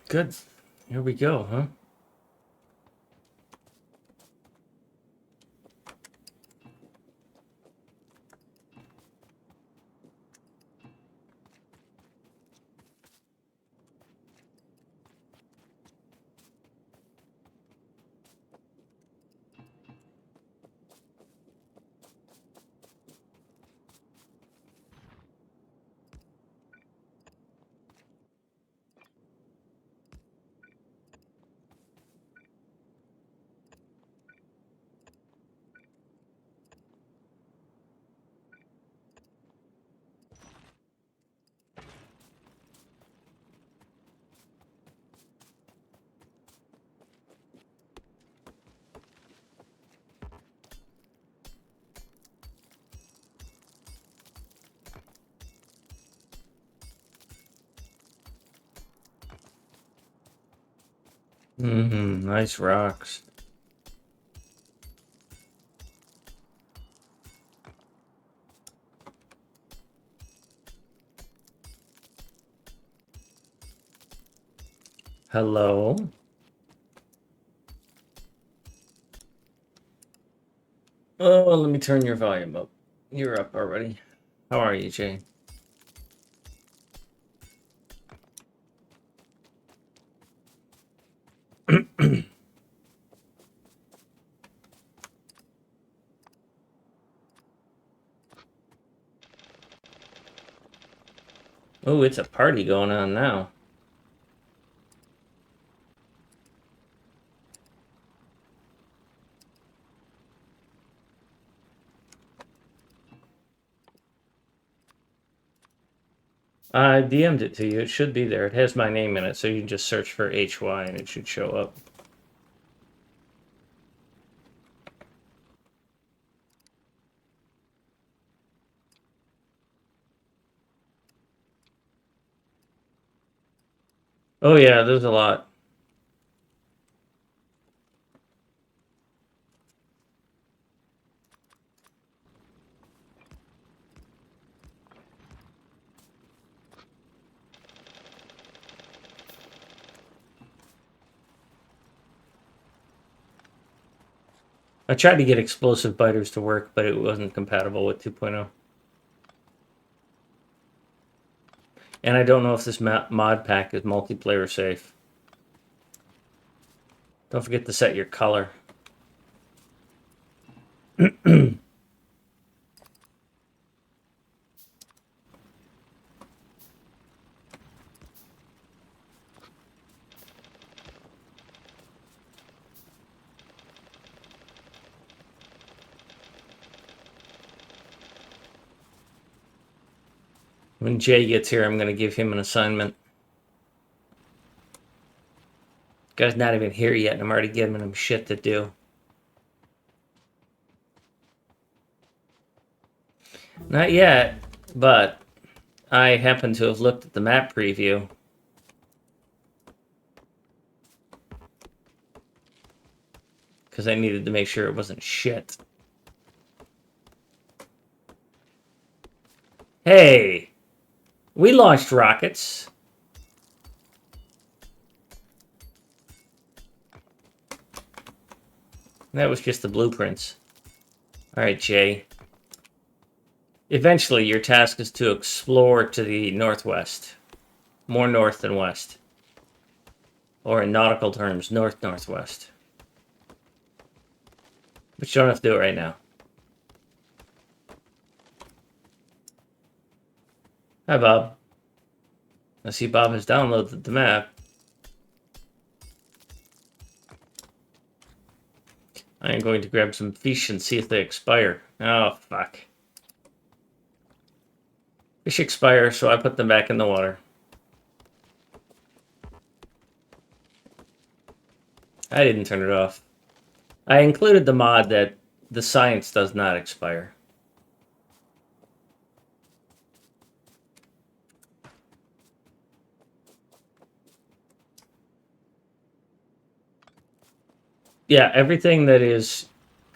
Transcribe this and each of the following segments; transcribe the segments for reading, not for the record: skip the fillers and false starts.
Good. Here we go, huh? Nice rocks. Hello. Oh, let me turn your volume up. You're up already. How are you, Jay? Oh, it's a party going on now. I DM'd it to you. It should be there. It has my name in it, so you can just search for HY and it should show up. Oh, yeah, there's a lot. I tried to get explosive biters to work, but it wasn't compatible with 2.0. And I don't know if this mod pack is multiplayer safe. Don't forget to set your color. When Jay gets here, I'm going to give him an assignment. Guy's not even here yet, and I'm already giving him shit to do. Not yet, but I happen to have looked at the map preview. Because I needed to make sure it wasn't shit. Hey! We launched rockets. That was just the blueprints. Alright, Jay. Eventually, your task is to explore to the northwest. More north than west. Or in nautical terms, north-northwest. But you don't have to do it right now. Hi, Bob. I see Bob has downloaded the map. I am going to grab some fish and see if they expire. Oh, fuck. Fish expire, so I put them back in the water. I didn't turn it off. I included the mod that the science does not expire. Yeah, everything that is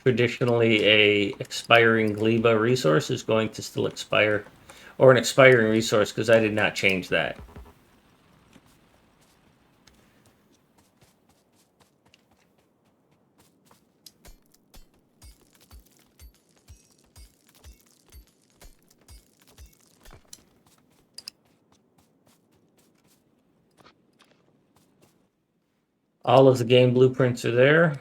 traditionally a expiring gleba resource is going to still expire. Or an expiring resource, because I did not change that. All of the game blueprints are there.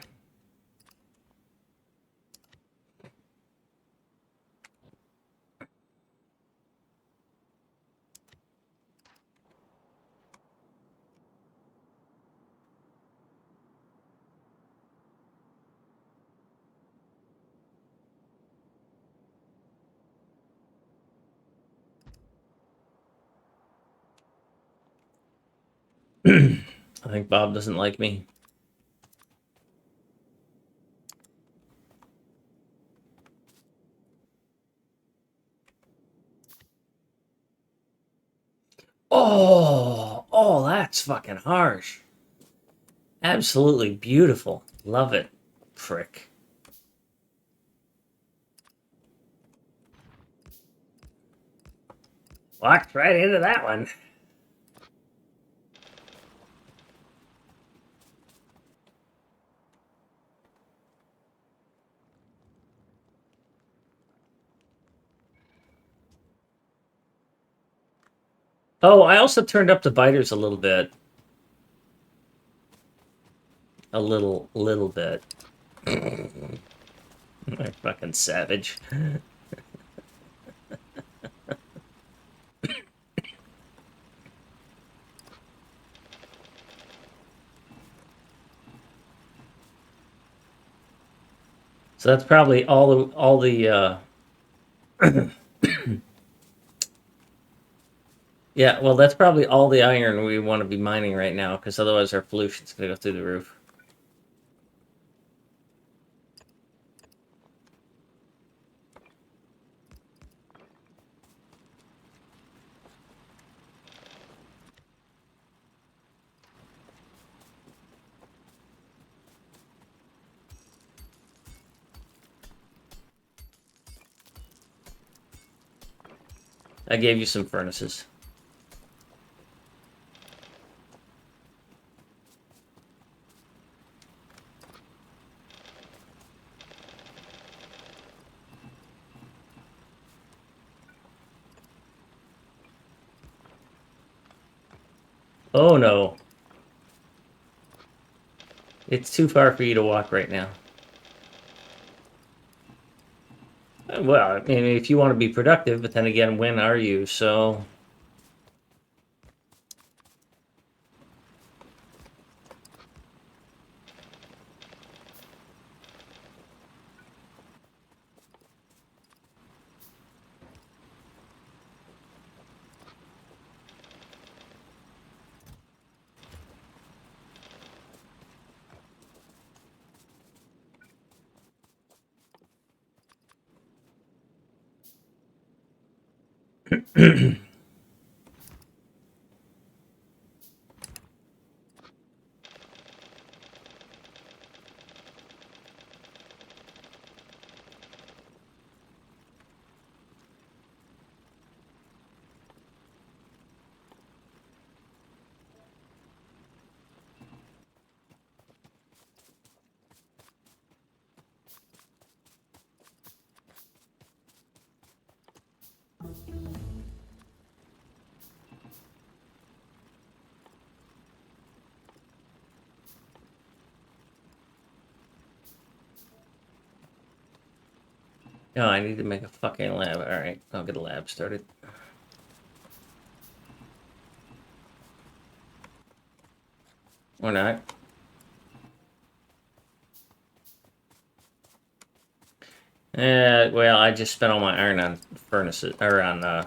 I think Bob doesn't like me. Oh, that's fucking harsh. Absolutely beautiful. Love it. Frick. Walked right into that one. Oh, I also turned up the biters a little bit. A little bit. I'm fucking savage. So that's probably all the yeah, well that's probably all the iron we want to be mining right now, because otherwise our pollution's gonna go through the roof. I gave you some furnaces. Oh no. It's too far for you to walk right now. Well, I mean, if you want to be productive, but then again, when are you? So no, I need to make a fucking lab. All right, I'll get a lab started. Or not. Well, I just spent all my iron on furnaces, or on,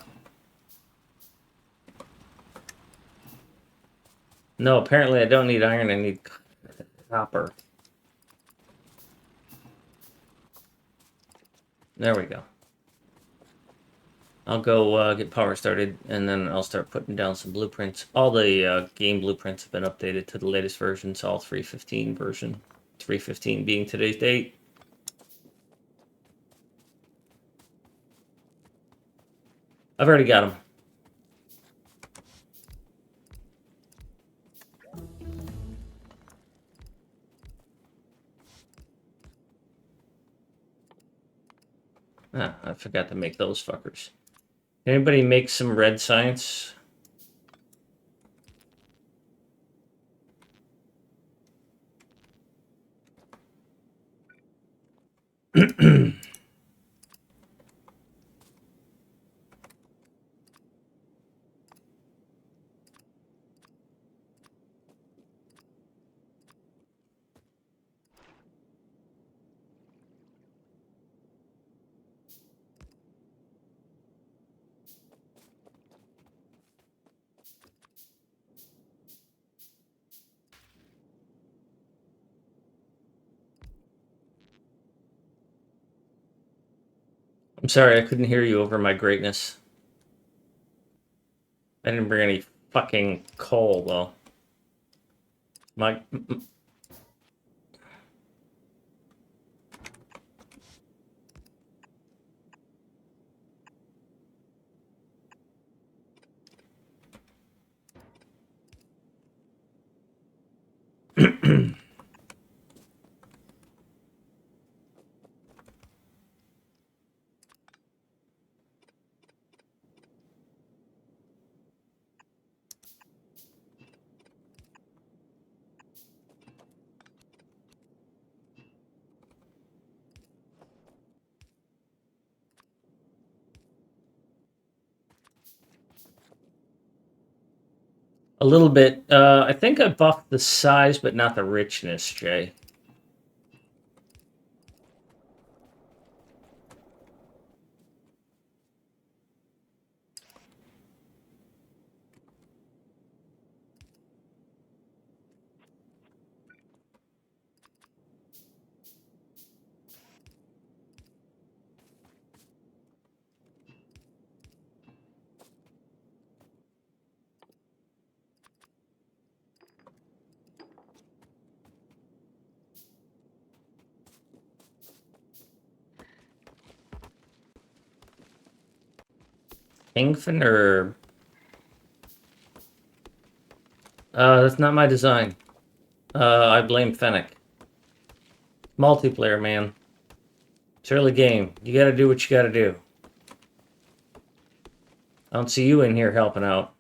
no, apparently I don't need iron, I need copper. There we go. I'll go get power started, and then I'll start putting down some blueprints. All the game blueprints have been updated to the latest versions, all 3.15 version. 3.15 being today's date. I've already got them. Ah, I forgot to make those fuckers. Anybody make some red science? I'm sorry, I couldn't hear you over my greatness. I didn't bring any fucking coal, though. My... A little bit. I think I buffed the size, but not the richness, Jay. Kingfin or... that's not my design. I blame Fennec. Multiplayer, man. It's early game. You gotta do what you gotta do. I don't see you in here helping out.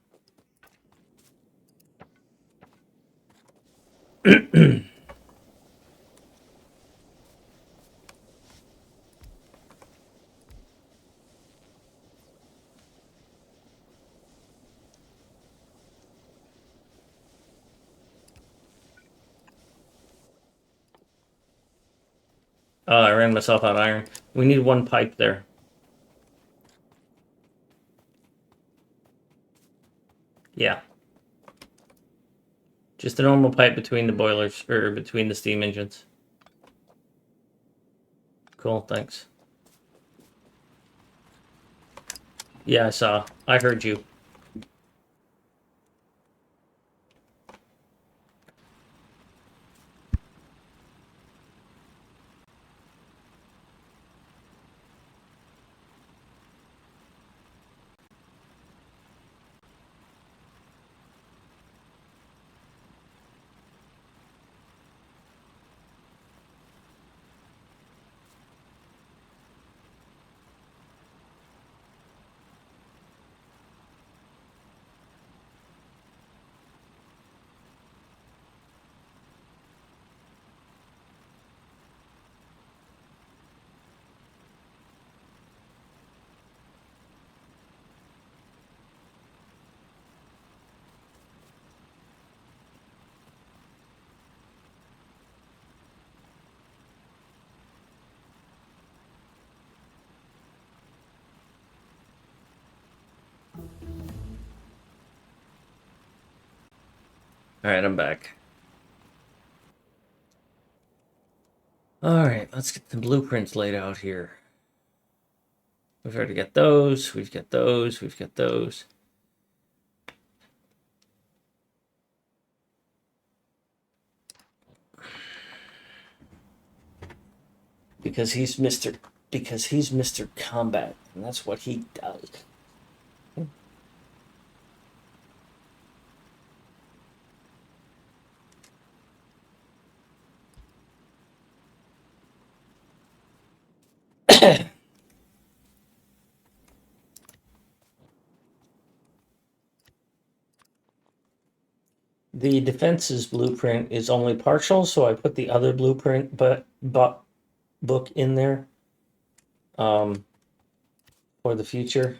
Oh, I ran myself out of iron. We need one pipe there. Yeah. Just a normal pipe between the boilers, or between the steam engines. Cool, thanks. Yeah, I saw. I heard you. Alright, I'm back. Alright, let's get the blueprints laid out here. We've already got those, we've got those, we've got those. Because he's Mr. Combat, and that's what he does. The defense's blueprint is only partial, so I put the other blueprint, but book in there for the future.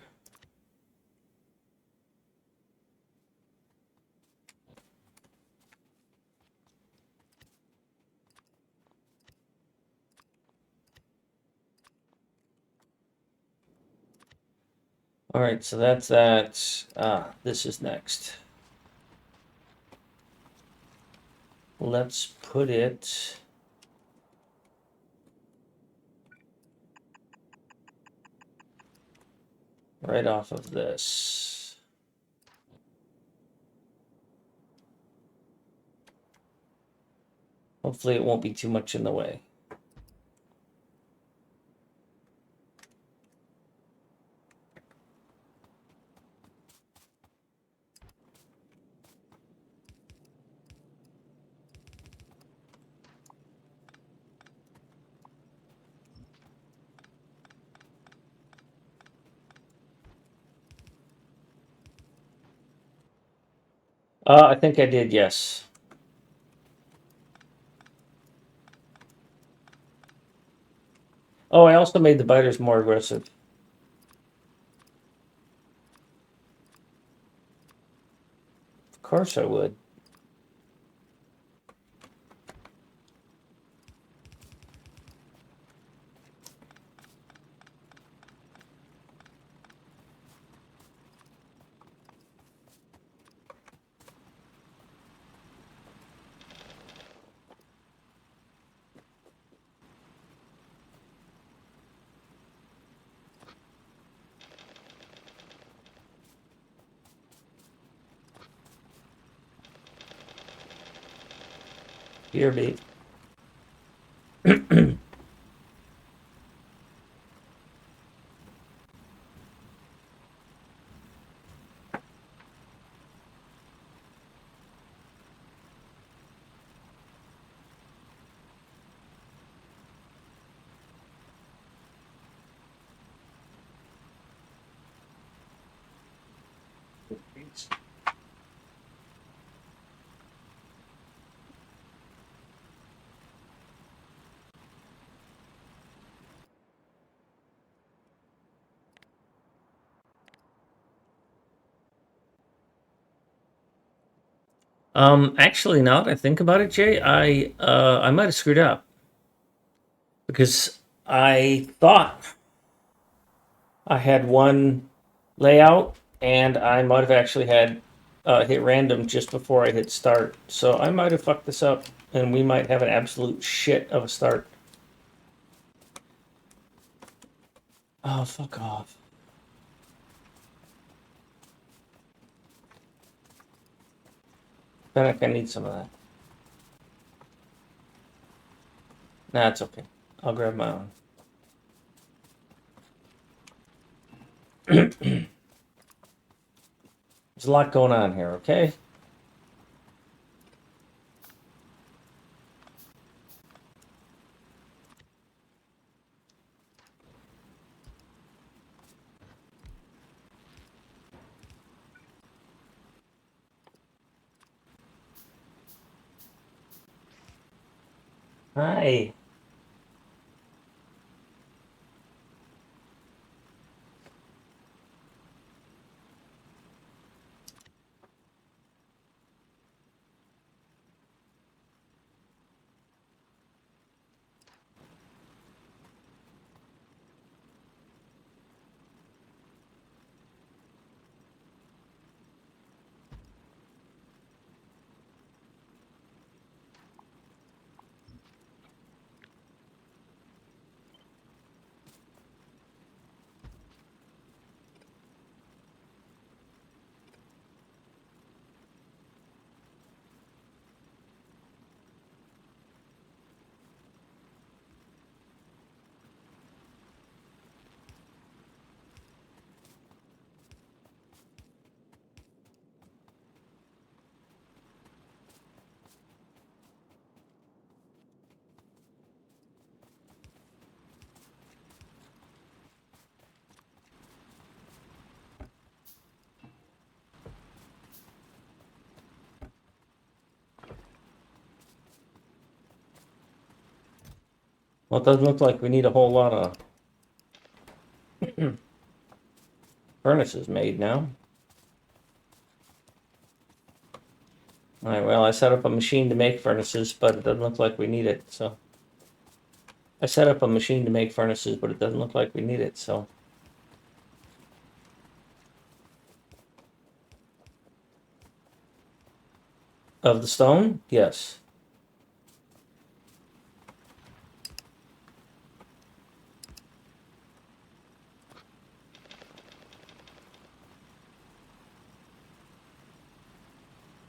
All right, so that's that. This is next. Let's put it right off of this. Hopefully it won't be too much in the way. I think I did, yes. Oh, I also made the biters more aggressive. Of course I would. Here, babe. Actually, now that I think about it, Jay, I might have screwed up because I thought I had one layout, and I might have actually had hit random just before I hit start. So I might have fucked this up, and we might have an absolute shit of a start. Oh, fuck off. Then I need some of that. Nah, it's okay. I'll grab my own. There's a lot going on here, okay? Hi. Well, it doesn't look like we need a whole lot of furnaces made now. All right, well, I set up a machine to make furnaces, but it doesn't look like we need it, so. I set up a machine to make furnaces, but it doesn't look like we need it, so. Of the stone? Yes.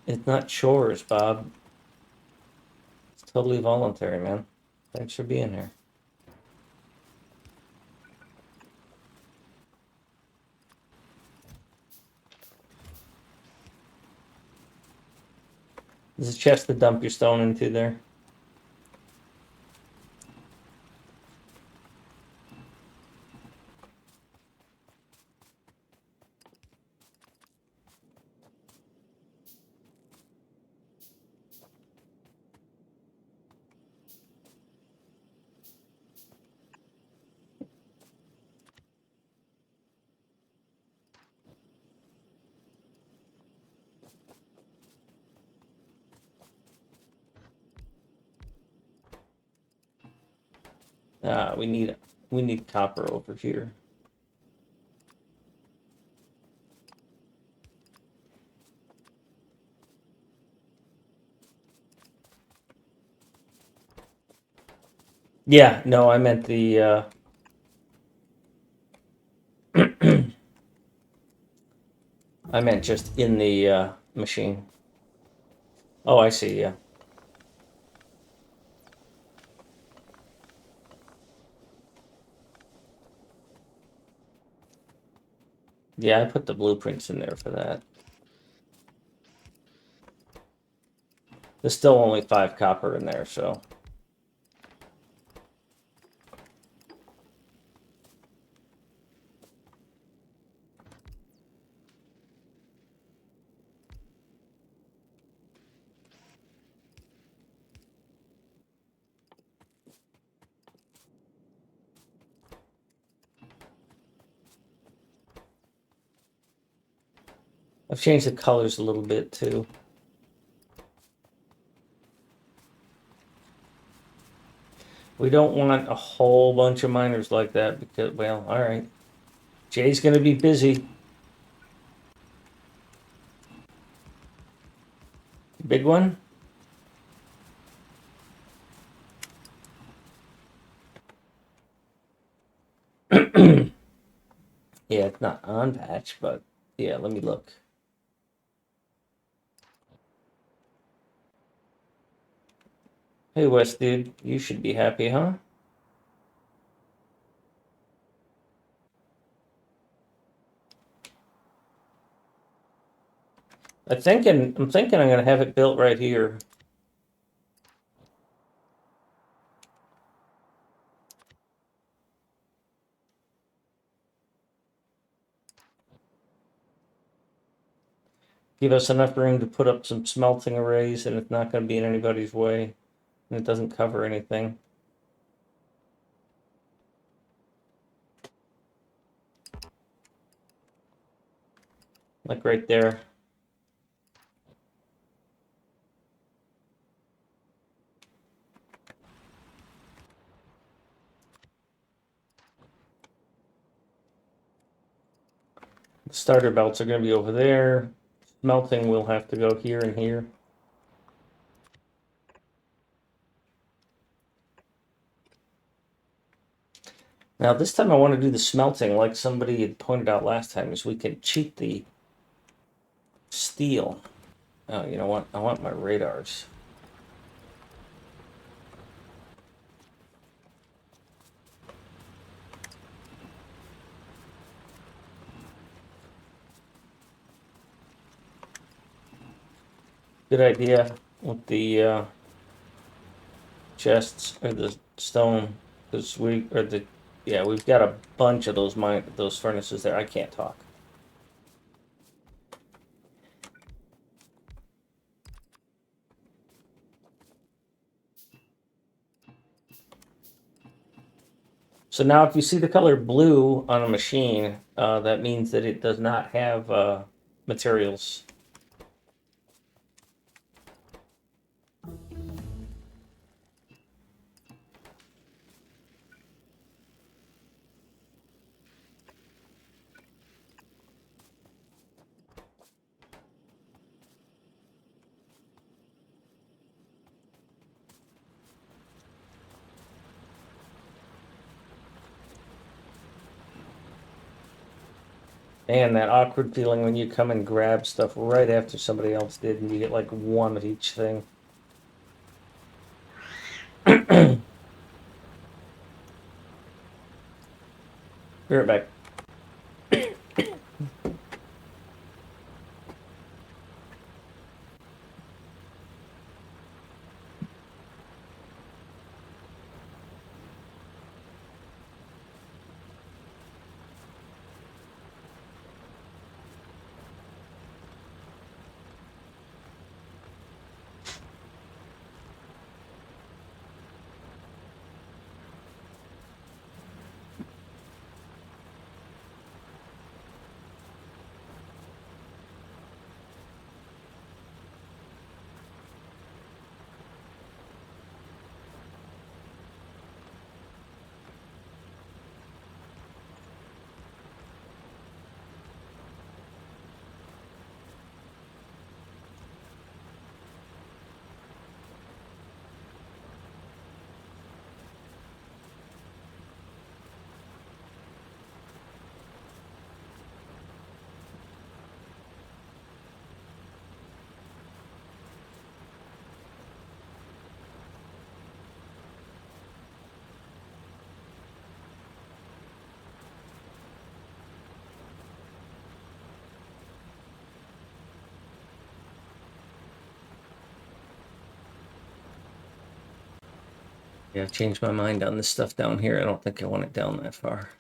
It's not chores, Bob. It's totally voluntary, man. Thanks for being here. There's a chest to dump your stone into there. We need copper over here. Yeah, no, I meant the I meant just in the machine. Oh, I see, yeah. Yeah, I put the blueprints in there for that. There's still only 5 copper in there, so. I've changed the colors a little bit too. We don't want a whole bunch of miners like that because, well, all right. Jay's going to be busy. Big one? Yeah, it's not on patch, but yeah, let me look. Hey, West dude, you should be happy, huh? I'm thinking I'm going to have it built right here. Give us enough room to put up some smelting arrays, and it's not going to be in anybody's way, and it doesn't cover anything. Like right there. The starter belts are going to be over there. Smelting will have to go here and here. Now this time I want to do the smelting like somebody had pointed out last time, is we can cheat the steel. Oh, you know what? I want my radars. Good idea with the chests or the stone, because we've got a bunch of those furnaces there. I can't talk. So now if you see the color blue on a machine, that means that it does not have materials. Man, that awkward feeling when you come and grab stuff right after somebody else did and you get like one of each thing. Be right back. Yeah, I've changed my mind on this stuff down here. I don't think I want it down that far.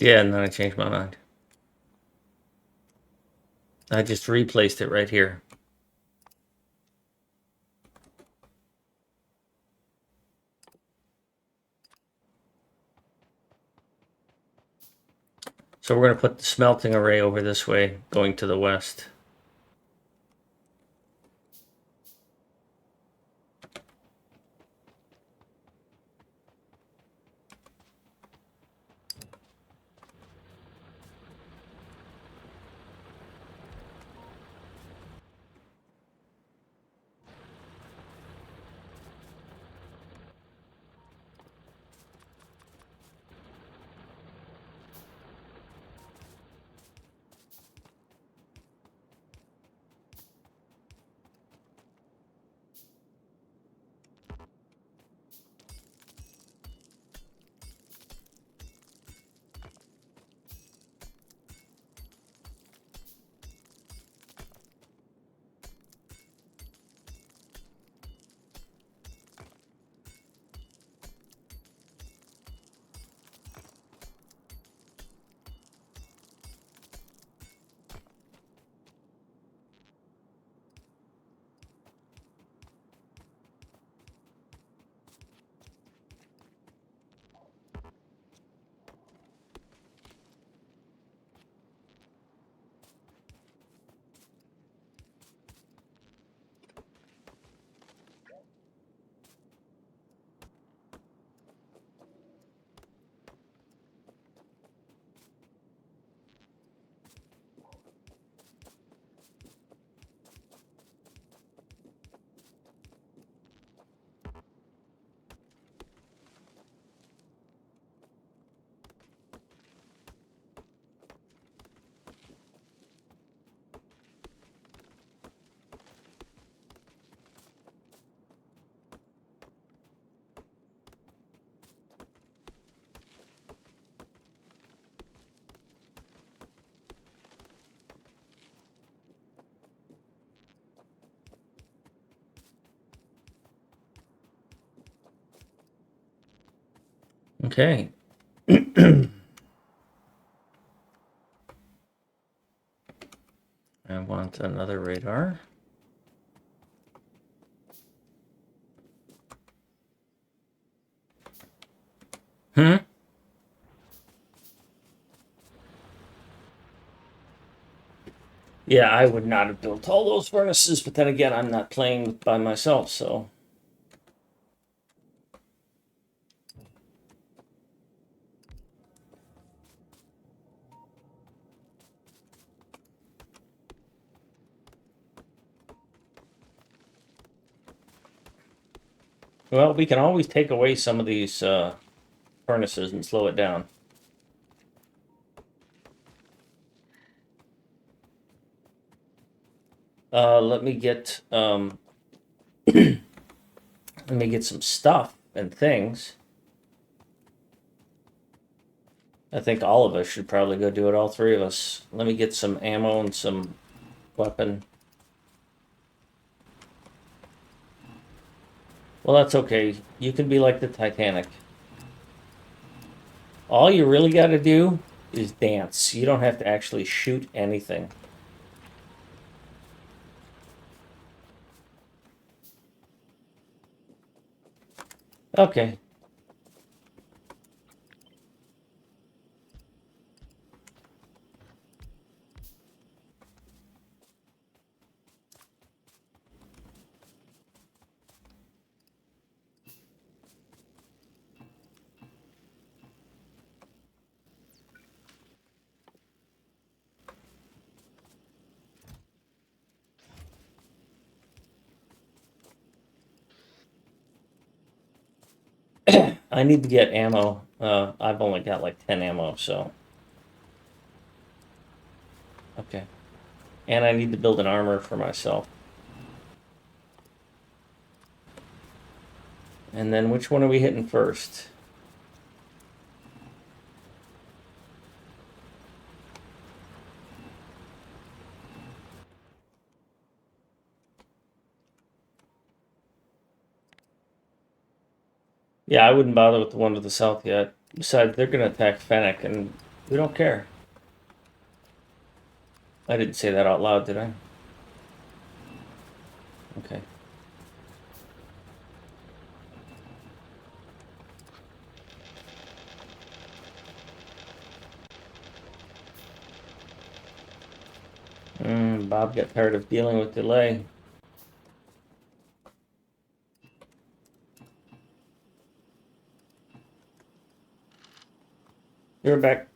Yeah, and then I changed my mind. I just replaced it right here. So we're going to put the smelting array over this way, going to the west. Okay. I want another radar. Hmm? Yeah, I would not have built all those furnaces, but then again, I'm not playing by myself, so. Well, we can always take away some of these furnaces and slow it down. Let me get let me get some stuff and things. I think all of us should probably go do it, all three of us. Let me get some ammo and some weapon. Well, that's okay. You can be like the Titanic. All you really got to do is dance. You don't have to actually shoot anything. Okay. I need to get ammo. I've only got like 10 ammo, so. Okay. And I need to build an armor for myself. And then which one are we hitting first? Yeah, I wouldn't bother with the one to the south yet. Besides, they're going to attack Fennec, and we don't care. I didn't say that out loud, did I? Okay. Bob got tired of dealing with delay. You're back.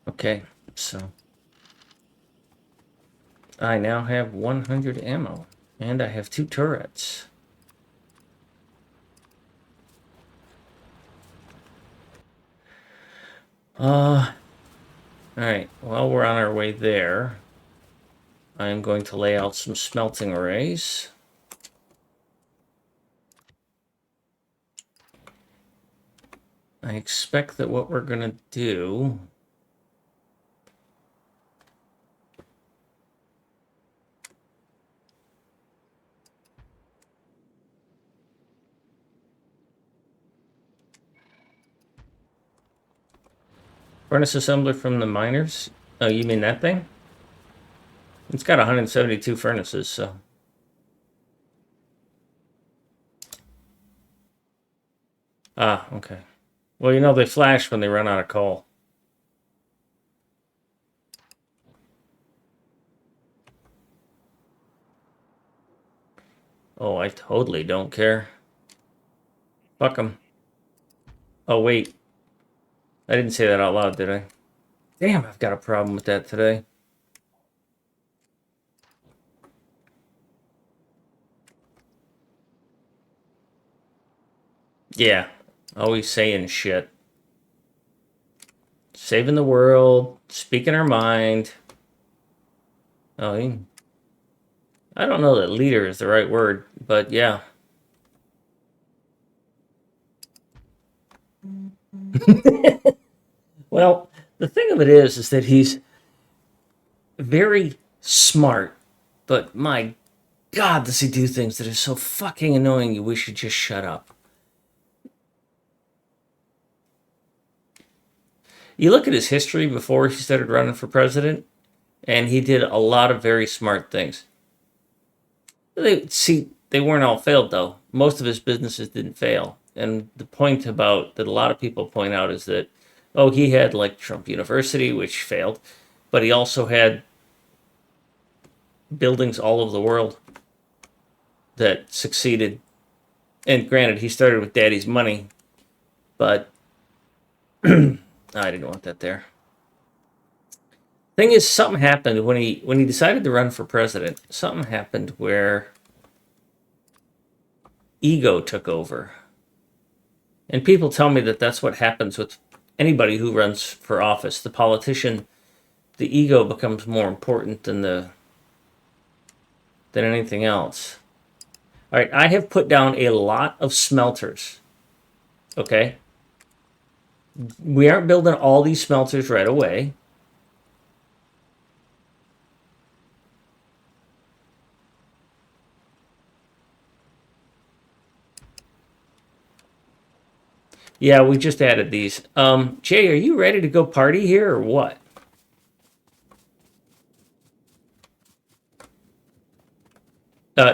Okay, so I now have 100 ammo, and I have 2 turrets. All right, while we're on our way there, I'm going to lay out some smelting arrays. I expect that what we're going to do furnace assembler from the miners. Oh, you mean that thing? It's got 172 furnaces, so. Ah, okay. Well, you know, they flash when they run out of coal. Oh, I totally don't care. Fuck them. Oh, wait. I didn't say that out loud, did I? Damn, I've got a problem with that today. Yeah, always saying shit. Saving the world, speaking our mind. Oh, I don't know that leader is the right word, but yeah. Well, the thing of it is that he's very smart, but my God, does he do things that are so fucking annoying you wish he'd just shut up. You look at his history before he started running for president, and he did a lot of very smart things. They weren't all failed though. Most of his businesses didn't fail. And the point about that a lot of people point out is that, oh, he had like Trump University, which failed, but he also had buildings all over the world that succeeded. And granted, he started with daddy's money, but I didn't want that there. Thing is, something happened when he decided to run for president. Something happened where ego took over, and people tell me that that's what happens with anybody who runs for office. The politician, the ego becomes more important than anything else. All right, I have put down a lot of smelters. Okay, we aren't building all these smelters right away. Yeah, we just added these. Jay, are you ready to go party here or what?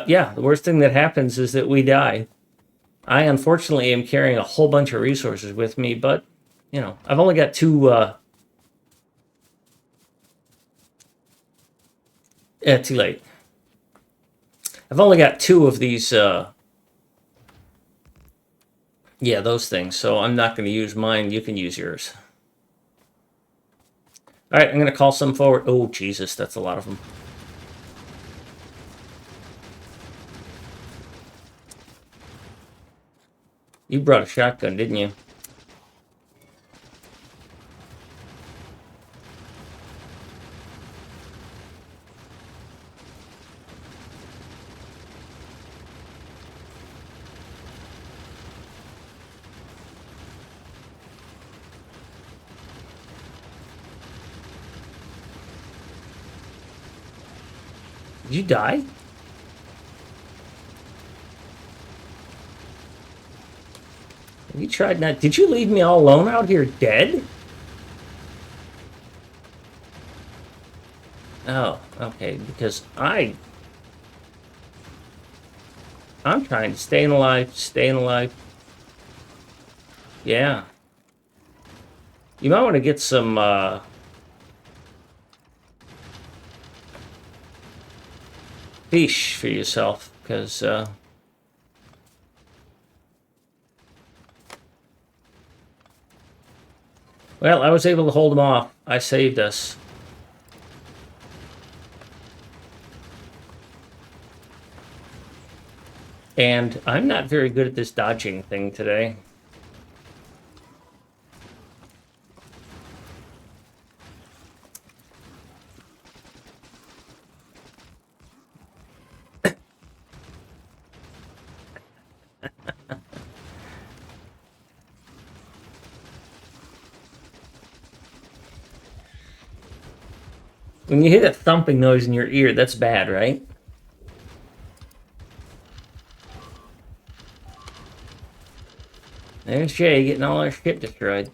Yeah, the worst thing that happens is that we die. I unfortunately am carrying a whole bunch of resources with me, but I've only got two. Too late. I've only got two of these. Yeah, those things. So I'm not going to use mine. You can use yours. All right, I'm going to call some forward. Oh, Jesus, that's a lot of them. You brought a shotgun, didn't you? Did you die? Have you tried not? Did you leave me all alone out here dead? Oh, okay. Because I'm trying to stay alive, staying alive. Yeah. You might want to get some fish for yourself, because well, I was able to hold them off. I saved us. And I'm not very good at this dodging thing today. When you hear that thumping noise in your ear, that's bad, right? There's Jay getting all our shit destroyed.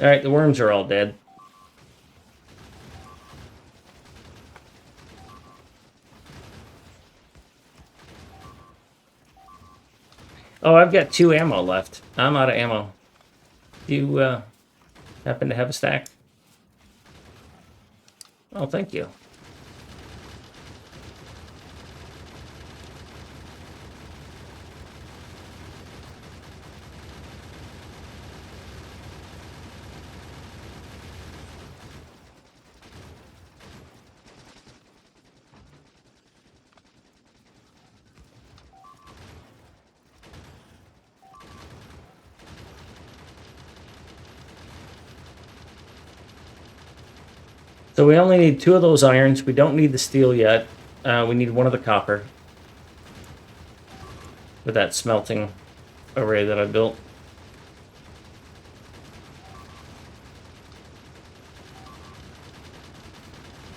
Alright, the worms are all dead. Oh, I've got 2 ammo left. I'm out of ammo. You happen to have a stack? Oh, thank you. So we only need 2 of those irons. We don't need the steel yet. We need 1 of the copper. With that smelting array that I built.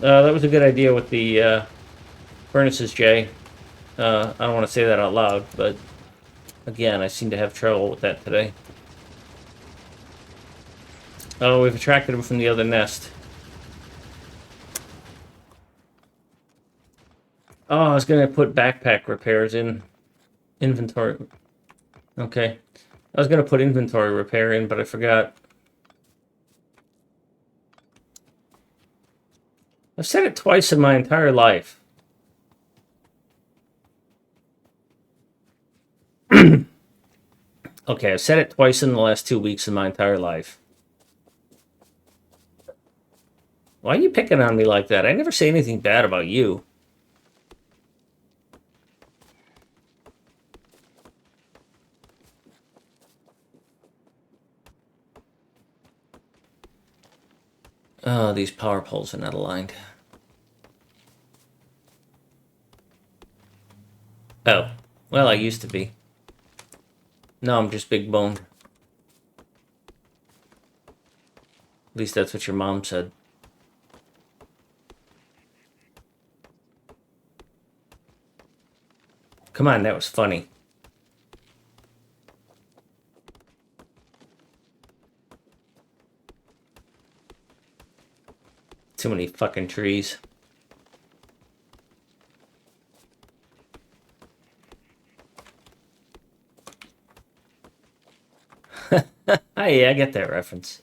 That was a good idea with the furnaces, Jay. I don't want to say that out loud, but again, I seem to have trouble with that today. Oh, we've attracted him from the other nest. Oh, I was going to put backpack repairs in inventory. Okay. I was going to put inventory repair in, but I forgot. I've said it twice in my entire life. Okay, I've said it twice in the last 2 weeks in my entire life. Why are you picking on me like that? I never say anything bad about you. Oh, these power poles are not aligned. Oh, well, I used to be. No, I'm just big boned. At least that's what your mom said. Come on, that was funny. Too many fucking trees. Ah, yeah, I get that reference.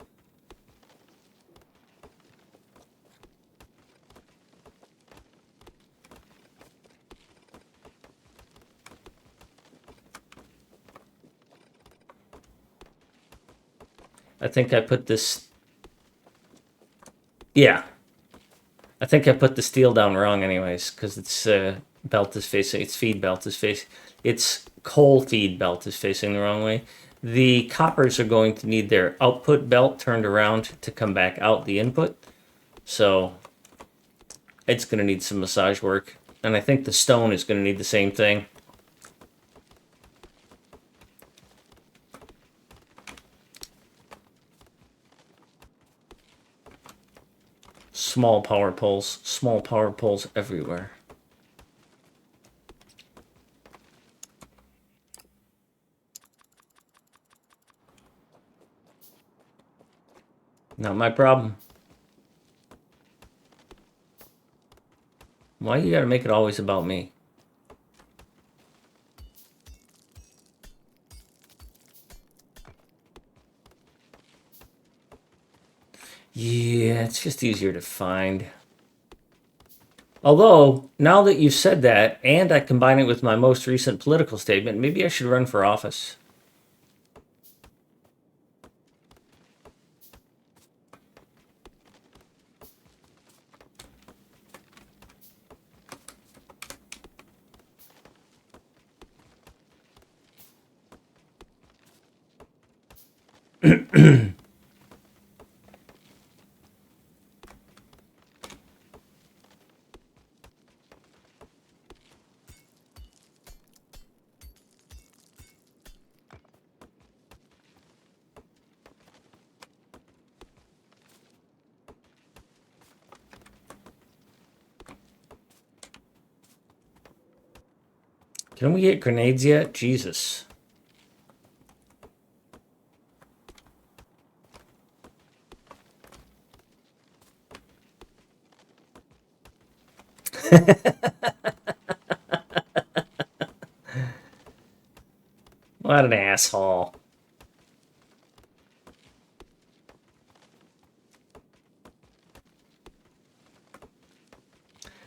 I think I put this... Yeah. I think I put the steel down wrong anyways, because its belt is facing... Its feed belt is facing... Its coal feed belt is facing the wrong way. The coppers are going to need their output belt turned around to come back out the input. So it's going to need some massage work. And I think the stone is going to need the same thing. Small power poles everywhere. Not my problem. Why you gotta make it always about me? Yeah, it's just easier to find. Although, now that you've said that, and I combine it with my most recent political statement, maybe I should run for office. Can we get grenades yet? Jesus. What an asshole.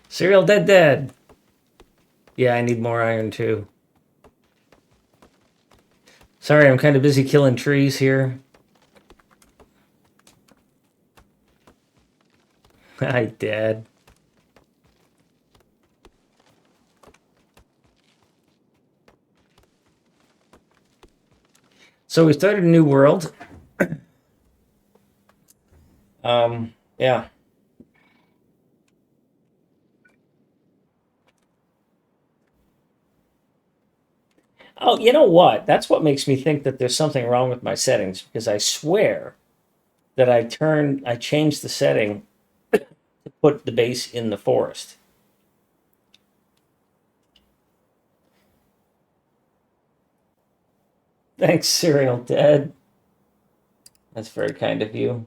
Serial dead. Yeah, I need more iron too. Sorry, I'm kind of busy killing trees here. Hi, Dad. So we started a new world. Yeah. Oh, you know what? That's what makes me think that there's something wrong with my settings, because I swear that I changed the setting to put the base in the forest. Thanks, Serial Dad. That's very kind of you.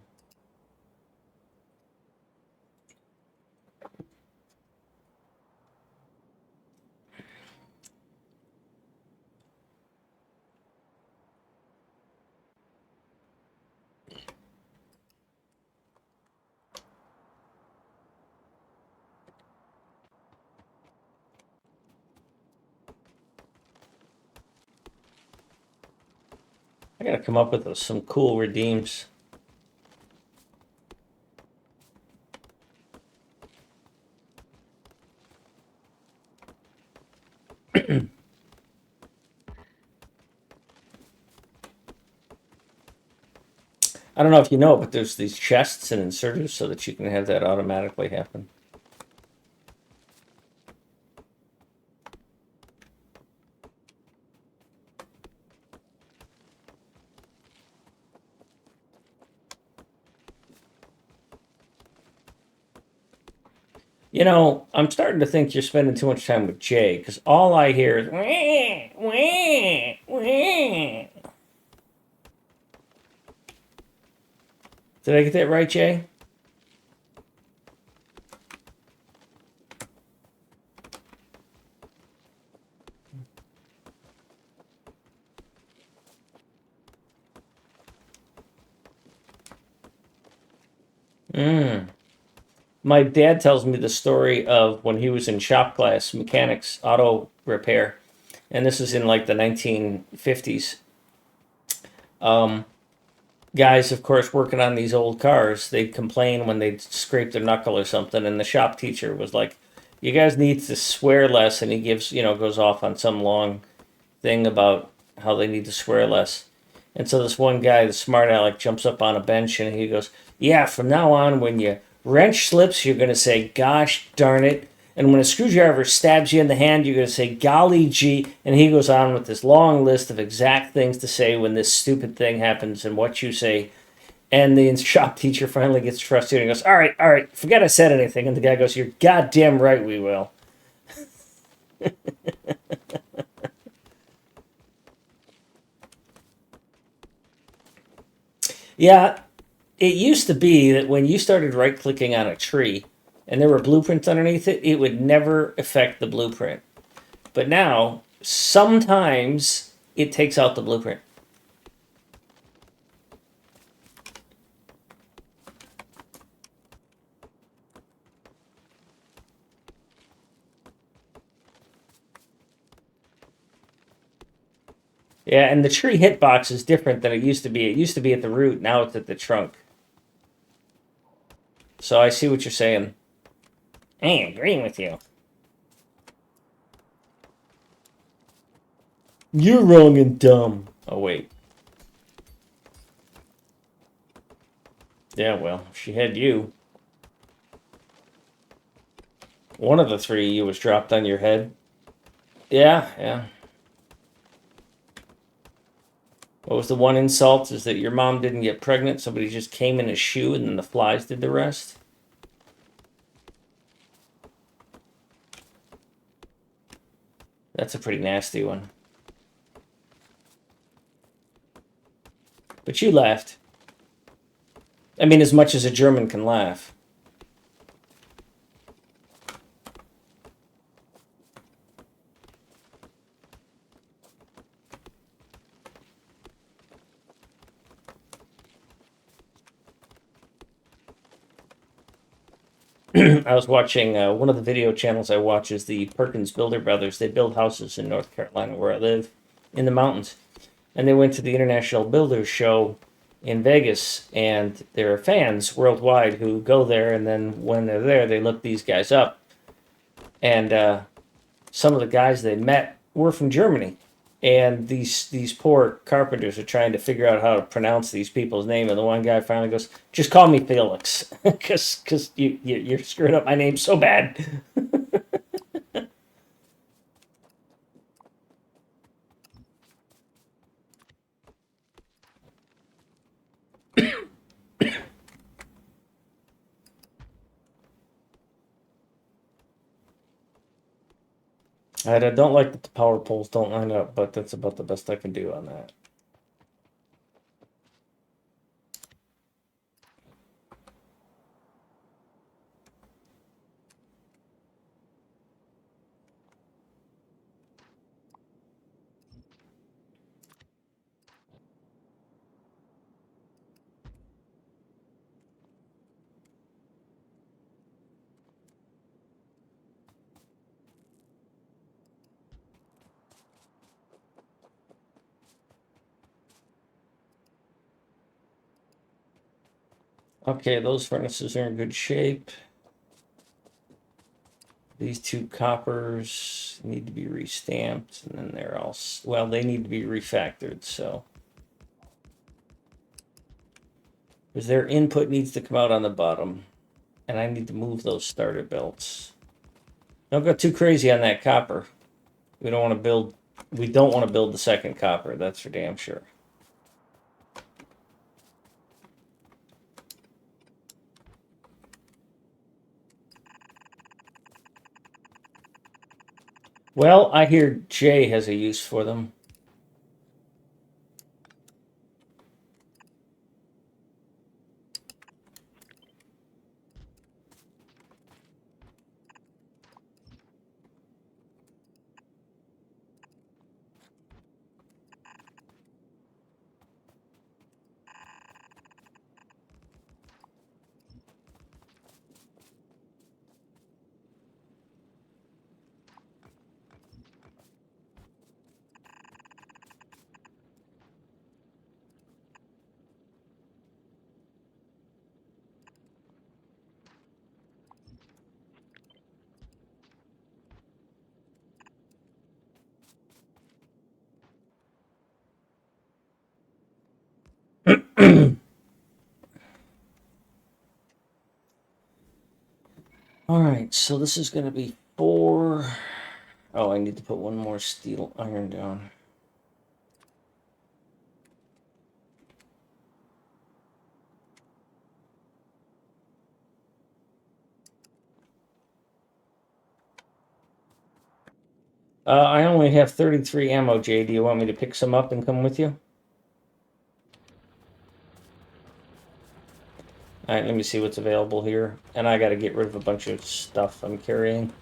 I gotta come up with some cool redeems. I don't know if you know, but there's these chests and inserters so that you can have that automatically happen. You know, I'm starting to think you're spending too much time with Jay, because all I hear is wah, wah, wah. Did I get that right, Jay? My dad tells me the story of when he was in shop class, mechanics, auto repair, and this is in like the 1950s. Guys, of course, working on these old cars, they'd complain when they'd scrape their knuckle or something, and the shop teacher was like, "You guys need to swear less," and he gives, goes off on some long thing about how they need to swear less. And so this one guy, the smart aleck, jumps up on a bench and he goes, "Yeah, from now on, when your wrench slips, you're going to say, 'Gosh darn it.' And when a screwdriver stabs you in the hand, you're going to say, 'Golly gee.'" And he goes on with this long list of exact things to say when this stupid thing happens and what you say. And the shop teacher finally gets frustrated and goes, all right, forget I said anything." And the guy goes, "You're goddamn right, we will." Yeah, it used to be that when you started right clicking on a tree and there were blueprints underneath it, it would never affect the blueprint. But now, sometimes it takes out the blueprint. Yeah, and the tree hitbox is different than it used to be. It used to be at the root, now it's at the trunk. So I see what you're saying. I ain't agreeing with you. You're wrong and dumb. Oh, wait. Yeah, well, she had you. One of the three you was dropped on your head. Yeah, yeah. What was the one insult? Is that your mom didn't get pregnant, somebody just came in a shoe and then the flies did the rest? That's a pretty nasty one. But you laughed. I mean, as much as a German can laugh. I was watching one of the video channels I watch is the Perkins Builder Brothers. They build houses in North Carolina, where I live, in the mountains. And they went to the International Builders Show in Vegas, and there are fans worldwide who go there, and then when they're there, they look these guys up. And some of the guys they met were from Germany. And these poor carpenters are trying to figure out how to pronounce these people's name. And the one guy finally goes, "Just call me Felix, because you're screwing up my name so bad." I don't like that the power poles don't line up, but that's about the best I can do on that. Okay, those furnaces are in good shape. These two coppers need to be restamped, and then they're all, well, they need to be refactored, so. Because their input needs to come out on the bottom, and I need to move those starter belts. Don't go too crazy on that copper. We don't want to build the second copper, that's for damn sure. Well, I hear Jay has a use for them. All right, so this is going to be 4. Oh, I need to put one more steel iron down. I only have 33 ammo, Jay. Do you want me to pick some up and come with you? All right, let me see what's available here. And I got to get rid of a bunch of stuff I'm carrying.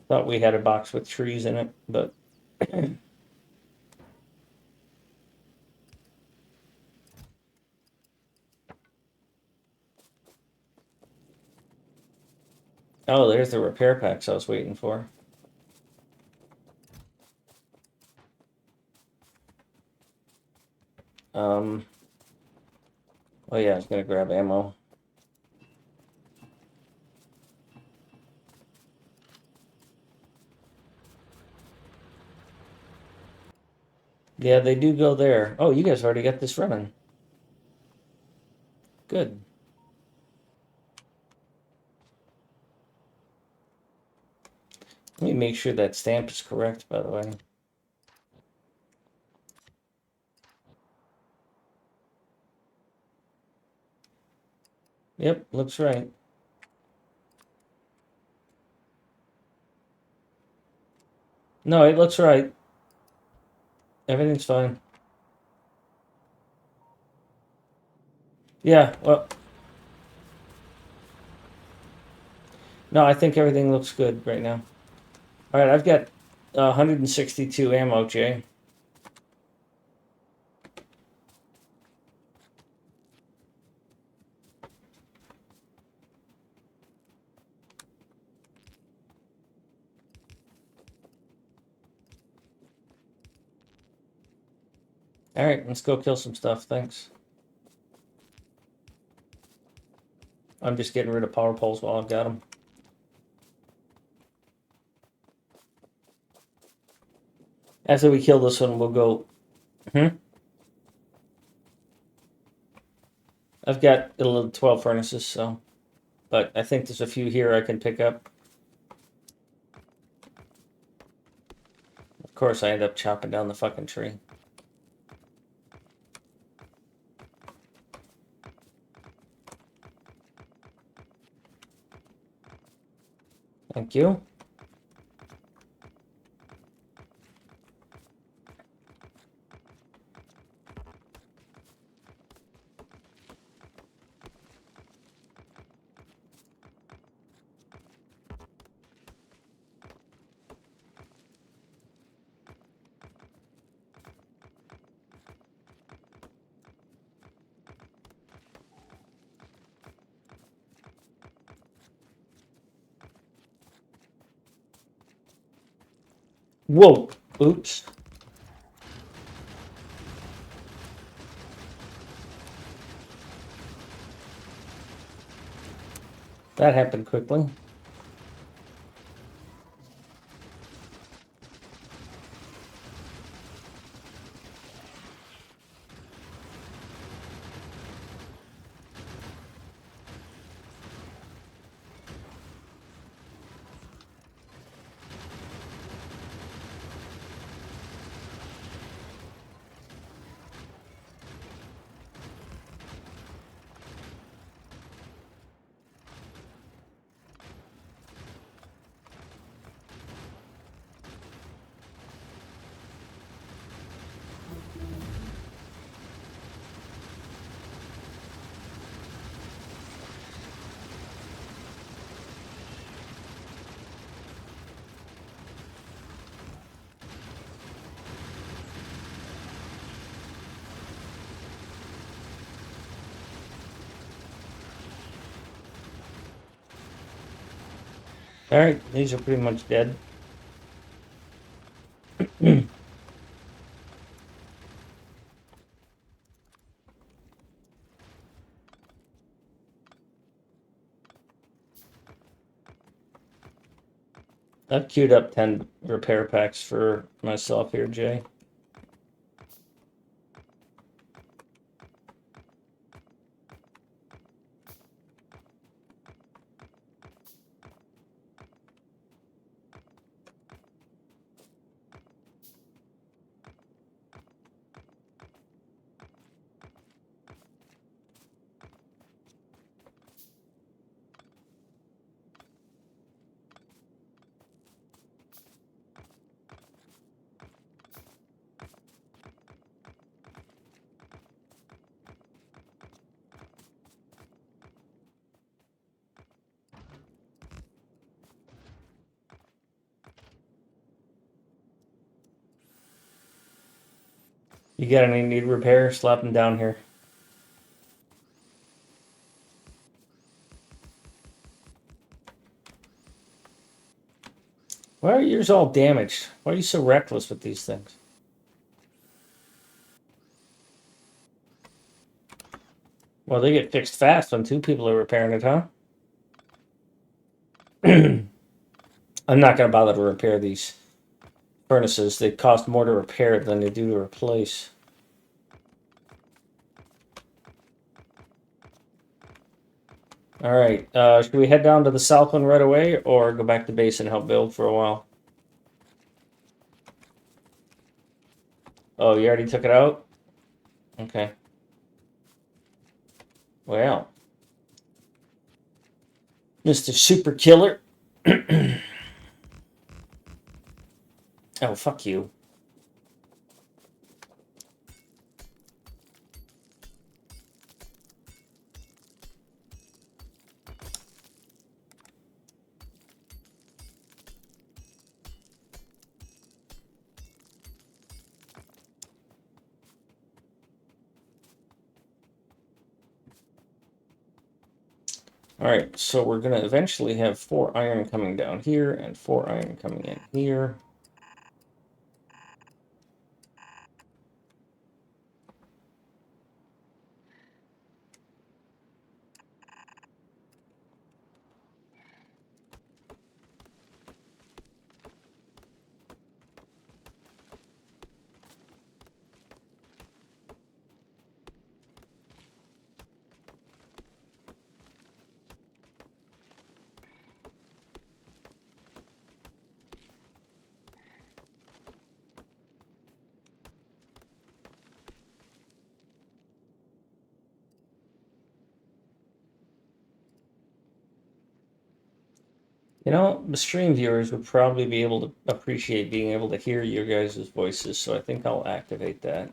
Thought we had a box with trees in it, but oh, there's the repair packs I was waiting for. Oh yeah, I was gonna grab ammo. Yeah, they do go there. Oh, you guys already got this running. Good. Let me make sure that stamp is correct, by the way. Yep, looks right. No, it looks right. Everything's fine. Yeah, well, no, I think everything looks good right now. All right, I've got 162 ammo, Jay. All right, let's go kill some stuff. Thanks. I'm just getting rid of power poles while I've got them. After we kill this one, we'll go. I've got a little 12 furnaces, so. But I think there's a few here I can pick up. Of course, I end up chopping down the fucking tree. Thank you. Whoa. Oops. That happened quickly. Alright, these are pretty much dead. I've queued up 10 repair packs for myself here, Jay. You got any need repair? Slap them down here. Why are yours all damaged? Why are you so reckless with these things? Well, they get fixed fast when two people are repairing it, huh? I'm not going to bother to repair these furnaces. They cost more to repair than they do to replace. All right. Should we head down to the south one right away or go back to base and help build for a while? Oh, you already took it out? Okay. Well, Mr. Super Killer. Oh, fuck you. All right, so we're going to eventually have 4 iron coming down here and 4 iron coming in here. You know, the stream viewers would probably be able to appreciate being able to hear your guys' voices, so I think I'll activate that.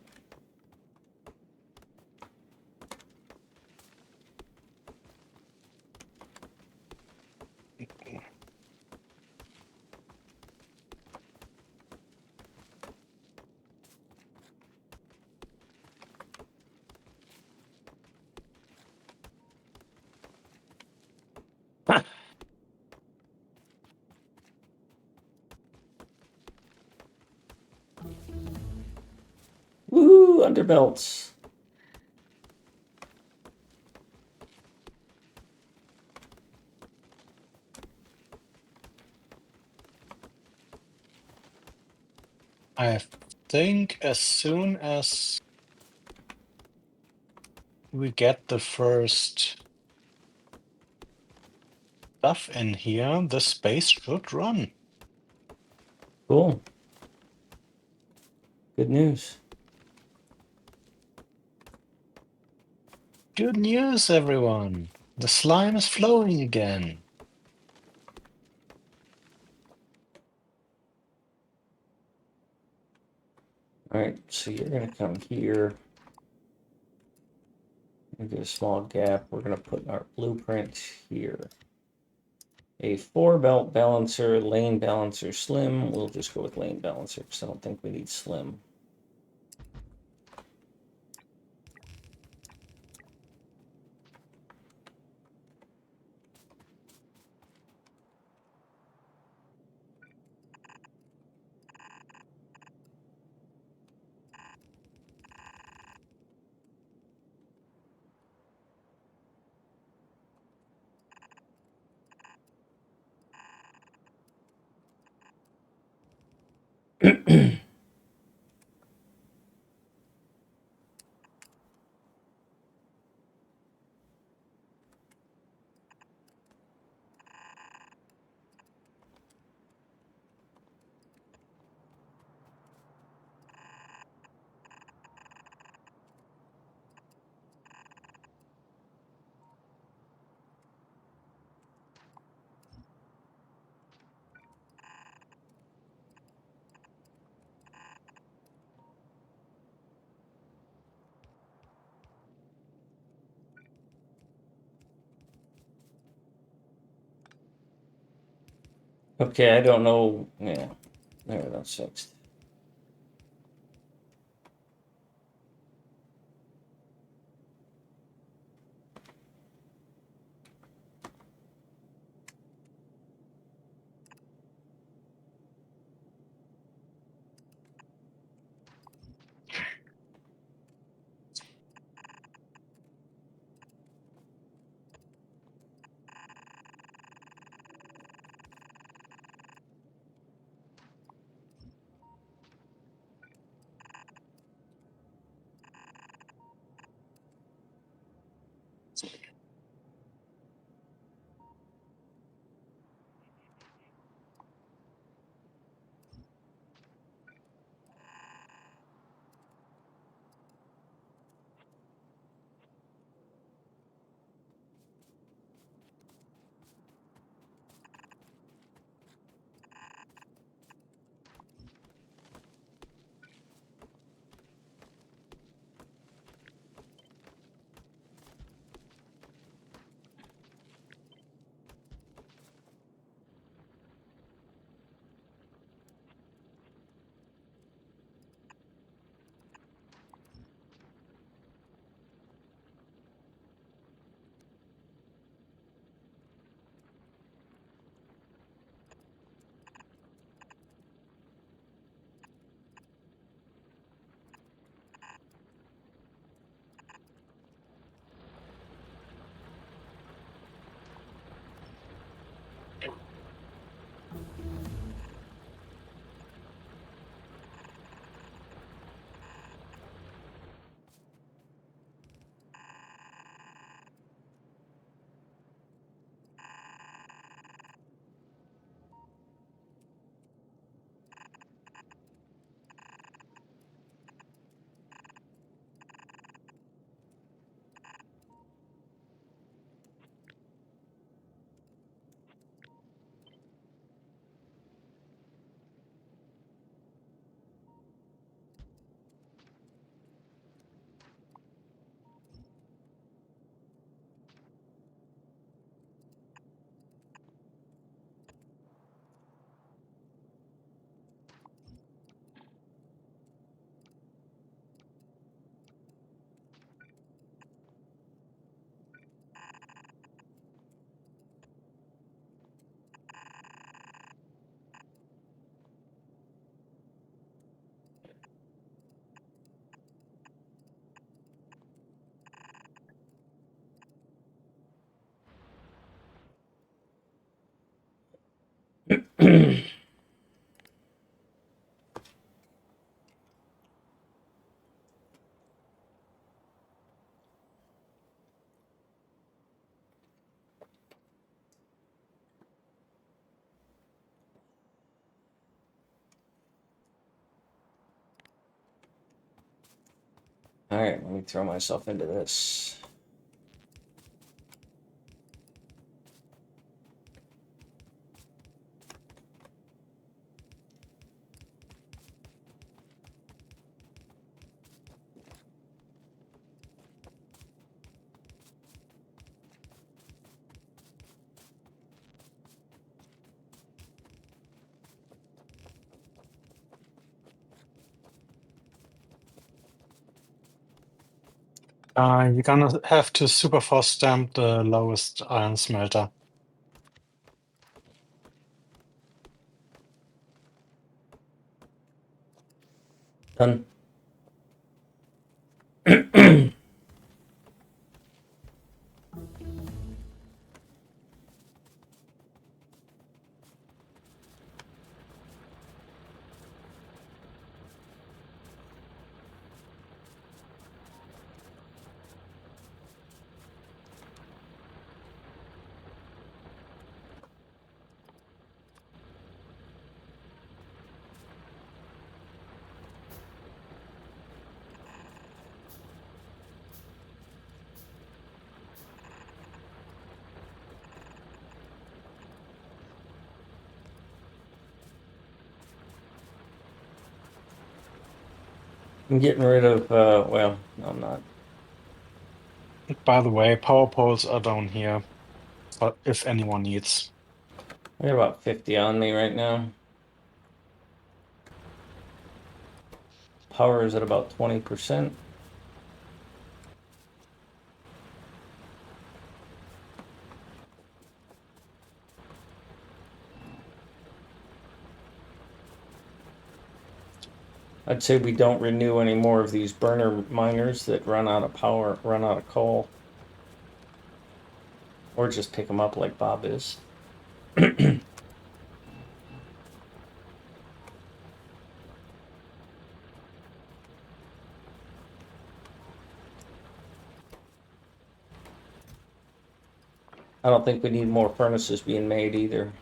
Woo, underbelts. I think as soon as we get the first stuff in here, the space should run. Cool. Good news. Good news, everyone! The slime is flowing again. All right, so you're gonna come here. Do a small gap. We're gonna put our blueprint here. A 4-belt balancer, lane balancer, slim. We'll just go with lane balancer because I don't think we need slim. Okay, I don't know. Yeah, there, that's fixed. All right, let me throw myself into this. You're gonna have to super force stamp the lowest iron smelter. Done. I'm getting rid of, well, no, I'm not. By the way, power poles are down here, but if anyone needs. I got about 50 on me right now. Power is at about 20%. I'd say we don't renew any more of these burner miners that run out of power, run out of coal. Or just pick them up like Bob is. I don't think we need more furnaces being made either.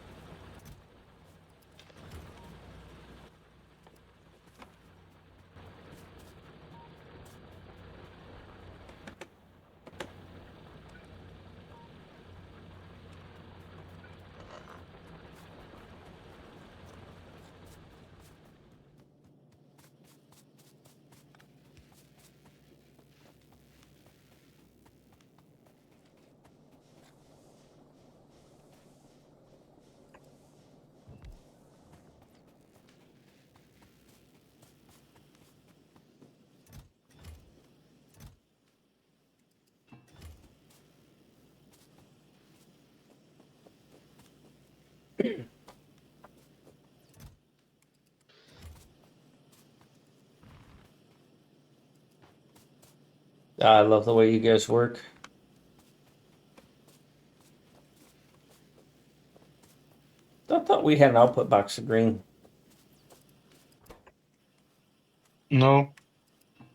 I love the way you guys work. I thought we had an output box of green. No,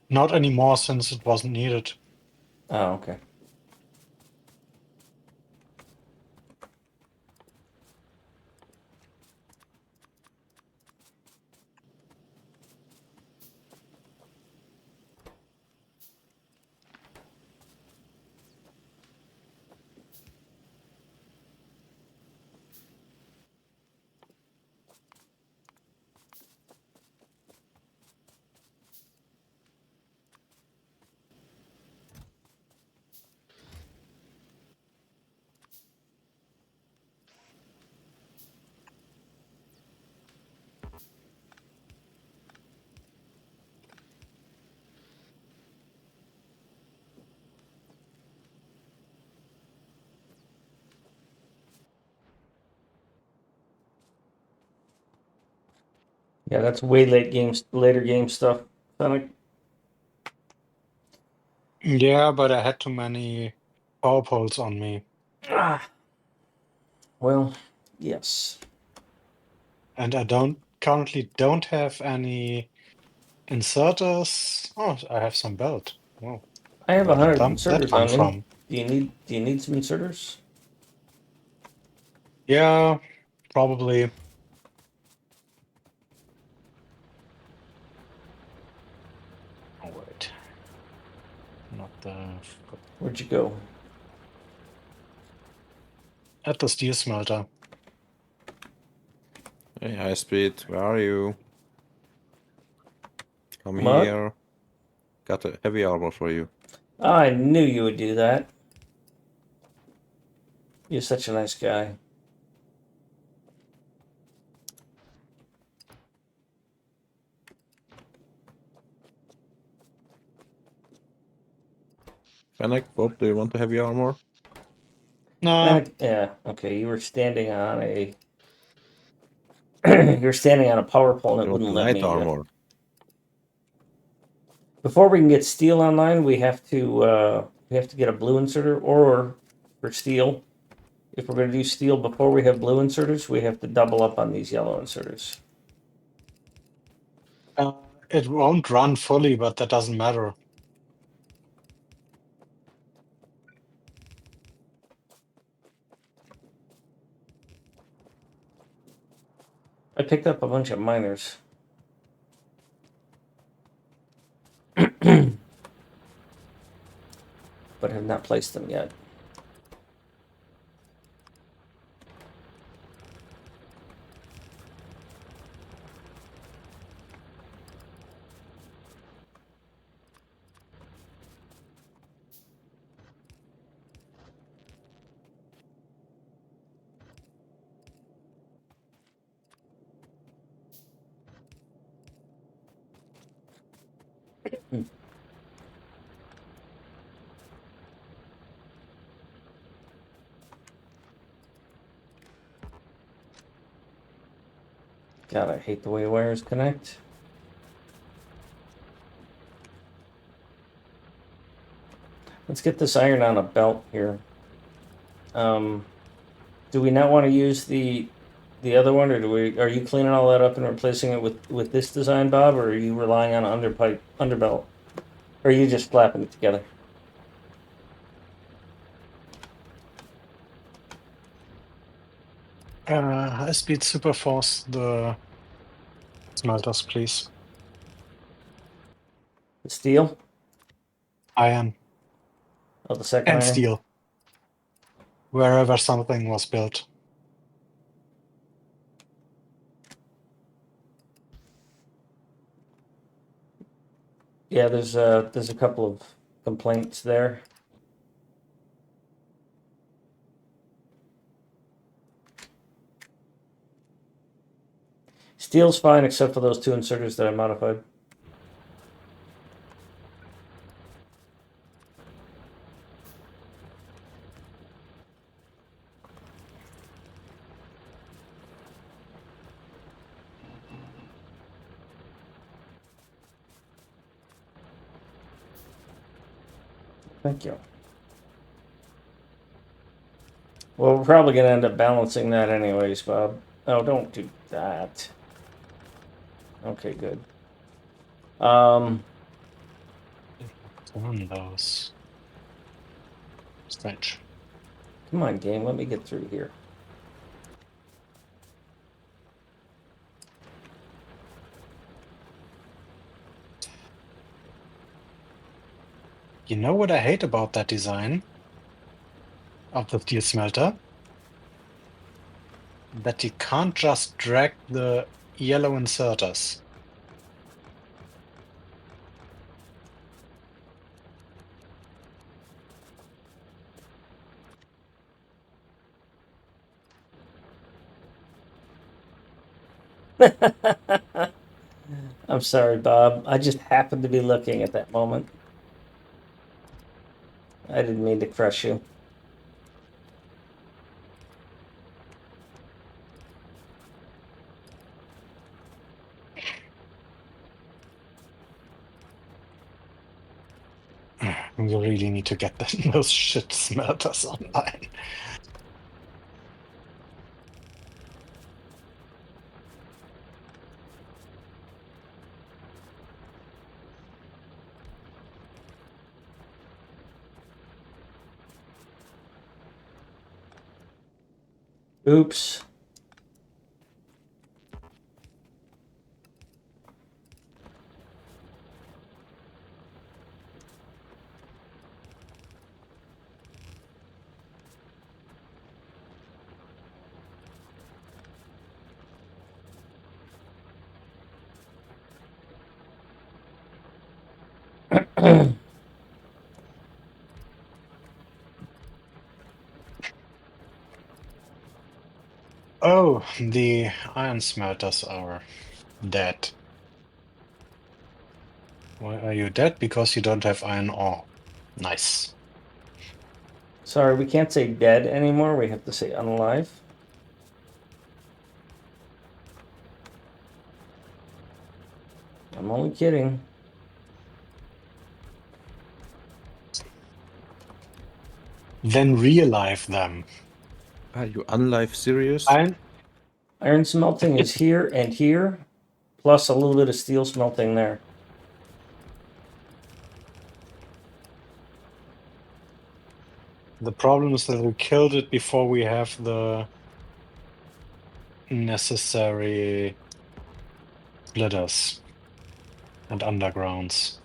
not anymore since it wasn't needed. Oh, okay. Yeah, that's way later game stuff. Sonic. Yeah, but I had too many power poles on me. Ah, well, yes. And I currently don't have any inserters. Oh, I have some belt. Whoa, I have where did 100 that inserters come on me. from? Do you need some inserters? Yeah, probably. Oh, wait. Not the... Where'd you go? At the steel smelter. Hey, high speed, where are you? Come What? here. Got a heavy armor for you. Oh, I knew you would do that. You're such a nice guy. Fennec, Bob, do you want the heavy armor? No, Yeah, okay. You were standing on a you're standing on a power pole and You it want the wouldn't let light me. armor? Before we can get steel online, we have to get a blue inserter, or for steel. If we're going to do steel before we have blue inserters, we have to double up on these yellow inserters. it won't run fully, but that doesn't matter. I picked up a bunch of miners. But have not placed them yet. God, I hate the way wires connect. Let's get this iron on a belt here. Do we not want to use the other one, or are you cleaning all that up and replacing it with this design, Bob, or are you relying on an underbelt? Or are you just flapping it together? High speed super force the smelters, please. The steel? Iron Oh, the second and iron? steel. Wherever something was built. Yeah, there's a couple of complaints there. Steel's fine except for those two inserters that I modified. Thank you. Well, we're probably going to end up balancing that anyways, Bob. Oh, don't do that. Okay, good. Turn those. Strange. Come on, game. Let me get through here. You know what I hate about that design of the steel smelter? That you can't just drag the yellow inserters. I'm sorry, Bob. I just happened to be looking at that moment. I didn't mean to crush you. We really need to get those shit smelters online. Oops. Oh, the iron smelters are dead. Why are you dead? Because you don't have iron ore. Nice. Sorry, we can't say dead anymore. We have to say unalive. I'm only kidding. Then relive them. Are you unlife serious? Iron smelting is here and here, plus a little bit of steel smelting there. The problem is that we killed it before we have the necessary splitters and undergrounds.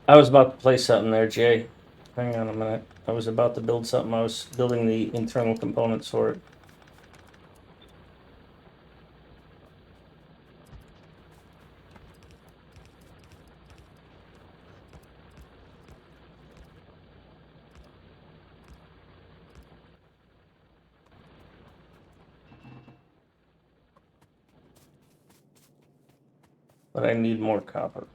I was about to play something there, Jay. Hang on a minute. I was about to build something. I was building the internal components for it. But I need more copper.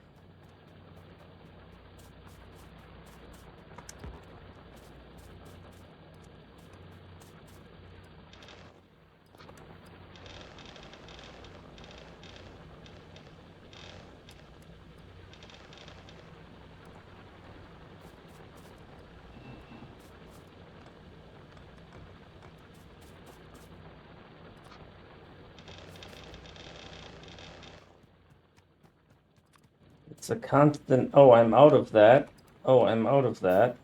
It's a constant. Oh, I'm out of that. Oh, I'm out of that.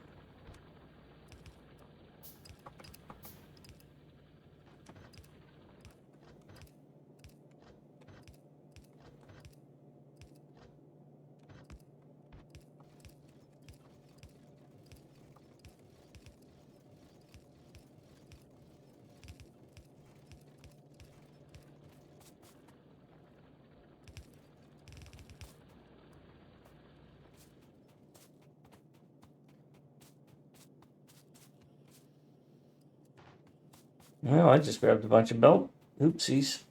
Well, I just grabbed a bunch of belt. Oopsies.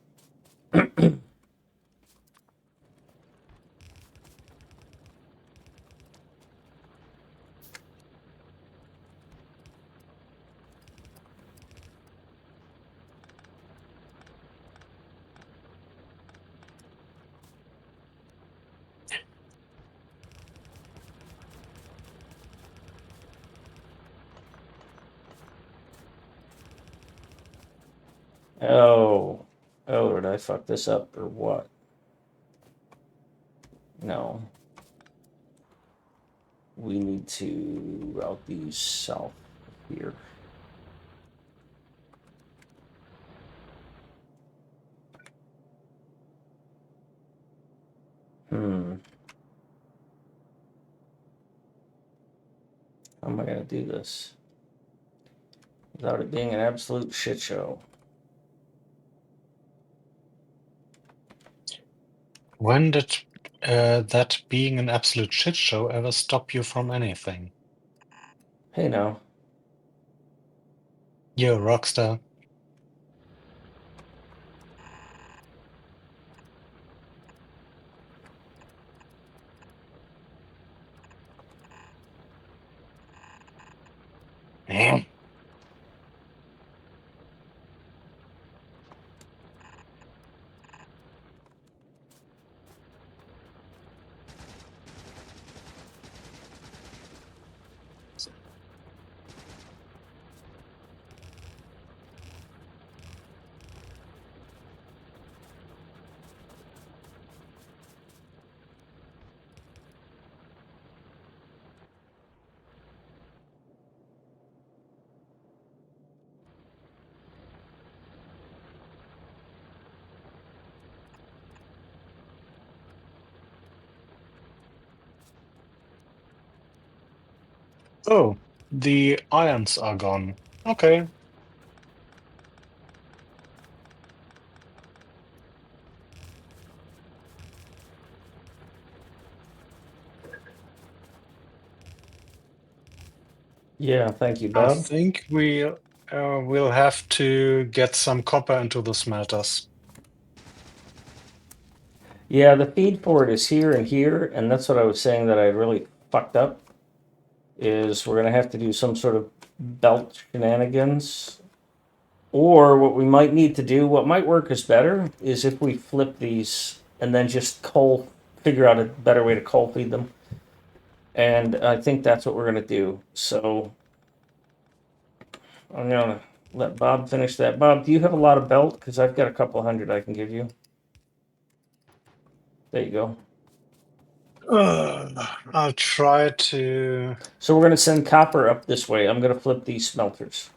Oh. Oh, did I fuck this up or what? No. We need to route these south here. How am I going to do this without it being an absolute shit show? When did that being an absolute shit show ever stop you from anything? Hey, now. You're a rockstar. Damn. Oh, the irons are gone. Okay. Yeah, thank you, I Bob. think we will have to get some copper into the smelters. Yeah, the feed for it is here and here, and that's what I was saying that I really fucked up. Is we're gonna have to do some sort of belt shenanigans, or what we might need to do, what might work is better, is if we flip these and then just figure out a better way to coal feed them. And I think that's what we're gonna do. So I'm gonna let Bob finish that. Bob, do you have a lot of belt? Because I've got a couple hundred I can give you. There you go. I'll try to. So we're gonna send copper up this way. I'm gonna flip these smelters.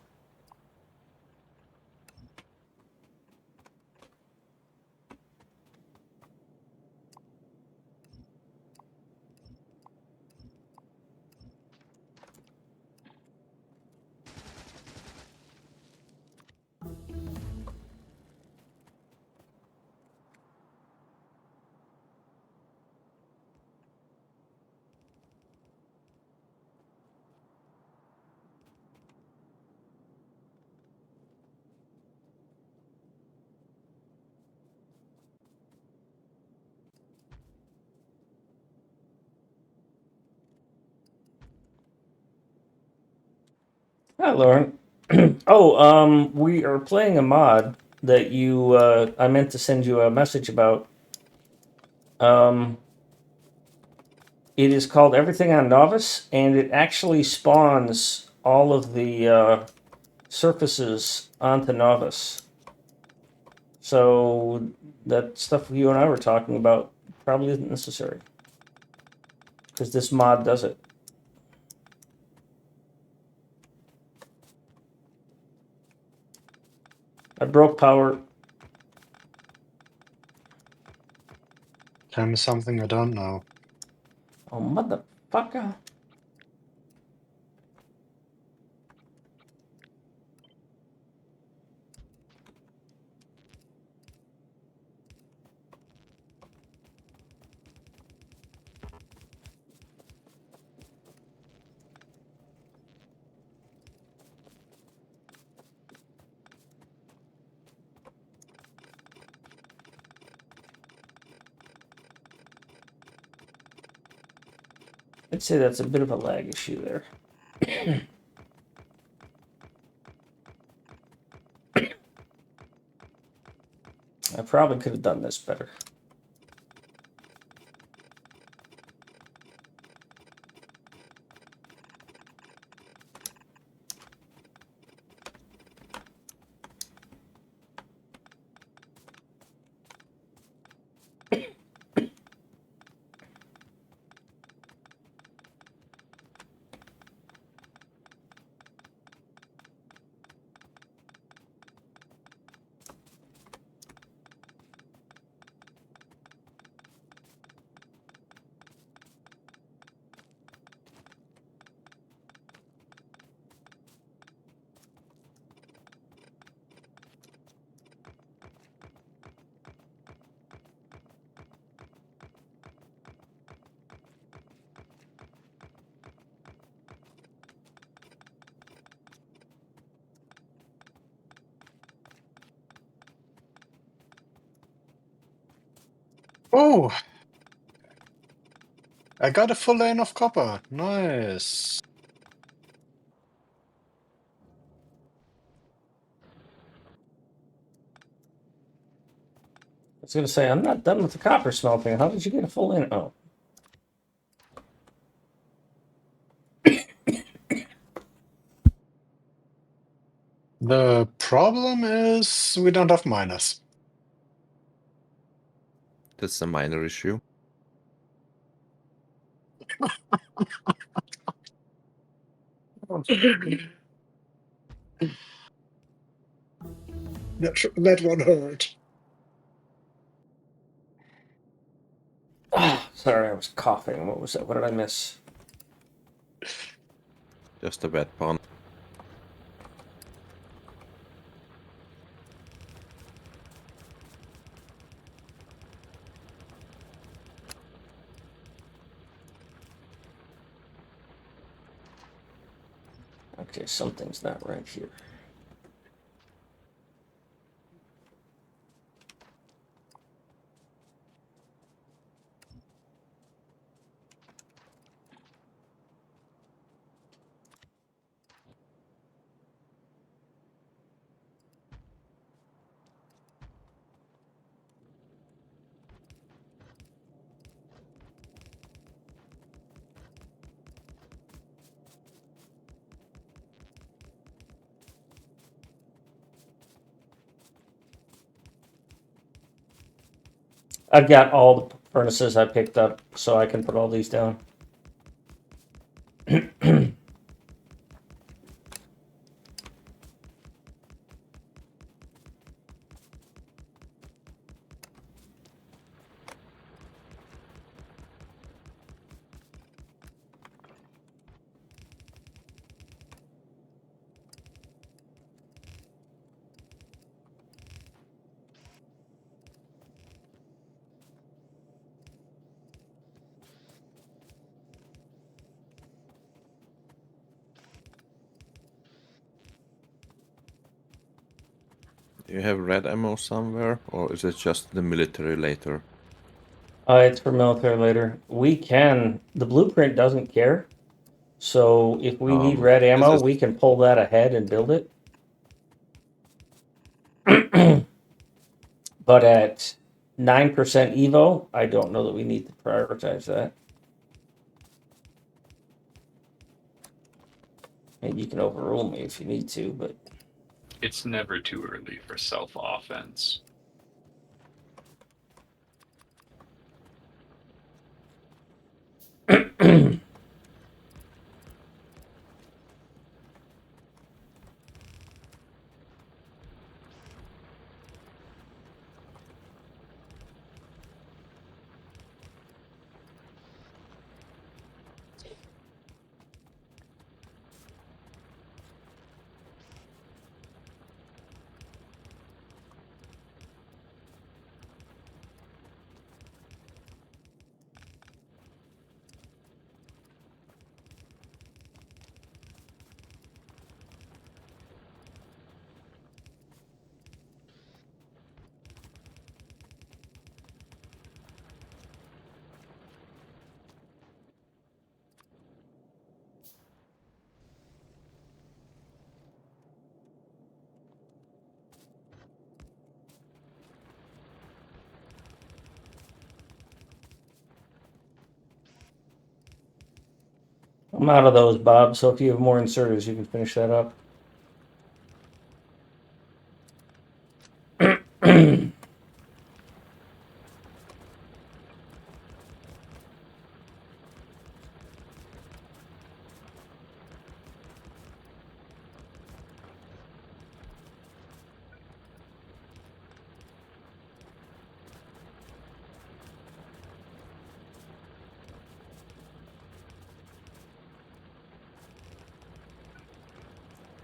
Hi, Lauren. We are playing a mod that I meant to send you a message about. Um, it is called Everything on Nauvis, and it actually spawns all of the surfaces onto Nauvis. So that stuff you and I were talking about probably isn't necessary because this mod does it. I broke power. Tell me something I don't know. Oh, motherfucker. I'd say that's a bit of a lag issue there. I probably could have done this better. Oh! I got a full lane of copper. Nice. I was gonna say, I'm not done with the copper smelting. How did you get a full in? Oh. The problem is we don't have miners. That's a minor issue. That one hurt. Sorry, I was coughing. What was that? What did I miss? Just a bad pun. Okay, something's not right here. I've got all the furnaces I picked up, so I can put all these down. Do you have red ammo somewhere, or is it just the military later? It's for military later. We can. The blueprint doesn't care. So if we need red This ammo, is we can pull that ahead and build it. But at 9% Evo, I don't know that we need to prioritize that. And you can overrule me if you need to, but It's never too early for self-offense. I'm out of those, Bob. So if you have more inserters, you can finish that up.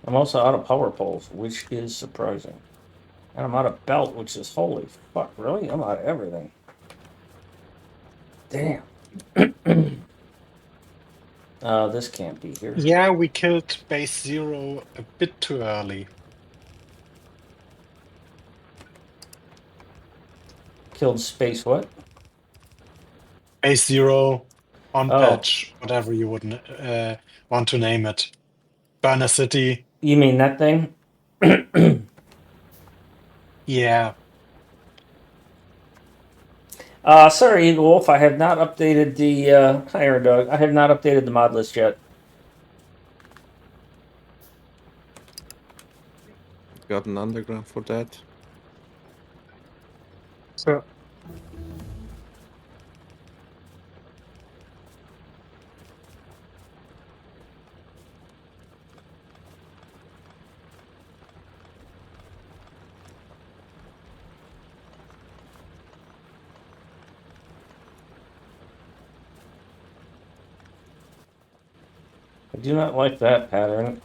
I'm also out of power poles, which is surprising. And I'm out of belt, which is holy fuck, really? I'm out of everything. Damn. This can't be here. Yeah, we killed base 0 a bit too early. Killed space what? Base 0, on Oh. patch, whatever you would want to name it. Burner City. You mean that thing? Yeah. Sorry, Eagle Wolf. I have not updated the Iron Dog. I have not updated the mod list yet. Got an underground for that. So I do not like that pattern.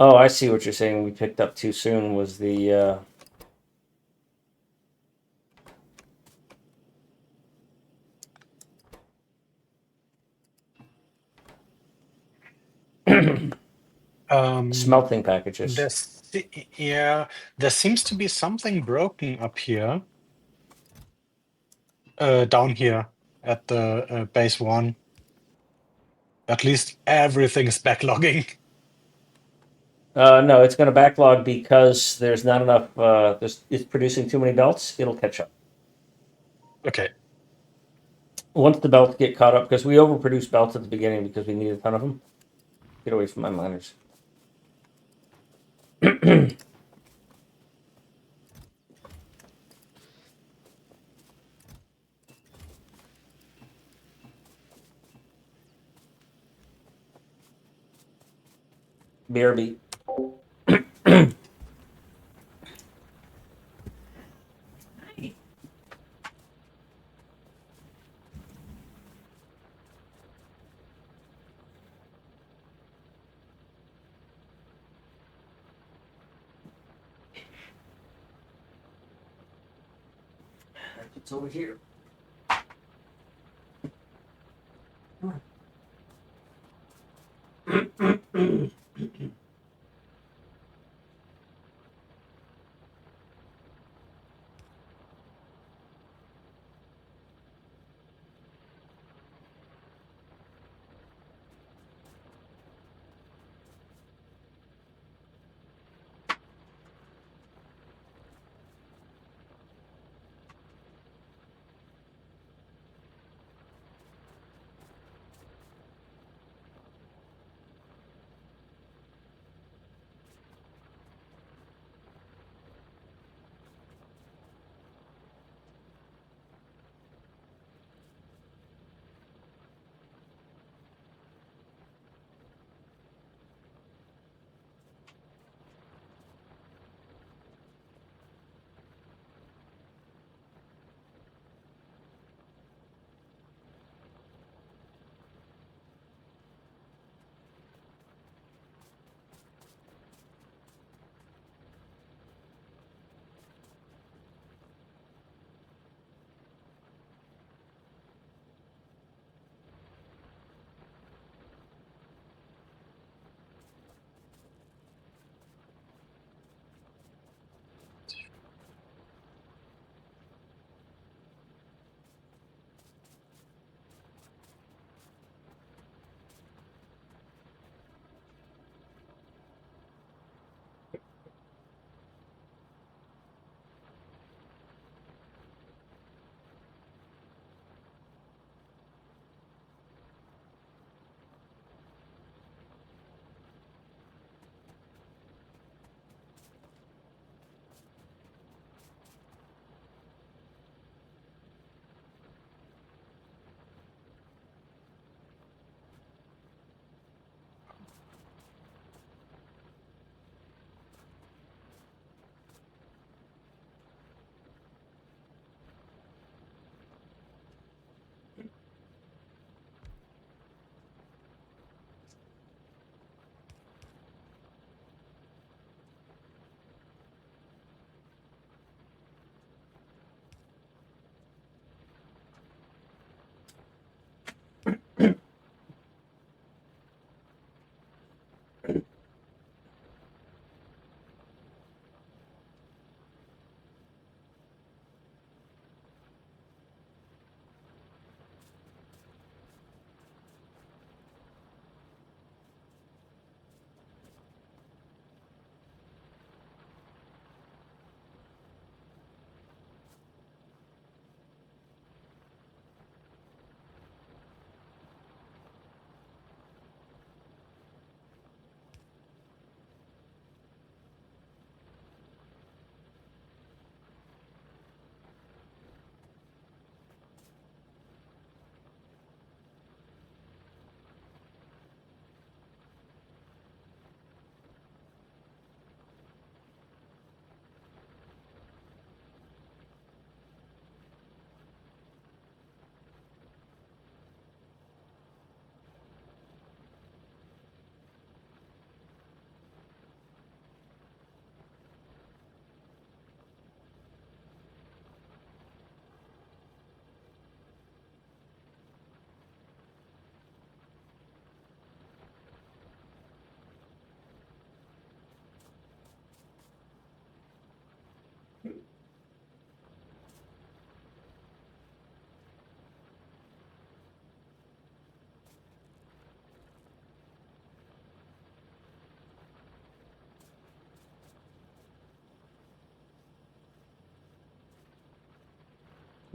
Oh, I see what you're saying. We picked up too soon was the smelting packages. yeah, there seems to be something broken up here. Down here at the base 1. At least everything's backlogging. No, it's going to backlog because there's not enough. It's producing too many belts. It'll catch up. Okay. Once the belts get caught up, because we overproduced belts at the beginning because we needed a ton of them. Get away from my miners. BRB. It's over here.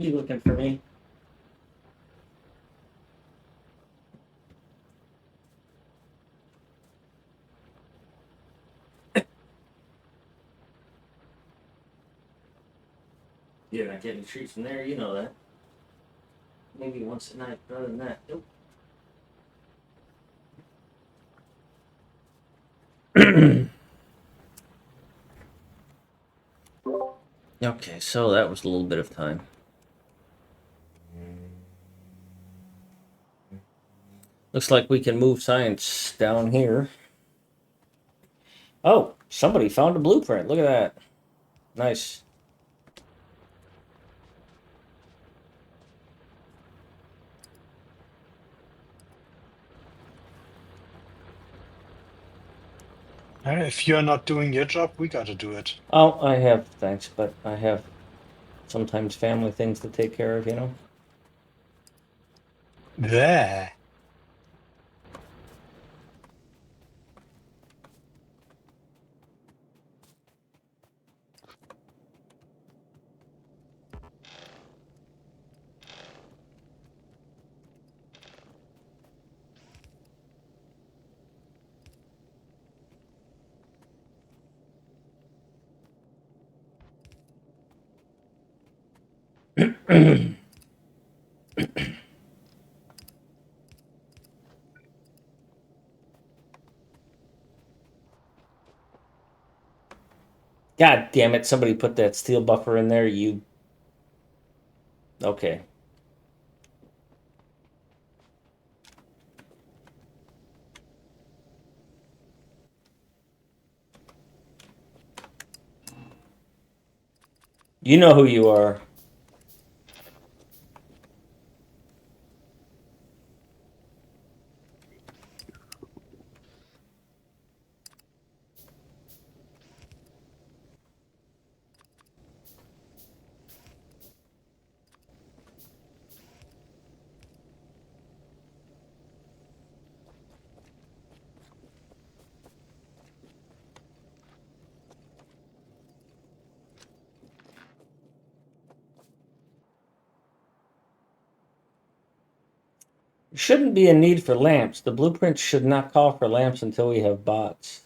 You looking for me? You're not getting treats from there, you know that. Maybe once a night, but other than that, nope. Okay, so that was a little bit of time. Looks like we can move science down here. Oh, somebody found a blueprint. Look at that. Nice. If you're not doing your job, we gotta do it. Oh, I have, thanks, but I have sometimes family things to take care of, you know? There. God damn it, somebody put that steel buffer in there, you. Okay. You know who you are. There shouldn't be a need for lamps. The blueprints should not call for lamps until we have bots.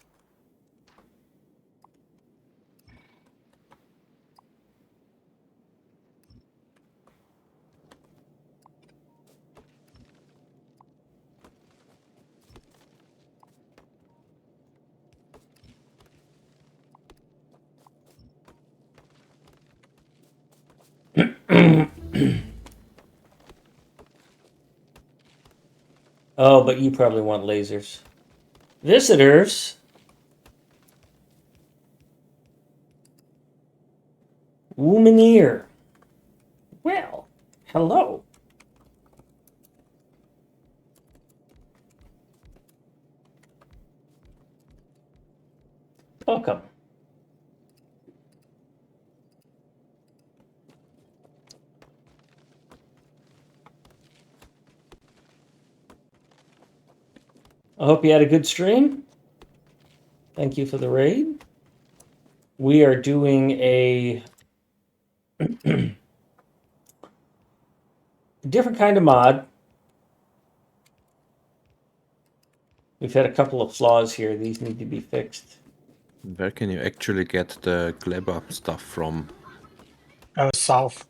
Oh, but you probably want lasers. Visitors? Womanier. Well, hello. Welcome. I hope you had a good stream. Thank you for the raid. We are doing a different kind of mod. We've had a couple of flaws here. These need to be fixed. Where can you actually get the Gleba stuff from? South.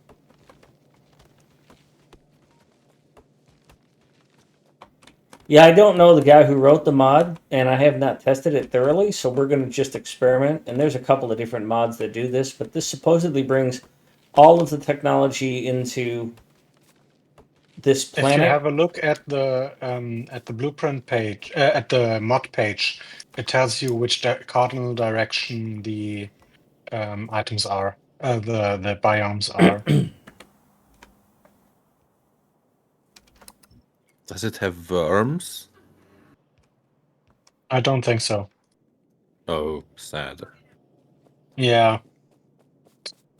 Yeah, I don't know the guy who wrote the mod, and I have not tested it thoroughly, so we're going to just experiment. And there's a couple of different mods that do this, but this supposedly brings all of the technology into this If you planet. have a look at the blueprint page, at the mod page, it tells you which cardinal direction the items are, the biomes are. Does it have worms? I don't think so. Oh, sad. Yeah.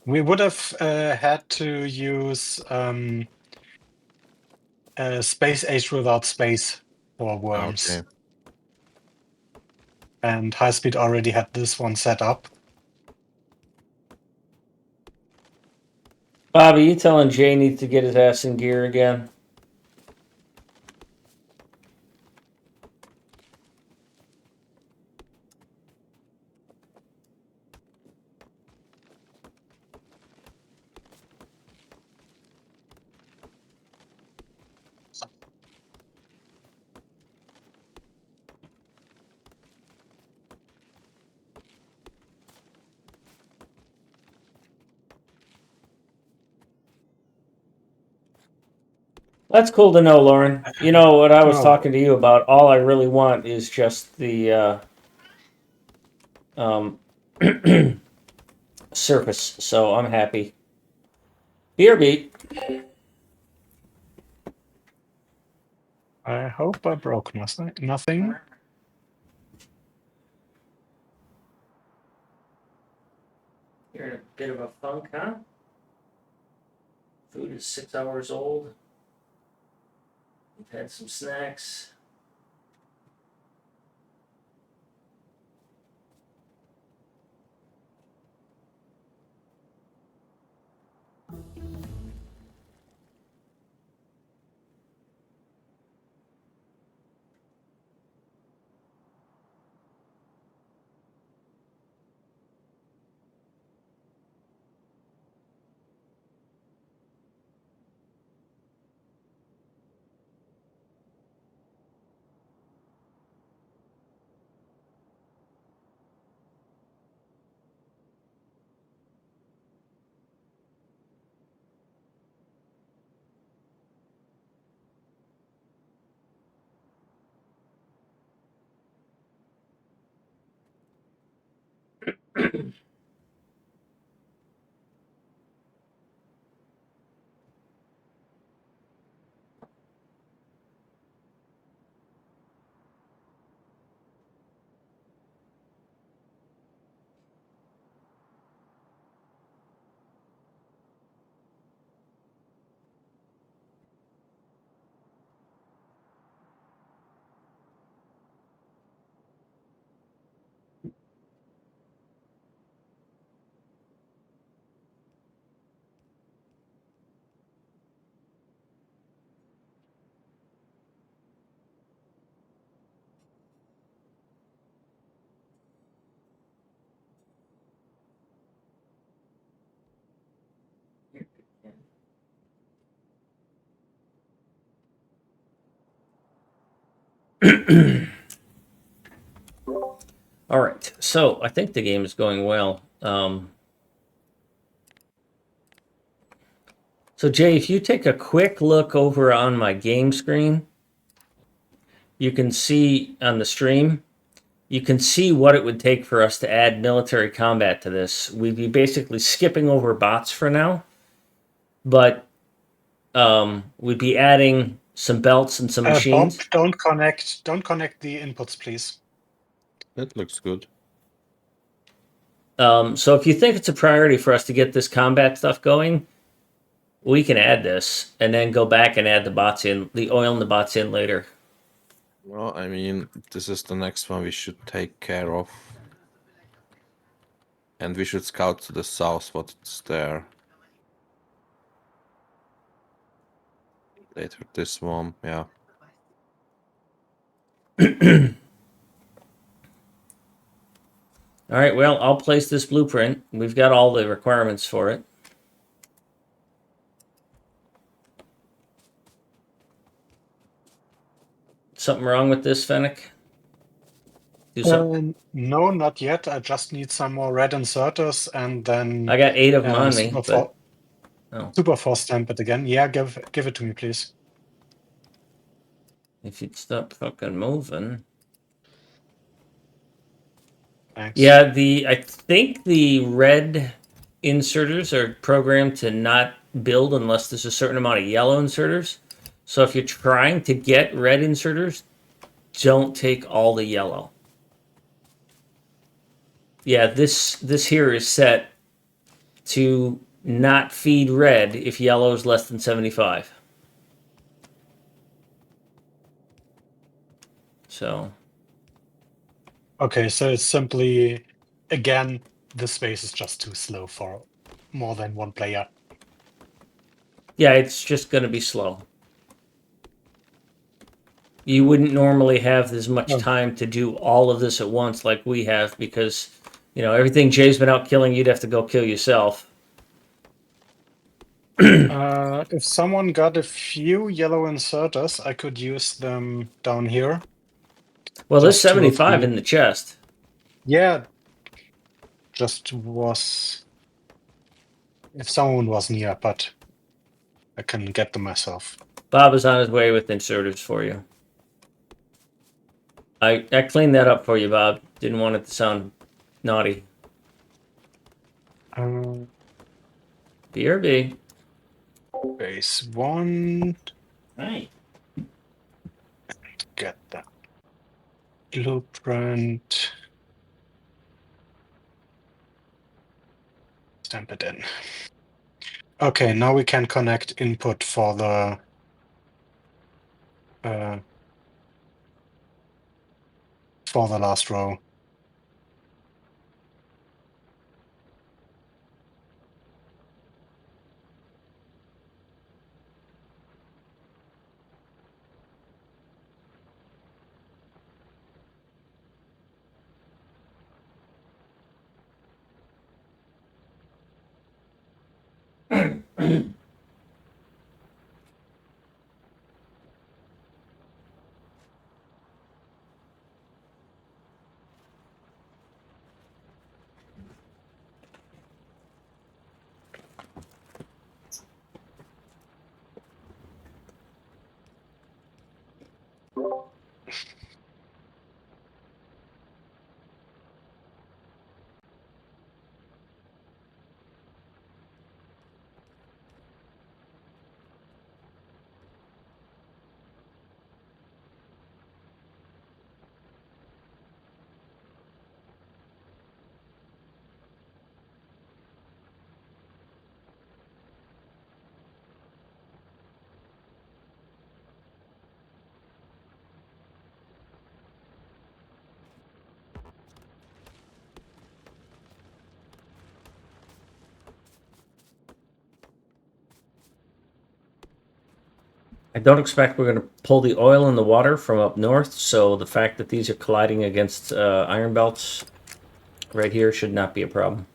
We would have had to use Space Age Without Space for worms. Okay. And Highspeed already had this one set up. Bobby, you telling Jay needs to get his ass in gear again? That's cool to know, Lauren. You know what I was Oh. talking to you about? All I really want is just the surface, so I'm happy. BRB. I hope I broke nothing. You're in a bit of a funk, huh? Food is 6 hours old. We've had some snacks. All right, so I think the game is going well. So Jay, if you take a quick look over on my game screen, you can see on the stream, you can see what it would take for us to add military combat to this. We'd be basically skipping over bots for now, but we'd be adding some belts and some Bob, machines. don't connect the inputs, please. That looks good. So if you think it's a priority for us to get this combat stuff going, we can add this and then go back and add the bots in, the oil and the bots in later. Well, I mean, this is the next one we should take care of. And we should scout to the south what's there. Later this one, yeah. All right, well, I'll place this blueprint. We've got all the requirements for it. Something wrong with this, Fennec? Do something. No, not yet. I just need some more red inserters, and then I got 8 of them on me, but Super Force stamp it again. Yeah, give it to me, please. if you'd stop fucking moving. Thanks. Yeah, I think the red inserters are programmed to not build unless there's a certain amount of yellow inserters. So if you're trying to get red inserters, don't take all the yellow. Yeah, this here is set to not feed red if yellow is less than 75. So Okay, so it's simply, again, the space is just too slow for more than one player. Yeah, it's just going to be slow. You wouldn't normally have as much Oh. time to do all of this at once like we have because, everything Jay's been out killing, you'd have to go kill yourself. If someone got a few yellow inserters, I could use them down here. Well, there's Just 2 or 75 3. in the chest. Yeah, just was if someone was near, but I can get them myself. Bob is on his way with inserters for you. I cleaned that up for you, Bob. Didn't want it to sound naughty. BRB. Base 1. Right. Get that blueprint. Stamp it in. Okay, now we can connect input for the last row. I don't expect we're going to pull the oil and the water from up north, so the fact that these are colliding against iron belts right here should not be a problem.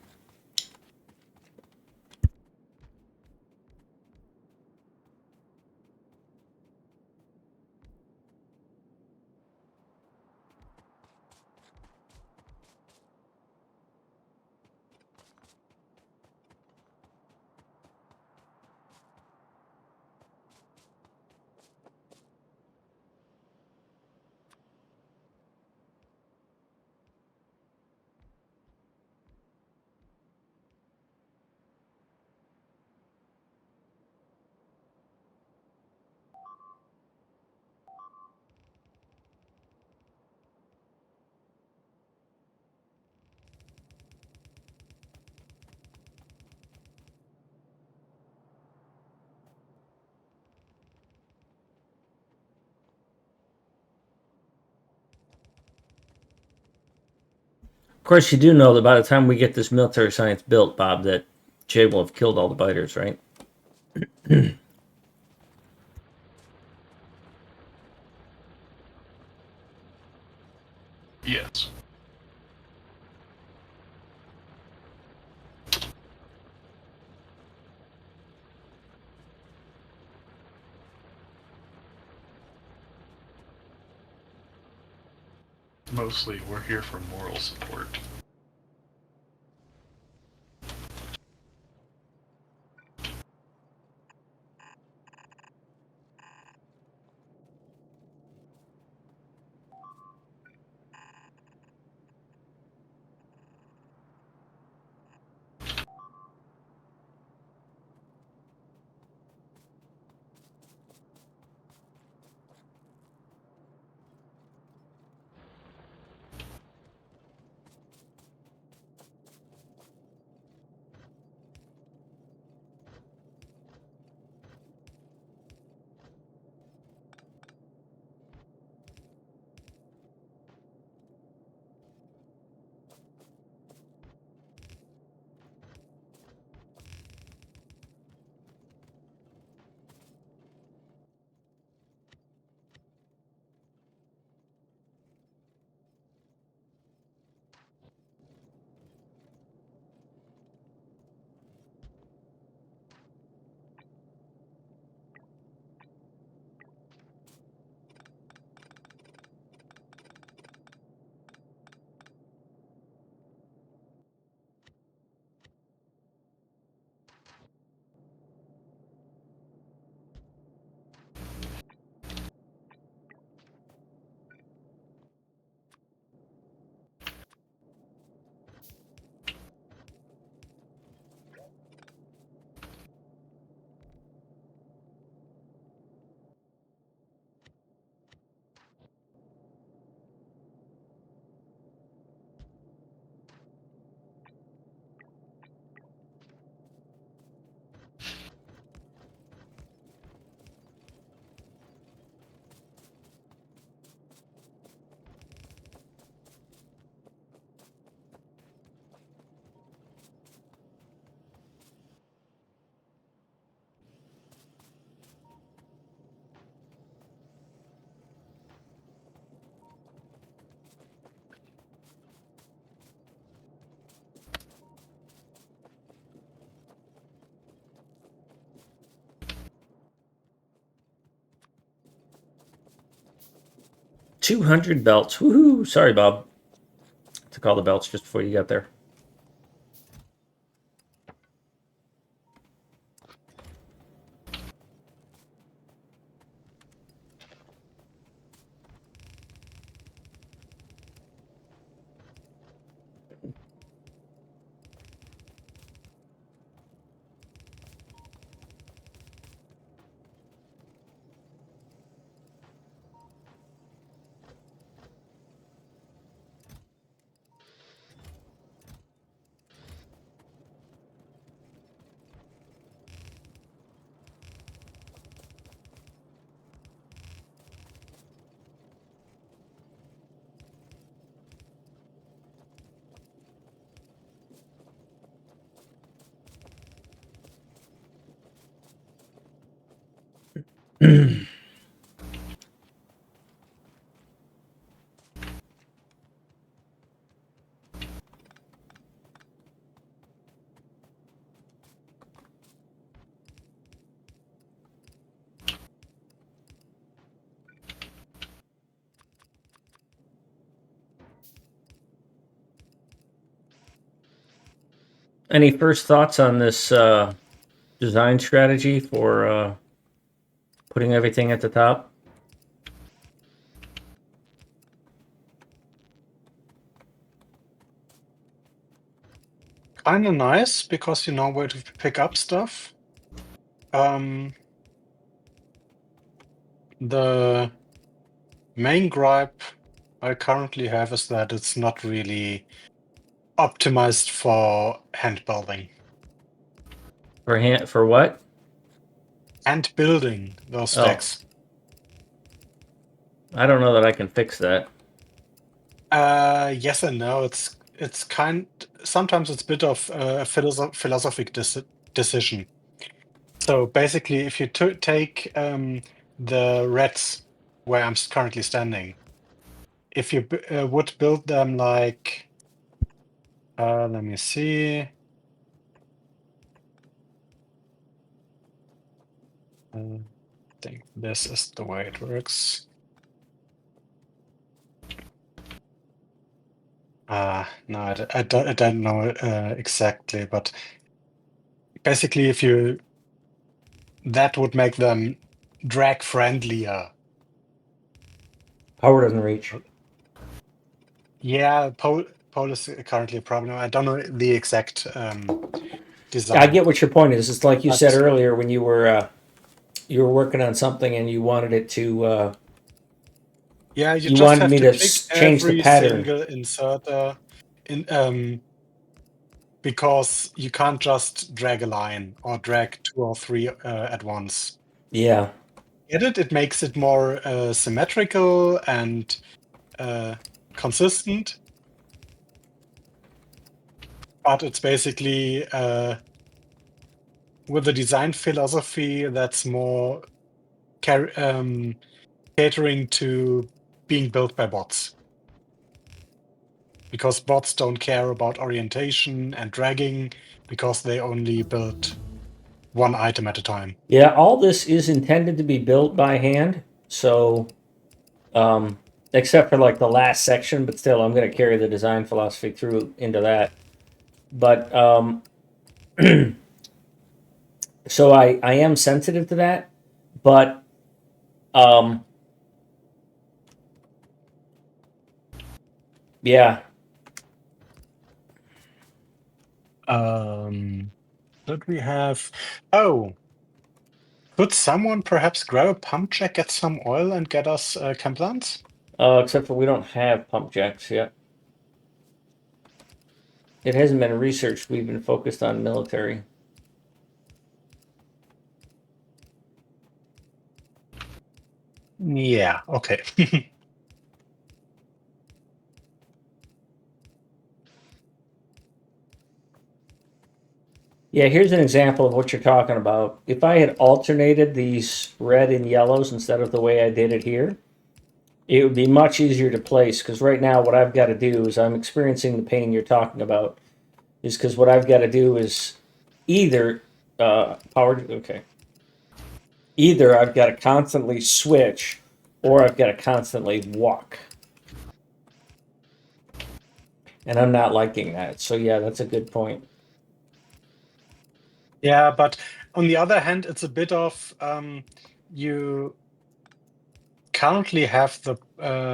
Of course, you do know that by the time we get this military science built, Bob, that Jay will have killed all the biters, right? Yes. Mostly, we're here for moral support. 200 belts. Woohoo! Sorry, Bob. Took all the belts just before you got there. Any first thoughts on this design strategy for putting everything at the top? Kind of nice because you know where to pick up stuff. The main gripe I currently have is that it's not really optimized for hand building. For what? And building those Oh. stacks. I don't know that I can fix that. Yes and no. Sometimes it's a bit of a philosophic decision. So basically, if you take the reds where I'm currently standing, if you would build them like, let me see. I think this is the way it works. No, I don't know exactly, but basically, that would make them drag friendlier. Power doesn't reach. Yeah, pole is currently a problem. I don't know the exact design. I get what your point is. It's like you said That's- earlier when you were working on something and you wanted it to. Yeah, You just wanted have me to to pick change the every pattern. single inserter because you can't just drag a line or drag 2 or 3 at once. Yeah. Get it? It makes it more symmetrical and consistent. But it's basically with the design philosophy that's more catering to being built by bots. Because bots don't care about orientation and dragging because they only build one item at a time. Yeah, all this is intended to be built by hand. So, except for like the last section, but still, I'm going to carry the design philosophy through into that. But, so I am sensitive to that. But, yeah. Should we have... Oh, could someone perhaps grab a pump jack, get some oil, and get us camp lands? Except for we don't have pump jacks yet. It hasn't been researched. We've been focused on military. Yeah, okay. Yeah, here's an example of what you're talking about. If I had alternated these red and yellows instead of the way I did it here, it would be much easier to place because right now what I've got to do is I'm experiencing the pain you're talking about is because what I've got to do is either either I've got to constantly switch or I've got to constantly walk. And I'm not liking that. So yeah, that's a good point. Yeah, but on the other hand, it's a bit of you currently have the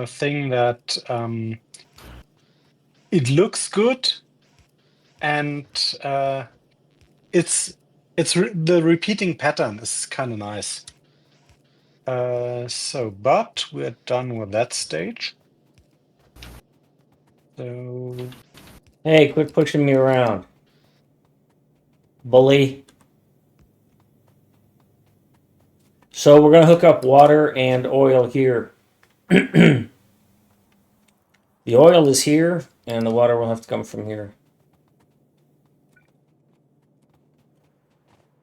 thing that it looks good, and the repeating pattern is kind of nice. But we're done with that stage. So Hey, quit pushing me around, bully. So we're gonna hook up water and oil here. The oil is here, and the water will have to come from here.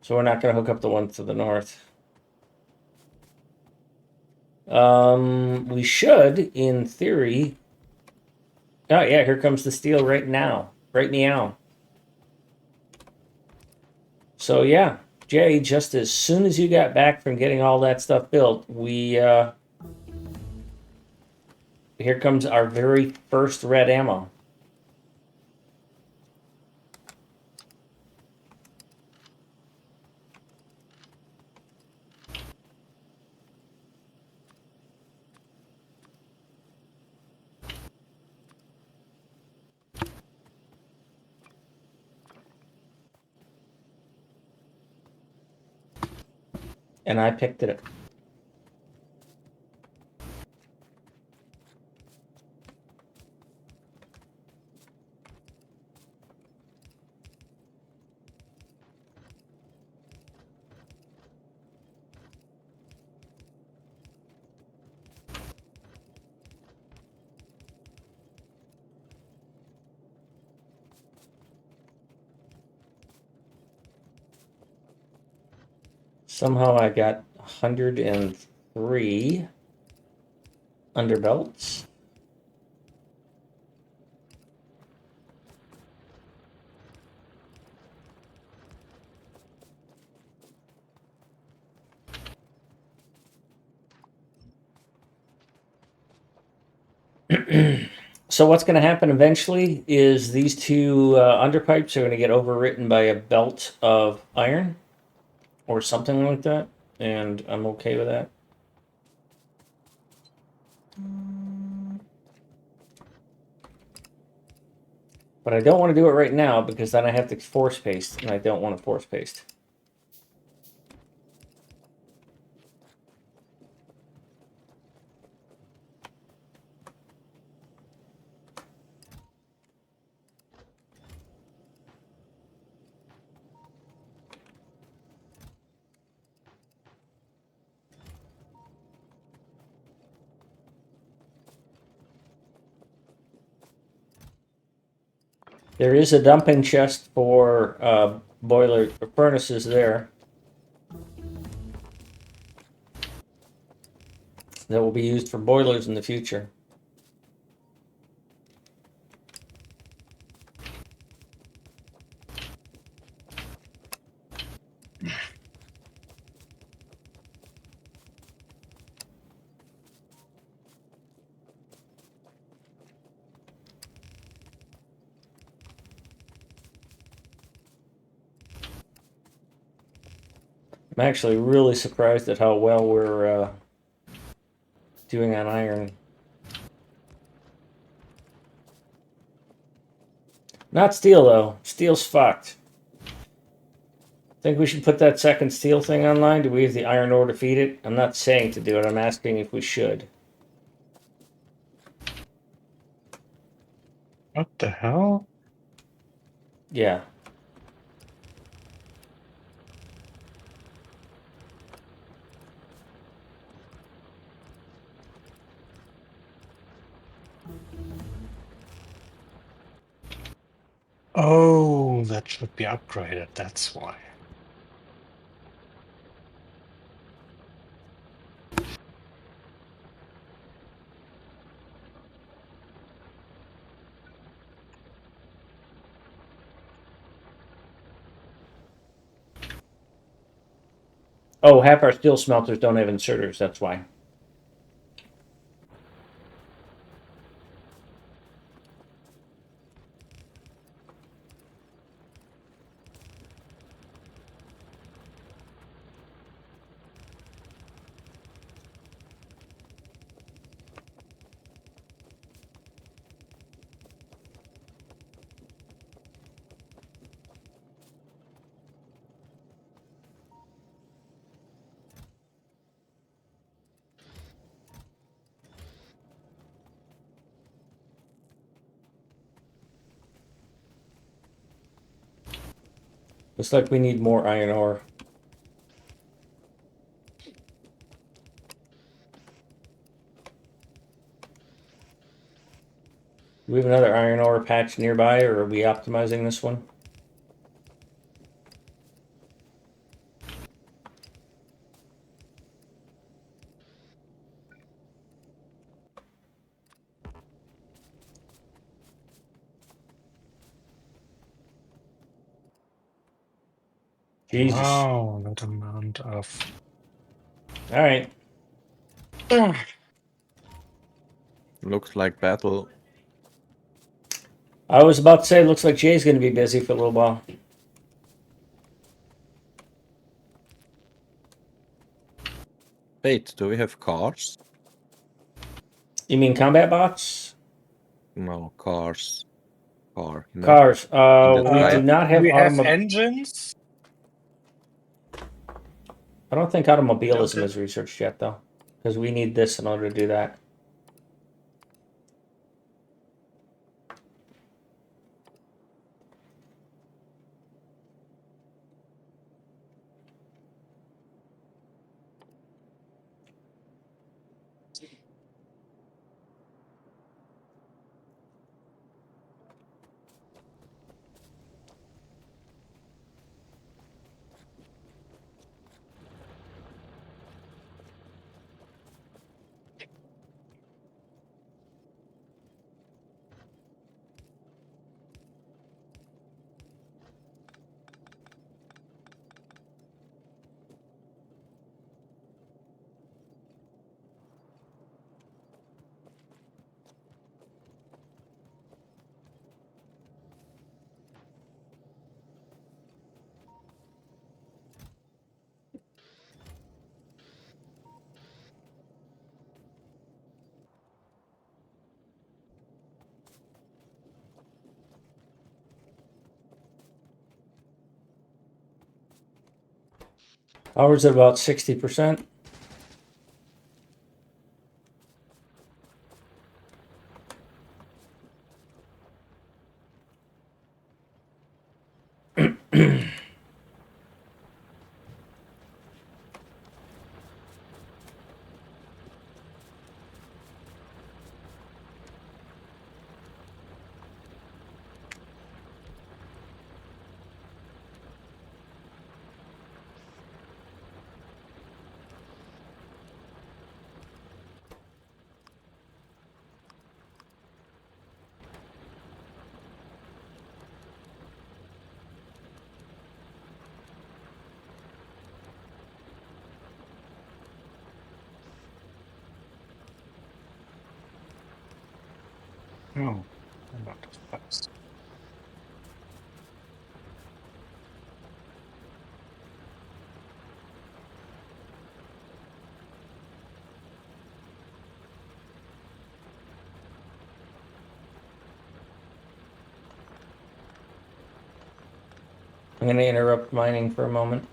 So we're not gonna hook up the one to the north. We should, in theory. Oh yeah, here comes the steel right now, right now. So yeah, Jay, just as soon as you got back from getting all that stuff built, we here comes our very first red ammo. And I picked it up. Somehow I got 103 underbelts. So what's going to happen eventually is these two underpipes are going to get overwritten by a belt of iron or something like that, and I'm okay with that. But I don't want to do it right now because then I have to force paste, and I don't want to force paste. There is a dumping chest for boiler furnaces there that will be used for boilers in the future. I'm actually really surprised at how well we're doing on iron. Not steel, though. Steel's fucked. Think we should put that second steel thing online? Do we have the iron ore to feed it? I'm not saying to do it. I'm asking if we should. what the hell? Yeah. Oh, that should be upgraded. That's why. Oh, half our steel smelters don't have inserters. That's why. Looks like we need more iron ore. Do we have another iron ore patch nearby, or are we optimizing this one? Jesus. Wow, that amount of. All right. Looks like battle. I was about to say, it looks like Jay's going to be busy for a little while. Wait, do we have cars? You mean combat bots? No, cars. Car, you know? Cars. that We do type? not have We have automobile. engines. I don't think automobilism Don't is researched yet, though, because we need this in order to do that. Ours at about 60%. Oh, a lot of pipes. I'm going to interrupt mining for a moment.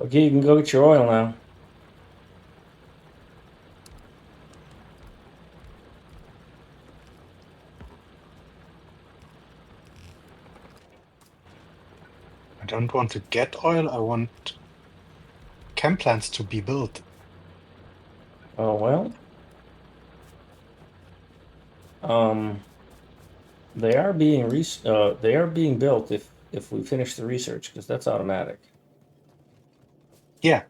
Okay, you can go get your oil now. I don't want to get oil. I want chem plants to be built. Oh well. Um, they are being they are being built if we finish the research, because that's automatic. Yeah.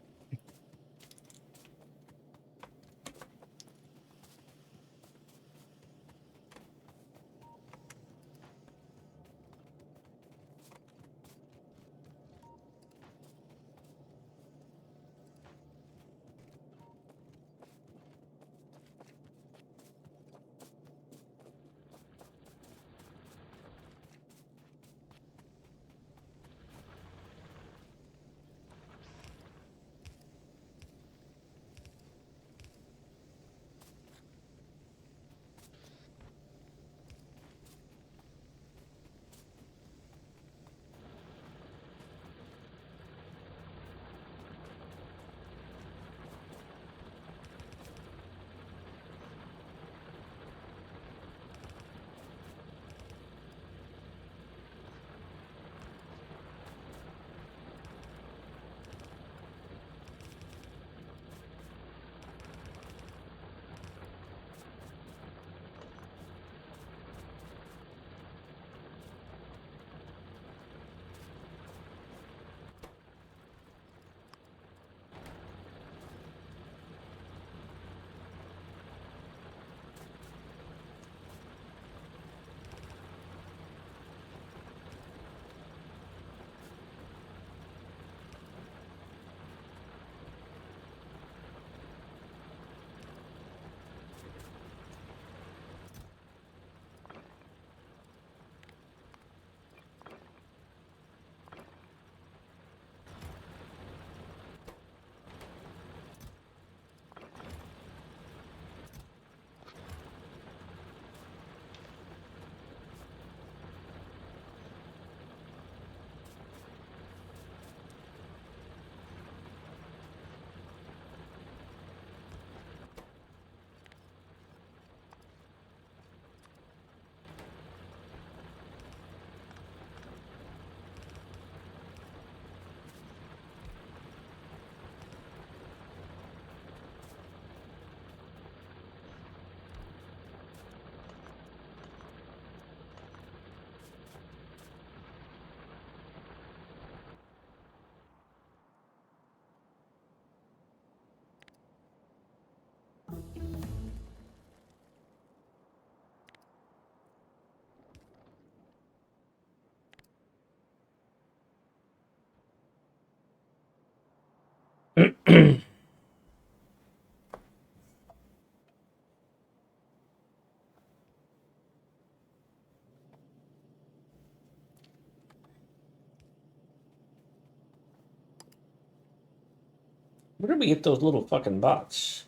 Where did we get those little fucking bots?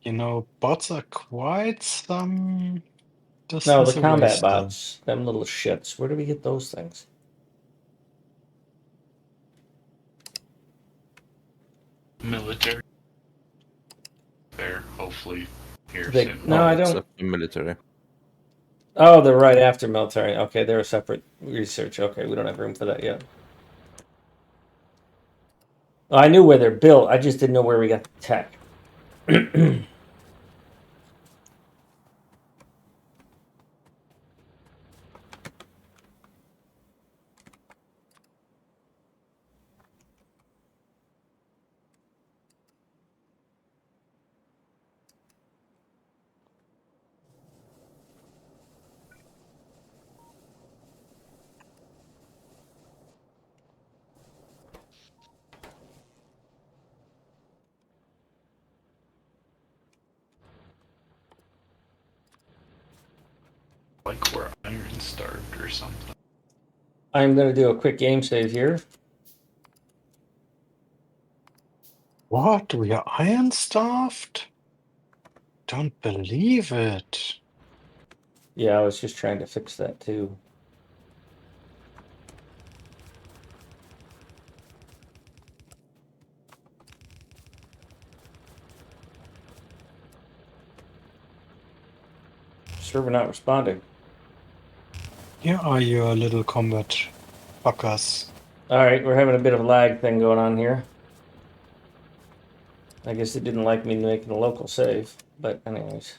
You know, bots are quite some No, distance the away combat still. bots. Them little shits. Where do we get those things? Military. There, hopefully, here They, soon. no, I It's don't. up in military. Oh, they're right after military. Okay, they're a separate research. Okay, we don't have room for that yet. Oh, I knew where they're built. I just didn't know where we got the tech. Like we're iron starved or something. I'm going to do a quick game save here. What? We are iron starved? Don't believe it. Yeah, I was just trying to fix that too. Server not responding. Here are your little combat fuckers. All right, we're having a bit of a lag thing going on here. I guess it didn't like me making a local save, but anyways.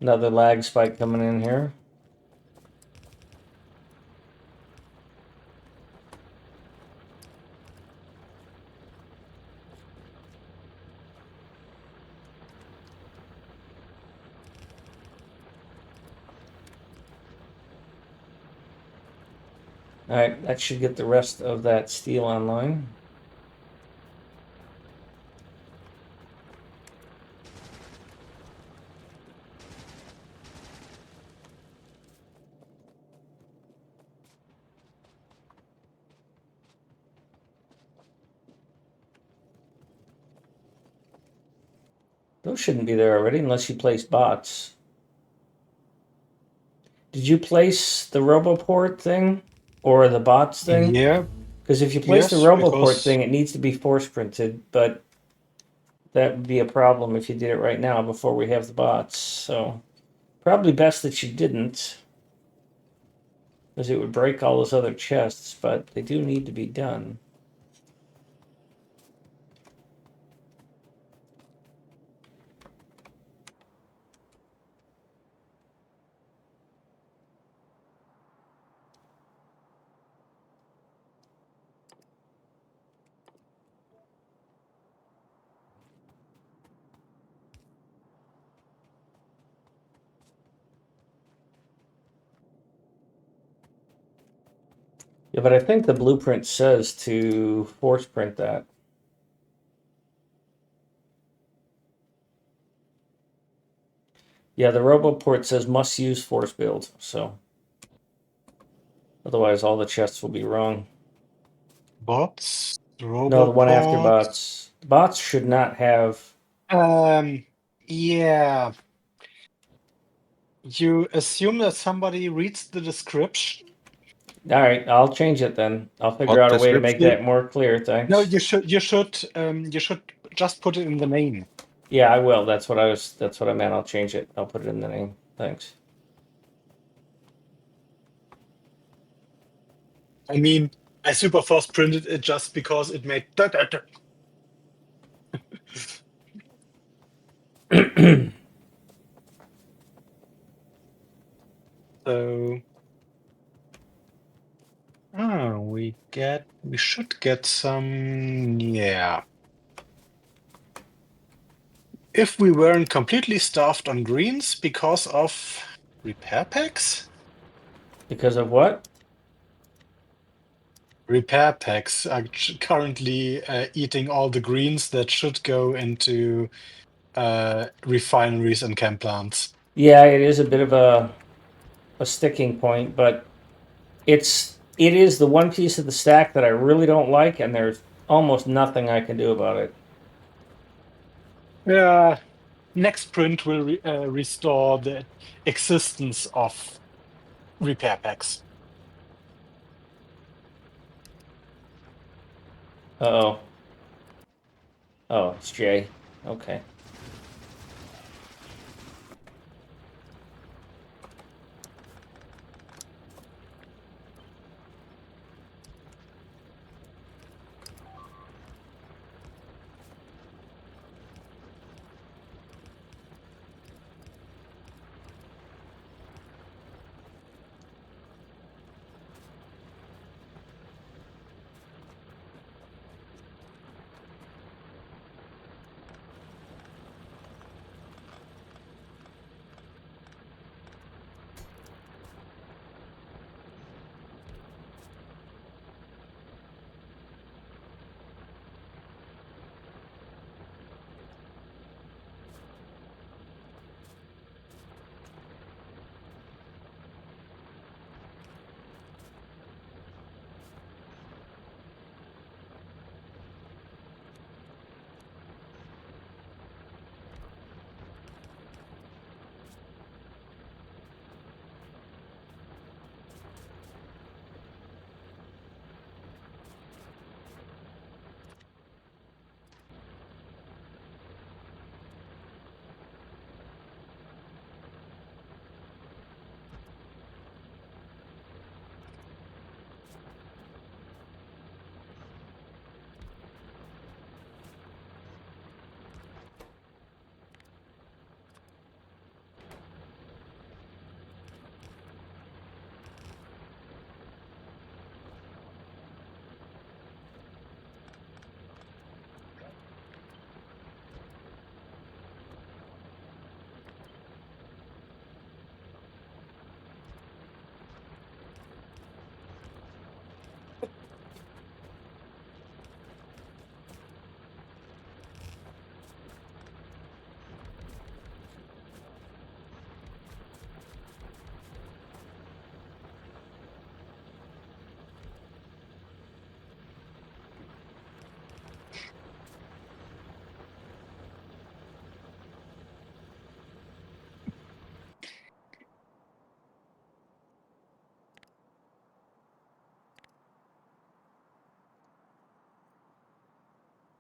Another lag spike coming in here. All right, that should get the rest of that steel online. Those shouldn't be there already unless you place bots. Did you place the RoboPort thing or the bots thing? Yeah, Because if you place the yes, RoboPort because thing, it needs to be force printed, but that would be a problem if you did it right now before we have the bots. So probably best that you didn't, because it would break all those other chests, but they do need to be done. Yeah, but I think the blueprint says to force print that. Yeah, the RoboPort says must use force build, so otherwise all the chests will be wrong. bots, No, the one after roboports. bots. Bots should not have. Yeah. You assume that somebody reads the description? All right, I'll change it then. I'll figure What out a way to make description? that more clear. Thanks. No, you should just put it in the name. Yeah, I will. That's what I was. That's what I meant. I'll change it. I'll put it in the name. Thanks. I mean, I super force printed it just because it made So we should get some, yeah. If we weren't completely starved on greens because of repair packs? Because of what? repair packs are currently eating all the greens that should go into refineries and chem plants. Yeah, it is a bit of a sticking point, but it is the one piece of the stack that I really don't like, and there's almost nothing I can do about it. Yeah, next print will restore the existence of repair packs. Uh-oh. Oh, it's Jay. Okay.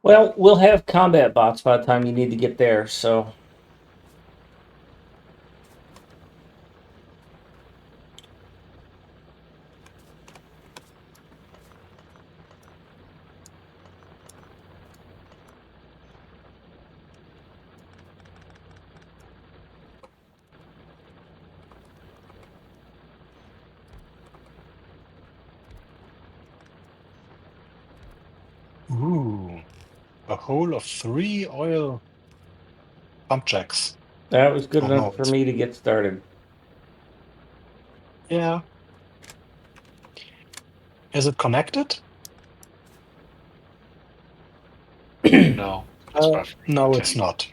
Well, we'll have combat bots by the time you need to get there, so. Ooh, a whole of 3 oil pump jacks. That was good Oh, enough no, for it's, me to get started. yeah. Is it connected? No, it's buffering No, for it's 10. not.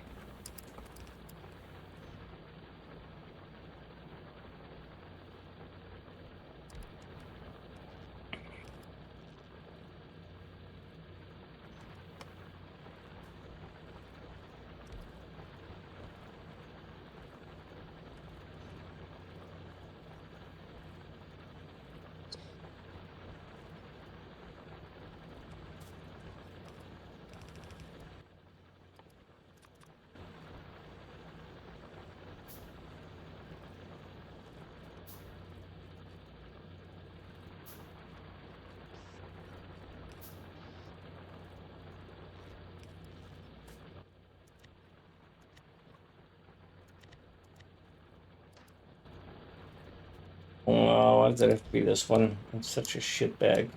Oh, why does it have to be this one? It's such a shit bag.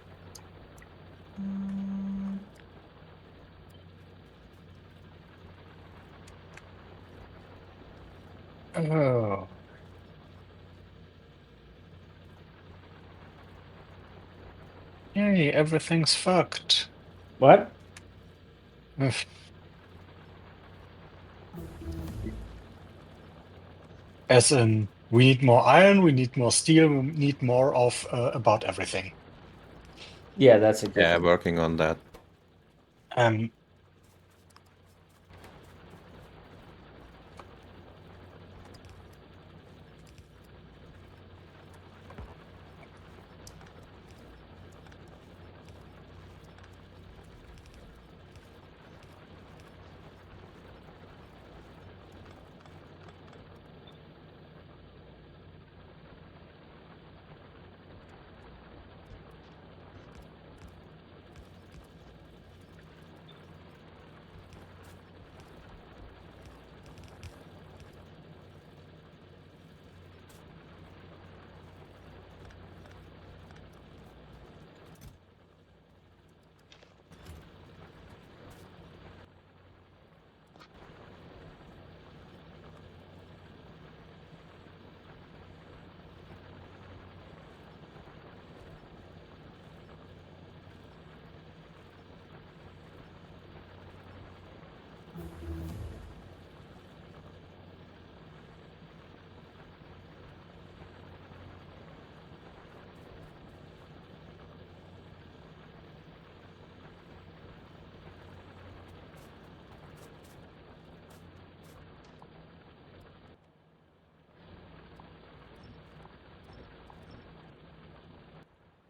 Oh. Yay, everything's fucked. What? Ugh. As in, we need more iron, we need more steel, we need more of about everything. Yeah, that's a good Yeah, thing. working on that. Um,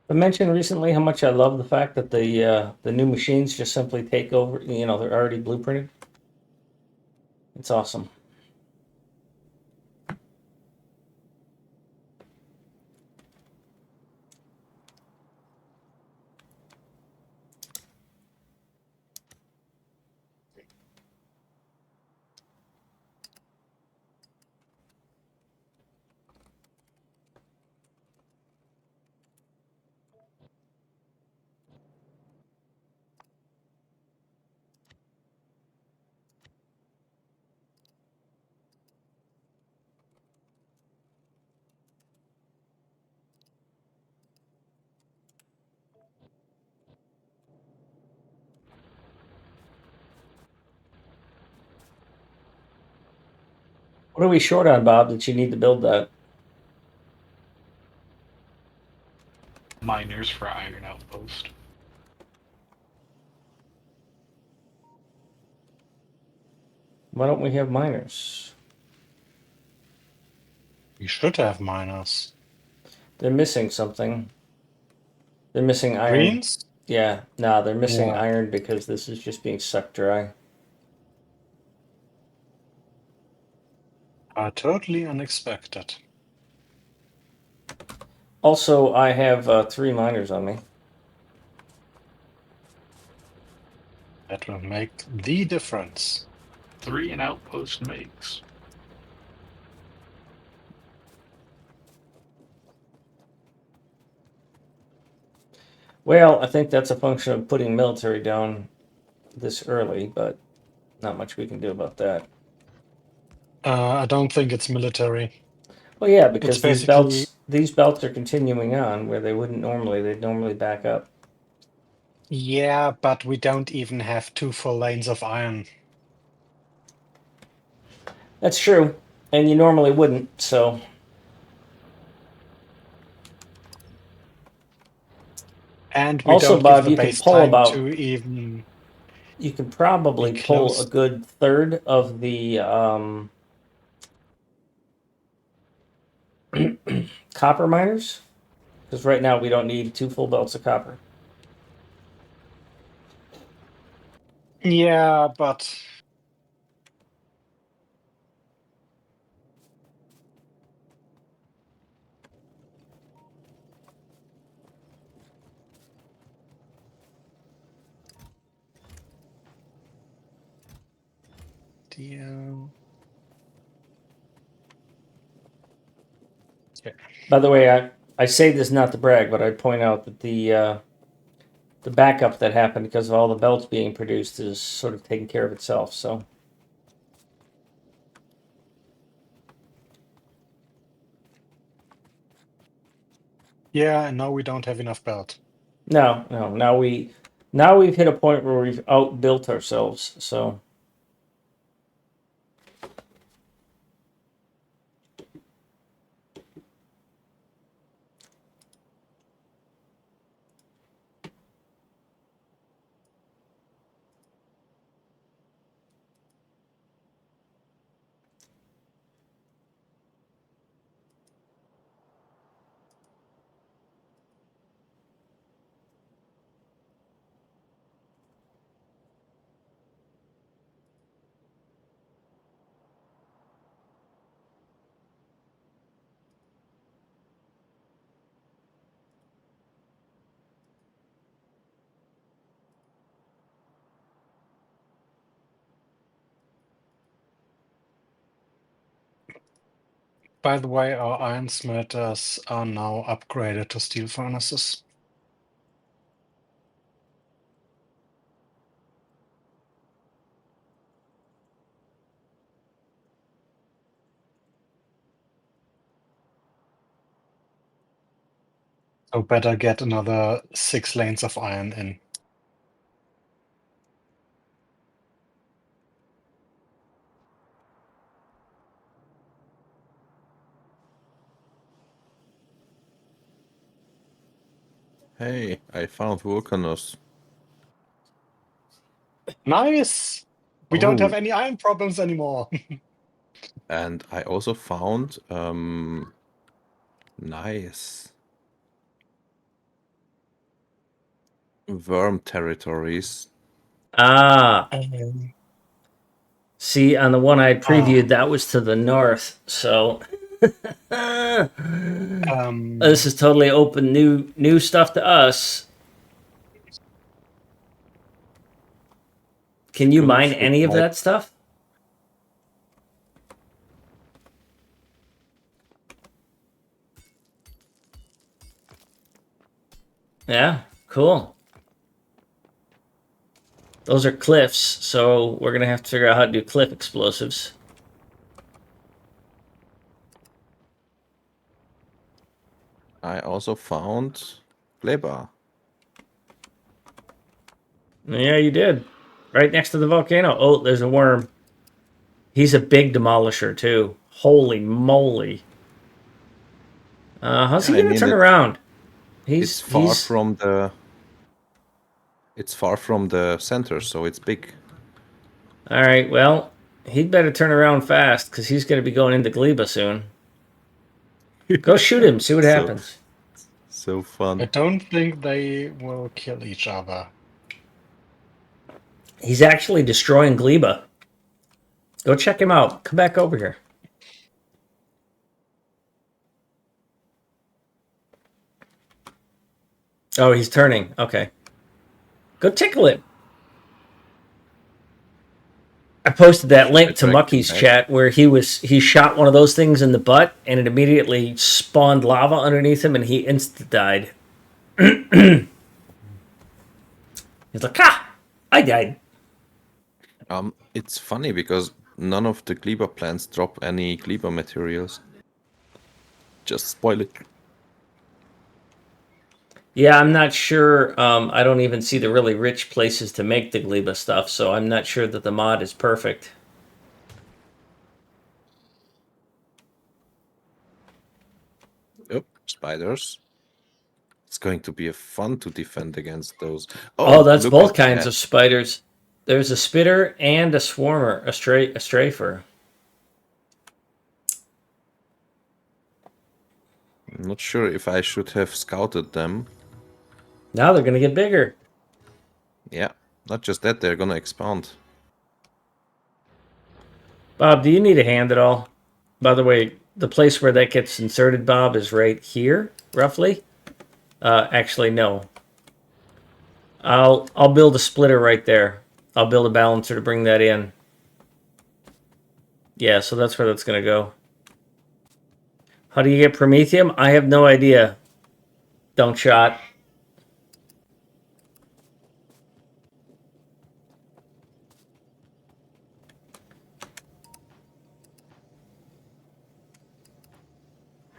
I mentioned recently how much I love the fact that the new machines just simply take over. You know, they're already blueprinted. It's awesome. What are we short on, Bob, that you need to build that? Miners for Iron Outpost. Why don't we have miners? we should have miners. They're missing something. They're missing iron. Greens? Yeah, no, they're missing Yeah. iron because this is just being sucked dry. Totally unexpected. Also, I have 3 miners on me. That will make the difference. 3 an outpost makes. Well, I think that's a function of putting military down this early, but not much we can do about that. I don't think it's military. Well, yeah, It's because basically, these belts are continuing on where they wouldn't normally. They'd normally back up. yeah, but we don't even have 2 full lanes of iron. That's true, and you normally wouldn't. So And we also, don't give Bob, the you can base pull time about. to even You can be probably pull a close. good third of the copper miners, because right now we don't need 2 full belts of copper. Yeah, but the okay. By the way, I say this not to brag, but I point out that the backup that happened because of all the belts being produced is sort of taking care of itself. So Yeah, and now we don't have enough belt. No. Now we've hit a point where we've outbuilt ourselves. So By the way, our iron smelters are now upgraded to steel furnaces. So better get another 6 lanes of iron in. Hey, I found Vulcanus. Nice! We don't have Oh. any iron problems anymore. And I also found nice worm territories. see, on the one I had previewed, Ah, that was to the north. So um, this is totally open new stuff to us. Can you mine Vulcanus any of replied, that stuff? Yeah, cool. Those are cliffs, so we're gonna have to figure out how to do cliff explosives. I also found Kleber. Yeah, you did. Right next to the volcano. Oh, there's a worm. He's a big demolisher too. Holy moly! How's Yeah, he I gonna mean turn around? it's far from the center, so it's big. All right. Well, he'd better turn around fast because he's gonna be going into Gleba soon. Go shoot him. See what So happens. so I fun. don't think they will kill each other. He's actually destroying Gleba. Go check him out. Come back over here. Oh, he's turning. Okay. Go tickle it. I posted that link I to dragged him Mucky's back. chat where he shot one of those things in the butt and it immediately spawned lava underneath him and he insta died. He's like, I died. It's funny because none of the Kleber plants drop any Kleber materials. Just spoil it. Yeah, I'm not sure. I don't even see the really rich places to make the Gleba stuff, so I'm not sure that the mod is perfect. Oh, spiders. It's going to be fun to defend against those. Oh, Oh, that's look both at kinds that. of spiders. There's a spitter and a swarmer, a strafer. I'm not sure if I should have scouted them. Now they're gonna get bigger. Yeah, not just that, they're gonna expand. Bob, do you need a hand at all? By the way, the place where that gets inserted, Bob, is right here, roughly. Actually, no. I'll build a splitter right there. I'll build a balancer to bring that in. Yeah, so that's where that's gonna go. How do you get promethium? I have no idea. Don't shot.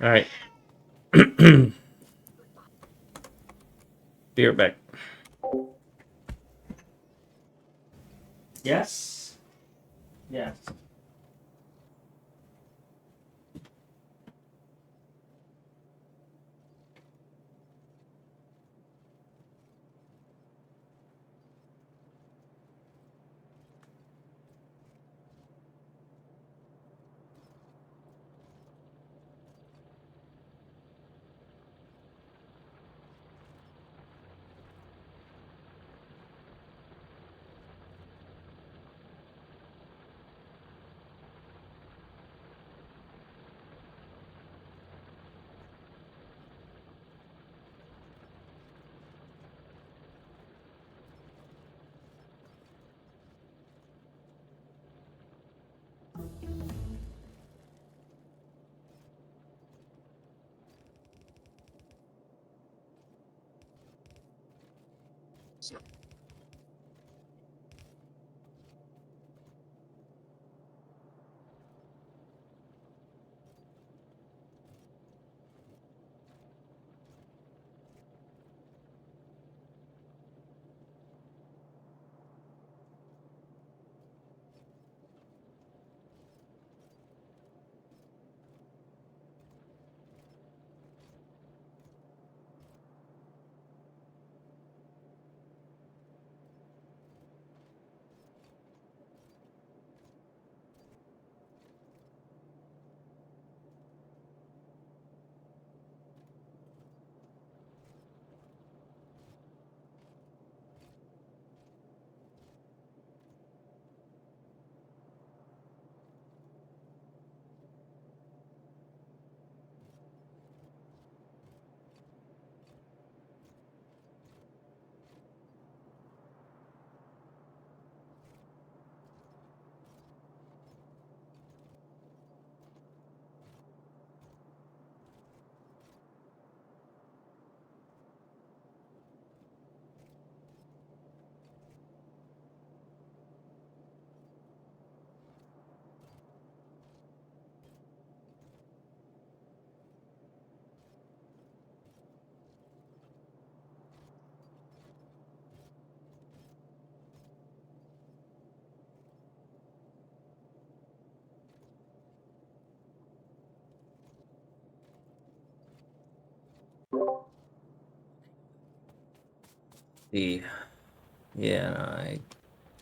All right. Be right back. Yes. Yes.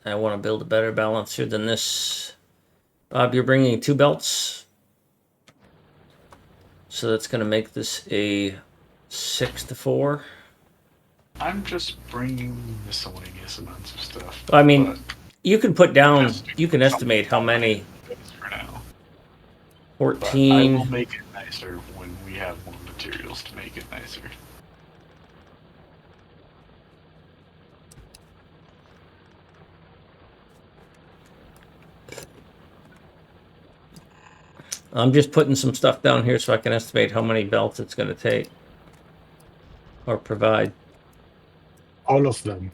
I want to build a better balancer than this. Bob, you're bringing 2 belts, so that's going to make this a 6-4. I'm just bringing miscellaneous amounts of stuff. I mean, but you can put down. has to be You can estimate how many. for now. But I 14. will make it nicer when we have more materials to make it nicer. I'm just putting some stuff down here so I can estimate how many belts it's going to take or provide. All of them.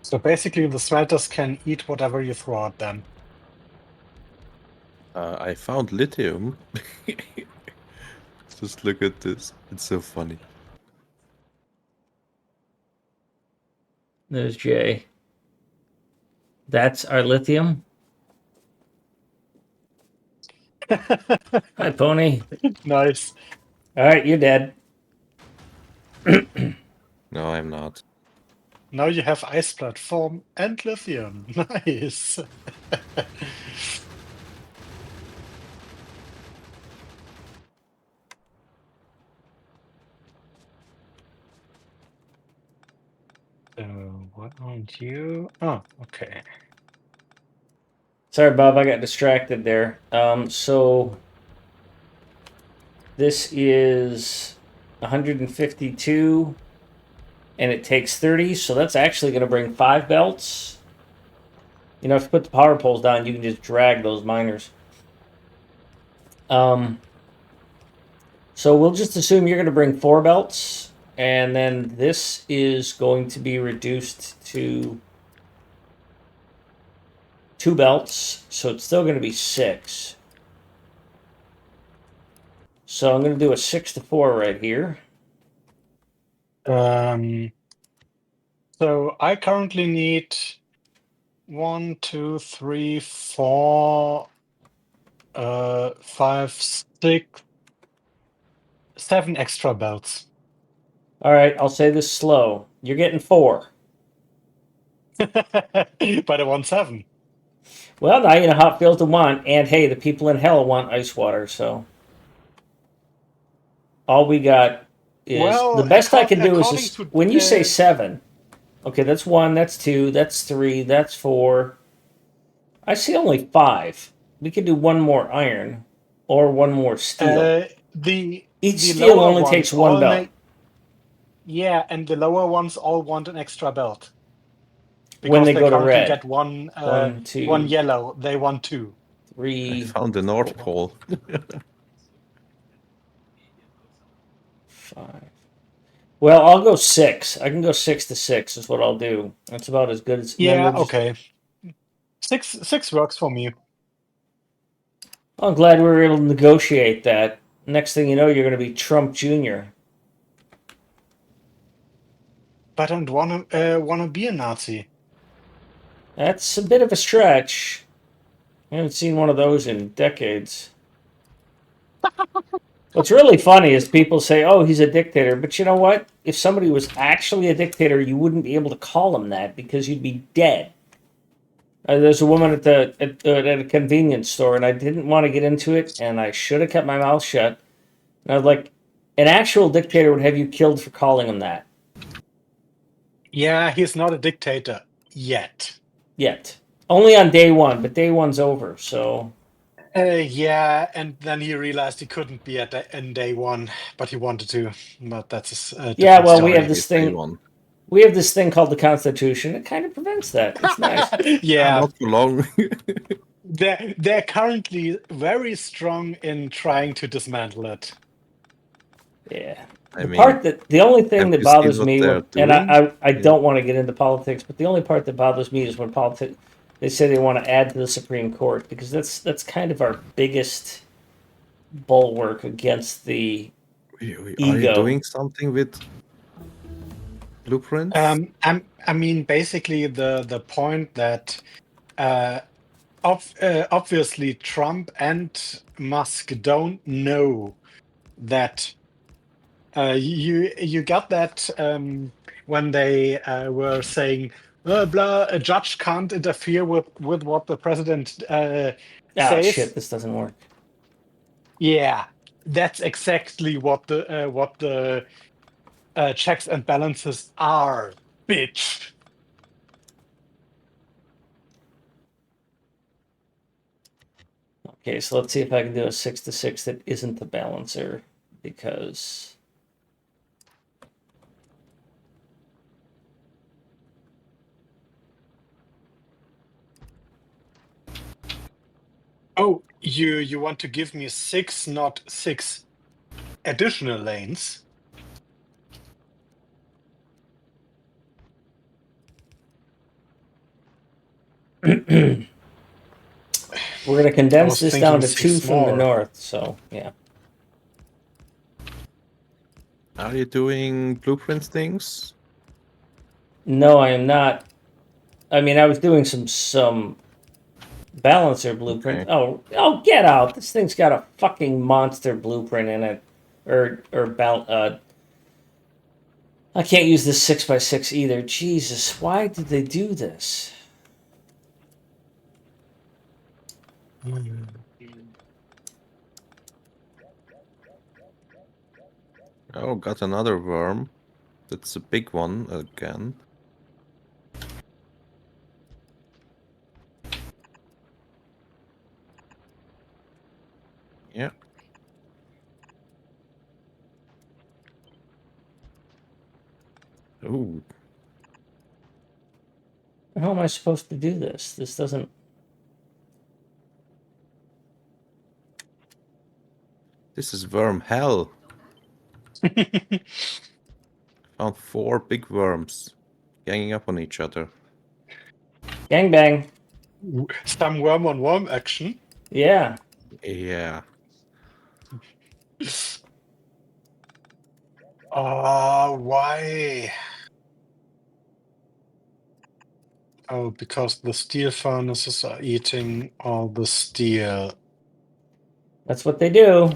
So basically, the smelters can eat whatever you throw at them. I found lithium. Just look at this. It's so funny. There's Jay. That's our lithium. Hi, Pony. Nice. All right, you're dead. No, I'm not. Now you have ice platform and lithium. Nice. So what aren't you? Oh, okay. Sorry, Bob, I got distracted there. So this is 152, and it takes 30, so that's actually going to bring 5 belts. You know, if you put the power poles down, you can just drag those miners. So we'll just assume you're going to bring 4 belts, and then this is going to be reduced to 2 belts, so it's still going to be 6. So I'm going to do a 6-4 right here. So I currently need 1, 2, 3, 4, 5, 6, 7 extra belts. All right, I'll say this slow. You're getting 4. But I want 7. Well, now you know how it feels to want. And hey, the people in hell want ice water, so all we got is the Well, best I can do is according just, to when you say 7. Okay, that's 1, that's 2, that's 3, that's 4. I see only 5. We could do 1 more iron or 1 more steel. the Each steel lower only ones takes 1 all belt. yeah, and the lower ones all want an extra belt When because they they go to currently red. get one 1, 2, yellow. They want 2. I 3, found the North 4, Pole. 5. Well, I'll go 6. I can go 6 to 6 is what I'll do. That's about as good as. And then Yeah, we'll just, okay. 6 works for me. I'm glad we were able to negotiate that. Next thing you know, you're going to be Trump Jr. But I don't wanna be a Nazi. That's a bit of a stretch. I haven't seen one of those in decades. What's really funny is people say, "Oh, he's a dictator," but you know what? If somebody was actually a dictator, you wouldn't be able to call him that because you'd be dead. There's a woman at a convenience store, and I didn't want to get into it, and I should have kept my mouth shut. And I was like, an actual dictator would have you killed for calling him that. Yeah, he's not a dictator yet. Yet, only on day 1, but day 1's over. So Yeah, and then he realized he couldn't be in day 1, but he wanted to. But that's a yeah, different well, we have story. this Day thing. one. We have this thing called the Constitution. It kind of prevents that. It's nice. Yeah, Not too long. they're currently very strong in trying to dismantle it. Yeah. I The mean, part that the only thing have that you seen bothers what me they're when, and doing? I Yeah. don't want to get into politics, but the only part that bothers me is when politics they say they want to add to the Supreme Court, because that's kind of our biggest bulwark against the Are you ego. doing something with blueprints? I mean, basically the point that obviously Trump and Musk don't know that you got that when they were saying blah, a judge can't interfere with what the president Ah, shit, says. this doesn't work. Yeah, that's exactly what the checks and balances are, bitch. Okay, so let's see if I can do a 6 to 6 that isn't the balancer, because Oh, you want to give me 6, not 6 additional lanes? we're going to I condense was this down thinking to 2 6 from the more. north. So yeah. Are you doing blueprints things? No, I am not. I mean, I was doing some balancer blueprint. Okay. Oh, get out! This thing's got a fucking monster blueprint in it, I can't use this 6x6 either. Jesus, why did they do this? Oh, got another worm. That's a big one again. Yeah. Ooh, How am I supposed to do this? This doesn't. this is worm hell. Found 4 big worms ganging up on each other. Gangbang. Some worm on worm action. Yeah. Yeah. Why? Oh, because the steel furnaces are eating all the steel. That's what they do.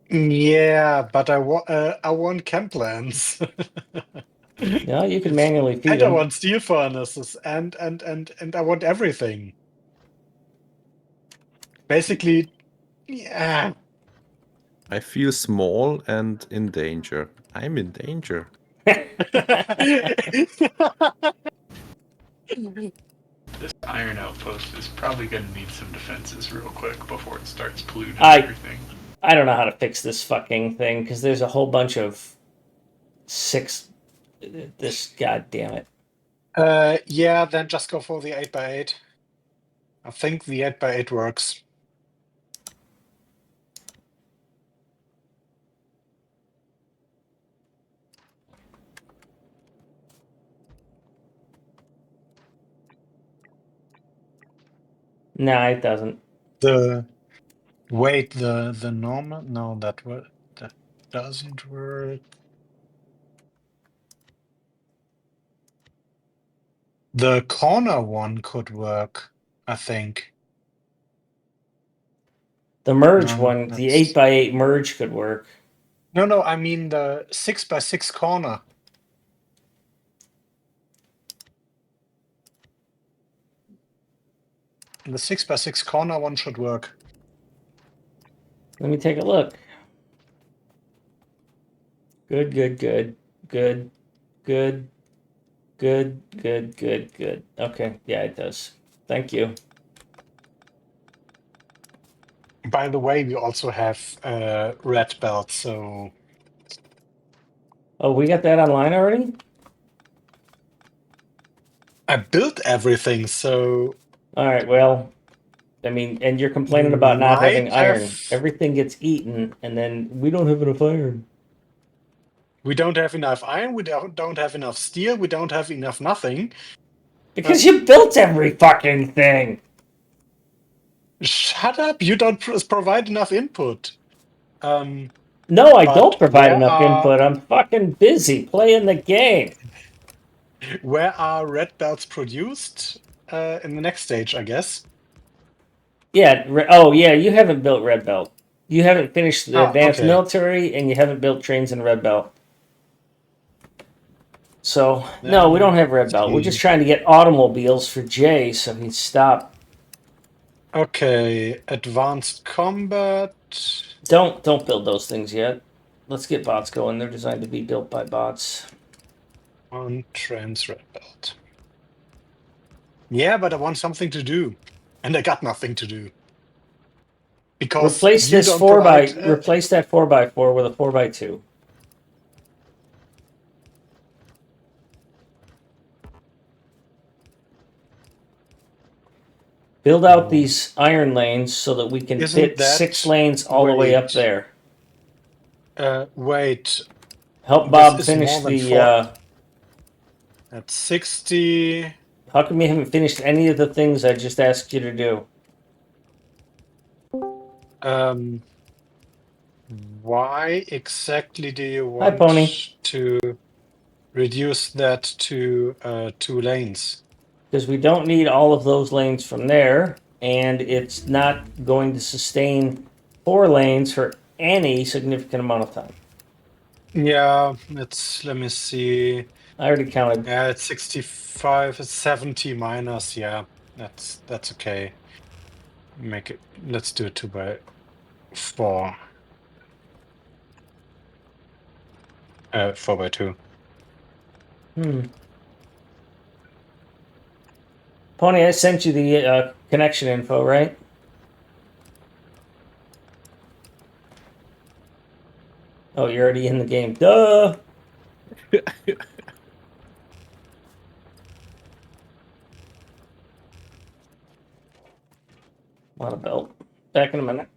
Yeah, but I want chem plants. Yeah, you can manually feed And I them. want steel furnaces and I want everything. Basically, yeah. I feel small and in danger. I'm in danger. This iron outpost is probably going to need some defenses real quick before it starts polluting I everything. I don't know how to fix this fucking thing because there's a whole bunch of six. This, god damn it. Yeah, then just go for the 8x8. I think the 8x8 works. No, it doesn't. The normal, no, that doesn't work. The corner one could work, I think. The merge No, one, the that's 8x8 merge could work. no, I mean the 6x6 corner. The 6x6 corner one should work. Let me take a look. Good, good, good, good, good, good, good, good, good. Okay, yeah, it does. Thank you. By the way, we also have red belt, so Oh, we got that online already? I built everything, so All right, well, I mean, and you're complaining you about not might having have. iron. Everything gets eaten, and then we don't have enough iron. We don't have enough iron. We don't have enough steel. We don't have enough nothing. Because you built every fucking thing. Shut up! You don't provide enough input. No, I But don't provide enough input. I'm fucking busy playing the game. where are red belts produced? In the next stage, I guess. Yeah. Oh, yeah. You haven't built Red Belt. You haven't finished the Ah, advanced okay. military, and you haven't built trains in Red Belt. So no, we Then don't have Red let's Belt. We're just see. trying to get automobiles for Jay, so he'd stop. Okay, advanced combat. Don't build those things yet. Let's get bots going. They're designed to be built by bots. On trans red belt. Yeah, but I want something to do, and I got nothing to do because Replace you this don't provide. replace that 4x4 with a 4x2. Build out these iron lanes so that we can Isn't fit that 6 lanes all the way up wait? there. Wait. Help This Bob is more finish than the. 4. At 60. How come you haven't finished any of the things I just asked you to do? Why exactly do you Hi, want Pony. to reduce that to 2 lanes? Because we don't need all of those lanes from there, and it's not going to sustain 4 lanes for any significant amount of time. Yeah, let me see. I already counted. Yeah, it's 65, it's 70 minus. Yeah, that's okay. Let's do it 2x4. 4x2. Pony, I sent you the connection info, right? Oh, you're already in the game. Duh! On a belt. Back in a minute.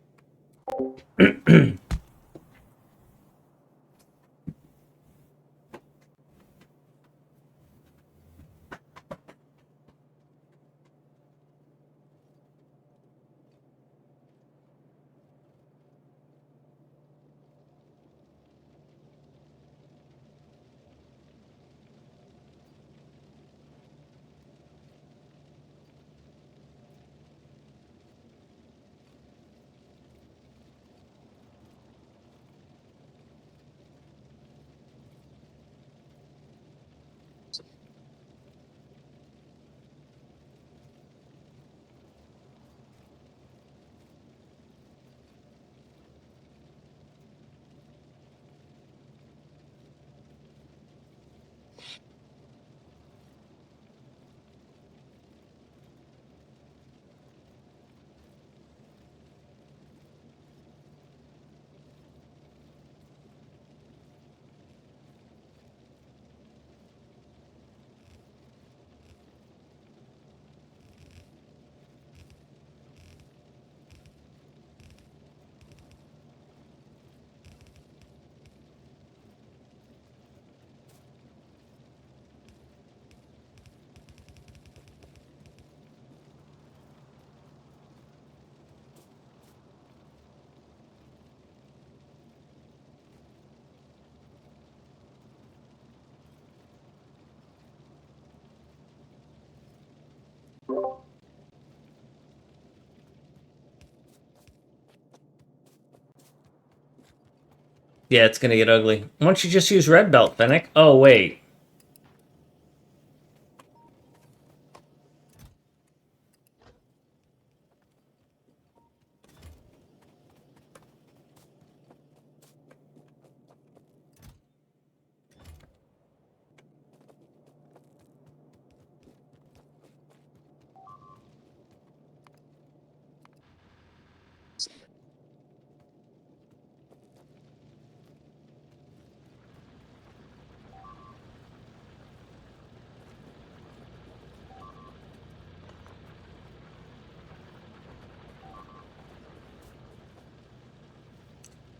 Yeah, it's gonna get ugly. Why don't you just use red belt, Fennec? Oh, wait.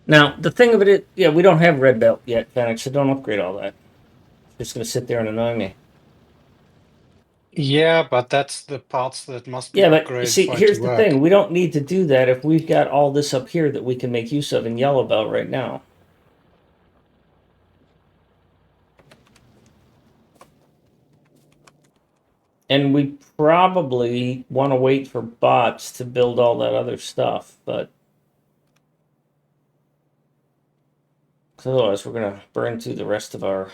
Now, the thing of it is, yeah, we don't have red belt yet, Fennec, so don't upgrade all that. It's just gonna sit there and annoy me. Yeah, but that's the parts that must be Yeah, but upgraded see, for it to here's the work. thing. We don't need to do that if we've got all this up here that we can make use of in yellow belt right now. And we probably want to wait for bots to build all that other stuff, but otherwise we're gonna burn through the rest of our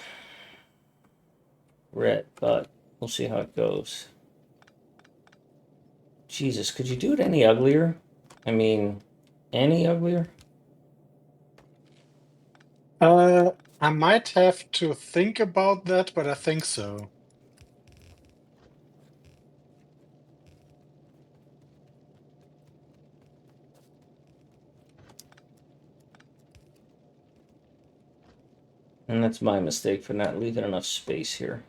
red, but we'll see how it goes. Jesus, could you do it any uglier? I mean, any uglier? I might have to think about that, but I think so. And that's my mistake for not leaving enough space here.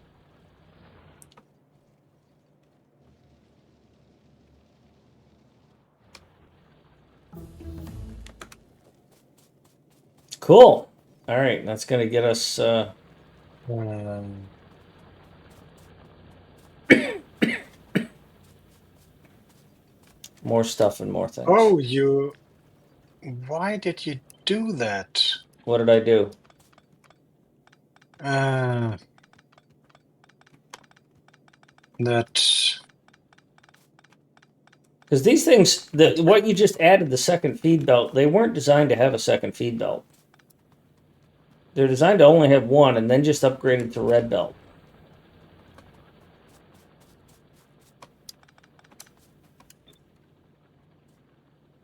Cool. All right, that's gonna get us. Um, More stuff and more things. oh, why did you do that? What did I do? That Because these things, what you just added, the second feed belt, they weren't designed to have a second feed belt. They're designed to only have one and then just upgrade it to red belt.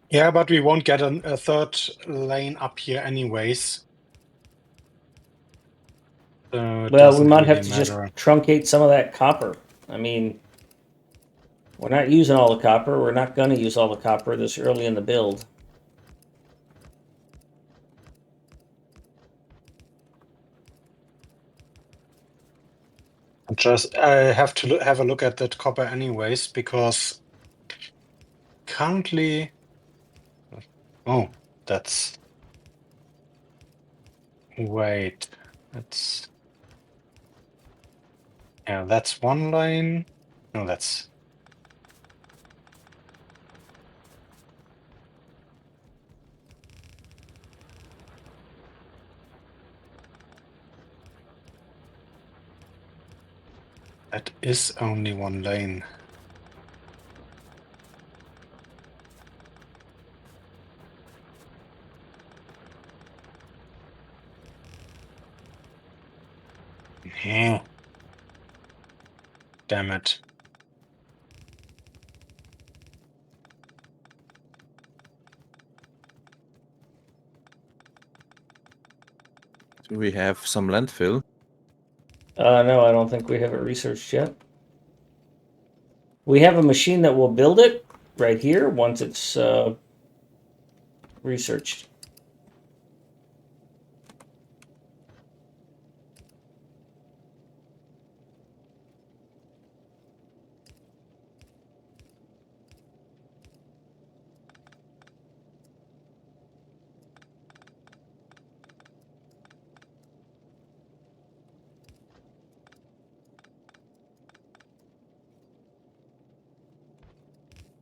Yeah, but we won't get a third lane up here anyways. So it Well, we doesn't might really have to just matter. truncate some of that copper. I mean, we're not using all the copper. We're not going to use all the copper this early in the build. I have to have a look at that copper anyways, because currently, oh, that's, wait, yeah, that's one lane. No, that is only one lane. Yeah. Damn it. Do we have some landfill? No, I don't think we have it researched yet. We have a machine that will build it right here once it's researched.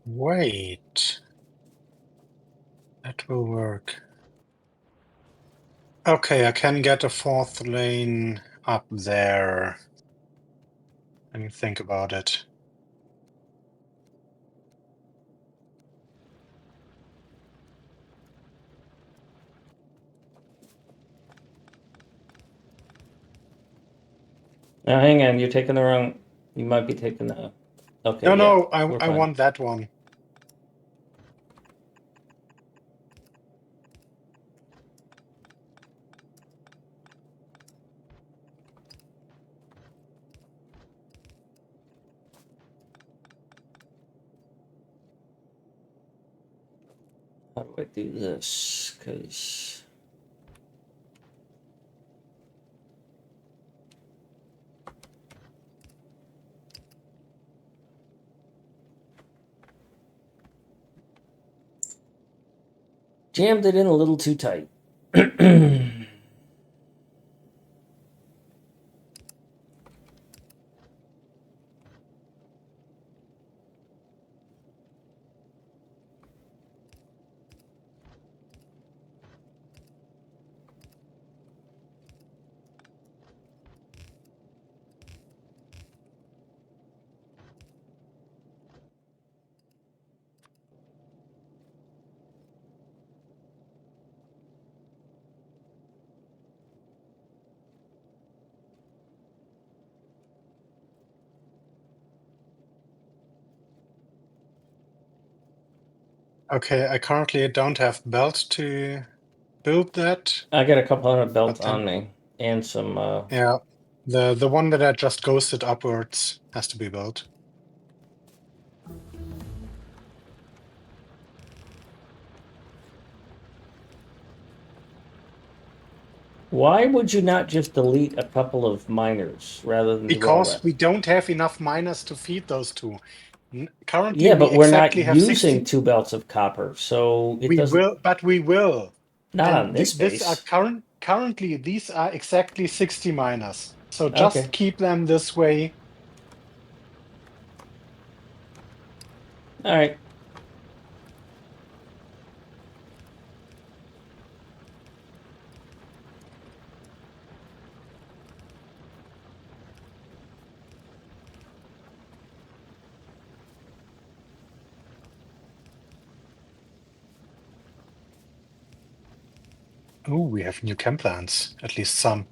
Wait. That will work. Okay, I can get a fourth lane up there. Let me think about it. Now, hang on. You're taking the wrong. You might be taking the. Okay. No, yeah, no, we're I fine. want that one. How do I do this? Because. Jammed it in a little too tight. Okay, I currently don't have belt to build that. I got a couple hundred belts But then- on me and some. Yeah, the one that I just ghosted upwards has to be built. Why would you not just delete a couple of miners rather than do all Because that? we don't have enough miners to feed those two. Currently, Yeah, we but we're not exactly have using 60. 2 belts of copper, so it We doesn't. will, but we will. Not on And this this are base. currently these are exactly 60 miners. So Okay. just keep them this way. All right. Oh, we have new camp plans, at least some.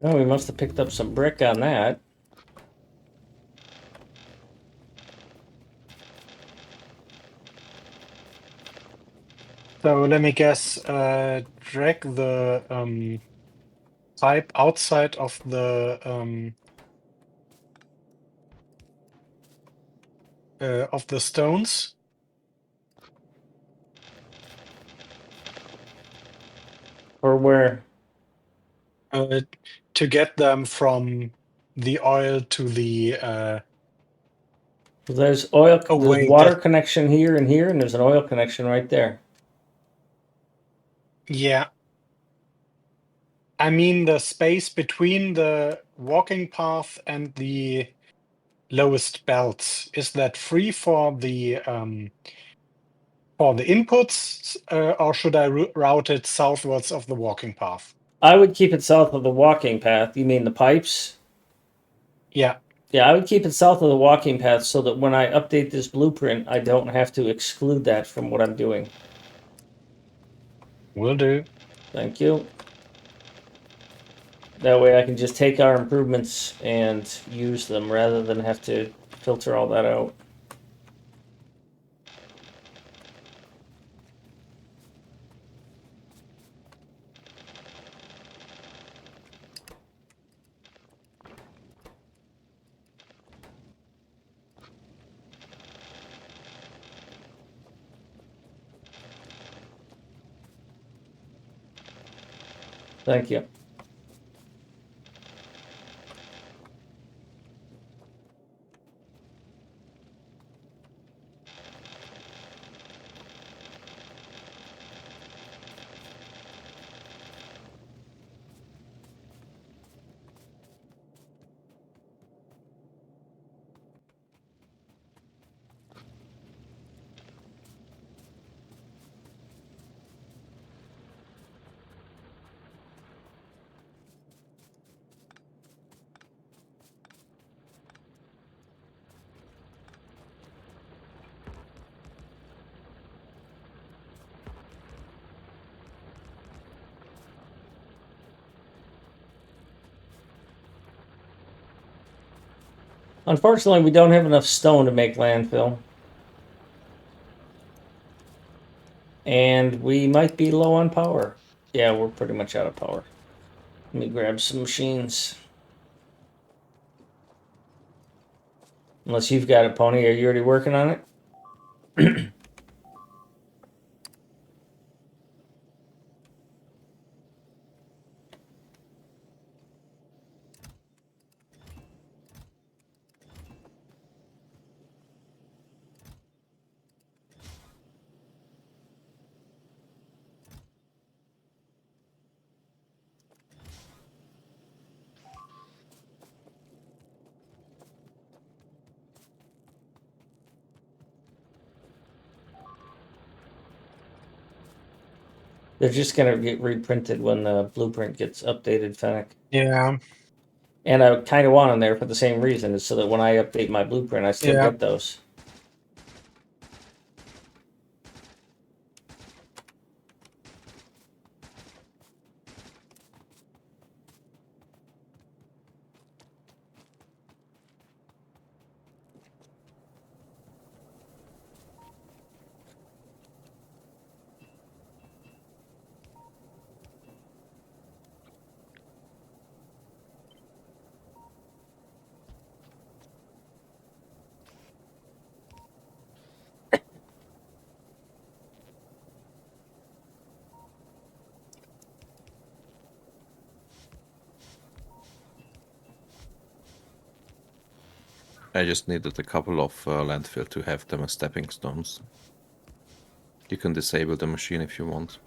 Oh, we must have picked up some brick on that. So let me guess, drag the pipe outside of the stones. Or where? To get them from the oil to the There's oil. oh There's wait, water connection here, and there's an oil connection right there. yeah. I mean the space between the walking path and the lowest belt. Is that free for the inputs, or should I route it southwards of the walking path? I would keep it south of the walking path. You mean the pipes? Yeah, Yeah, I would keep it south of the walking path so that when I update this blueprint, I don't have to exclude that from what I'm doing. will do. Thank you. That way I can just take our improvements and use them rather than have to filter all that out. Thank you. Unfortunately, we don't have enough stone to make landfill. And we might be low on power. Yeah, we're pretty much out of power. Let me grab some machines. Unless you've got it, Pony. Are you already working on it? They're just gonna get reprinted when the blueprint gets updated, Fennec. Yeah. And I kind of want them there for the same reason, is so that when I update my blueprint, I still Yeah. get those. I just needed a couple of landfill to have them as stepping stones. You can disable the machine if you want.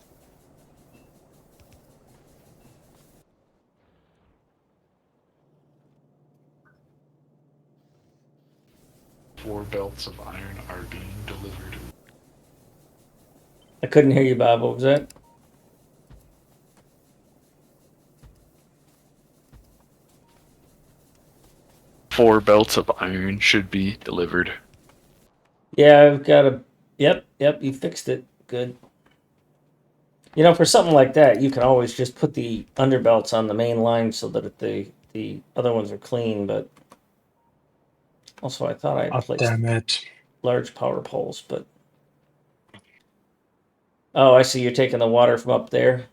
Four belts of iron are being delivered. I couldn't hear you, Bob. What was that? Four belts of iron should be delivered. Yeah, I've got a. Yep, you fixed it. Good. You know, for something like that, you can always just put the underbelts on the main line so that the other ones are clean. But also, I thought I had Oh, placed damn it. large power poles, but oh, I see. You're taking the water from up there.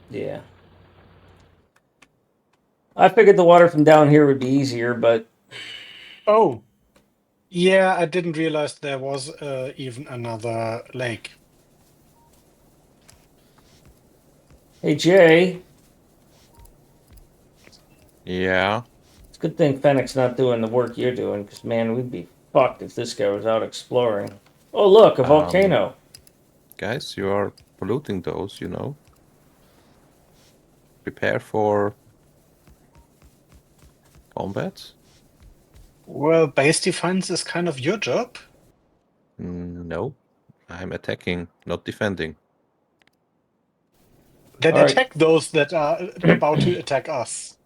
Yeah. I figured the water from down here would be easier, but Oh. Yeah, I didn't realize there was even another lake. hey, Jay, Yeah. it's a good thing Fennec's not doing the work you're doing, because man, we'd be fucked if this guy was out exploring. Oh, look, a volcano. Guys, you are polluting those, you know. Prepare for combat? Well, base defense is kind of your job. No. I'm attacking, not defending. Then All right. attack those that are about to attack us.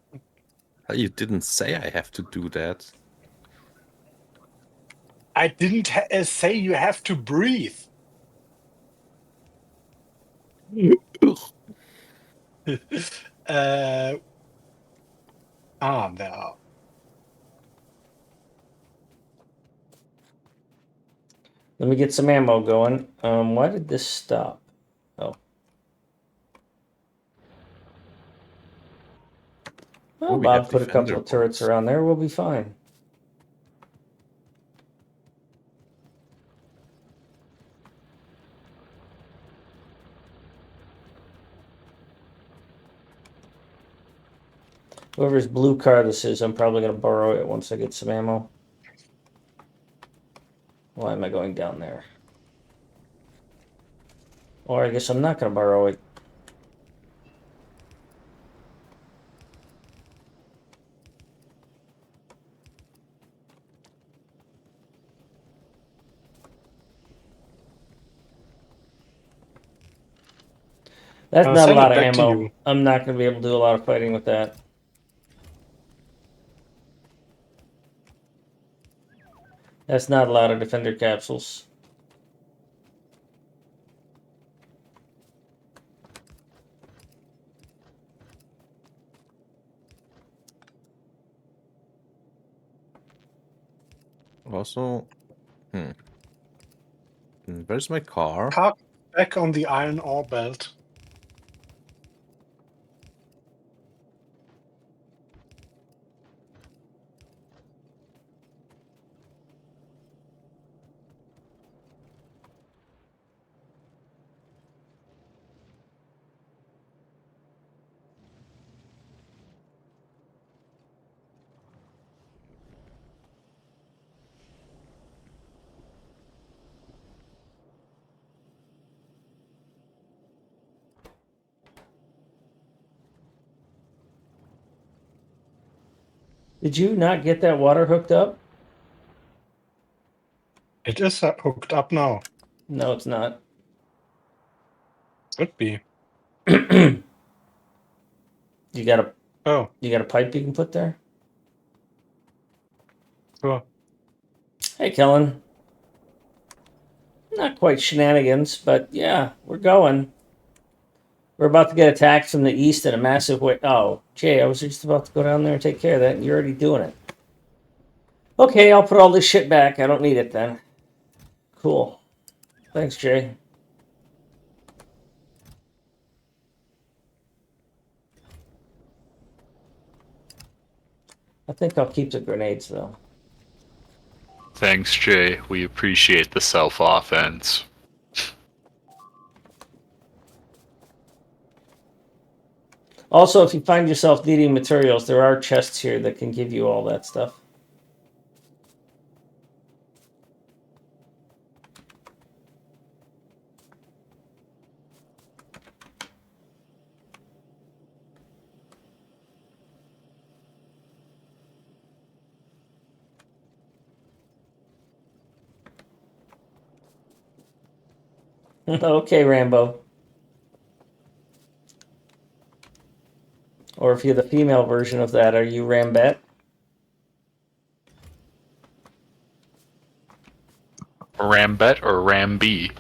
You didn't say I have to do that. I didn't say you have to breathe. uh, there are. Let me get some ammo going. Why did this stop? Oh. Well, We have Bob put a defender couple of turrets boards. around there. We'll be fine. Whoever's blue car this is, I'm probably going to borrow it once I get some ammo. Why am I going down there? Or I guess I'm not going to borrow it. That's I'll not a send lot it of back to ammo. you. I'm not going to be able to do a lot of fighting with that. That's not a lot of defender capsules. Also, where's my car? Park back on the iron ore belt. Did you not get that water hooked up? It is hooked up now. No, it's not. Could be. You got a Oh, pipe you can put there? sure. Hey, Kellen. Not quite shenanigans, but yeah, we're going. We're about to get attacked from the east in a massive way. Oh, Jay, I was just about to go down there and take care of that, and you're already doing it. Okay, I'll put all this shit back. I don't need it then. Cool. Thanks, Jay. I think I'll keep the grenades, though. Thanks, Jay. We appreciate the self-offense. Also, if you find yourself needing materials, there are chests here that can give you all that stuff. Okay, Rambo. Or if you're the female version of that, are you Rambet? Rambet or Ramby?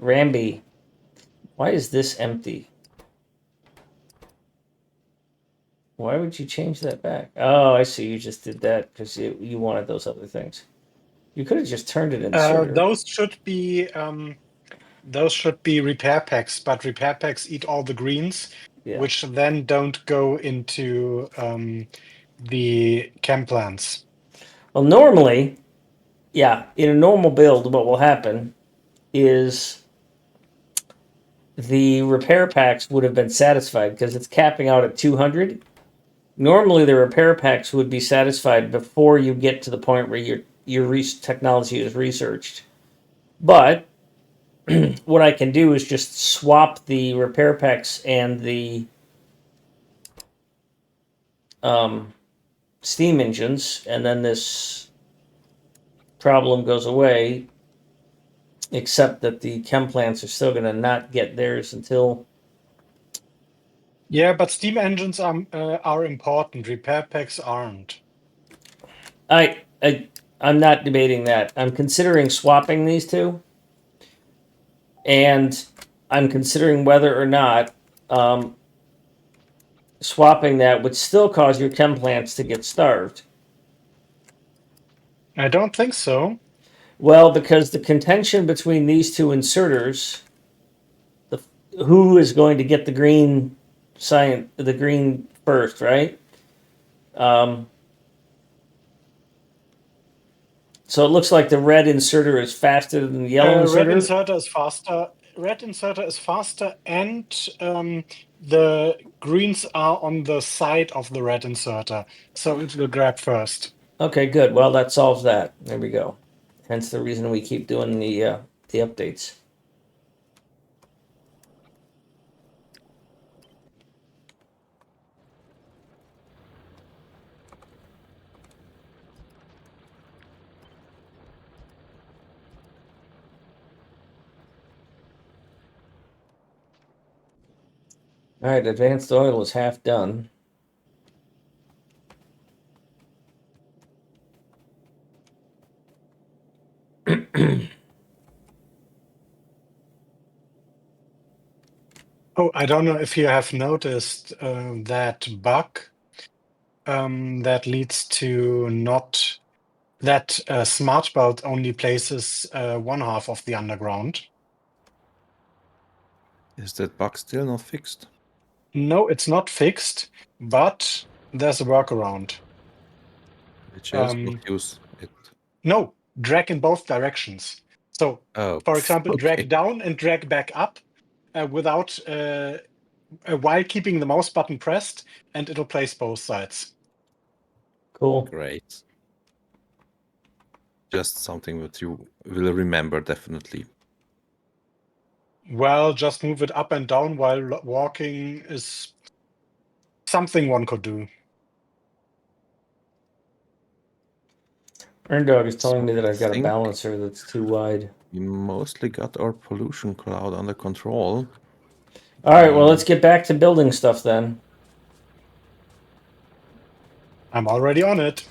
Ramby. Why is this empty? Why would you change that back? Oh, I see. You just did that because you wanted those other things. You could have just turned it inserter. Those should be repair packs, but repair packs eat all the greens, Yeah. which then don't go into the chem plants. Well, normally, yeah, in a normal build, what will happen is the repair packs would have been satisfied because it's capping out at 200. Normally, the repair packs would be satisfied before you get to the point where your technology is researched. But what I can do is just swap the repair packs and the steam engines, and then this problem goes away. Except that the chem plants are still going to not get theirs until. Yeah, but steam engines are important. Repair packs aren't. I'm not debating that. I'm considering swapping these two, and I'm considering whether or not swapping that would still cause your chem plants to get starved. I don't think so. Well, because the contention between these two inserters, who is going to get the green first, right? So it looks like the red inserter is faster than the yellow inserter. Red inserter is faster. Red inserter is faster, and the greens are on the side of the red inserter, so it will grab first. Okay, good. Well, that solves that. There we go. Hence the reason we keep doing the updates. All right, advanced oil is half done. Oh, I don't know if you have noticed that bug that leads to not that smart belt only places one half of the underground. Is that bug still not fixed? No, it's not fixed, but there's a workaround. Which else would use it? No, drag in both directions. So, Oh, for example, okay. drag down and drag back up without while keeping the mouse button pressed, and it'll place both sides. Cool. Great. Just something that you will remember definitely. Well, just move it up and down while walking is something one could do. Erndog is telling So me that I I've got a think balancer that's too wide. we mostly got our pollution cloud under control. All right, well, let's get back to building stuff then. I'm already on it.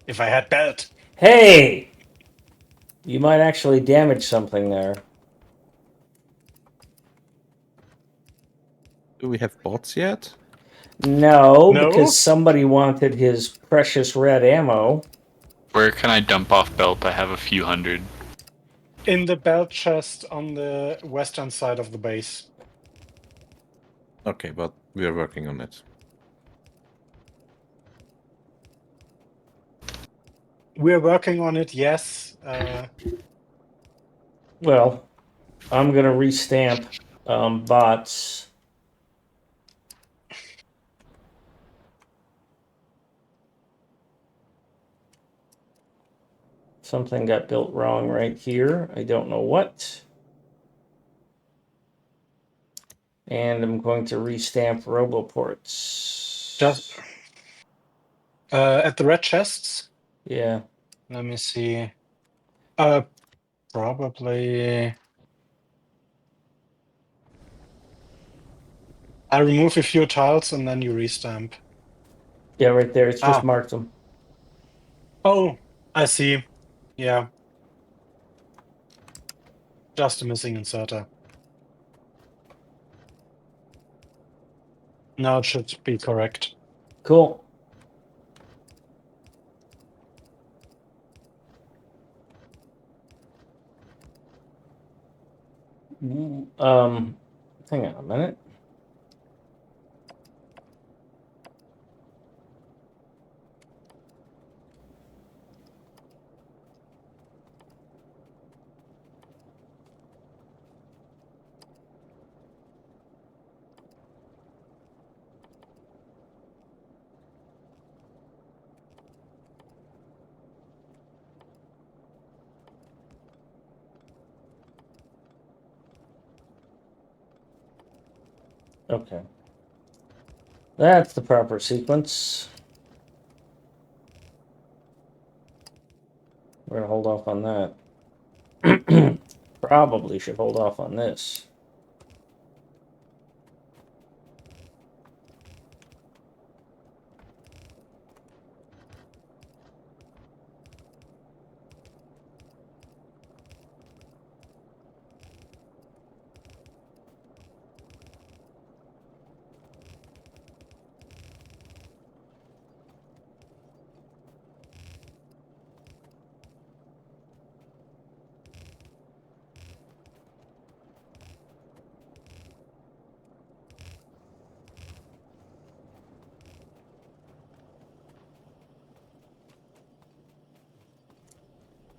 If I had belt. Hey! You might actually damage something there. Do we have bots yet? No, No? because somebody wanted his precious red ammo. Where can I dump off belt? I have a few hundred. In the belt chest on the western side of the base. Okay, but we are working on it. We're working on it, yes. Well, I'm going to restamp bots. Something got built wrong right here. I don't know what. And I'm going to restamp RoboPorts. Just at the red chests. Yeah. Let me see. Probably. I remove a few tiles and then you restamp. Yeah, right there. It's just marked them. Oh, I see. Yeah. Just a missing inserter. Now it should be correct. Cool. Hang on a minute. Okay. That's the proper sequence. We're going to hold off on that. Probably should hold off on this.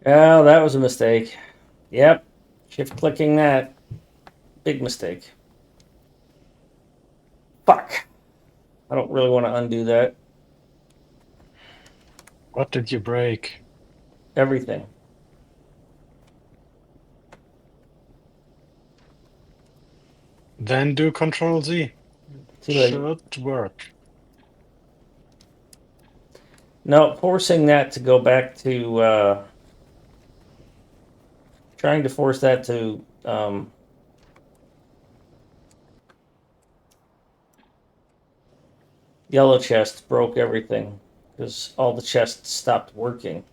Oh, that was a mistake. Yep. Shift clicking that. Big mistake. Fuck. I don't really want to undo that. What did you break? Everything. Then do Control Z. Too late. Should work. No, forcing that to go back to trying to force that to yellow chest broke everything because all the chests stopped working.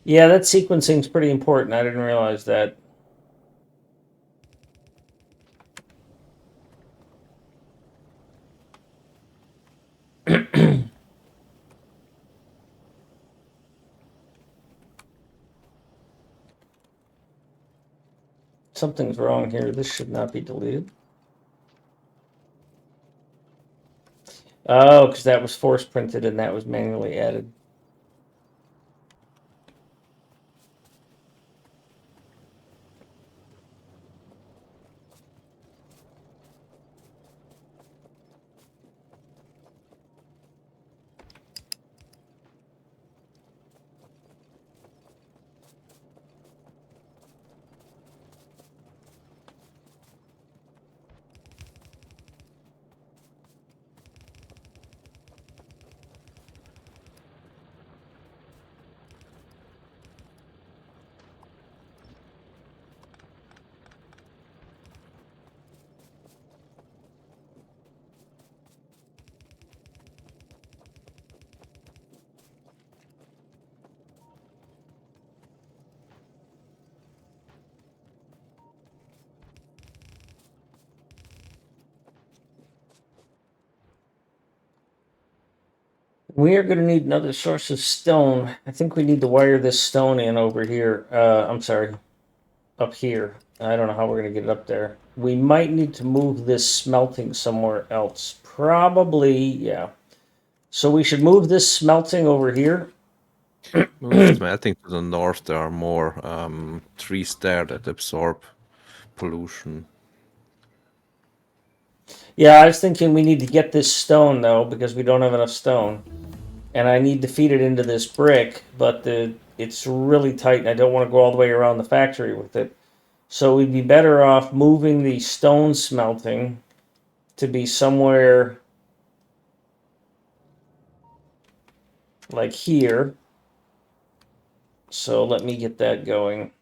Yeah, that sequencing's pretty important. I didn't realize that. Something's wrong here. This should not be deleted. Oh, because that was force printed and that was manually added. We are going to need another source of stone. I think we need to wire this stone in over here. I'm sorry, up here. I don't know how we're going to get it up there. We might need to move this smelting somewhere else. Probably, yeah. So we should move this smelting over here. Move smelting to the north. There are more trees there that absorb pollution. Yeah, I was thinking we need to get this stone, though, because we don't have enough stone. And I need to feed it into this brick, but it's really tight, and I don't want to go all the way around the factory with it. So we'd be better off moving the stone smelting to be somewhere like here. So let me get that going.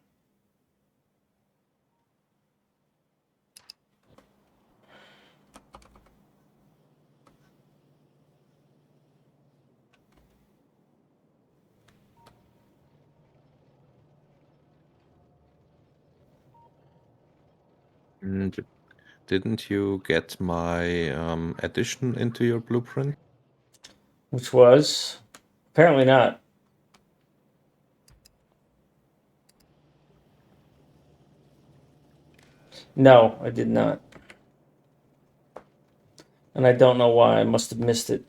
And didn't you get my addition into your blueprint? Which was apparently not. No, I did not. And I don't know why. I must have missed it.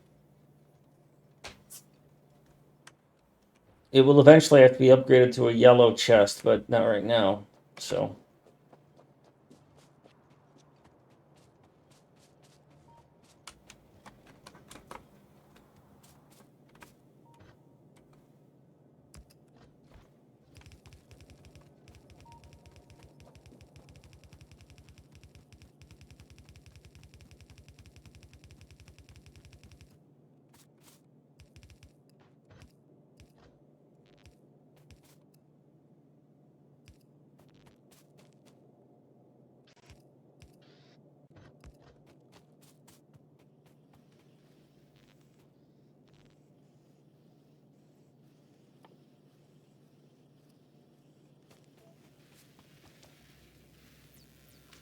It will eventually have to be upgraded to a yellow chest, but not right now. So.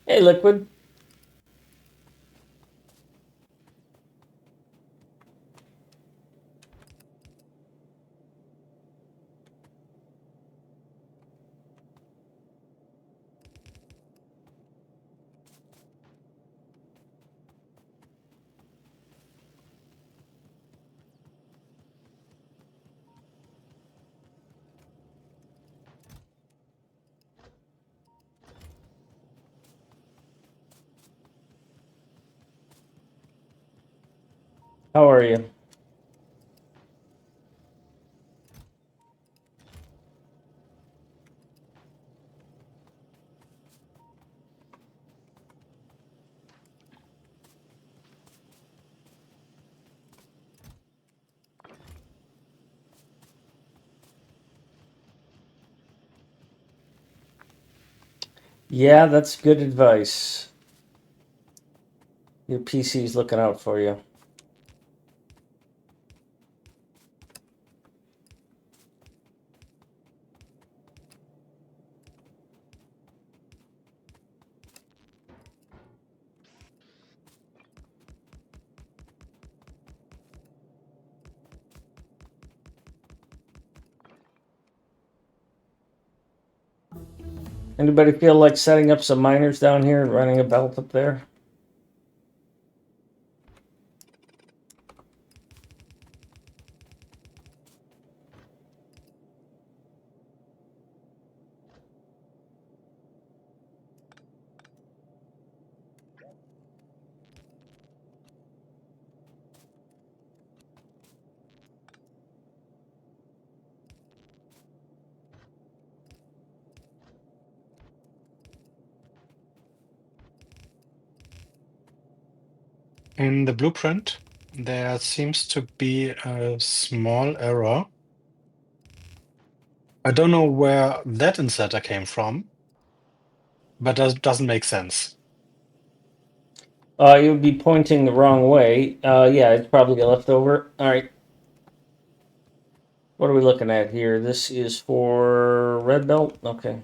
Hey, Liquid. How are you? Yeah, that's good advice. Your PC's looking out for you. Anybody feel like setting up some miners down here and running a belt up there? In the blueprint, there seems to be a small error. I don't know where that inserter came from, but that doesn't make sense. You would be pointing the wrong way. Yeah, it's probably a leftover. All right. What are we looking at here? This is for red belt. Okay.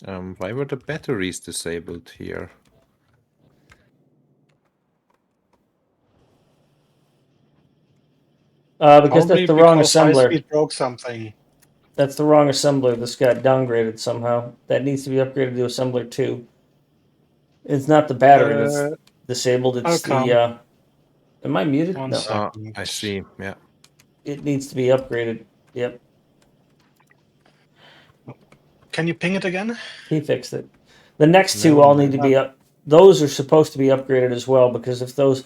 Why were the batteries disabled here? Because Probably that's the wrong because high assembler. speed broke something. That's the wrong assembler. This got downgraded somehow. That needs to be upgraded to assembler 2. It's not the battery that's disabled. I'll It's come. the. Am I muted? One No. second. I see. Yeah. It needs to be upgraded. Yep. Can you ping it again? He fixed it. The next two No, all need to no. be up. Those are supposed to be upgraded as well because if the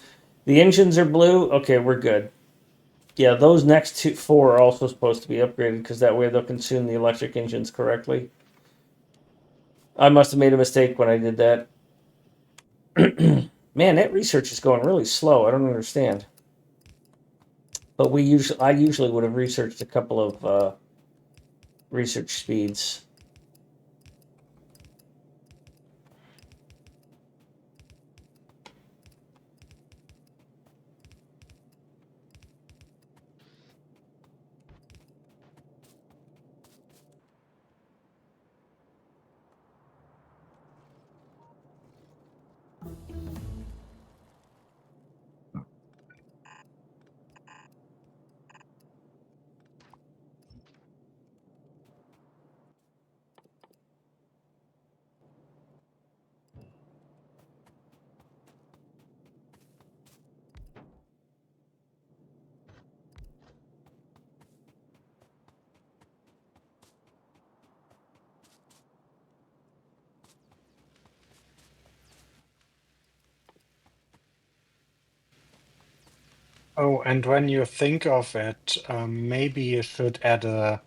engines are blue, okay, we're good. Yeah, those next 4 are also supposed to be upgraded because that way they'll consume the electric engines correctly. I must have made a mistake when I did that. Man, that research is going really slow. I don't understand. But I usually would have researched a couple of research speeds. Oh, and when you think of it, maybe you should add a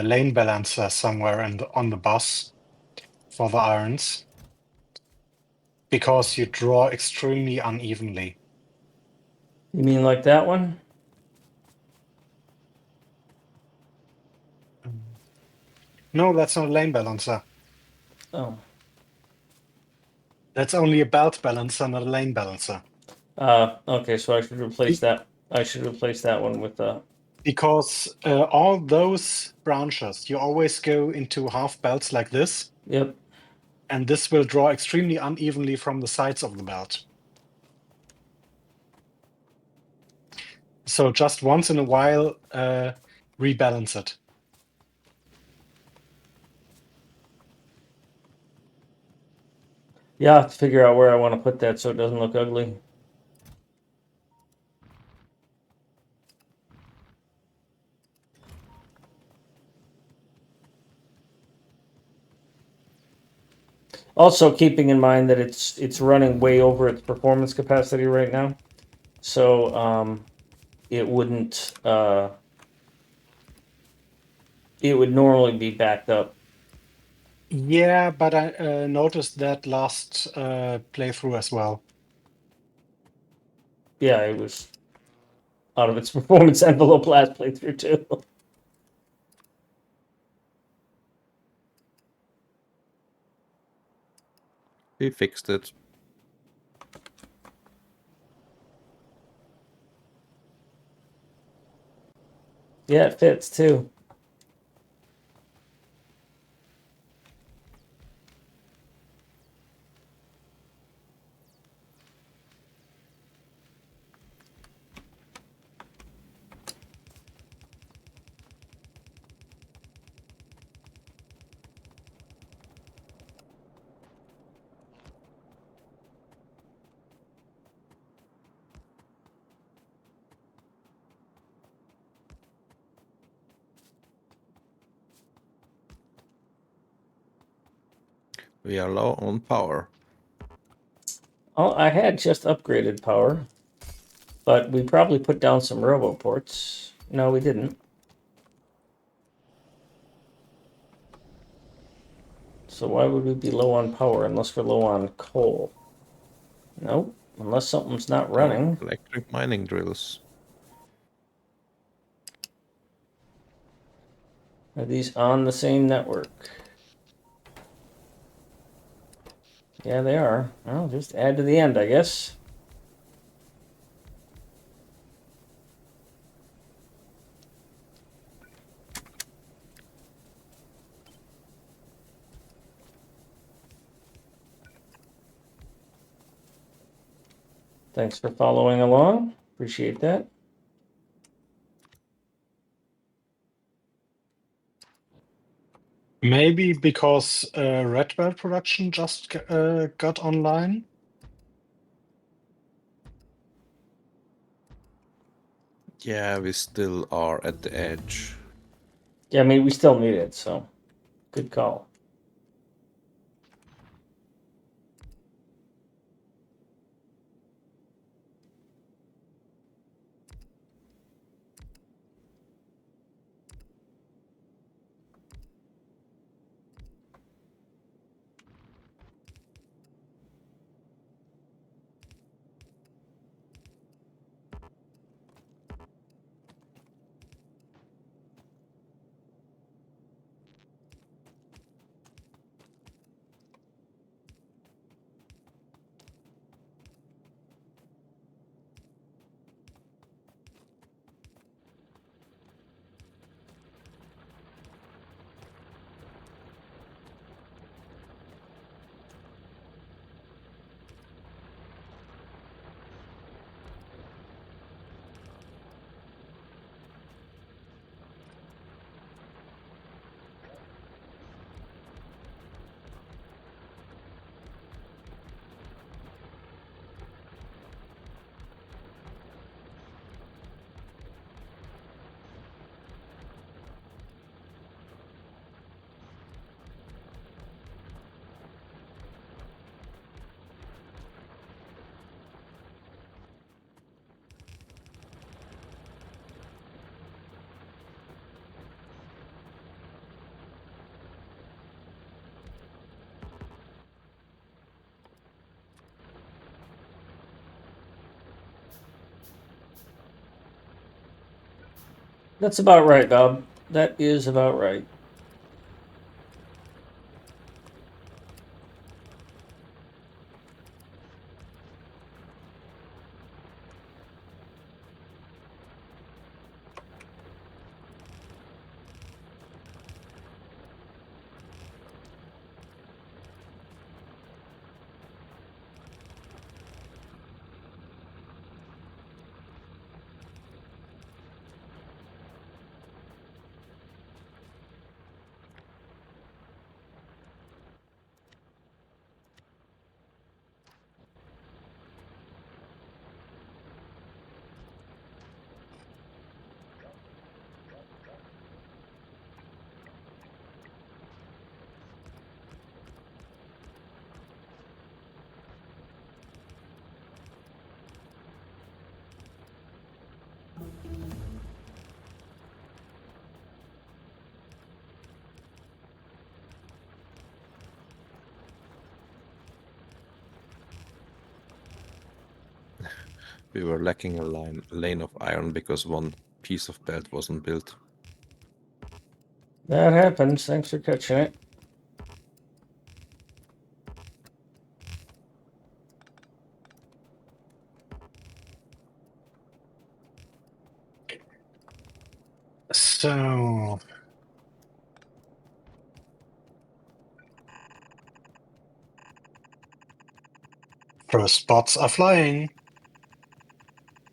lane balancer somewhere on the bus for the irons, because you draw extremely unevenly. You mean like that one? No, that's not a lane balancer. Oh. That's only a belt balancer, not a lane balancer. Okay, so I should replace that. I should replace that one with Because all those branches, you always go into half belts like this, Yep. and this will draw extremely unevenly from the sides of the belt. So just once in a while, rebalance it. Yeah, I have to figure out where I want to put that so it doesn't look ugly. Also, keeping in mind that it's running way over its performance capacity right now, so it wouldn't it would normally be backed up. Yeah, but I noticed that last playthrough as well. Yeah, it was out of its performance envelope last playthrough too. We fixed it. Yeah, it fits too. We are low on power. Oh, I had just upgraded power, but we probably put down some roboports. No, we didn't. So why would we be low on power unless we're low on coal? Nope, unless something's not running. Electric mining drills. Are these on the same network? Yeah, they are. Well, just add to the end, I guess. Thanks for following along. Appreciate that. Maybe because Red Belt production just got online. Yeah, we still are at the edge. Yeah, I mean, we still need it, so good call. That's about right, Bob. That is about right. We were lacking a lane of iron because one piece of belt wasn't built. That happens. Thanks for catching it. So first spots are flying.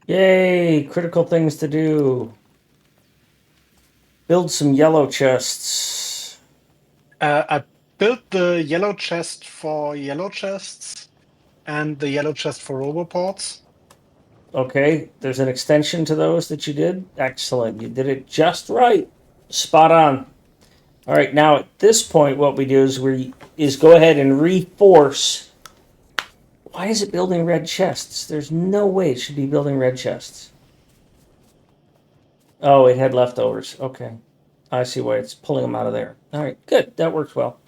Yay! Critical things to do. Build some yellow chests. I built the yellow chest for yellow chests and the yellow chest for roboports. Okay, there's an extension to those that you did. Excellent. You did it just right. Spot on. All right, now at this point, what we do is go ahead and reforce. Why is it building red chests? There's no way it should be building red chests. Oh, it had leftovers. Okay, I see why it's pulling them out of there. All right, good. That works well.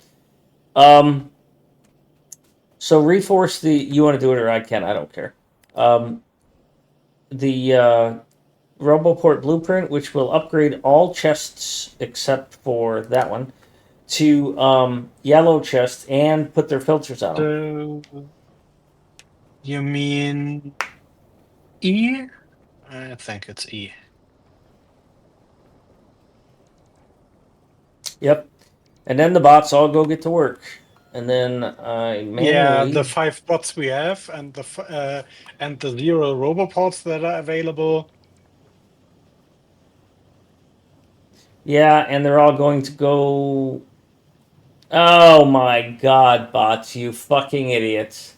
So reforce the. You want to do it or I can. I don't care. The Roboport blueprint, which will upgrade all chests except for that one to yellow chests and put their filters on them. You mean E? I think it's E. Yep. And then the bots all go get to work. And then I Yeah, manually. the 5 bots we have and the 0 robopods that are available. Yeah, and they're all going to go. Oh my god, bots, you fucking idiots.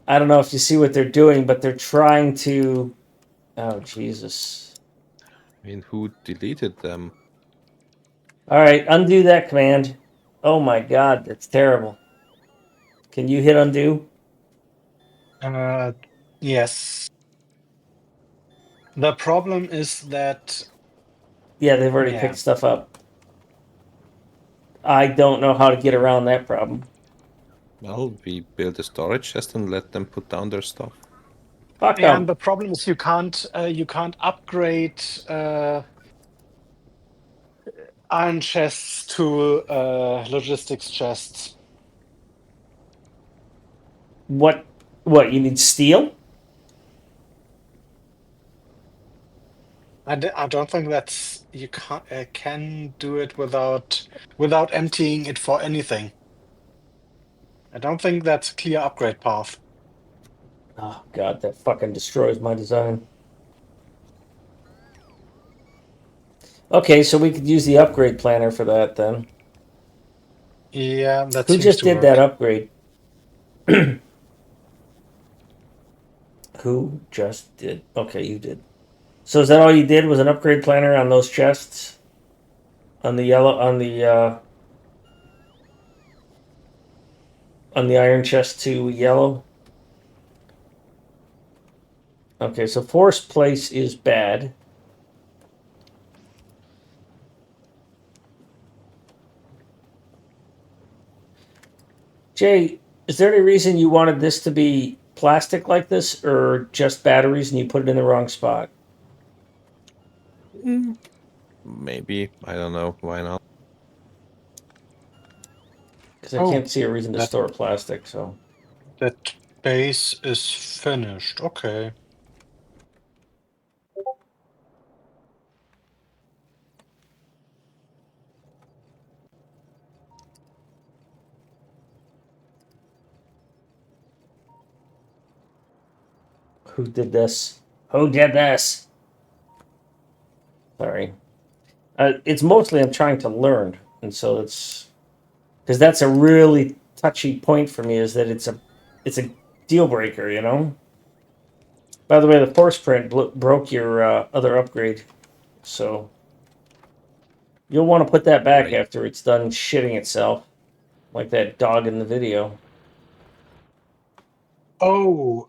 I don't know if you see what they're doing, but they're trying to. Oh, Jesus. I mean, who deleted them? Alright, undo that command. Oh my god, that's terrible. Can you hit undo? Yes. The problem is that Yeah, they've already Yeah. picked stuff up. I don't know how to get around that problem. Well, we build a storage chest and let them put down their stuff. Fuck yeah, and them. the problem is you can't upgrade iron chests to logistics chests. What? What? You need steel? I don't think that's you can do it without emptying it for anything. I don't think that's a clear upgrade path. Oh god, that fucking destroys my design. Okay, so we could use the upgrade planner for that then. Yeah, that Who seems just to did work. that upgrade? Who just did? Okay, you did. So is that all you did? Was an upgrade planner on those chests? On the yellow, on the iron chest to yellow? Okay, so force place is bad. Jay, is there any reason you wanted this to be plastic like this, or just batteries and you put it in the wrong spot? Maybe. I don't know. Why not? Because I Oh, can't see a reason to that store plastic, so. that base is finished. Okay. Who did this? Who did this? Sorry. It's mostly I'm trying to learn, and so it's because that's a really touchy point for me. Is that it's a deal breaker, you know. By the way, the force print broke your other upgrade, so you'll want to put that back Great. after it's done shitting itself, like that dog in the video. Oh,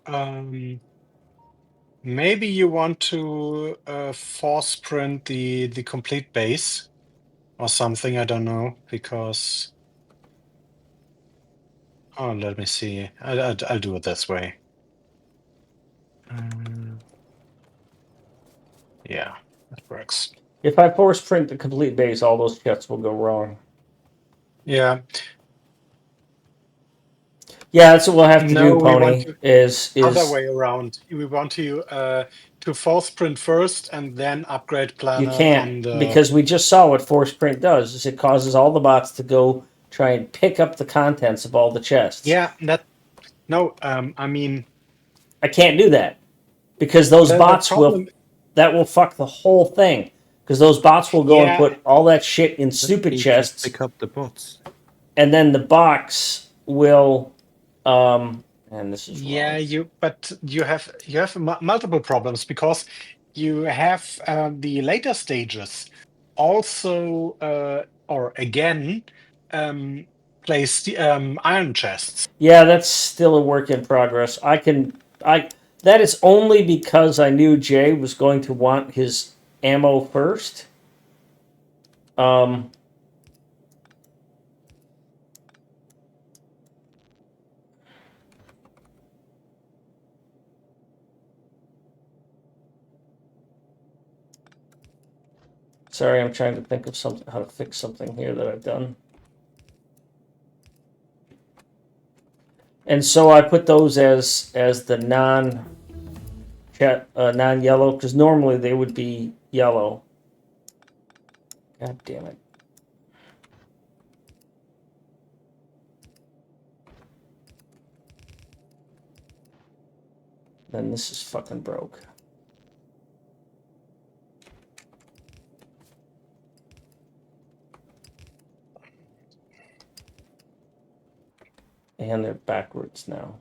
maybe you want to force print the complete base or something. I don't know because. Oh, let me see. I'll do it this way. Yeah, that works. If I force print the complete base, all those chests will go wrong. Yeah. Yeah, that's what we'll have to No, do, we want Pony. to Is other way around. We want to force print first and then upgrade you planner can't on the. because we just saw what force print does. Is it causes all the bots to go try and pick up the contents of all the chests. Yeah, that. No, I mean. I can't do that because those The bots problem. will fuck the whole thing because those bots will go and put all that shit in stupid Just chests, pick up the bots. and then the box will. And this is Yeah, wrong. but you have multiple problems because you have the later stages. also, or again, place the iron chests. Yeah, that's still a work in progress. That is only because I knew Jay was going to want his ammo first. Um, sorry, I'm trying to think of something, how to fix something here that I've done. And so I put those as the non yellow, because normally they would be yellow. God damn it. Then this is fucking broke. And they're backwards now.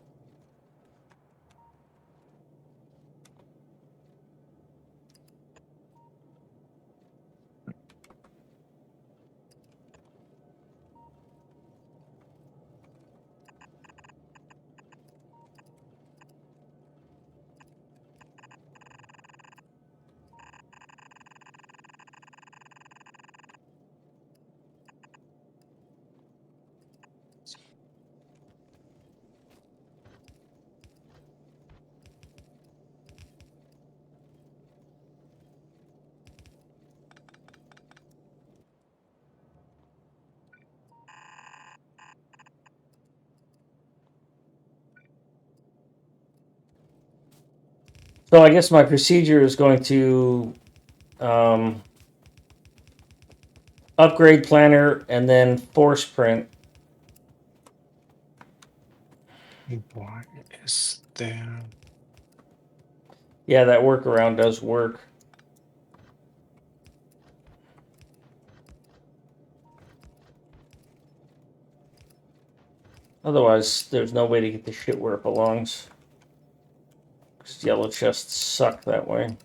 So I guess my procedure is going to upgrade planner and then force print. Why is there? Yeah, that workaround does work. Otherwise, there's no way to get the shit where it belongs. Because yellow chests suck that way.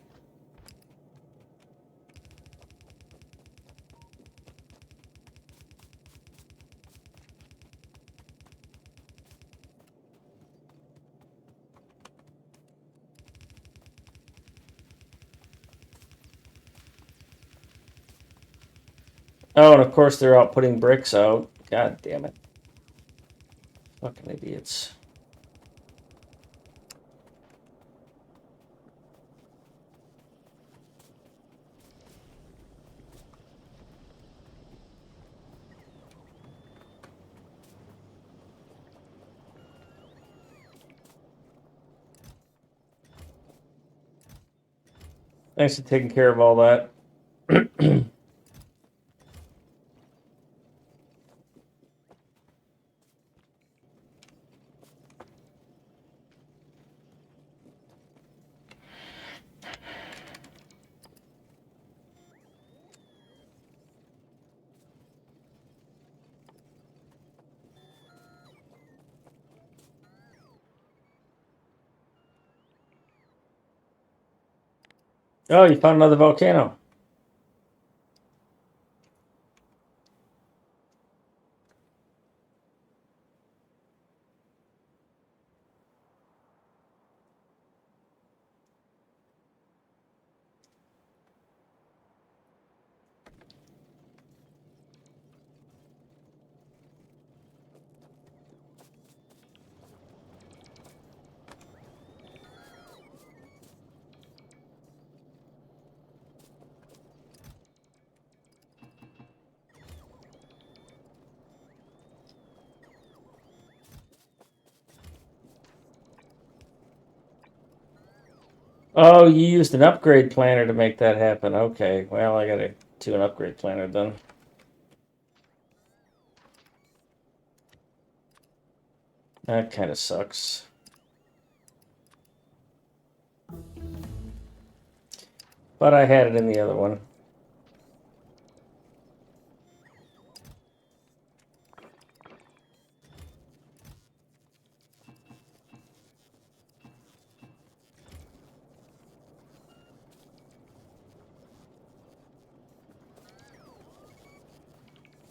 Oh, and of course they're out putting bricks out. God damn it. Fucking idiots. Thanks for taking care of all that. Oh, you found another volcano. Oh, you used an upgrade planner to make that happen. Okay, well, I gotta do an upgrade planner then. That kind of sucks. But I had it in the other one.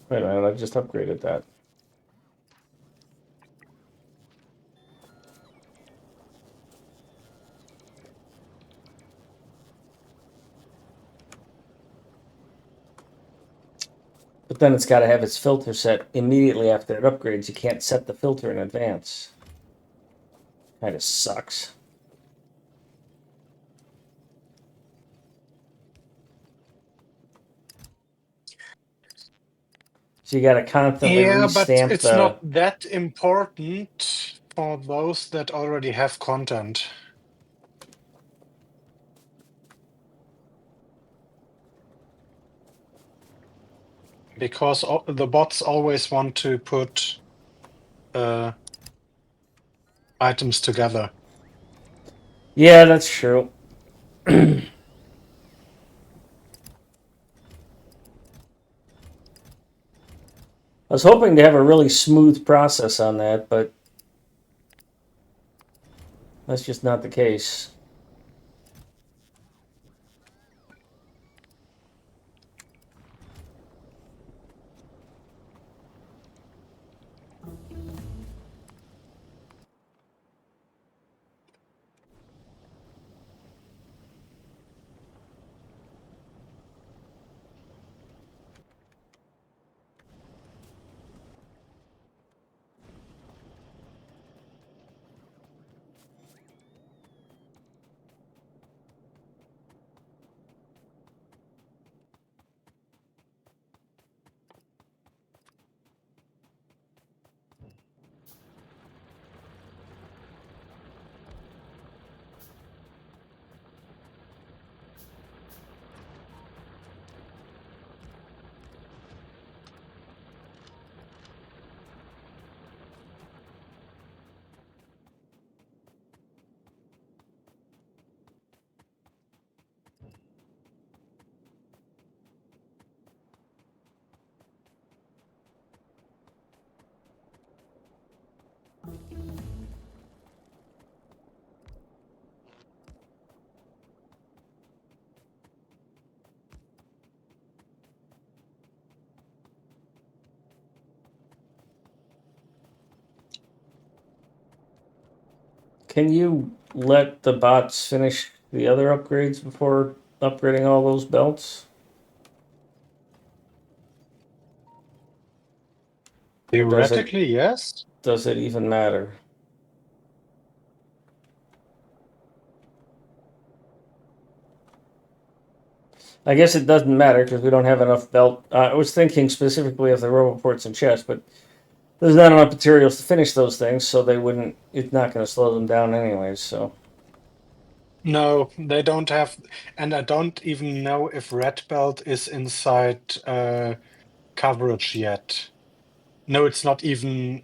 Wait a minute, I just upgraded that. But then it's got to have its filter set immediately after it upgrades. You can't set the filter in advance. Kind of sucks. So you got to constantly Yeah, but restamp it's the. not that important for those that already have content. Because the bots always want to put items together. Yeah, that's true. I was hoping to have a really smooth process on that, but that's just not the case. Can you let the bots finish the other upgrades before upgrading all those belts? Or Theoretically, yes. does it even matter? I guess it doesn't matter because we don't have enough belt. I was thinking specifically of the roboports and chests, but there's not enough materials to finish those things, so they wouldn't. It's not going to slow them down anyways. So No, they don't have, and I don't even know if red belt is inside coverage yet. No, it's not even.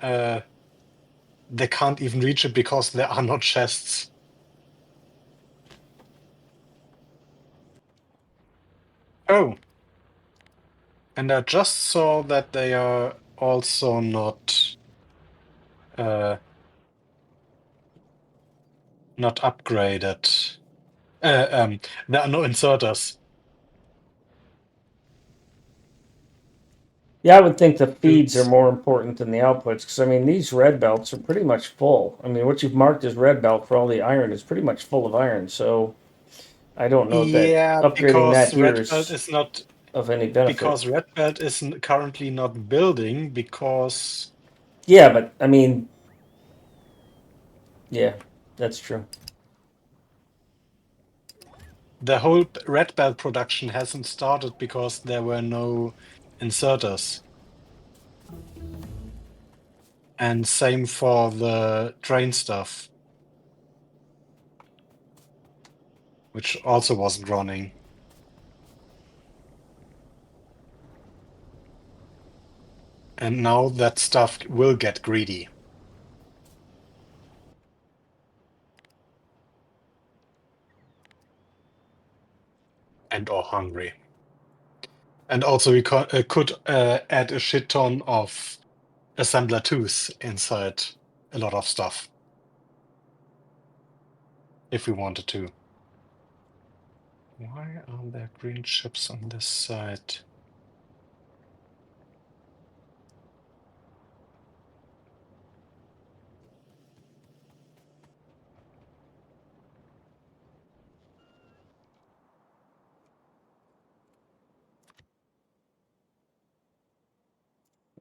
They can't even reach it because there are no chests. Oh, and I just saw that they are also not upgraded. There are no inserters. yeah, I would think the feeds are Oops. more important than the outputs because I mean these red belts are pretty much full. I mean what you've marked as red belt for all the iron is pretty much full of iron. So I don't know that Yeah, upgrading that because here red belt is is not of any benefit. because red belt is currently not building because Yeah, but I mean, yeah, that's true. the whole red belt production hasn't started because there were no inserters. And same for the train stuff, which also wasn't running. And now that stuff will get greedy. And or hungry. And also we could add a shit ton of assembler 2s inside a lot of stuff. If we wanted to. Why are there green chips on this side?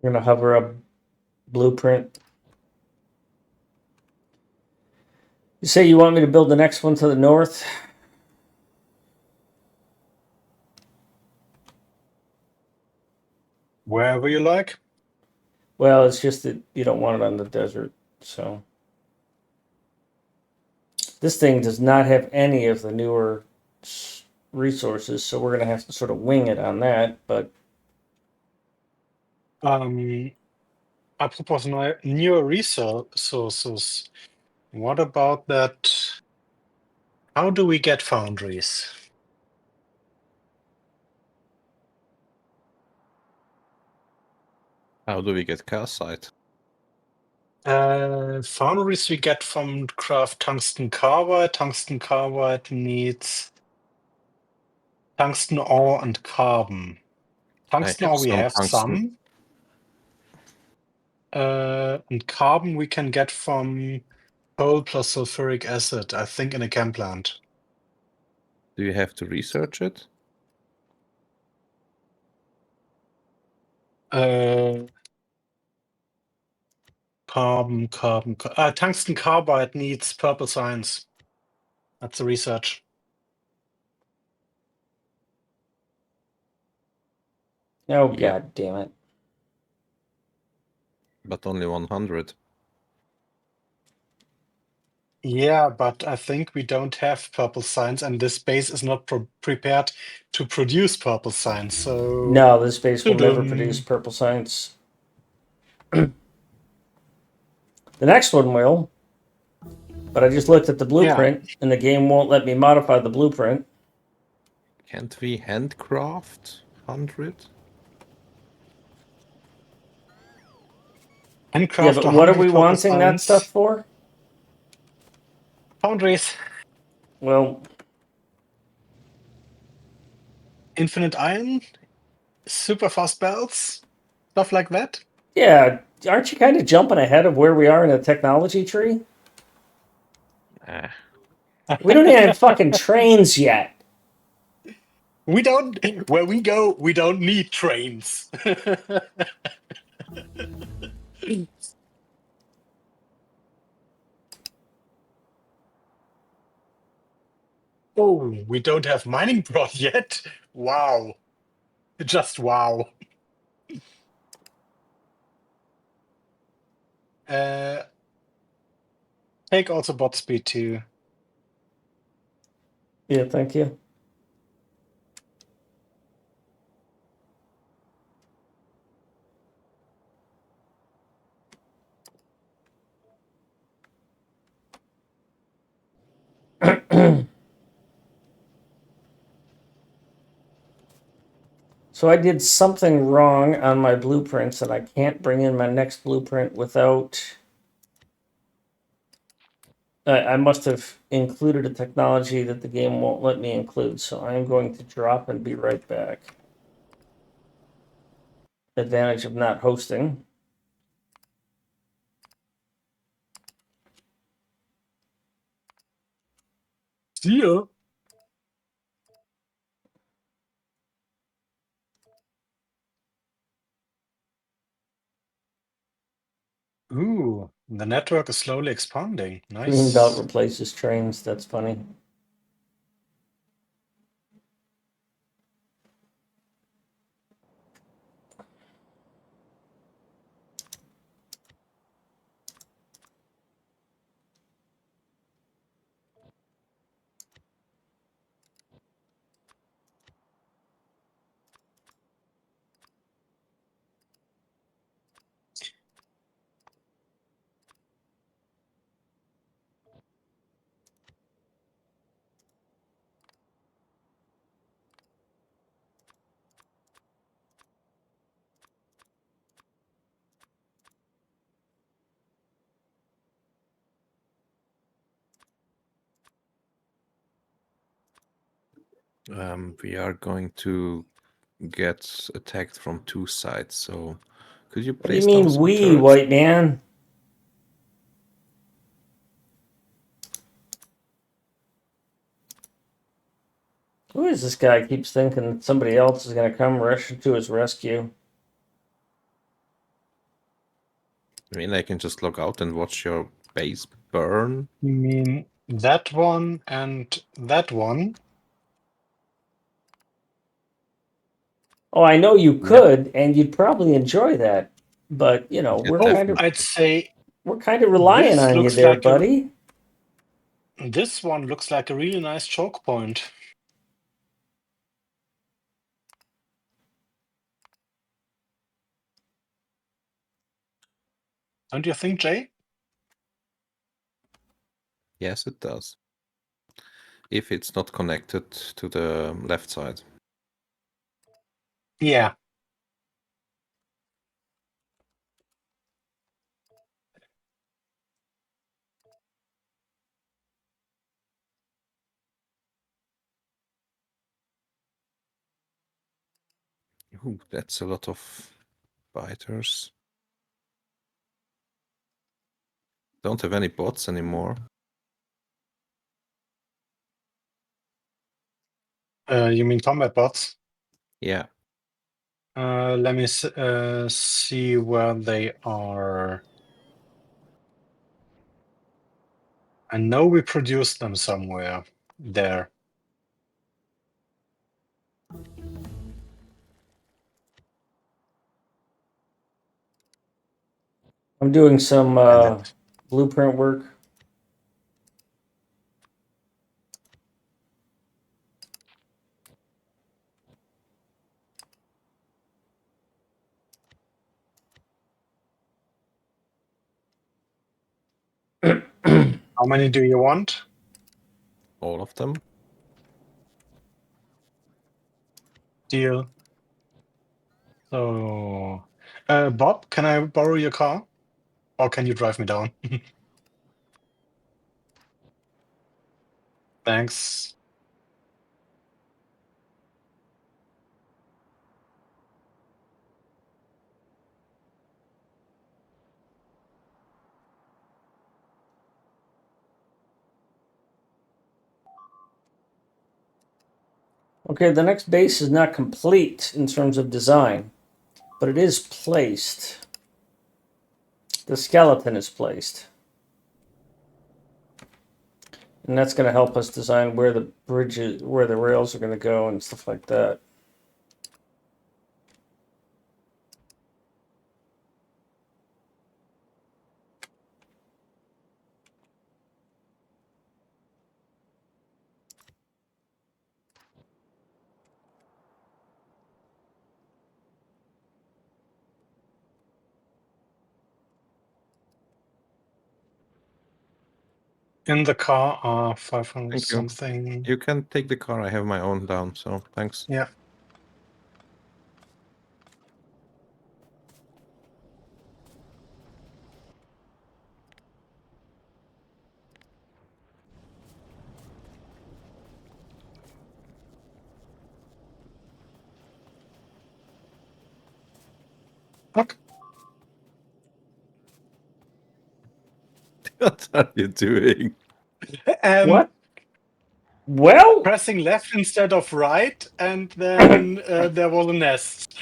We're gonna hover up blueprint. You say you want me to build the next one to the north? Wherever you like. Well, it's just that you don't want it on the desert, so. This thing does not have any of the newer resources, so we're going to have to sort of wing it on that, but Apropos newer resources, what about that? How do we get foundries? How do we get calcite? Foundries we get from craft tungsten carbide. Tungsten carbide needs tungsten ore and carbon. Tungsten I have ore we some have tungsten. some. And carbon we can get from coal plus sulfuric acid, I think in a chem plant. Do you have to research it? Tungsten carbide needs purple science. That's the research. oh, Yeah. god damn it. But only 100. Yeah, but I think we don't have purple science, and this base is not prepared to produce purple science. So No, this base will never Tudum. produce purple science. The next one will, but I just looked at the blueprint, and the game won't let me modify the blueprint. Can't we handcraft 100? handcraft Yeah, but what are 100 we purple wanting that science. stuff for? Foundries, Well, infinite iron, super fast belts, stuff like that. yeah, aren't you kind of jumping ahead of where we are in the technology tree? Ah, We don't even have fucking trains yet. We don't. Where we go, we don't need trains. Oh, we don't have mining prod yet. Wow, just wow. Take also bot speed too. Yeah, thank you. So I did something wrong on my blueprints, and I can't bring in my next blueprint without. I must have included a technology that the game won't let me include, so I'm going to drop and be right back. Advantage of not hosting. See ya. Ooh, the network is slowly expanding. Green belt Nice. replaces trains. That's funny. we are going to get attacked from 2 sides, so could you What do you place down mean, some we, turrets? white man? Who is this guy? Keeps thinking somebody else is going to come rush to his rescue. I mean, I can just log out and watch your base burn. You mean that one and that one? Oh, I know you Yeah. could, and you'd probably enjoy that. But you know, Yeah, we're Oh, kind of I'd say relying this on you looks there, like buddy. this one looks like a really nice choke point. Don't you think, Jay? Yes, it does. If it's not connected to the left side. Yeah. Ooh, that's a lot of biters. Don't have any bots anymore. You mean combat bots? Yeah. Let me see where they are. I know we produced them somewhere there. I'm doing some And it, blueprint work. how many do you want? All of them. Deal. So, Bob, can I borrow your car? Or can you drive me down? Thanks. Okay, the next base is not complete in terms of design, but it is placed. The skeleton is placed. And that's going to help us design where the bridges, where the rails are going to go and stuff like that. In the car are 500 Thank you. something. You can take the car. I have my own down, so thanks. Yeah. Okay. What are you doing? What? Well, Pressing left instead of right, and then there was a nest.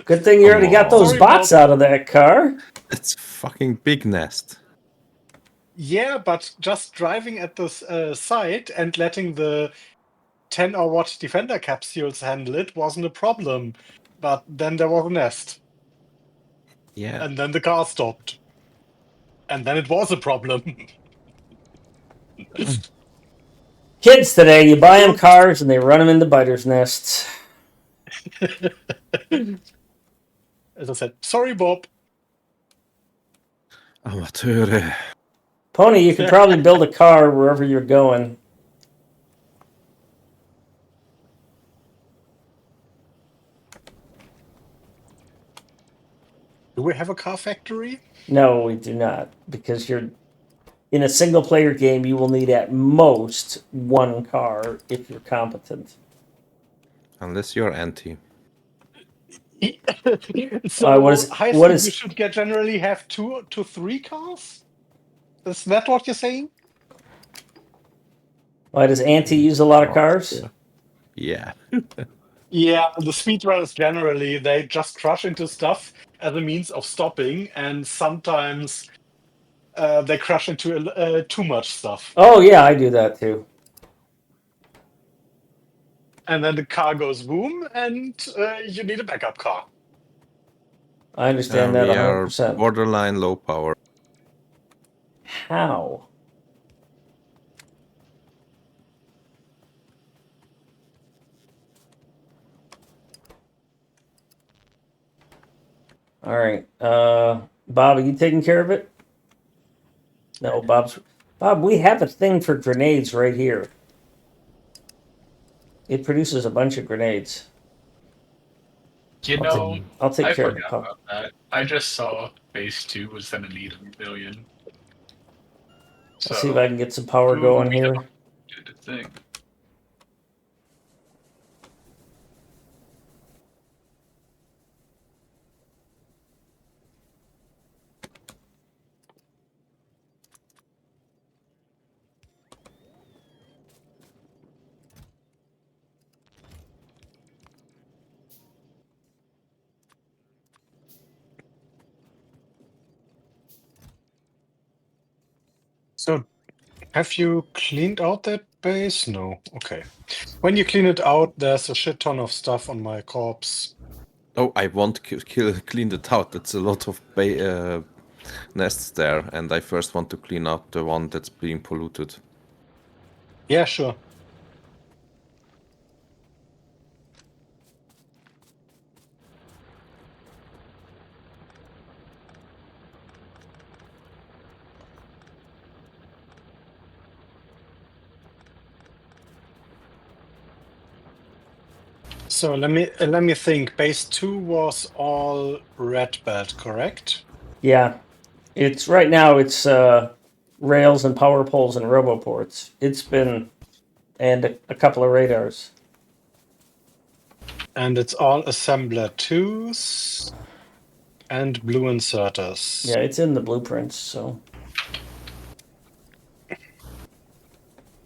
good thing you already got those Sorry, bots Bob. out of that car. It's a fucking big nest. Yeah, but just driving at this site and letting the 10 or what defender capsules handle it wasn't a problem. But then there was a nest, Yeah. and then the car stopped. And then it was a problem. Kids today, you buy them Oops. cars and they run them into biters' nests. As I said, sorry, Bob. Amatöre. Pony, you could probably build a car wherever you're going. Do we have a car factory? No, we do not, because you're in a single player game. You will need at most one car if you're competent. Unless you're anti. So What high what speed, you is should get generally have 2 to 3 cars? Is that what you're saying? why does Auntie use a lot of cars? Yeah. Yeah, the speedrunners generally, they just crush into stuff as a means of stopping, and sometimes they crash into too much stuff. Oh yeah, I do that too. And then the car goes boom, and you need a backup car. I understand that We are 100%. borderline low power. How? All right. Bob, are you taking care of it? No, Bob, we have a thing for grenades right here. It produces a bunch of grenades. You I'll know, I'll take I care of the forgot pump. about that. I just saw phase 2 was gonna need 1 million. I'll see if I So can get some power ooh, going we here. did the thing. So, have you cleaned out that base? No. Okay. When you clean it out, there's a shit ton of stuff on my corpse. Oh, I want to clean it out. That's a lot of nests there, and I first want to clean out the one that's being polluted. Yeah, sure. So let me think. Base 2 was all red belt, correct? Yeah, it's right now. It's rails and power poles and roboports. It's been and a couple of radars. And it's all assembler 2s and blue inserters. Yeah, it's in the blueprints. So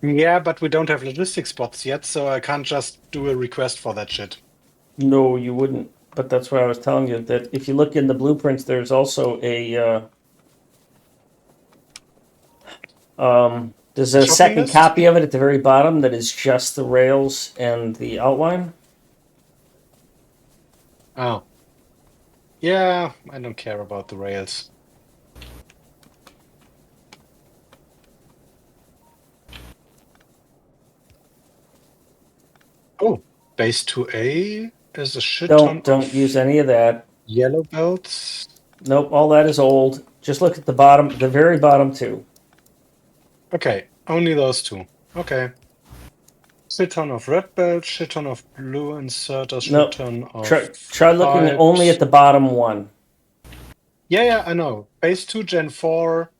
Yeah, but we don't have logistics spots yet, so I can't just do a request for that shit. no, you wouldn't. But that's why I was telling you that if you look in the blueprints, there's also there's A a shopping second list? copy of it at the very bottom that is just the rails and the outline. Oh. Yeah, I don't care about the rails. Oh, base 2A is a shit ton Don't use any of that. yellow belts. Nope, all that is old. Just look at the bottom, the very bottom two. Okay, only those two. Okay. Shit ton of red belts, shit ton of blue inserters, shit Nope. ton of Try looking only pipes. at the bottom one. Yeah, I know. Base 2 Gen 4,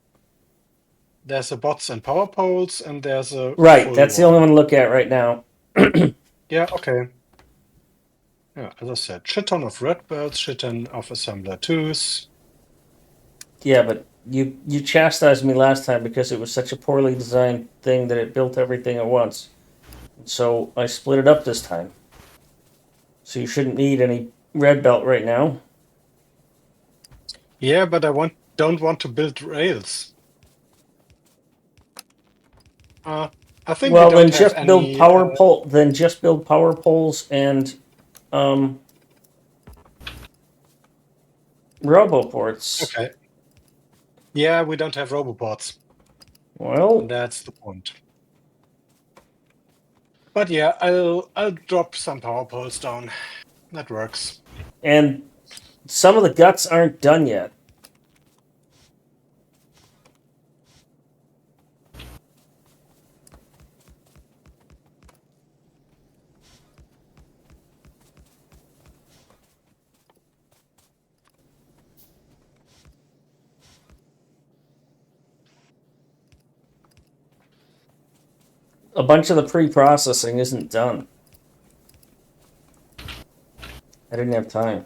there's a bots and power poles, and there's a Right, full that's the only one. one to look at right now. Yeah, okay. Yeah, as I said, shit ton of red belts, shit ton of assembler 2s. Yeah, but you chastised me last time because it was such a poorly designed thing that it built everything at once. So I split it up this time. So you shouldn't need any red belt right now. Yeah, but don't want to build rails. I think we Well, then don't have just build any. power pole. Then just build power poles and roboports. Okay. Yeah, we don't have roboports. Well, That's the point. But yeah, I'll drop some power poles down. That works. and some of the guts aren't done yet. A bunch of the pre-processing isn't done. I didn't have time.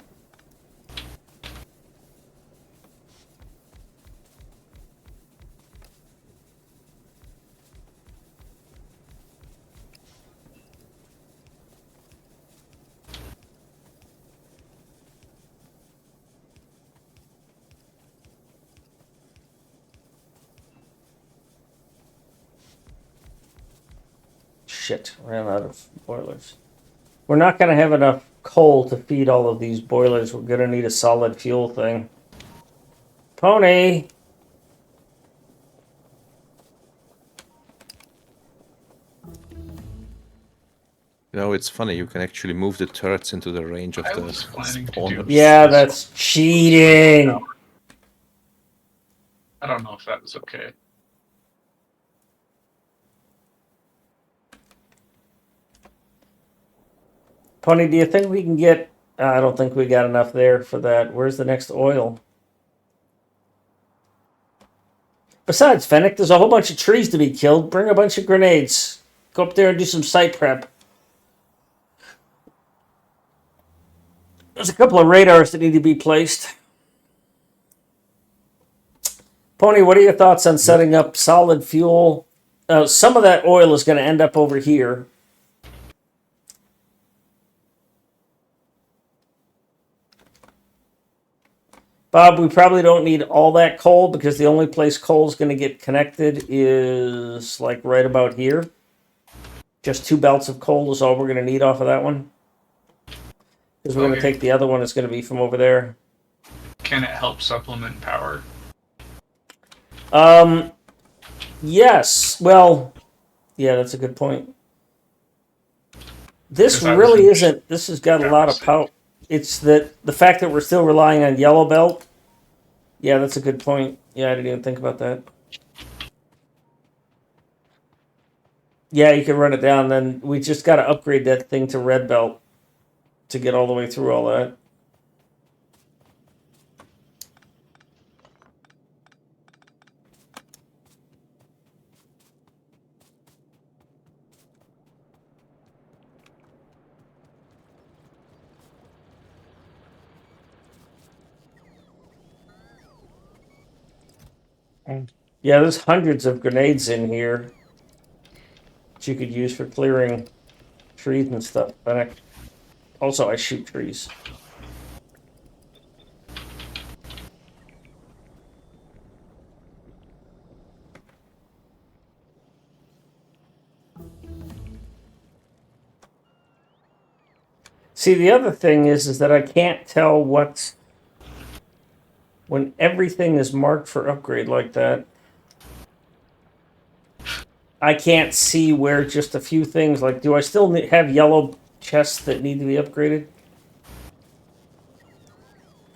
shit, ran out of boilers. We're not going to have enough coal to feed all of these boilers. We're going to need a solid fuel thing. Pony! You know, it's funny, you can actually move the turrets into the range of I the was planning to do spawners. Yeah, that's cheating! I don't know if that was okay. Pony, do you think we can get... I don't think we got enough there for that. Where's the next oil? Besides, Fennec, there's a whole bunch of trees to be killed. Bring a bunch of grenades. Go up there and do some site prep. There's a couple of radars that need to be placed. Pony, what are your thoughts on setting up solid fuel? Some of that oil is going to end up over here. Bob, we probably don't need all that coal because the only place coal is going to get connected is like right about here. Just 2 belts of coal is all we're going to need off of that one. Because we're going to take the other one, it's going to be from over there. Can it help supplement power? Yes. Well, yeah, that's a good point. This Because I really was isn't. This has got a lot of power. It's the fact that we're still relying on yellow belt. Yeah, that's a good point. Yeah, I didn't even think about that. Yeah, you can run it down. Then we just got to upgrade that thing to red belt to get all the way through all that. Yeah, there's hundreds of grenades in here that you could use for clearing trees and stuff. But also, I shoot trees. See, the other thing is that I can't tell what's... When everything is marked for upgrade like that, I can't see where just a few things, like, do I still have yellow chests that need to be upgraded?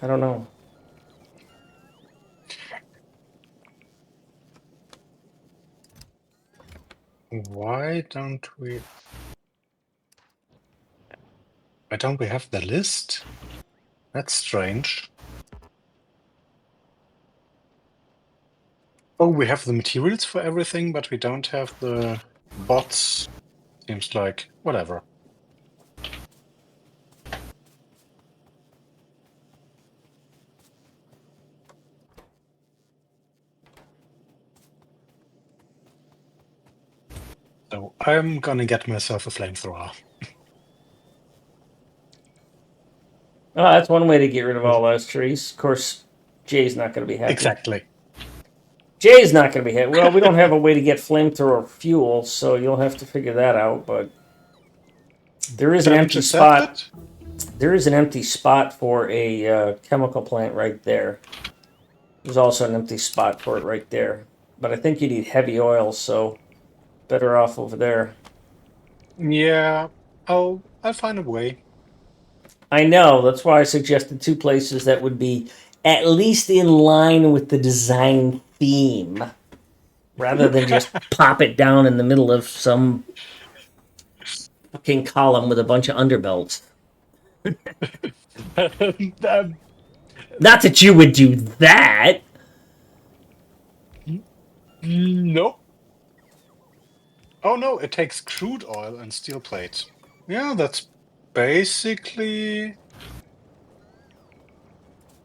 I don't know. Why don't we have the list? That's strange. Oh, we have the materials for everything, but we don't have the bots. Seems like whatever. So I'm gonna get myself a flamethrower. Oh, that's one way to get rid of all those trees. Of course, Jay's not going to be happy. Exactly. Jay's not going to be happy. Well, we don't have a way to get flamethrower fuel, so you'll have to figure that out, but there is an empty spot. There is an empty spot for a chemical plant right there. There's also an empty spot for it right there. But I think you need heavy oil, so better off over there. Yeah. I'll find a way. I know, that's why I suggested 2 places that would be at least in line with the design theme, rather than just pop it down in the middle of some fucking column with a bunch of underbelts. Not that you would do that. Nope. Oh no, it takes crude oil and steel plate. Yeah, that's basically...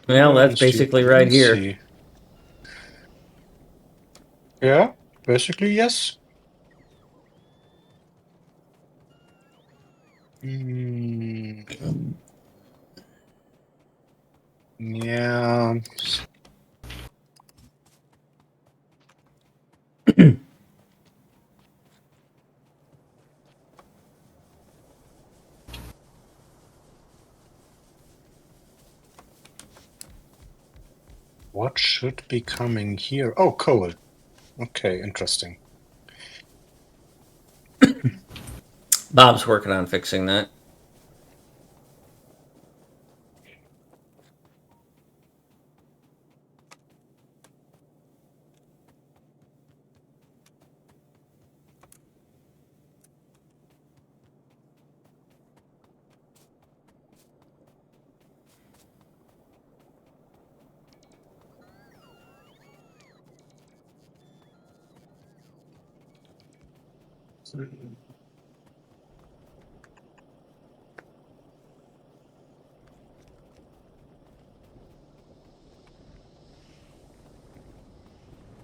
Well, that's basically right here. See. Yeah, basically, yes. Yeah. What should be coming here? Oh, coal. Okay, interesting. Bob's working on fixing that.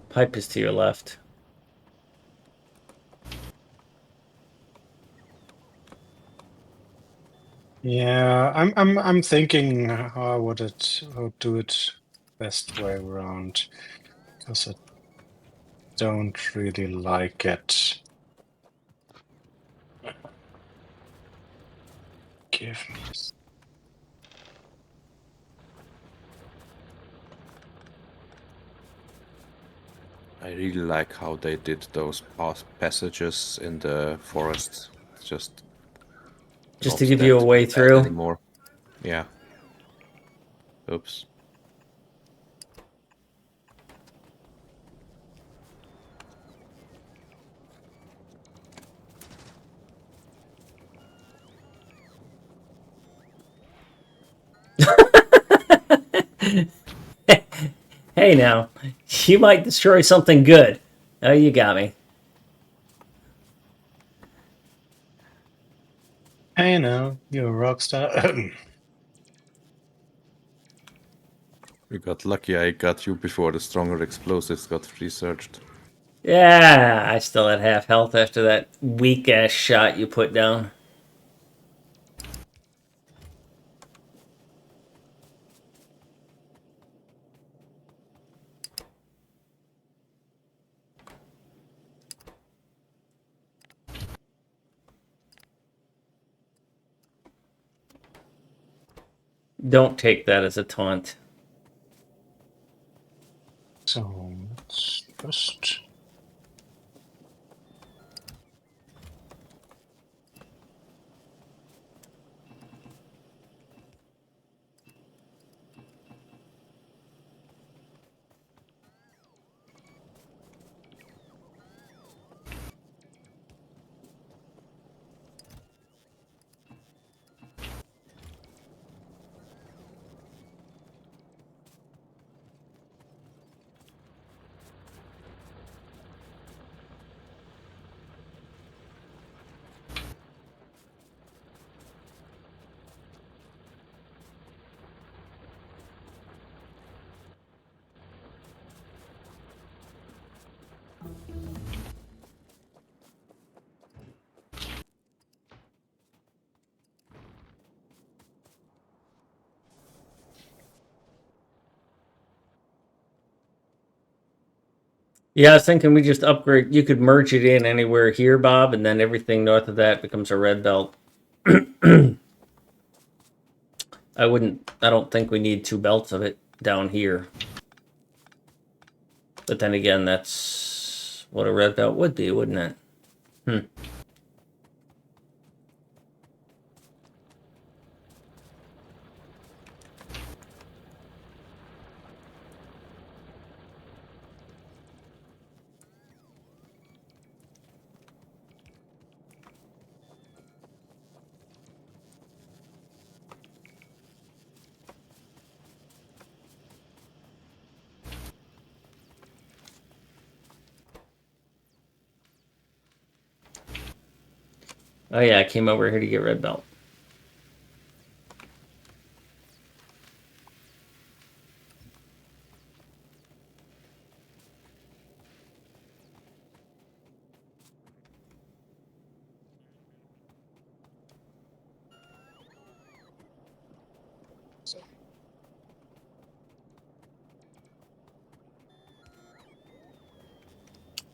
Pipe is to your left. Yeah, I'm thinking how would it how do it best way around, because I don't really like it. Give me I really like how they did those passages in the forest. It's just Just to not give you a that way bad through. anymore. Yeah. Oops. Hey now, you might destroy something good. Oh, you got me. Hey now, you're a rock star. You got lucky I got you before the stronger explosives got researched. Yeah, I still had half health after that weak ass shot you put down. Don't take that as a taunt. So let's just Yeah, I was thinking we just upgrade. You could merge it in anywhere here, Bob, and then everything north of that becomes a red belt. I don't think we need 2 belts of it down here. But then again, that's what a red belt would be, wouldn't it? Oh yeah, I came over here to get red belt.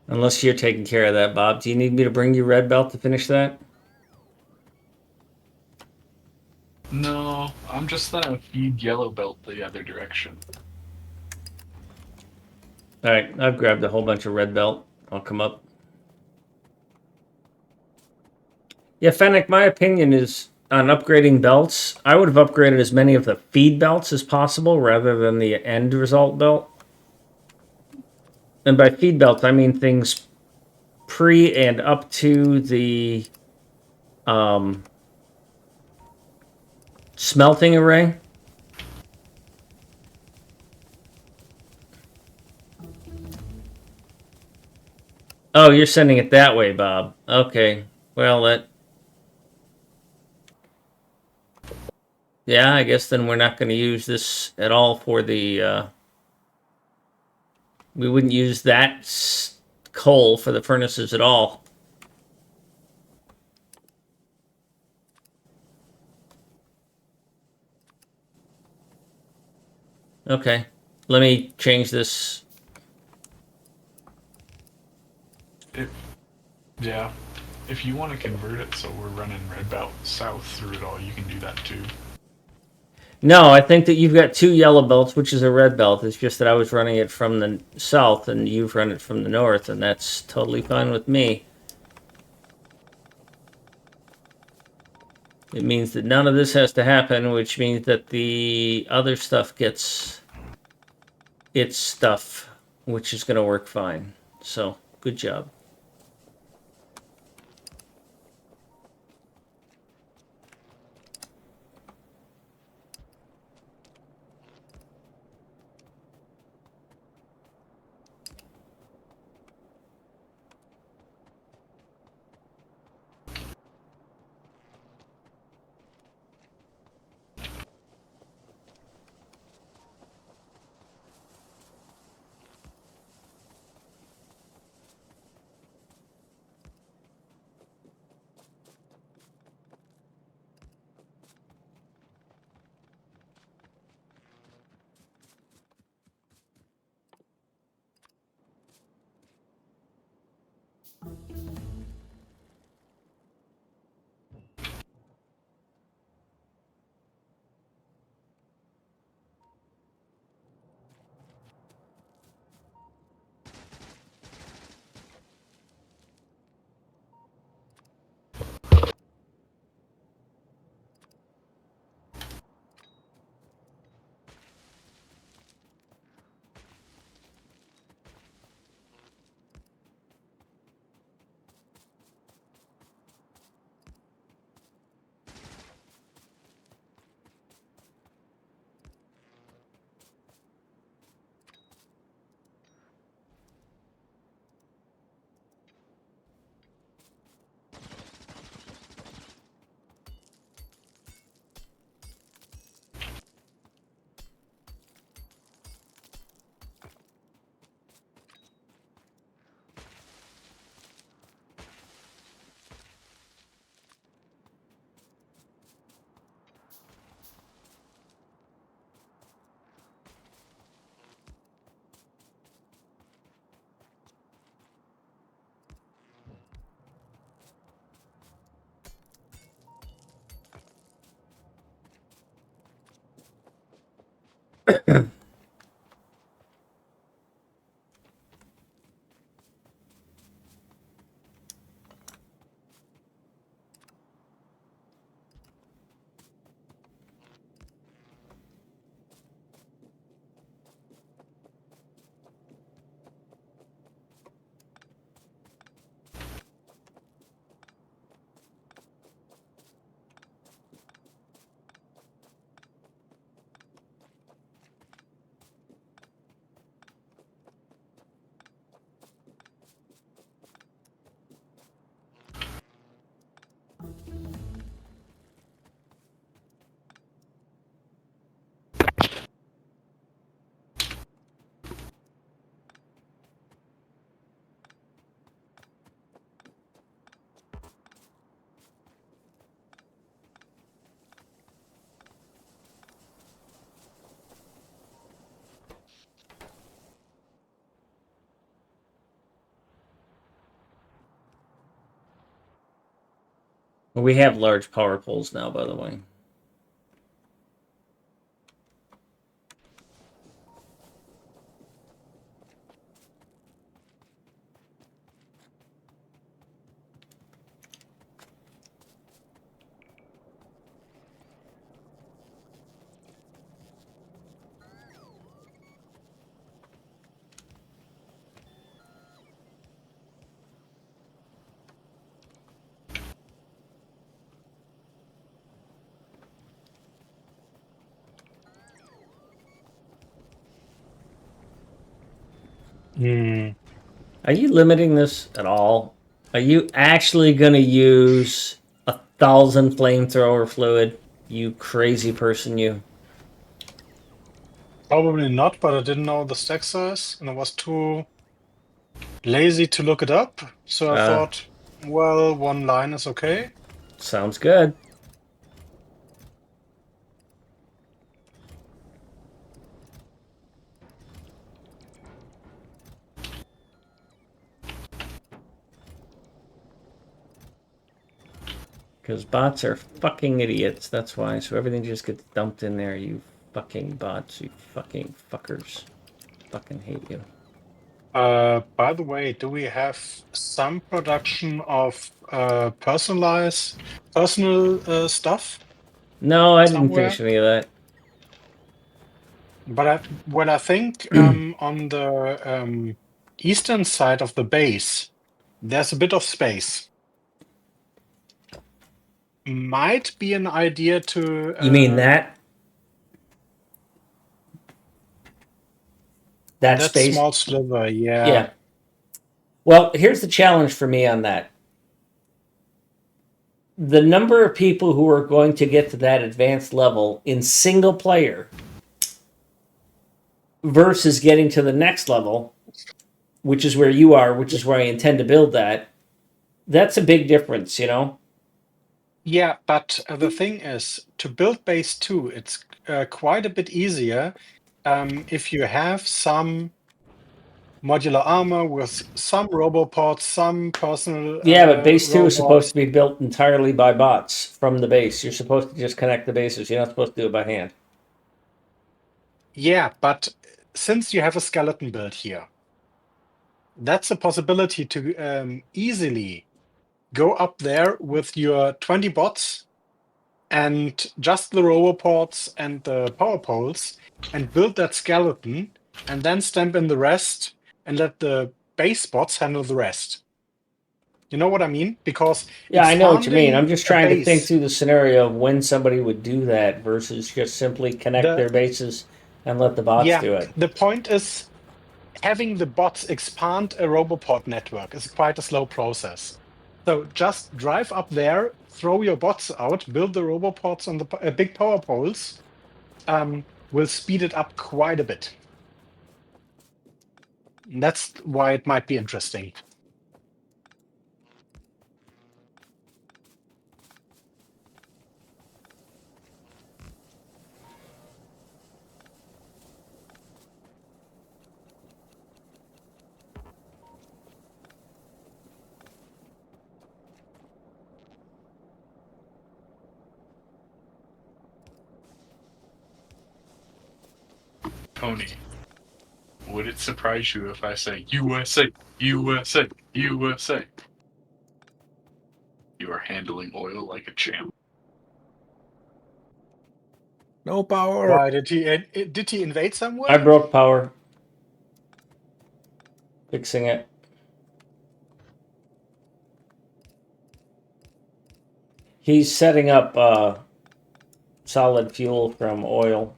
Unless you're taking care of that, Bob. Do you need me to bring you red belt to finish that? No, I'm just gonna feed yellow belt the other direction. All right, I've grabbed a whole bunch of red belt. I'll come up. Yeah, Fennec, my opinion is on upgrading belts, I would have upgraded as many of the feed belts as possible rather than the end result belt. And by feed belts, I mean things pre and up to the smelting array. Oh, you're sending it that way, Bob. Okay. Well, that... Yeah, I guess then we're not going to use this at all for the... we wouldn't use that coal for the furnaces at all. Okay. Let me change this. Yeah. If you want to convert it so we're running red belt south through it all, you can do that too. No, I think that you've got 2 yellow belts, which is a red belt. It's just that I was running it from the south and you've run it from the north, and that's totally fine with me. It means that none of this has to happen, which means that the other stuff gets its stuff, which is going to work fine. So, good job. We have large power poles now, by the way. Hmm. Are you limiting this at all? Are you actually going to use 1,000 flamethrower fluid? You crazy person, you. Probably not, but I didn't know the stack size, and I was too lazy to look it up. So I thought, well, one line is okay. Sounds good. Because bots are fucking idiots. That's why. So everything just gets dumped in there. You fucking bots. You fucking fuckers. Fucking hate you. By the way, do we have some production of personal stuff No, I didn't somewhere? finish any of that. But I think on the eastern side of the base, there's a bit of space. Might be an idea to. You mean that? That That space? small sliver, yeah. Yeah. Well, here's the challenge for me on that. The number of people who are going to get to that advanced level in single player versus getting to the next level, which is where you are, which is where I intend to build that, that's a big difference, you know? Yeah, but the thing is, to build base 2, it's quite a bit easier if you have some modular armor with some robopods, some personal Yeah, but base 2 is supposed robots. to be built entirely by bots from the base. You're supposed to just connect the bases. You're not supposed to do it by hand. Yeah, but since you have a skeleton build here, that's a possibility to easily go up there with your 20 bots and just the robopods and the power poles and build that skeleton and then stamp in the rest and let the base bots handle the rest. You know what I mean? Because Yeah, I know what you mean. I'm expanding just a trying to think base, through the scenario of when somebody would do that versus just simply connect the their bases and let the bots yeah, do it. the point is having the bots expand a robopod network is quite a slow process. So just drive up there, throw your bots out, build the robopods on the big power poles, will speed it up quite a bit. That's why it might be interesting. Tony, would it surprise you if I say USA, USA, USA? You are handling oil like a champ. No power. Why did he invade I somewhere? broke power. Fixing it. He's setting up solid fuel from oil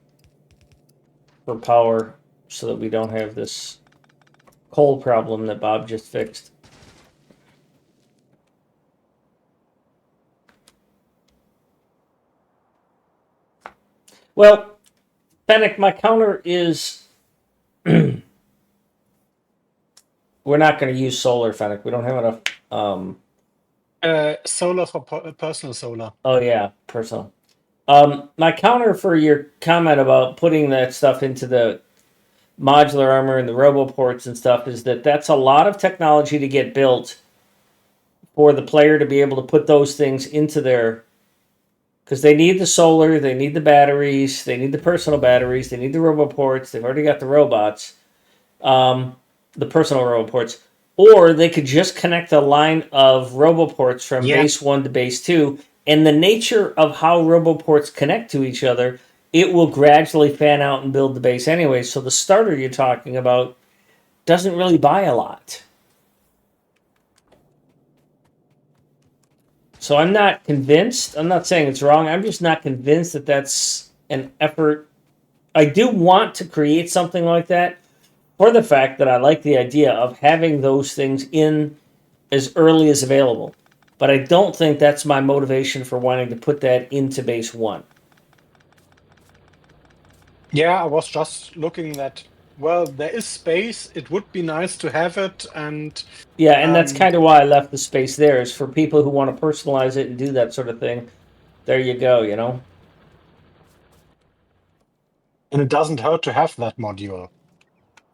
for power so that we don't have this coal problem that Bob just fixed. Well, Fennec, my counter is we're not going to use solar, Fennec. We don't have enough. Solar for personal solar. Oh yeah, personal. My counter for your comment about putting that stuff into the modular armor and the roboports and stuff is that that's a lot of technology to get built for the player to be able to put those things into their, because they need the solar, they need the batteries, they need the personal batteries, they need the roboports. They've already got the robots, the personal roboports, or they could just connect a line of roboports from Yeah, base 1 to base 2. And the nature of how roboports connect to each other, it will gradually fan out and build the base anyway. So the starter you're talking about doesn't really buy a lot. So I'm not convinced. I'm not saying it's wrong. I'm just not convinced that that's an effort. I do want to create something like that for the fact that I like the idea of having those things in as early as available. But I don't think that's my motivation for wanting to put that into base 1. Yeah, I was just looking at, well, there is space. It would be nice to have it. And Yeah, and that's um, kind of why I left the space there, is for people who want to personalize it and do that sort of thing. There you go, you know? and it doesn't hurt to have that module,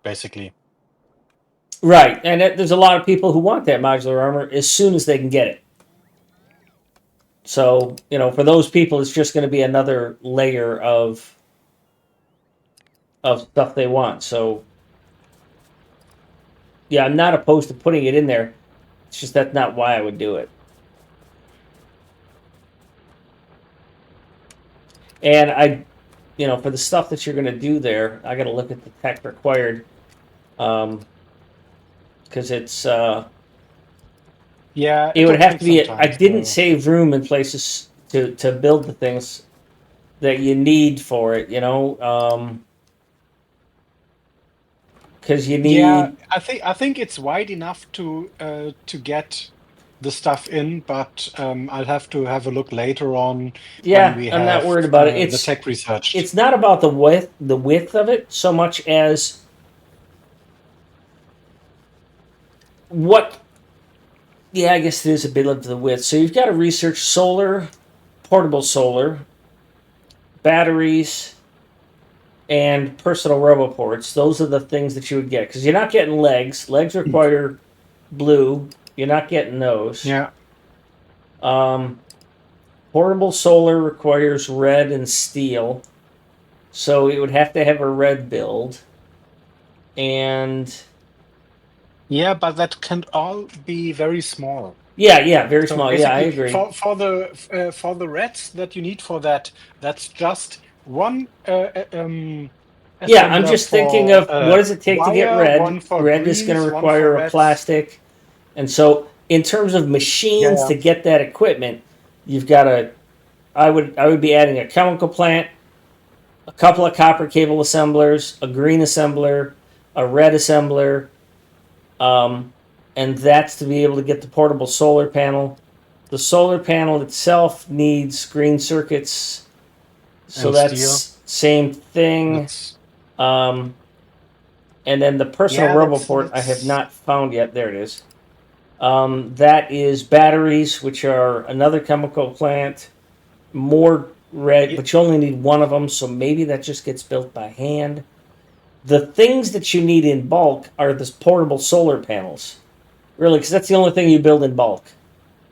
basically. Right, and there's a lot of people who want that modular armor as soon as they can get it. So, you know, for those people, it's just going to be another layer of stuff they want. So, yeah, I'm not opposed to putting it in there. It's just that's not why I would do it. And I, you know, for the stuff that you're going to do there, I got to look at the tech required, because it's Yeah, it would it'll have take to some be. I time. didn't So. save room in places to build the things that you need for it. You know, because you Yeah, need. I think it's wide enough to get the stuff in, but I'll have to have a look later on when Yeah, we I'm not have worried about it. the tech researched. It's not about the width of it so much as what. Yeah, I guess it is a bit of the width. So you've got to research solar, portable solar, batteries, and personal roboports. Those are the things that you would get because you're not getting legs. Legs require blue. You're not getting those. Yeah. Um, portable solar requires red and steel, so it would have to have a red build. And Yeah, but that can all be very small. yeah, very So small. Yeah, I basically, agree. for the reds that you need for that, that's just one Yeah, I'm assembler just thinking for of what does it take to get wire, red? one for Red is going to greens, one for require a reds. plastic. And so, in terms of Yeah, machines yeah. to get that equipment, you've got to. I would be adding a chemical plant, a couple of copper cable assemblers, a green assembler, a red assembler, um, and that's to be able to get the portable solar panel. The solar panel itself needs green circuits, so And steel. that's same thing. That's Um, and then the personal yeah, roboport I have not found yet. There it is. That is batteries, which are another chemical plant. More red, yeah, but you only need one of them, so maybe that just gets built by hand. The things that you need in bulk are the portable solar panels, really, because that's the only thing you build in bulk.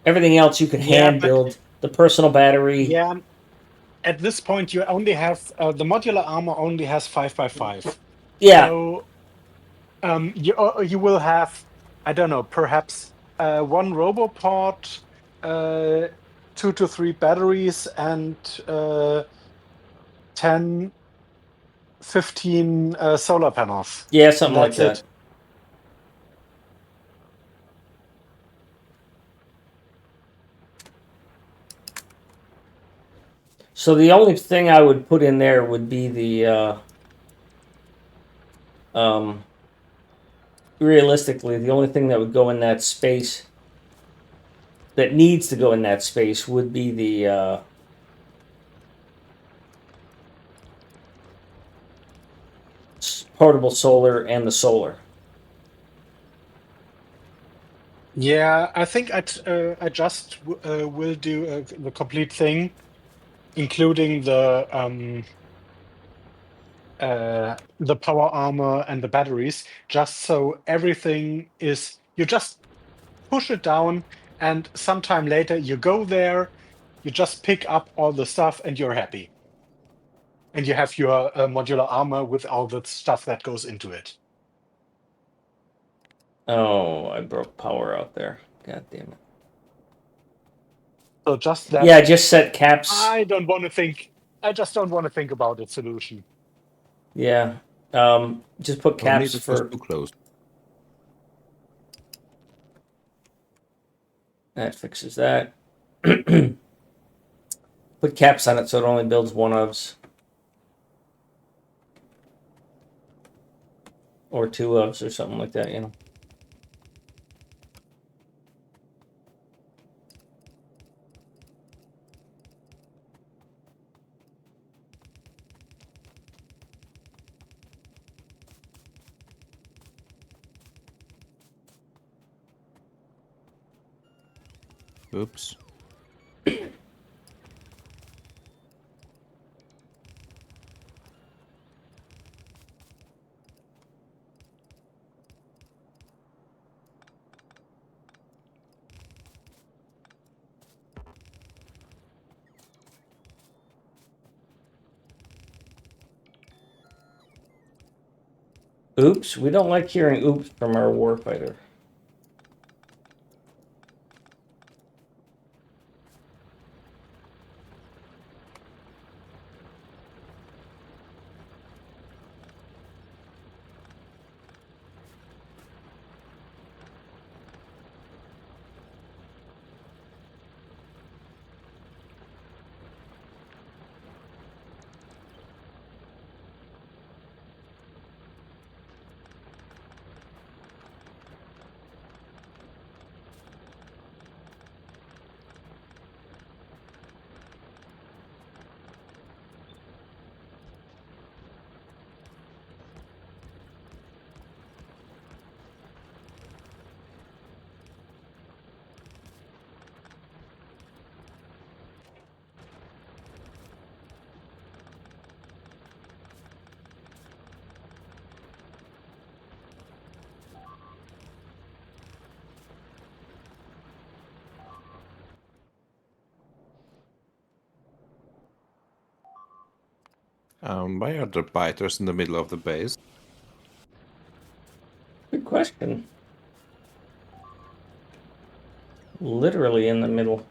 Everything else you could yeah, hand but build. The personal battery. yeah. At this point, you only have the modular armor only has 5x5. Yeah, So you will have, I don't know, perhaps one roboport, 2 to 3 batteries, and 10, 15 solar panels, yeah, and something like that's that. it. So the only thing I would put in there would be um, realistically, the only thing that would go in that space that needs to go in that space would be the portable solar and the solar. Yeah, I think I just will do the complete thing, including the power armor and the batteries, just so everything is, you just push it down, and sometime later you go there, you just pick up all the stuff, and you're happy. And you have your modular armor with all the stuff that goes into it. Oh, I broke power out there. God damn it. So just Yeah, I that, just set caps. I just don't want to think about its solution. Yeah. Just put Only caps this was for too close. that fixes that. Put caps on it so it only builds one ofs. or 2 ofs or something like that, you know. Oops. Oops, we don't like hearing oops from our warfighter. Why are the biters in the middle of the base? Good question. Literally in the middle.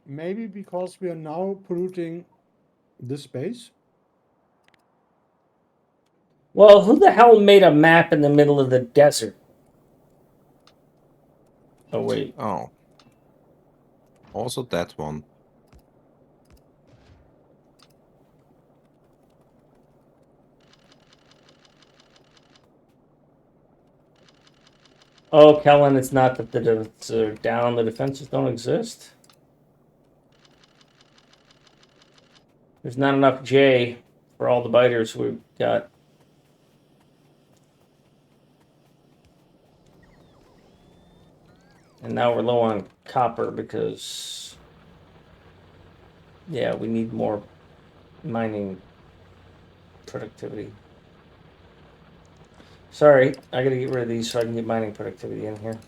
Maybe because we are now polluting this space. Well, who the hell made a map in the middle of the desert? Oh, wait. Oh. Also that one. Oh, Kellen, it's not that the defenses are down, the defenses don't exist. There's not enough J for all the biters we've got. And now we're low on copper because, yeah, we need more mining productivity. Sorry, I gotta get rid of these so I can get mining productivity in here.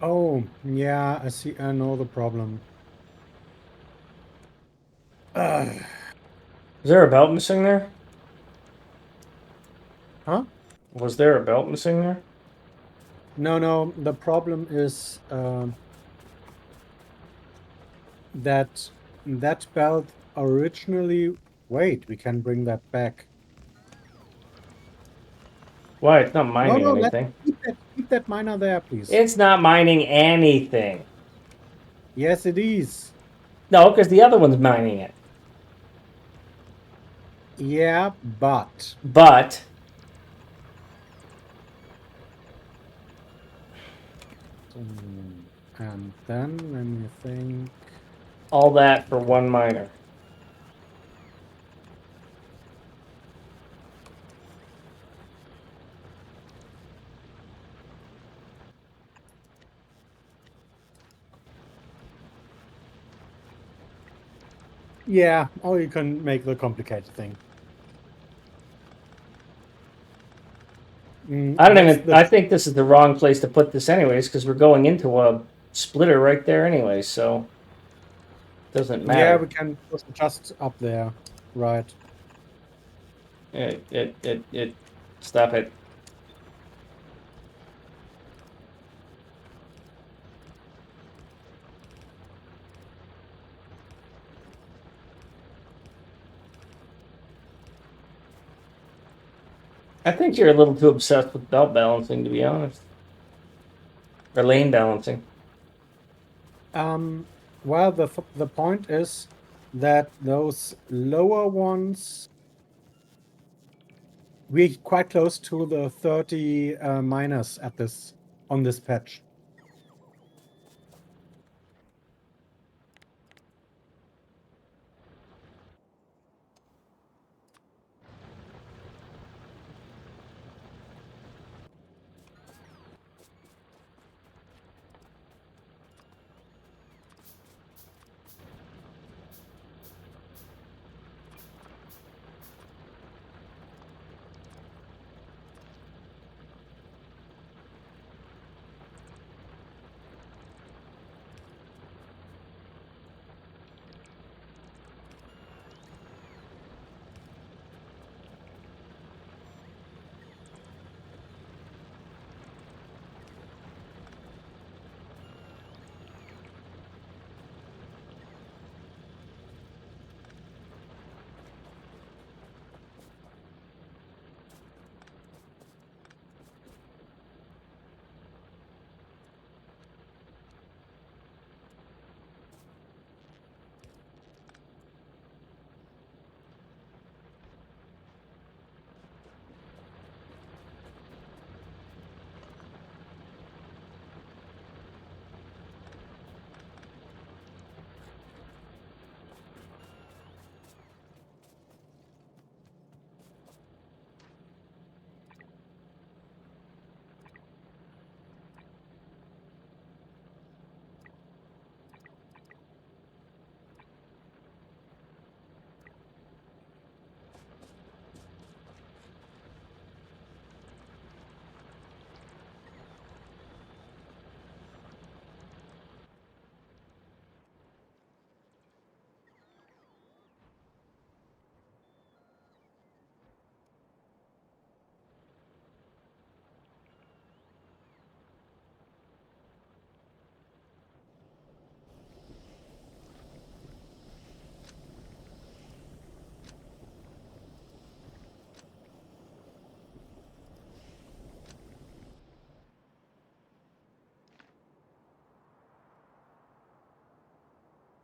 Oh, yeah, I see. I know the problem. Is there a belt missing there? Huh? Was there a belt missing there? No. The problem is that that belt originally. Wait, we can bring that back. Why? It's not mining No, let's anything. keep that miner there, please. It's not mining anything. Yes, it is. No, because the other one's mining it. Yeah, but But and then let me think. all that for one miner. Yeah, or you can make the complicated thing. I don't That's even. the- I think this is the wrong place to put this, anyways, because we're going into a splitter right there, anyway. So doesn't Yeah, matter. we can push it just up there, right? It. Stop it. I think you're a little too obsessed with belt balancing, to be honest. Or lane balancing. Well, the point is that those lower ones, we're quite close to the 30 minus at this on this patch.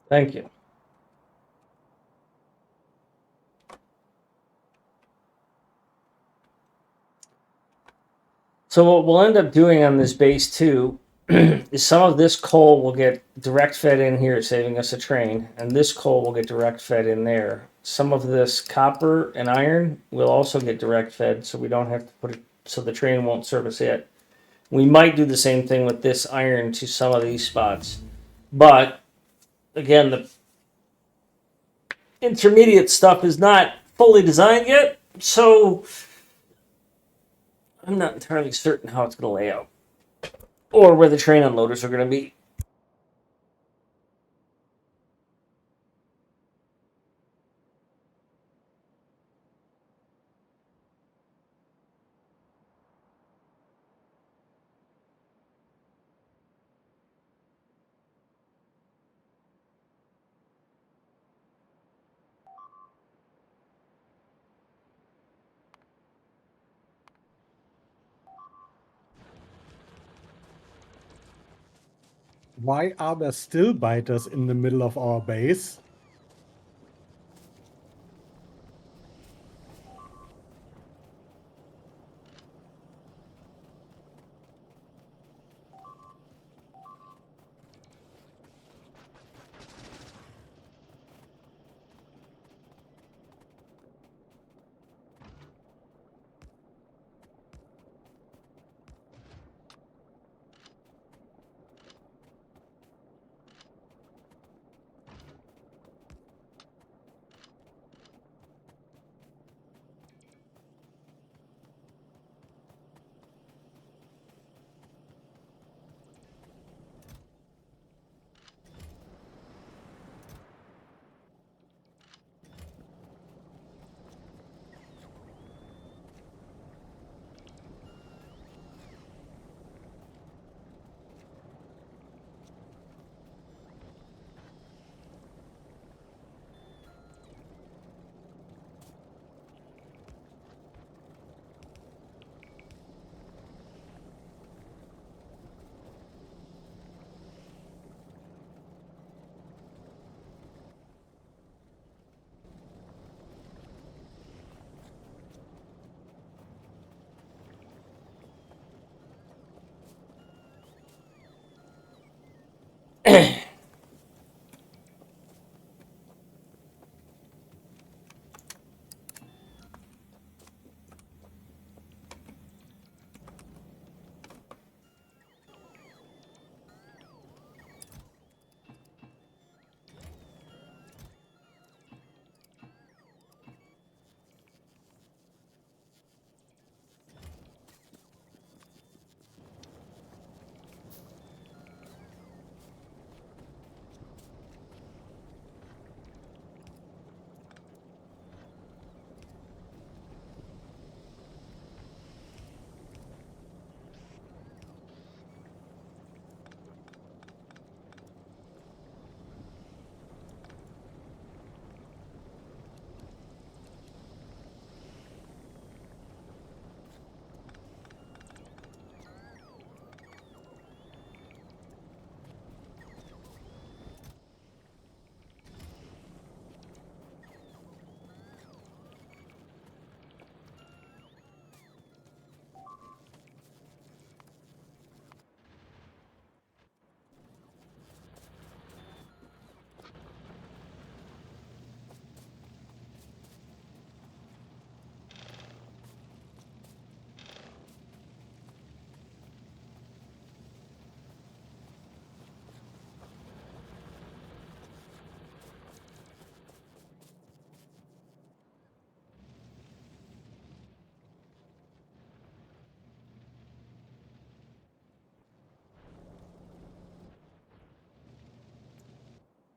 Thank you. So what we'll end up doing on this base too is some of this coal will get direct fed in here, saving us a train, and this coal will get direct fed in there. Some of this copper and iron will also get direct fed, so we don't have to put it, so the train won't service it. We might do the same thing with this iron to some of these spots, but again, the intermediate stuff is not fully designed yet, so I'm not entirely certain how it's going to lay out or where the train unloaders are going to be. Why are there still biters in the middle of our base?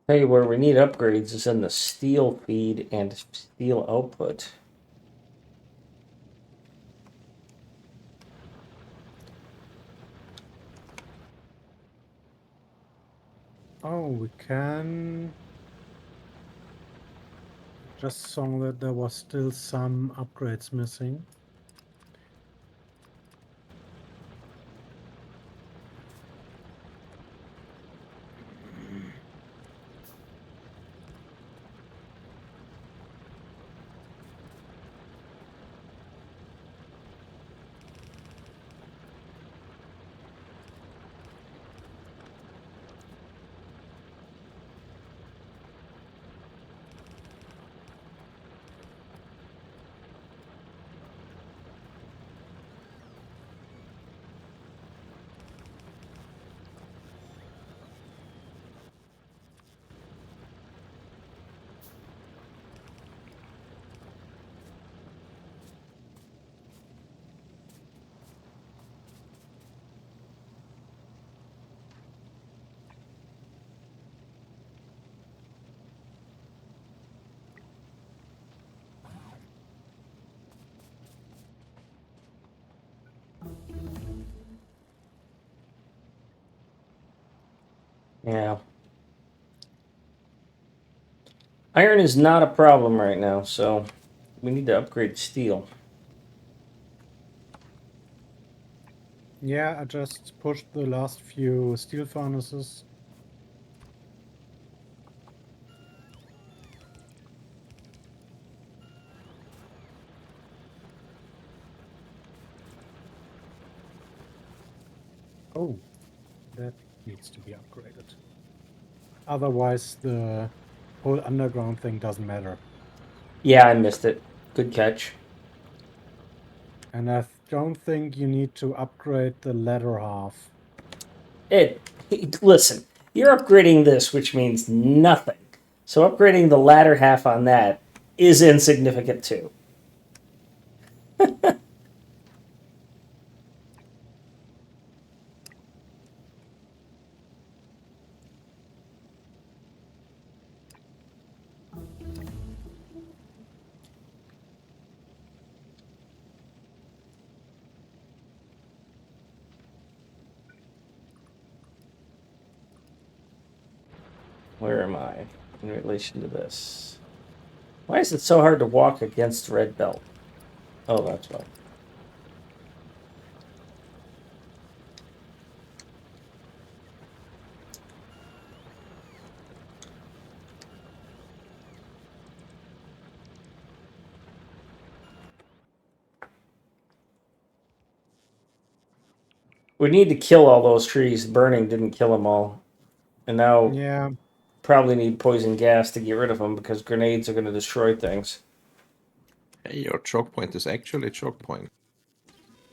Hey, where we need upgrades is in the steel feed and steel output. Oh, we can. Just saw that there was still some upgrades missing. Yeah. Iron is not a problem right now, so we need to upgrade steel. Yeah, I just pushed the last few steel furnaces. Oh, that needs to be upgraded. Otherwise, the whole underground thing doesn't matter. Yeah, I missed it. Good catch. And I don't think you need to upgrade the latter half. Listen, you're upgrading this, which means nothing. So upgrading the latter half on that is insignificant too. Where am I in relation to this? Why is it so hard to walk against red belt? Oh, that's why. We need to kill all those trees. Burning didn't kill them all. And now Yeah, probably need poison gas to get rid of them because grenades are going to destroy things. Hey, your choke point is actually choke point.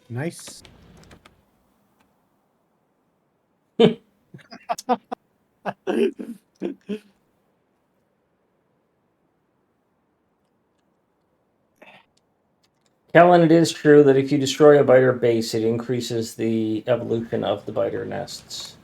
nice. Kellen, it is true that if you destroy a biter base, it increases the evolution of the biter nests.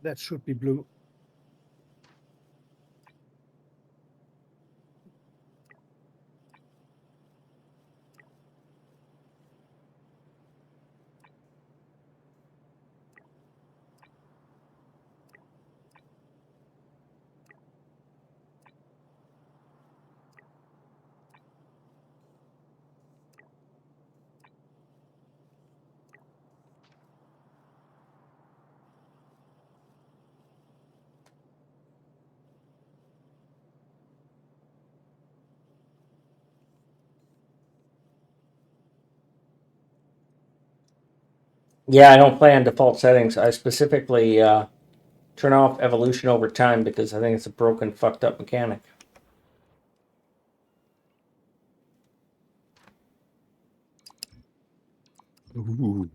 That should be blue. Yeah, I don't play on default settings. I specifically turn off evolution over time because I think it's a broken, fucked up mechanic. Ooh.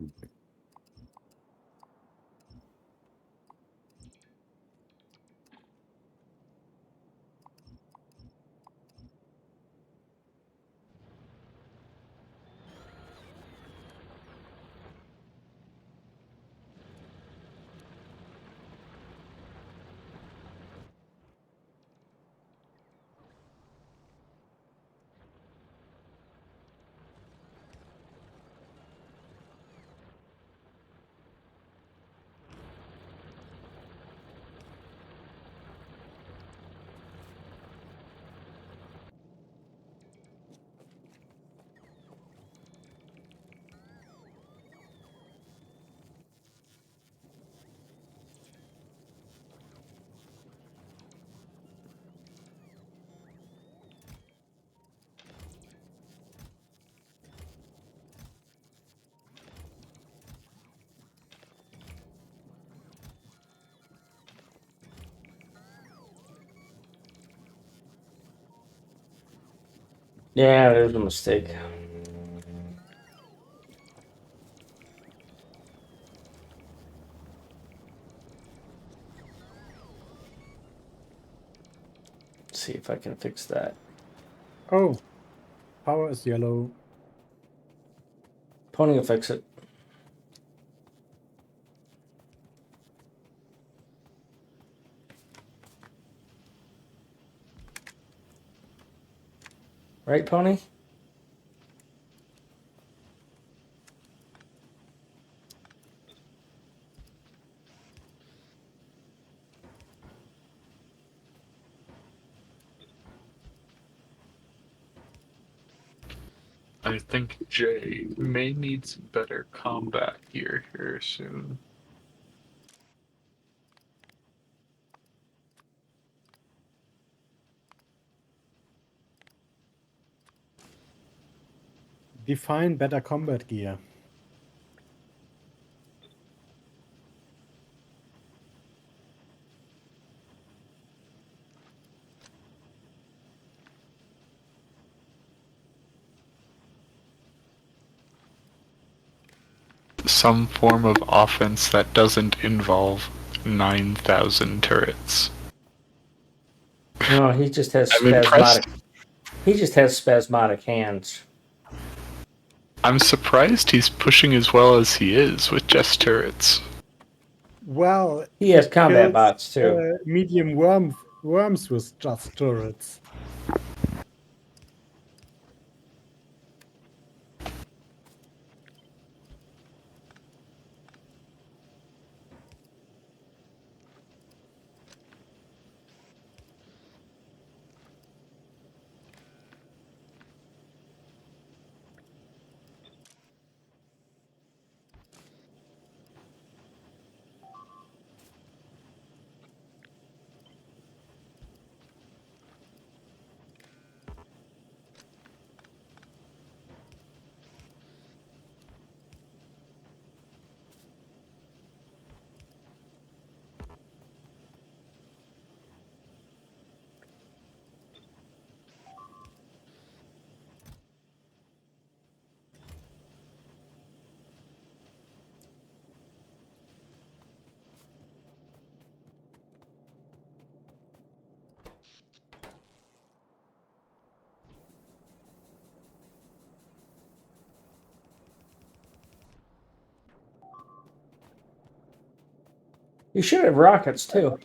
Yeah, there's a mistake. Let's see if I can fix that. Oh, power is yellow. Pony will fix it. Right, Pony? I think Jay may need some better combat gear here soon. Define better combat gear. Some form of offense that doesn't involve 9,000 turrets. No, he just has I'm impressed. spasmodic. He just has spasmodic hands. I'm surprised he's pushing as well as he is with just turrets. Well, He has combat kills, bots too. medium worms with just turrets. You should have rockets too.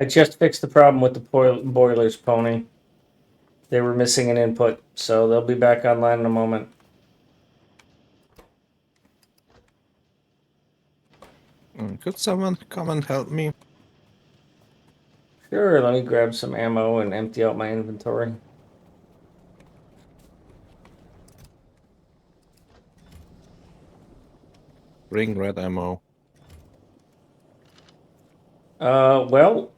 I just fixed the problem with the boilers, Pony. They were missing an input, so they'll be back online in a moment. Could someone come and help me? Sure, let me grab some ammo and empty out my inventory. Bring red ammo. Well,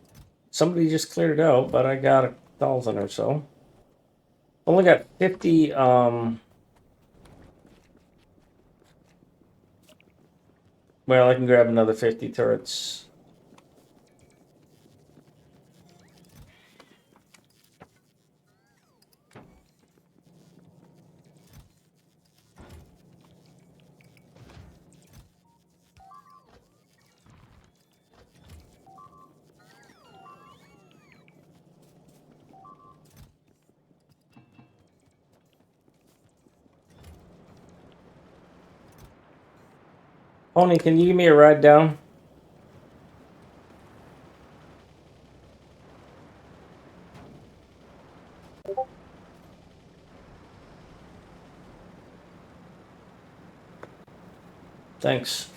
somebody just cleared it out, but I got 1,000 or so. Only got 50, well, I can grab another 50 turrets. Pony, can you give me a ride down? Thanks.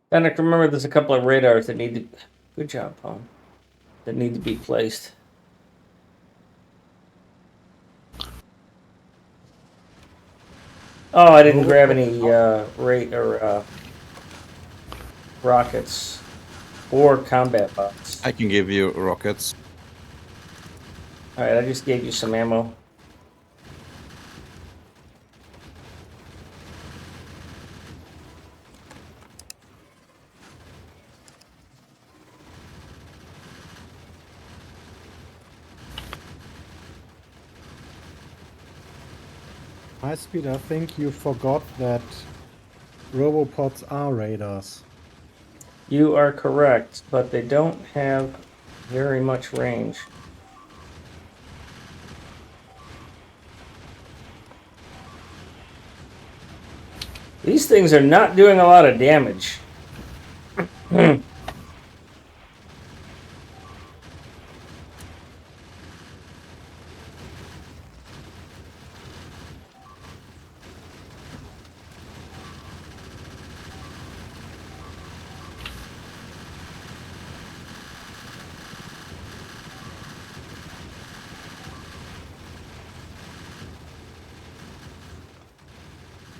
And I can remember there's a couple of radars that need to. Good job, Pony. That need to be placed. Oh, I didn't grab any rockets or combat bots. I can give you rockets. All right, I just gave you some ammo. High speed, I think you forgot that robopods are radars. You are correct, but they don't have very much range. These things are not doing a lot of damage.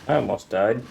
I almost died.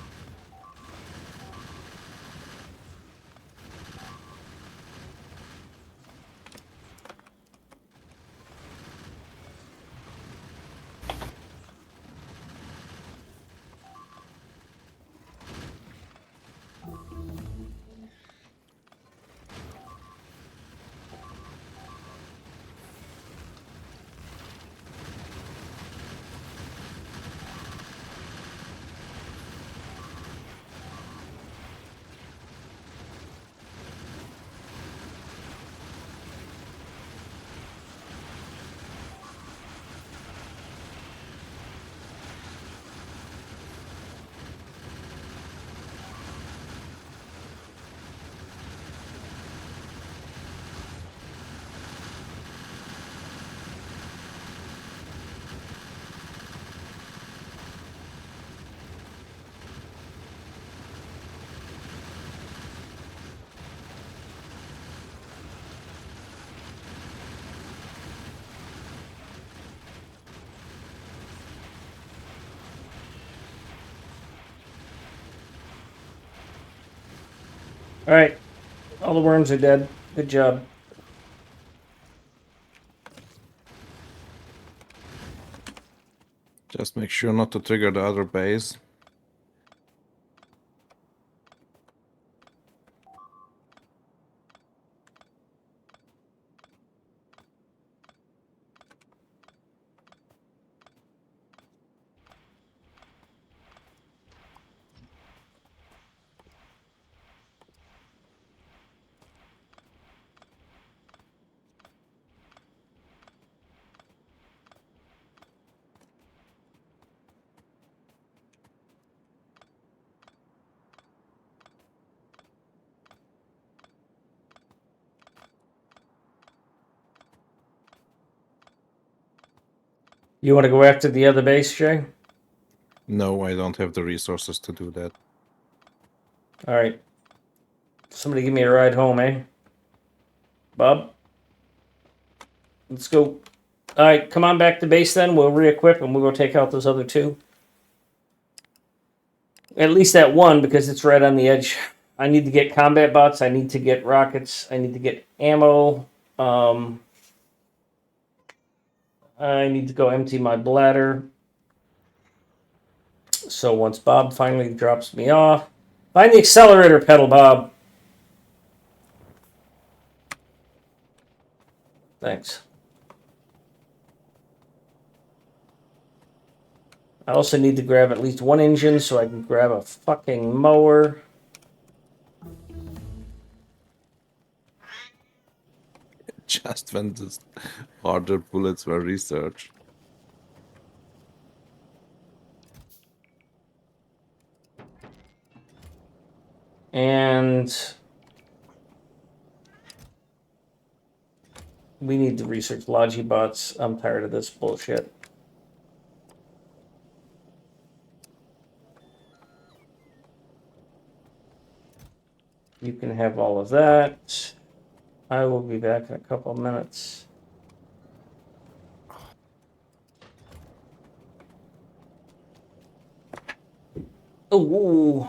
All right, all the worms are dead. Good job. Just make sure not to trigger the other base. You want to go after the other base, Jay? No, I don't have the resources to do that. All right. Somebody give me a ride home, eh? Bob? Let's go. All right, come on back to base then. We'll re-equip and we'll go take out those other two. At least that one, because it's right on the edge. I need to get combat bots. I need to get rockets. I need to get ammo. I need to go empty my bladder. So once Bob finally drops me off, find the accelerator pedal, Bob. Thanks. I also need to grab at least one engine so I can grab a fucking mower. Just when the harder bullets were researched. And we need to research Logibots. I'm tired of this bullshit. You can have all of that. I will be back in a couple of minutes. Ooh.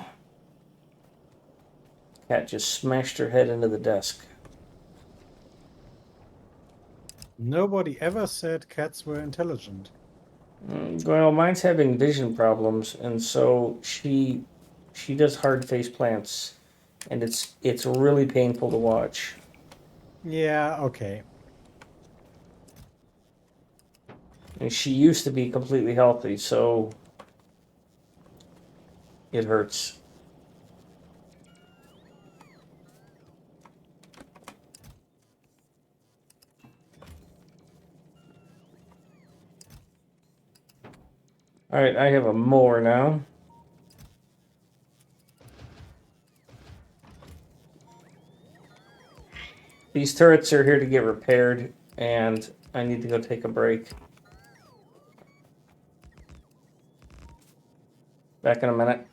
Cat just smashed her head into the desk. Nobody ever said cats were intelligent. Well, mine's having vision problems, and so she does hard face plants, and it's really painful to watch. Yeah, okay. And she used to be completely healthy, so it hurts. All right, I have a mower now. These turrets are here to get repaired, and I need to go take a break. Back in a minute.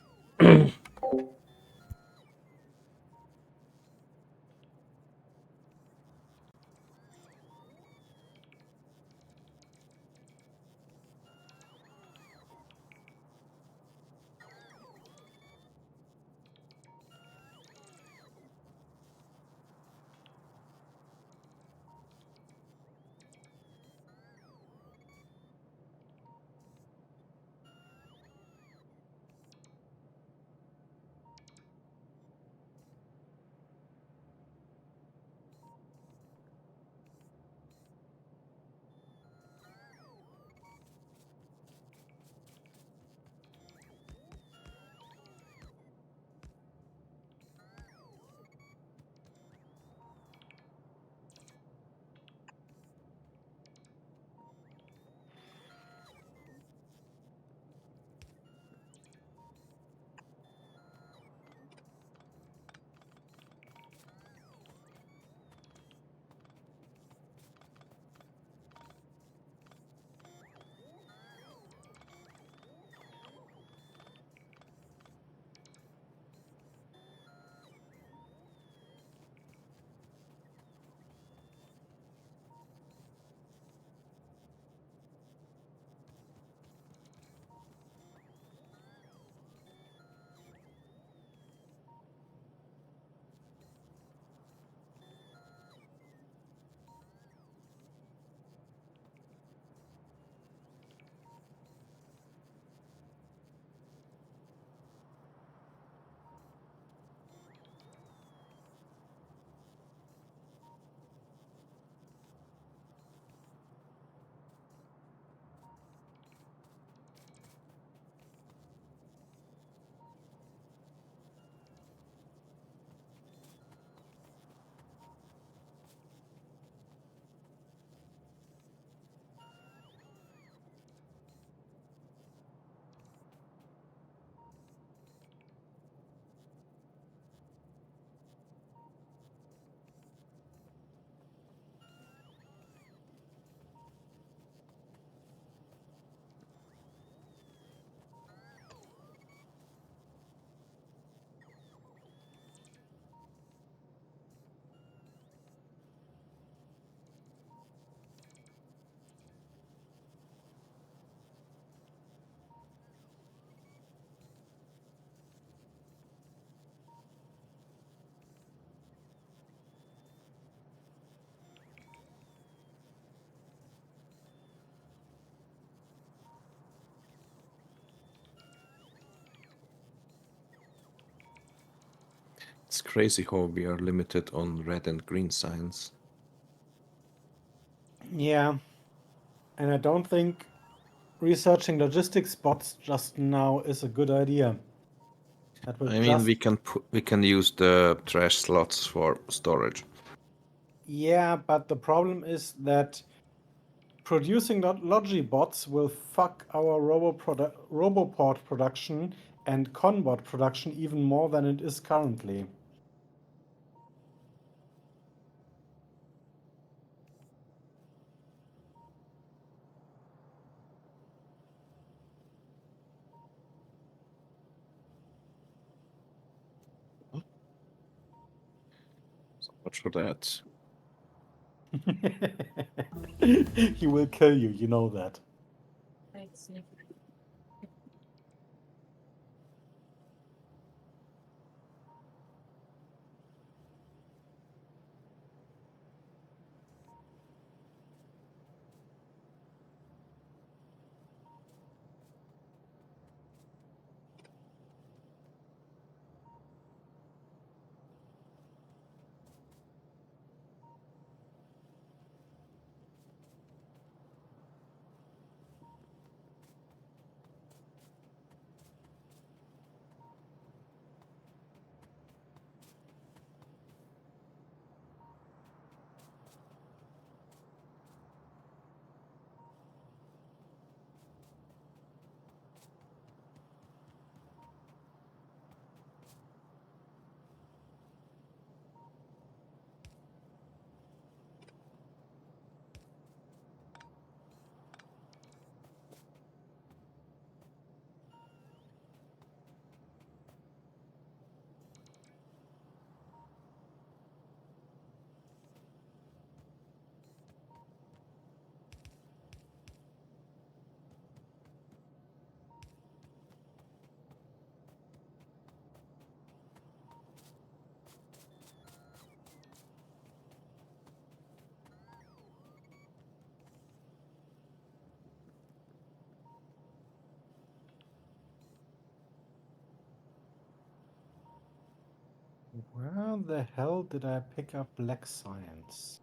It's crazy how we are limited on red and green signs. Yeah, and I don't think researching logistics bots just now is a good idea. That will I mean, just we can use the trash slots for storage. yeah, but the problem is that producing logi bots will fuck our roboport production and conbot production even more than it is currently. So much for that. He will kill you, you know that. Where the hell did I pick up black science?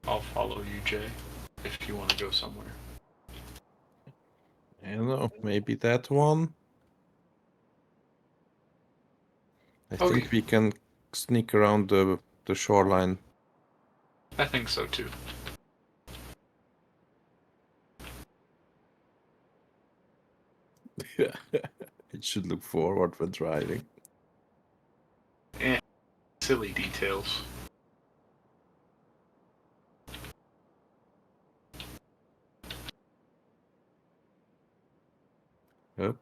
I'll follow you, Jay, if you want to go somewhere. I don't know, maybe that one? I Okay. think we can sneak around the shoreline. I think so too. It should look forward when driving. Silly details. Yep.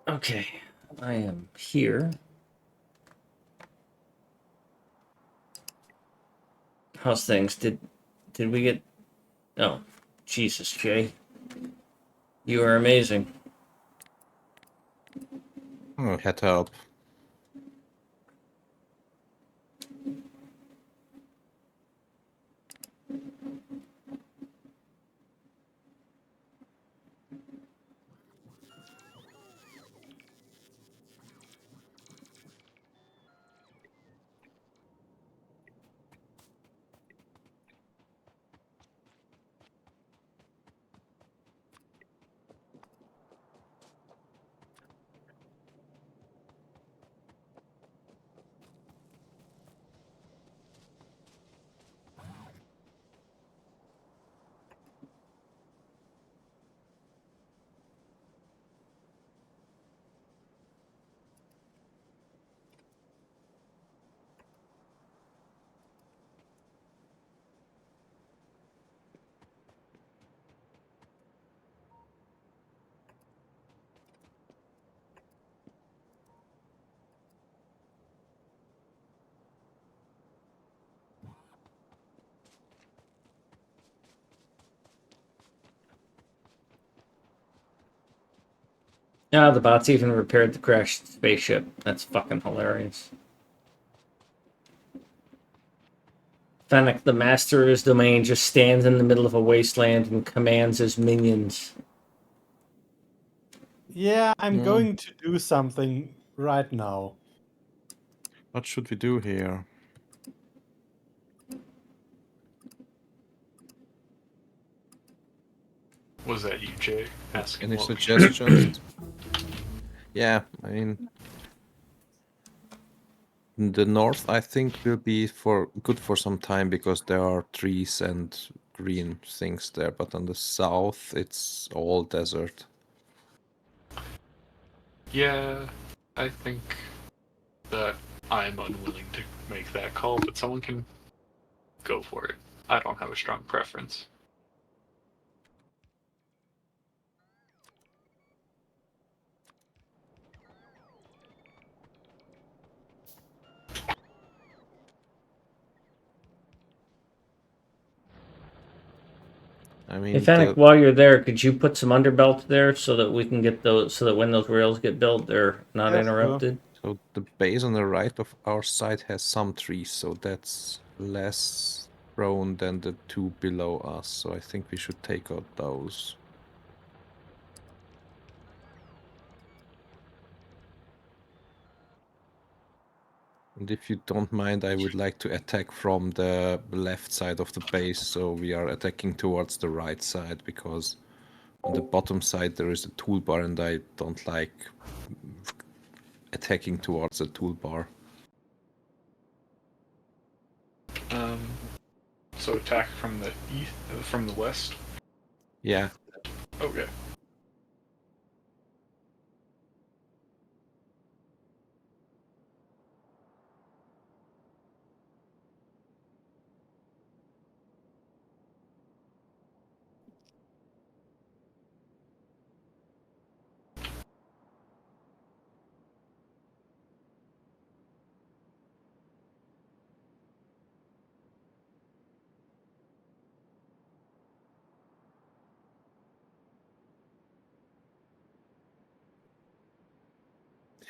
Okay, I am here. How's things? Did we get? Oh, Jesus, Jay, you are amazing. Oh, had help. Ah, the bots even repaired the crashed spaceship. That's fucking hilarious. Fennec, the master of his domain, just stands in the middle of a wasteland and commands his minions. Yeah, I'm Yeah. going to do something right now. What should we do here? Was that you, Jay? Asking Any what we- suggestions? Yeah, I mean, the north I think will be good for some time because there are trees and green things there, but on the south it's all desert. Yeah, I think that I'm unwilling to make that call, but someone can go for it. I don't have a strong preference. I Hey, mean, Fennec, while you're there, could you put some underbelt there so that we can get those, so that when those rails get built, they're not Yeah, sure. interrupted? so the base on the right of our side has some trees, so that's less prone than the two below us. So I think we should take out those. And if you don't mind, I would like to attack from the left side of the base, so we are attacking towards the right side, because on the bottom side there is a toolbar and I don't like attacking towards the toolbar. So attack from the from the west. Yeah. Okay.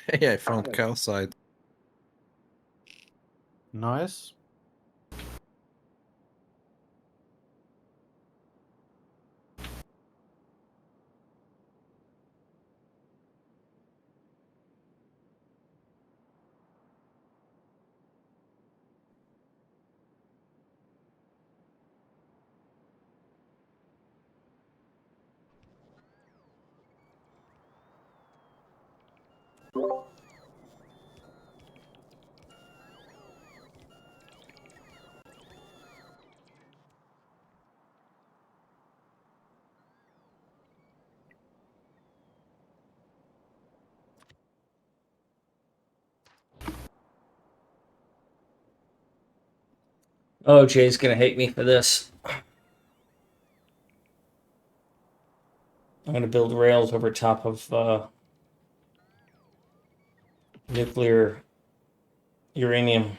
Hey, I found calcite. Nice. Oh, Jay's gonna hate me for this. I'm gonna build rails over top of nuclear uranium.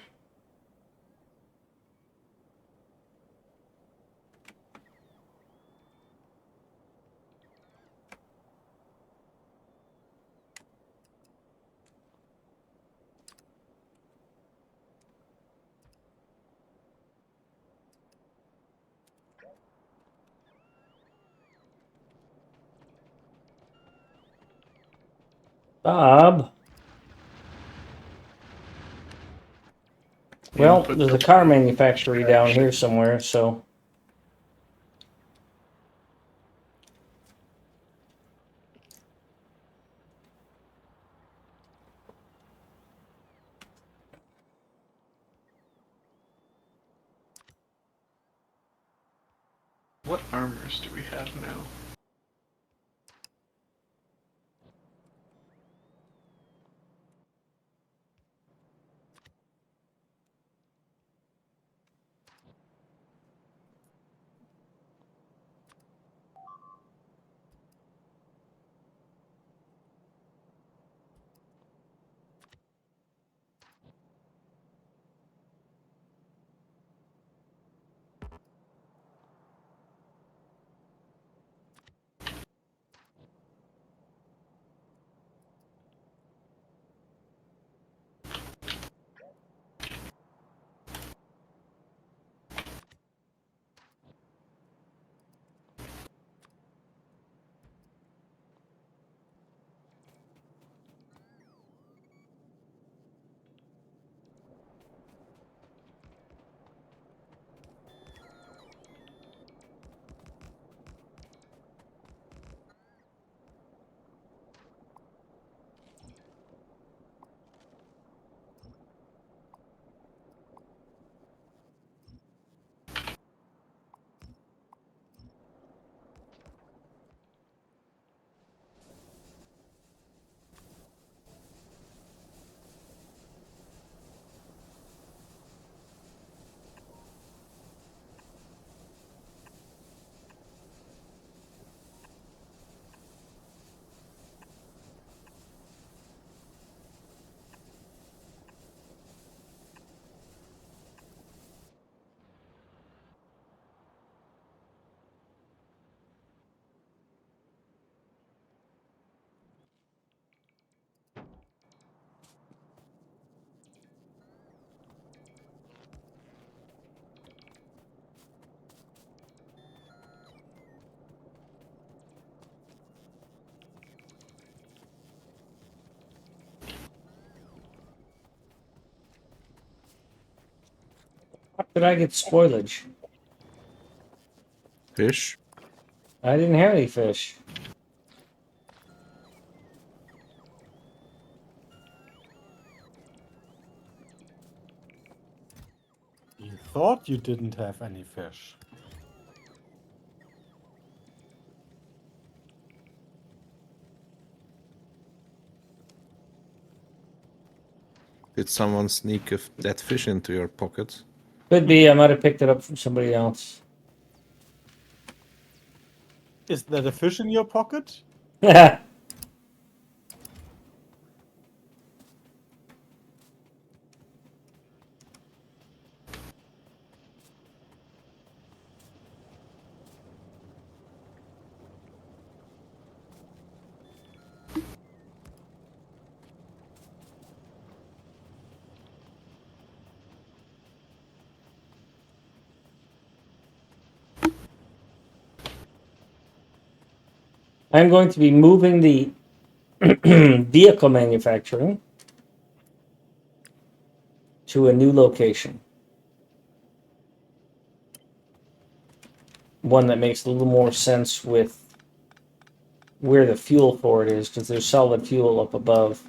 Bob. Well, Input there's a the car plan. manufactory down here somewhere, so. What armors do we have now? Did I get spoilage? Fish? I didn't have any fish. You thought you didn't have any fish. Did someone sneak that fish into your pocket? Could be. I might have picked it up from somebody else. Is that a fish in your pocket? I'm going to be moving the vehicle manufacturing to a new location. One that makes a little more sense with where the fuel for it is, because there's solid fuel up above.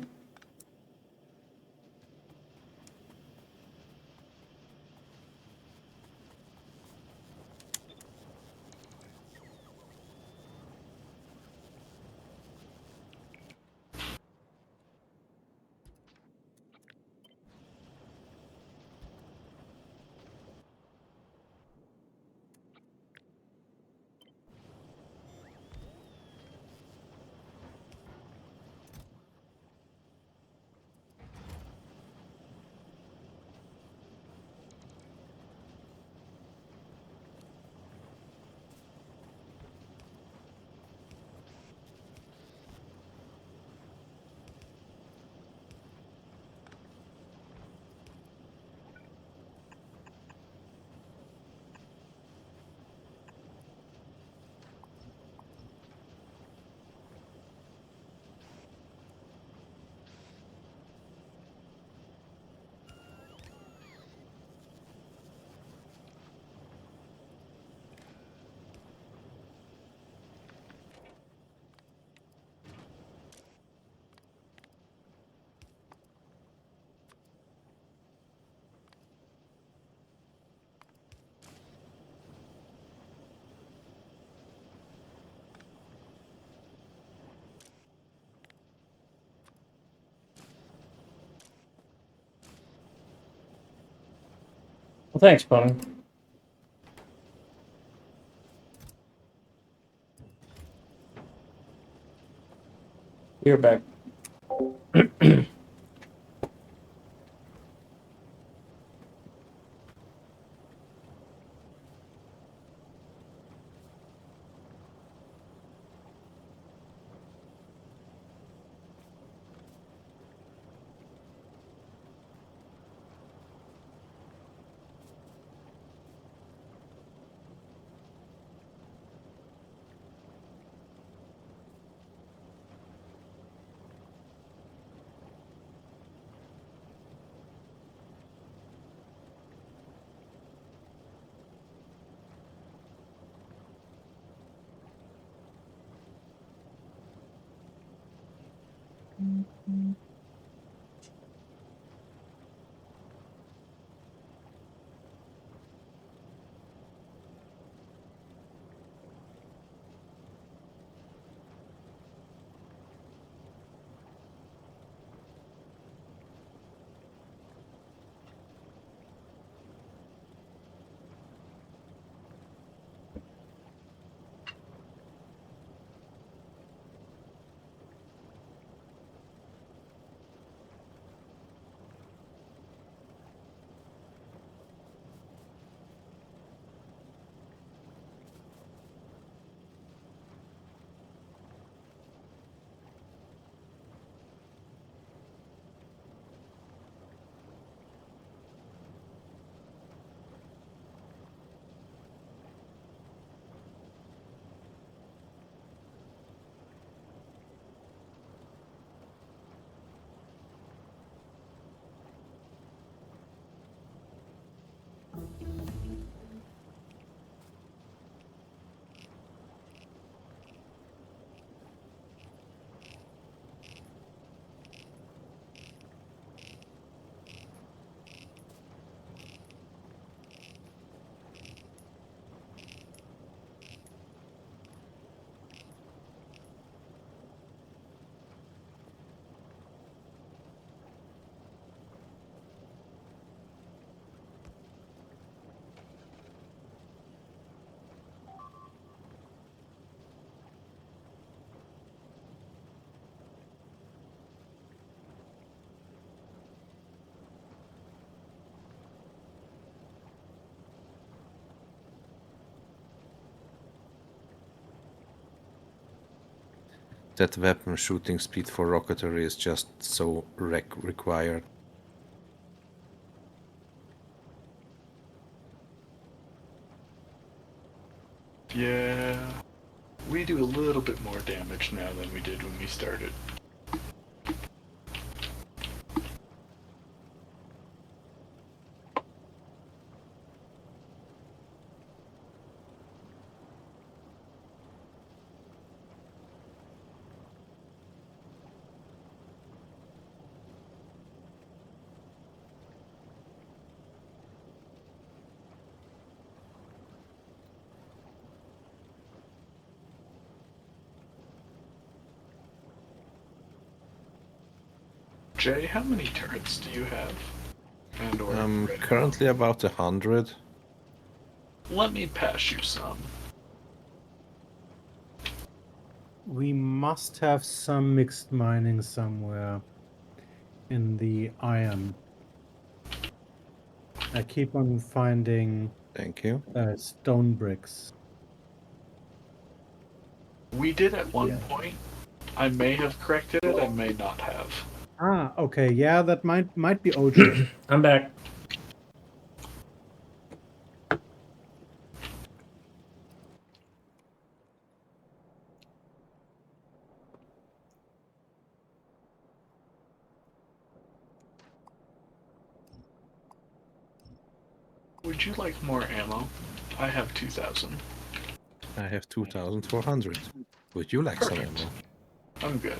Well, thanks, Pony. You're back. that weapon shooting speed for rocketry is just so required. Yeah, we do a little bit more damage now than we did when we started. Jay, how many turrets do you have? And or red Currently about 100. Let me pass you some. We must have some mixed mining somewhere in the iron. I keep on finding Thank you. stone bricks. We did at one point. I may have corrected it, I may not have. Ah, okay. Yeah, that might be old shit. I'm back. Would you like more ammo? I have 2,000. I have 2,400. Would you like some Perfect. ammo? I'm good.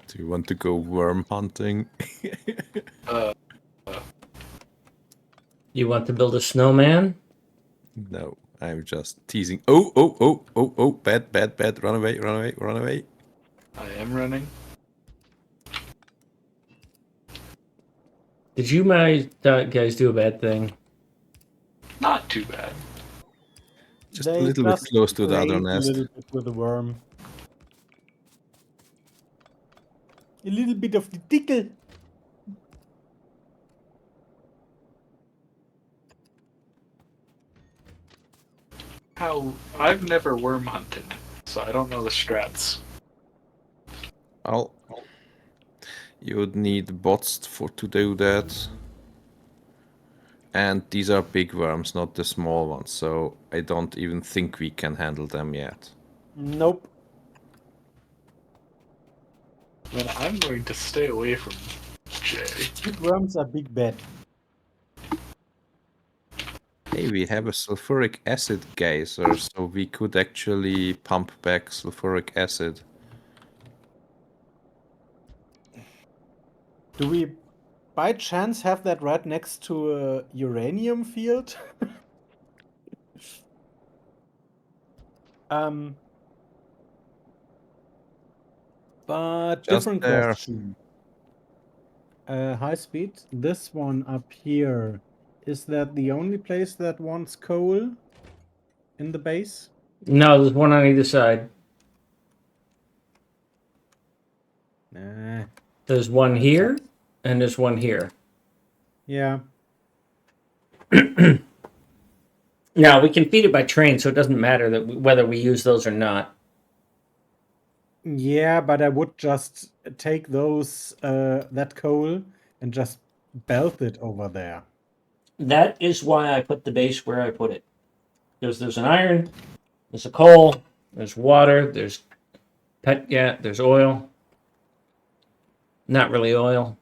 Do you want to go worm hunting? You want to build a snowman? No, I'm just teasing. Oh, bad. Run away. I am running. Did you guys do a bad thing? Not too bad. Just a little bit close to the other played nest. A little bit with the worm. A little bit of the tickle. I've never worm hunted, so I don't know the strats. Well, you would need bots to do that. And these are big worms, not the small ones, so I don't even think we can handle them yet. Nope. Then I'm going to stay away from Jay. Big worms are big bad. Hey, we have a sulfuric acid geyser, so we could actually pump back sulfuric acid. Do we by chance have that right next to a uranium field? But Just different there. question. High speed. This one up here, is that the only place that wants coal in the base? No, there's one on either side. Nah. There's one here, and there's one here. Yeah. Now we can feed it by train, so it doesn't matter that whether we use those or not. Yeah, but I would just take those that coal and just belt it over there. That is why I put the base where I put it. Because there's an iron, there's a coal, there's water, there's there's oil. Not really oil.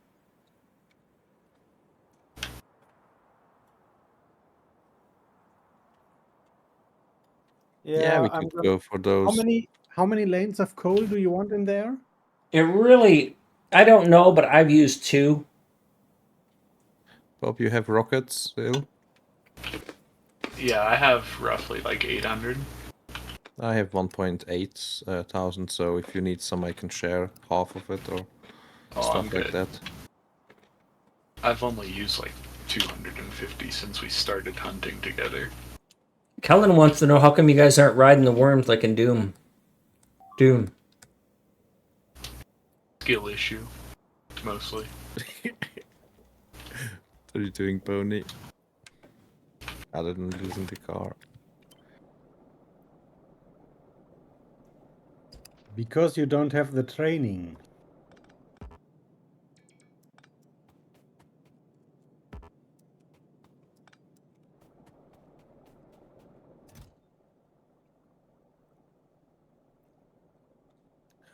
Yeah, we could go for those. How many lanes of coal do you want in there? It really, I don't know, but I've used 2. Bob, you have rockets still? Yeah, I have roughly like 800. I have 1.8 thousand, so if you need some, I can share half of it or Oh, stuff I'm like good. that. I've only used like 250 since we started hunting together. Kellen wants to know how come you guys aren't riding the worms like in Doom. Doom. Skill issue, mostly. What are you doing, Pony? Other than losing the car. Because you don't have the training.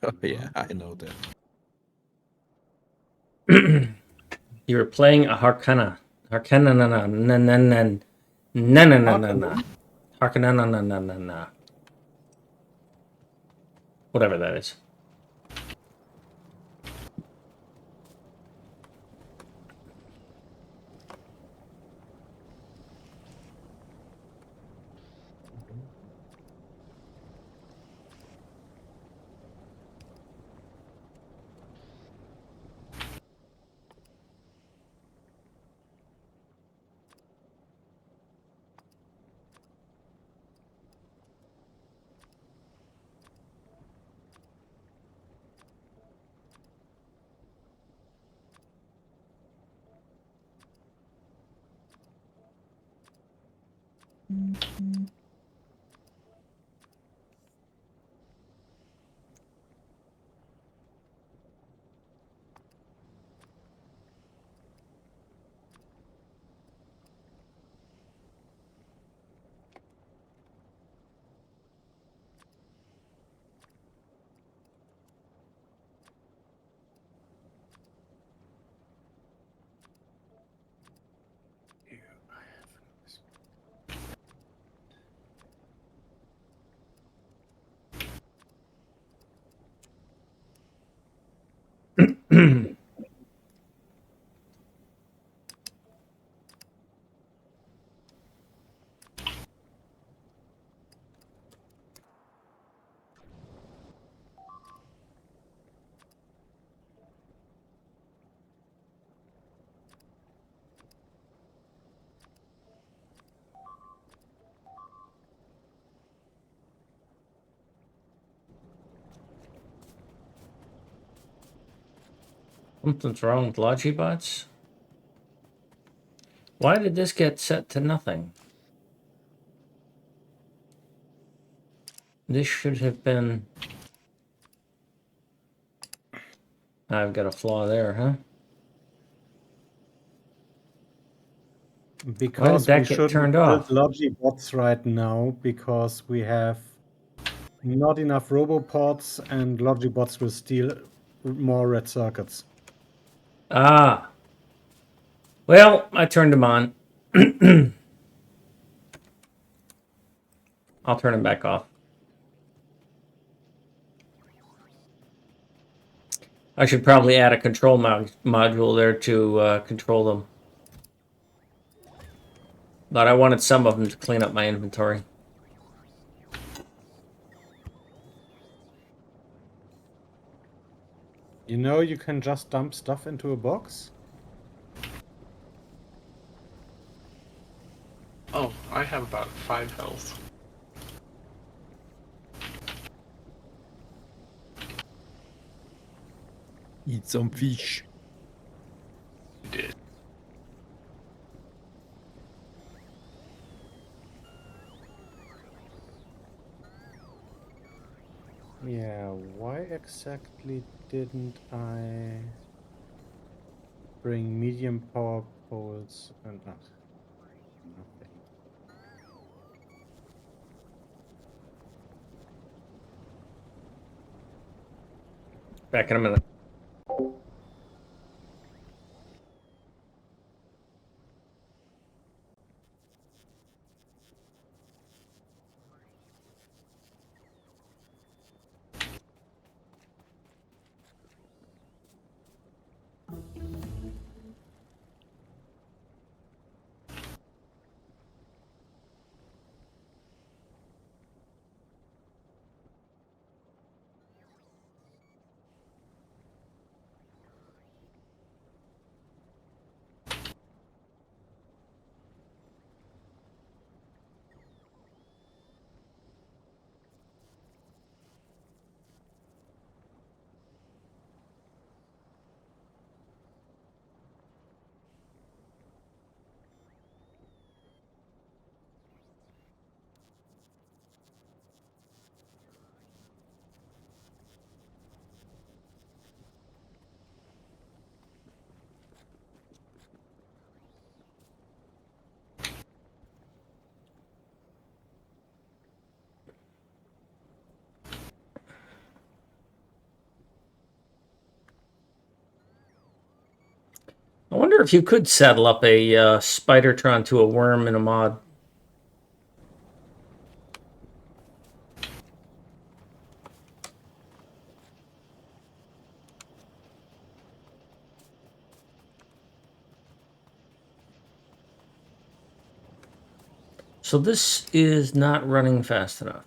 Oh yeah, I know that. You were playing a Harkana. Harkana na na na na na na na na na na. Harkana na na na na na. Whatever that is. Something's wrong with Logibots? Why did this get set to nothing? This should have been... I've got a flaw there, huh? Because that we get shouldn't turned build off? Logibots right now because we have not enough roboports and Logibots will steal more red circuits. Ah. Well, I turned them on. I'll turn them back off. I should probably add a control module there to control them. But I wanted some of them to clean up my inventory. You know, you can just dump stuff into a box. Oh, I have about 5 health. Eat some fish. You did. Yeah, why exactly didn't I bring medium power poles and nothing? Back in a minute. wonder if you could saddle up a Spidertron to a worm in a mod. So this is not running fast enough.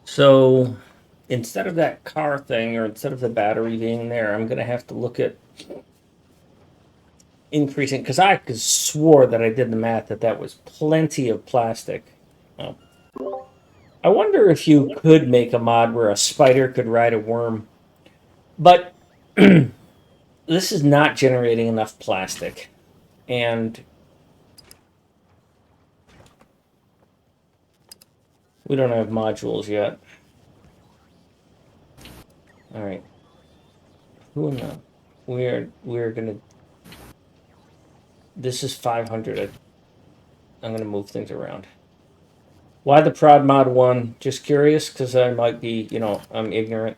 So instead of that car thing, or instead of the battery being there, I'm going to have to look at increasing, because I swore that I did the math that was plenty of plastic. Oh. I wonder if you could make a mod where a spider could ride a worm. But this is not generating enough plastic. And we don't have modules yet. All right. Who in the... We're gonna... This is 500. I'm gonna move things around. Why the prod mod 1? Just curious, because I might be, I'm ignorant.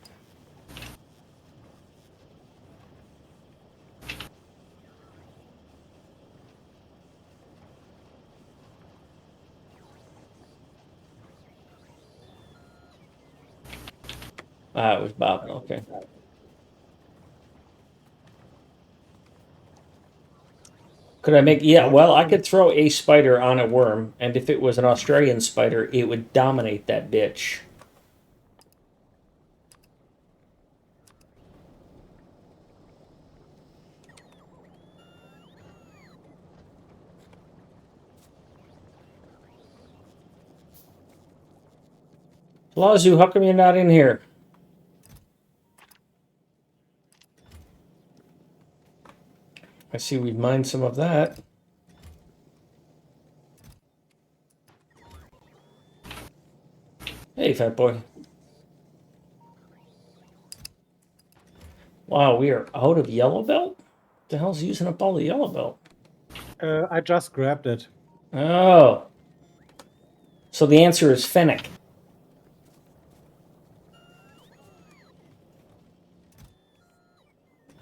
Ah, it was Bob. Okay. Could I make... Yeah, well, I could throw a spider on a worm, and if it was an Australian spider, it would dominate that bitch. Lazu, how come you're not in here? I see we've mined some of that. Hey, fat boy. Wow, we are out of yellow belt? What the hell's using up all the yellow belt? I just grabbed it. Oh. So the answer is Fennec.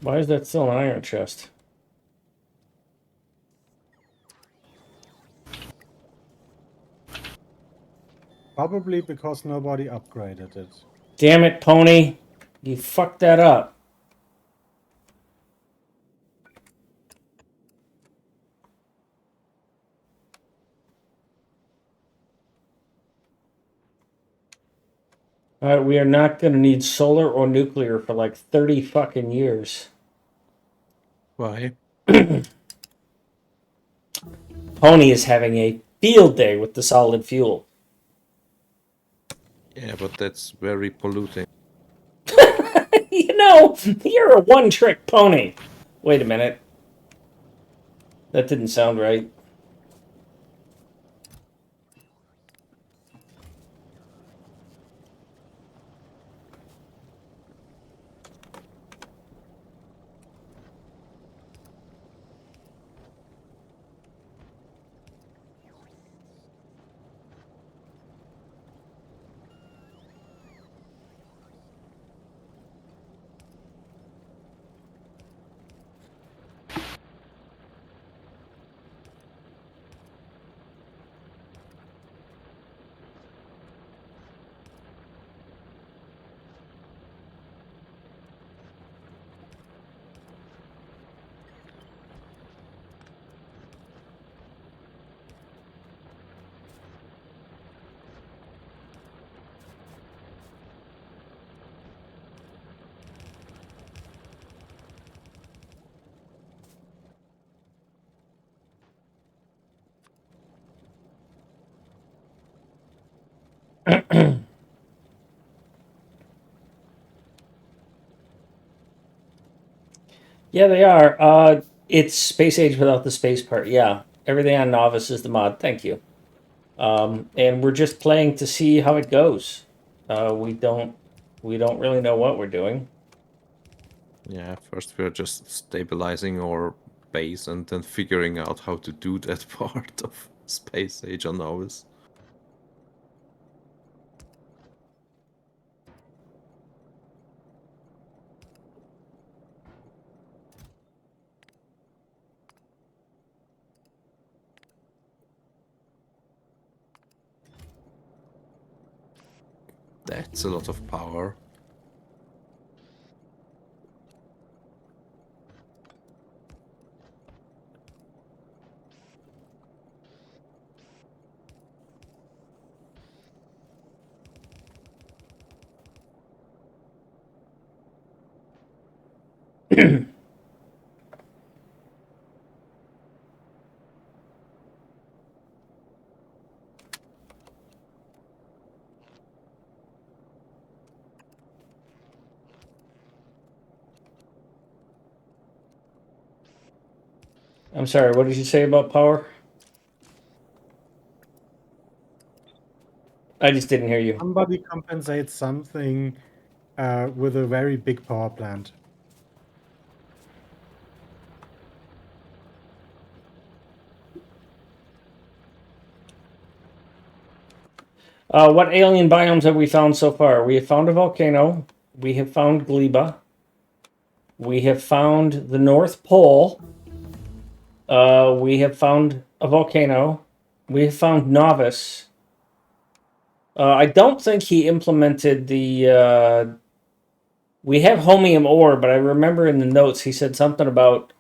Why is that still an iron chest? Probably because nobody upgraded it. Damn it, Pony. You fucked that up. Alright, we are not going to need solar or nuclear for like 30 fucking years. Why? Pony is having a field day with the solid fuel. Yeah, but that's very polluting. You're a one-trick pony. Wait a minute. That didn't sound right. Yeah, they are. It's Space Age without the space part. Yeah, everything on Nauvis is the mod. Thank you. And we're just playing to see how it goes. We don't really know what we're doing. Yeah, first we're just stabilizing our base and then figuring out how to do that part of Space Age on Nauvis. That's a lot of power. I'm sorry, what did you say about power? I just didn't hear you. Somebody compensates something with a very big power plant. What alien biomes have we found so far? We have found a volcano. We have found Gleba. We have found the North Pole. We have found a volcano. We have found Nauvis. I don't think he implemented the. We have homium ore, but I remember in the notes he said something about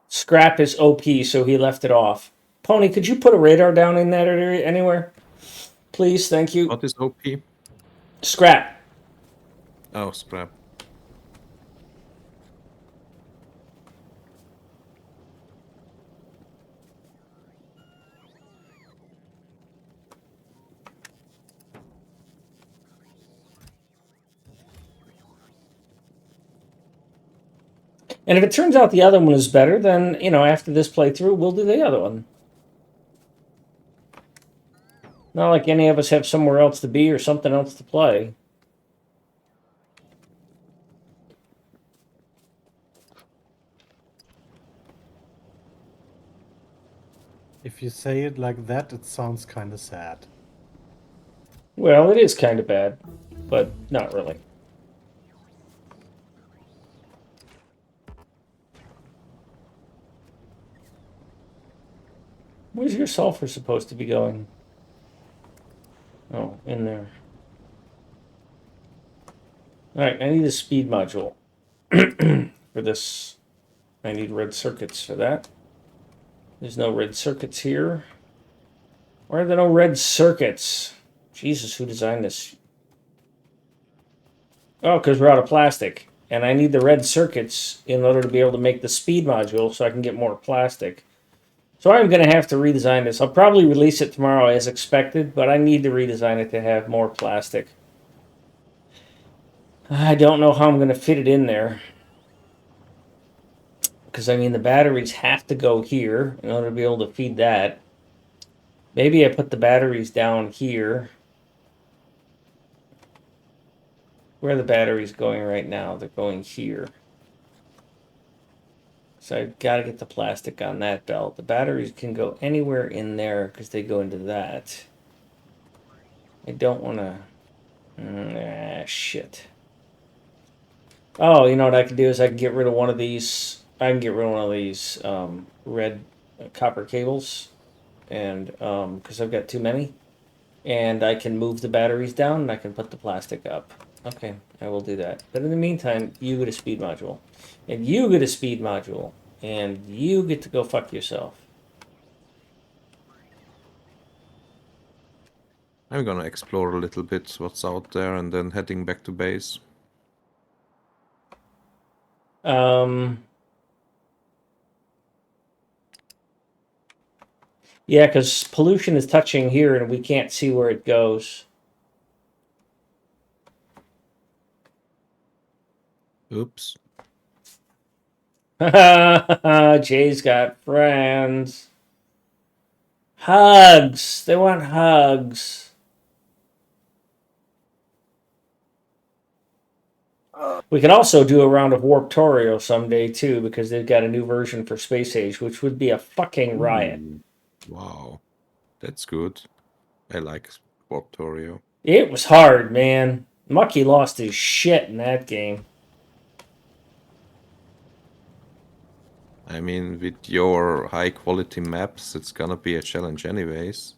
scrap is OP, so he left it off. Pony, could you put a radar down in that area anywhere? Please, thank you. What is OP? Scrap. Oh, scrap. And if it turns out the other one is better, then, you know, after this playthrough, we'll do the other one. Not like any of us have somewhere else to be or something else to play. If you say it like that, it sounds kind of sad. Well, it is kind of bad, but not really. Where's your sulfur supposed to be going? Oh, in there. Alright, I need a speed module for this. I need red circuits for that. There's no red circuits here. Why are there no red circuits? Jesus, who designed this? Oh, because we're out of plastic. And I need the red circuits in order to be able to make the speed module so I can get more plastic. So I'm going to have to redesign this. I'll probably release it tomorrow as expected, but I need to redesign it to have more plastic. I don't know how I'm going to fit it in there. Because, I mean, the batteries have to go here in order to be able to feed that. Maybe I put the batteries down here. Where are the batteries going right now? They're going here. So I've got to get the plastic on that belt. The batteries can go anywhere in there because they go into that. I don't want to... shit. Oh, you know what I can do is I can get rid of one of these. I can get rid of one of these red copper cables, and because I've got too many, and I can move the batteries down and I can put the plastic up. Okay, I will do that. But in the meantime, you get a speed module, and you get a speed module, and you get to go fuck yourself. I'm gonna explore a little bit what's out there and then heading back to base. Yeah, because pollution is touching here and we can't see where it goes. Oops. Jay's got friends. Hugs. They want hugs. We can also do a round of Warptorio someday too, because they've got a new version for Space Age, which would be a fucking riot. Ooh, wow. That's good. I like Factorio. It was hard, man. Mucky lost his shit in that game. I mean, with your high quality maps, it's gonna be a challenge anyways.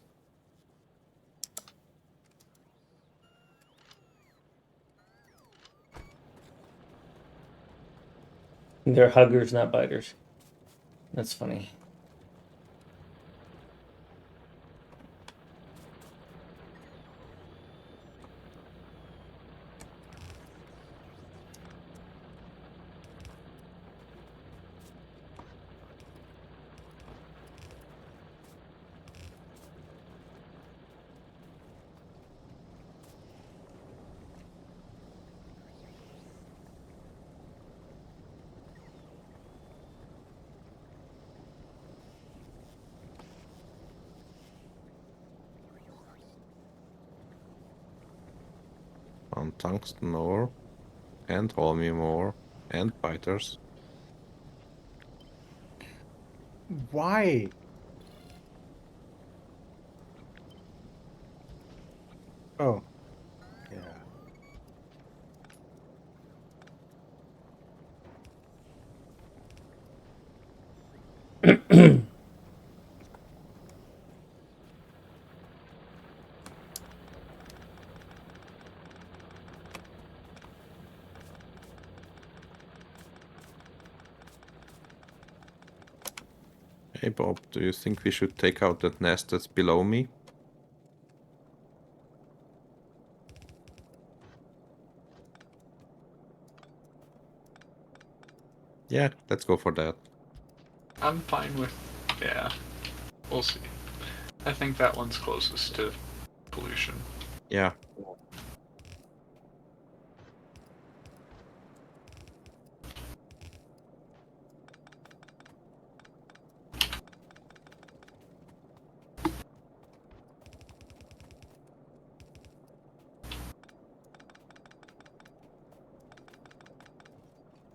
They're huggers, not biters. That's funny. On tungsten ore, and holmium ore, and biters. Why? Oh, yeah. Hey Bob, do you think we should take out that nest that's below me? Yeah, let's go for that. I'm fine with. Yeah, we'll see. I think that one's closest to pollution. Yeah.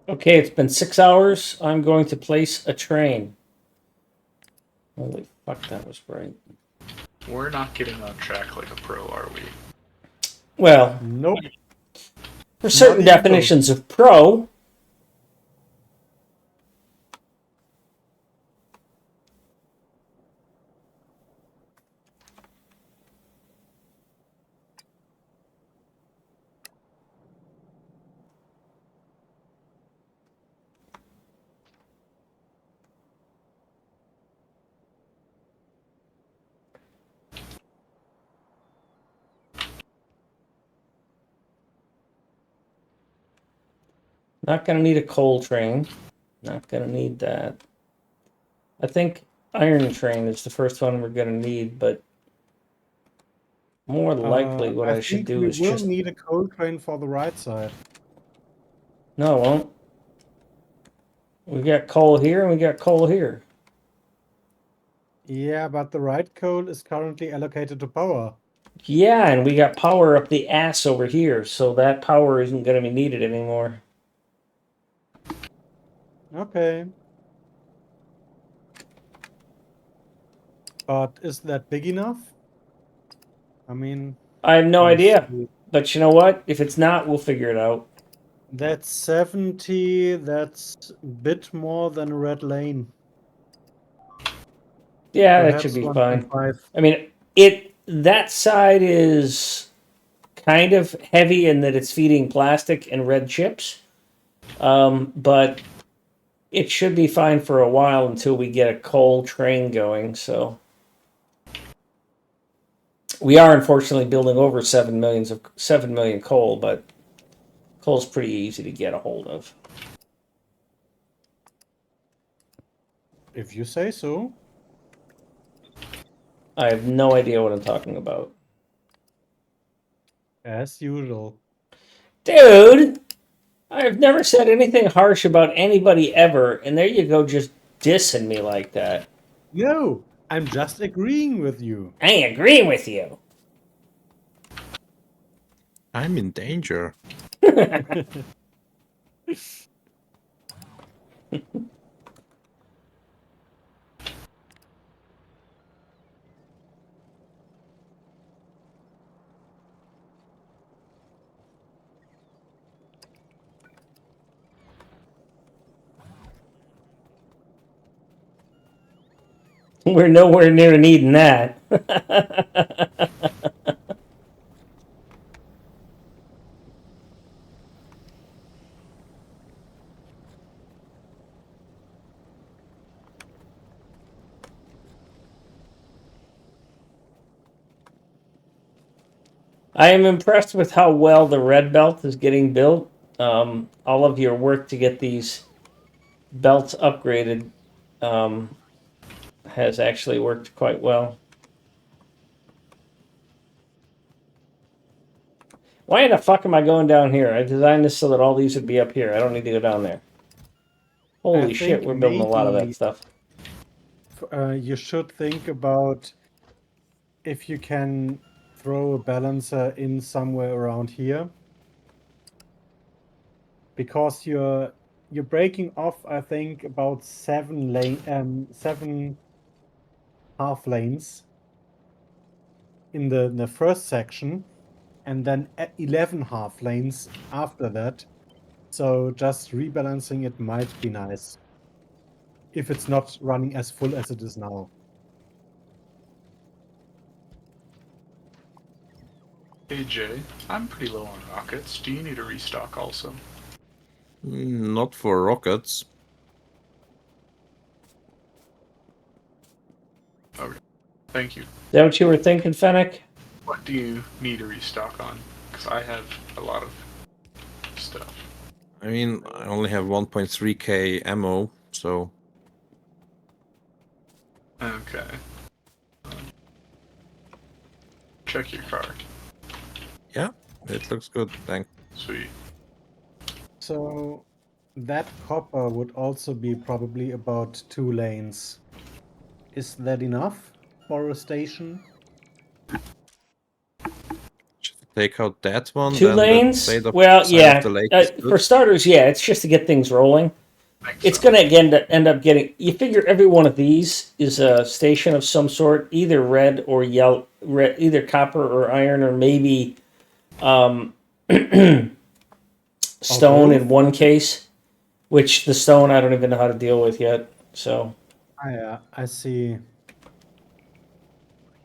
Okay, it's been 6 hours. I'm going to place a train. Holy fuck, that was bright. We're not getting on track like a pro, are we? Well, Nope. for certain even close. definitions of pro, not gonna need a coal train. Not gonna need that. I think iron train is the first one we're gonna need, but more likely what I should think do we is will just... need a coal train for the right side. No, it won't. We got coal here and we got coal here. Yeah, but the right coal is currently allocated to power. Yeah, and we got power up the ass over here, so that power isn't gonna be needed anymore. Okay. But is that big enough? I mean, I have no we'll idea. see. But you know what? If it's not, we'll figure it out. That's 70. That's a bit more than a red lane. Yeah, that Perhaps should be fine. 1.5. I mean, that side is kind of heavy in that it's feeding plastic and red chips. But it should be fine for a while until we get a coal train going, so we are unfortunately building over 7 million coal, but coal's pretty easy to get a hold of. If you say so. I have no idea what I'm talking about. As usual. Dude, I've never said anything harsh about anybody ever, and there you go, just dissing me like that. No, I'm just agreeing with you. I ain't agreeing with you. I'm in danger. We're nowhere near needing that. I am impressed with how well the red belt is getting built. All of your work to get these belts upgraded has actually worked quite well. Why in the fuck am I going down here? I designed this so that all these would be up here. I don't need to go down there. Holy shit, think we're building a lot of that maybe stuff. you should think about if you can throw a balancer in somewhere around here, because you're breaking off, I think, about 7 half lanes in the first section, and then 11 half lanes after that. So just rebalancing it might be nice if it's not running as full as it is now. Hey Jay, I'm pretty low on rockets. Do you need a restock also? Not for rockets. Okay. Thank you. Is that what you were thinking, Fennec? What do you need a restock on? Because I have a lot of stuff. I mean, I only have 1.3k ammo, so Okay. Check your car. yeah, it looks good. Thanks. Sweet. So that copper would also be probably about 2 lanes. Is that enough for a station? Take out that one, 2 then lanes? the side Well, of yeah. the lake is For good. starters, yeah, it's just to get things rolling. Thanks, It's so. going to end up getting. You figure every one of these is a station of some sort, either red or yellow, either copper or iron, or maybe stone in both? one case. Which the stone I don't even know how to deal with yet. So I see.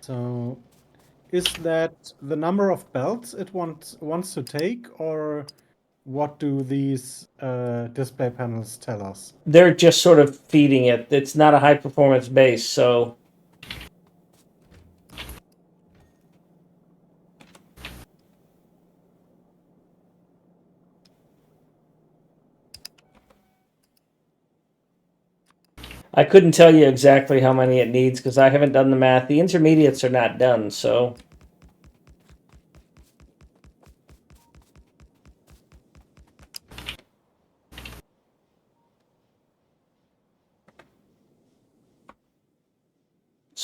So is that the number of belts it wants to take, or what do these display panels tell us? they're just sort of feeding it. It's not a high performance base, so I couldn't tell you exactly how many it needs because I haven't done the math. The intermediates are not done, so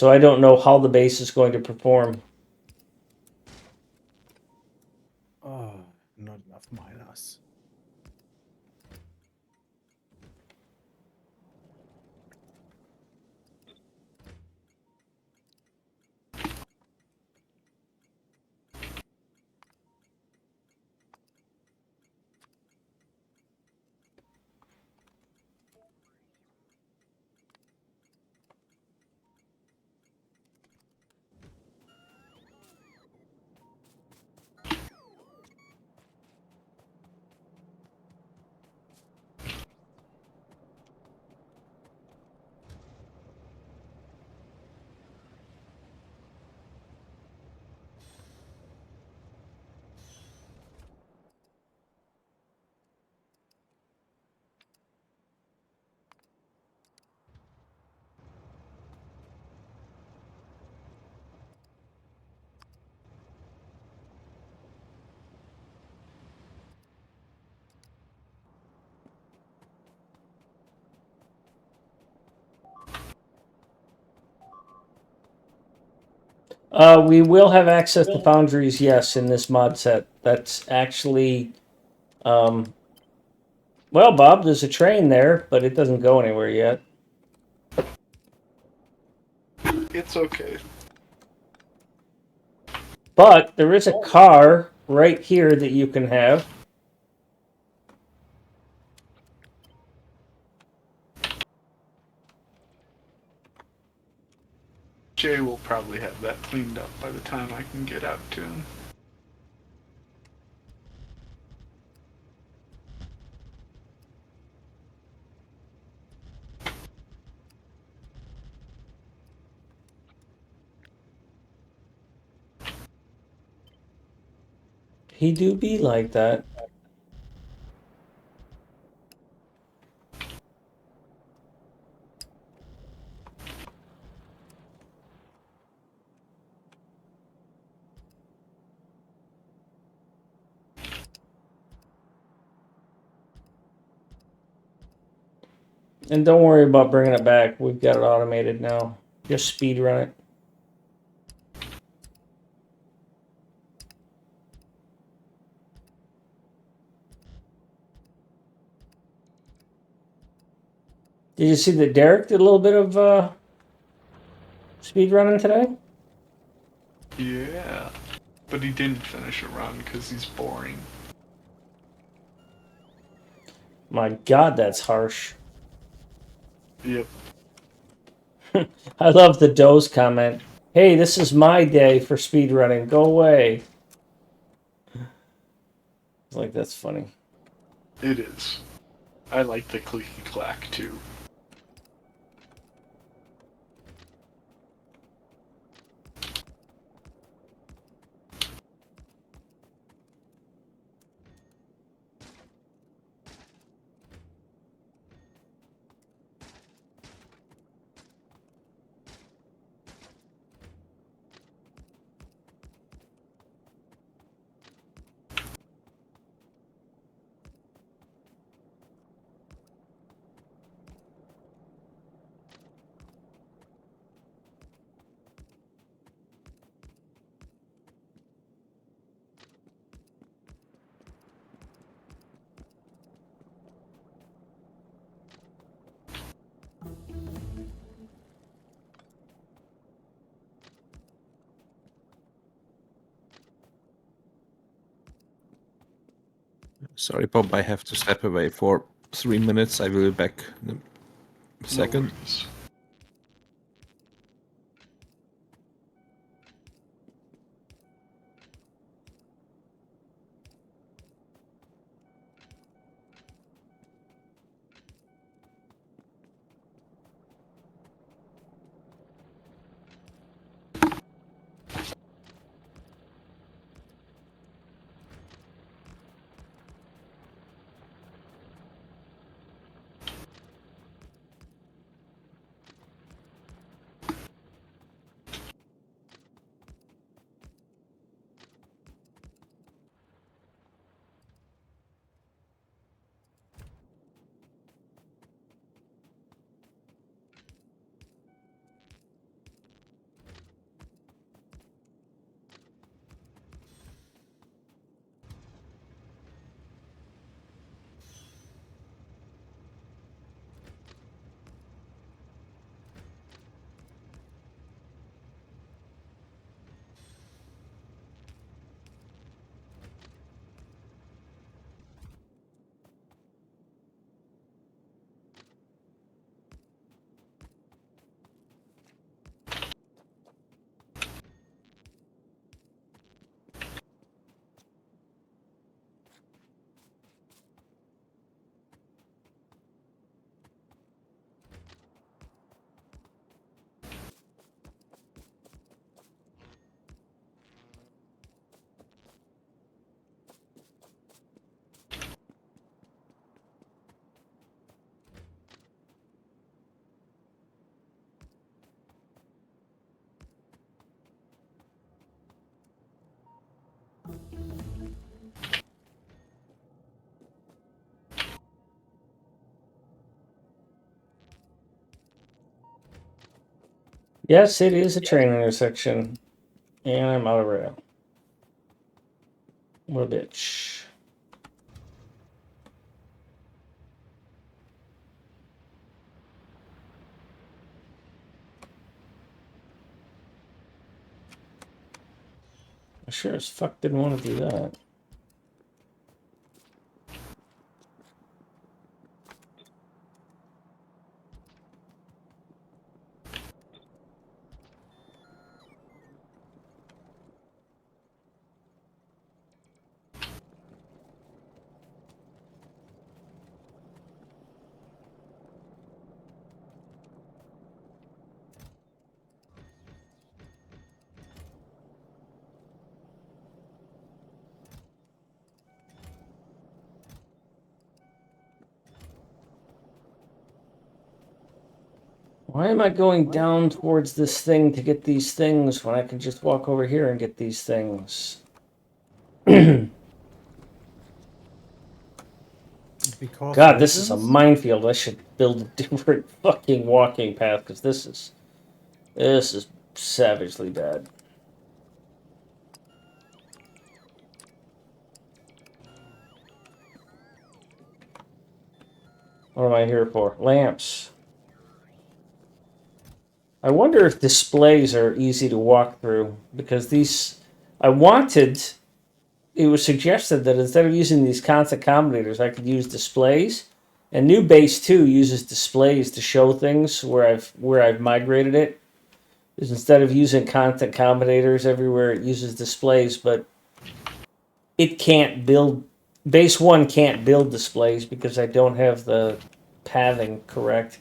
I don't know how the base is going to perform. Oh, not enough miners. We will have access to foundries, yes, in this mod set. That's actually, well, Bob, there's a train there, but it doesn't go anywhere yet. It's okay. But there is a car right here that you can have. Jay will probably have that cleaned up by the time I can get out to him. He do be like that. And don't worry about bringing it back. We've got it automated now. Just speed run it. Did you see that Derek did a little bit of speed running today? Yeah. But he didn't finish a run because he's boring. My God, that's harsh. Yep. I love the Doe's comment. Hey, this is my day for speed running. Go away. It's like, that's funny. It is. I like the clicky clack too. Sorry, Bob, I have to step away for 3 minutes. I will be back in a second. No worries. Yes, it is a train intersection. And I'm out of rail. What a bitch. I sure as fuck didn't want to do that. Why am I going down towards this thing to get these things when I can just walk over here and get these things? Because God, this is a reasons? minefield. I should build a different fucking walking path because this is savagely bad. What am I here for? Lamps. I wonder if displays are easy to walk through because these. It was suggested that instead of using these constant combinators, I could use displays. And new base 2 uses displays to show things where I've migrated it. Is instead of using constant combinators everywhere, it uses displays, but it can't build. Base 1 can't build displays because I don't have the pathing correct.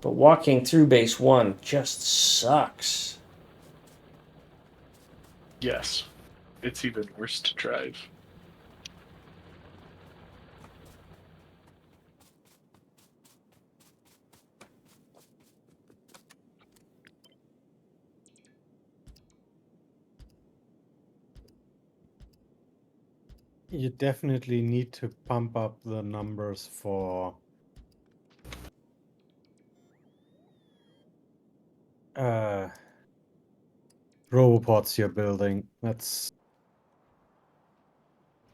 But walking through base 1 just sucks. Yes. It's even worse to drive. You definitely need to pump up the numbers for robopods you're building.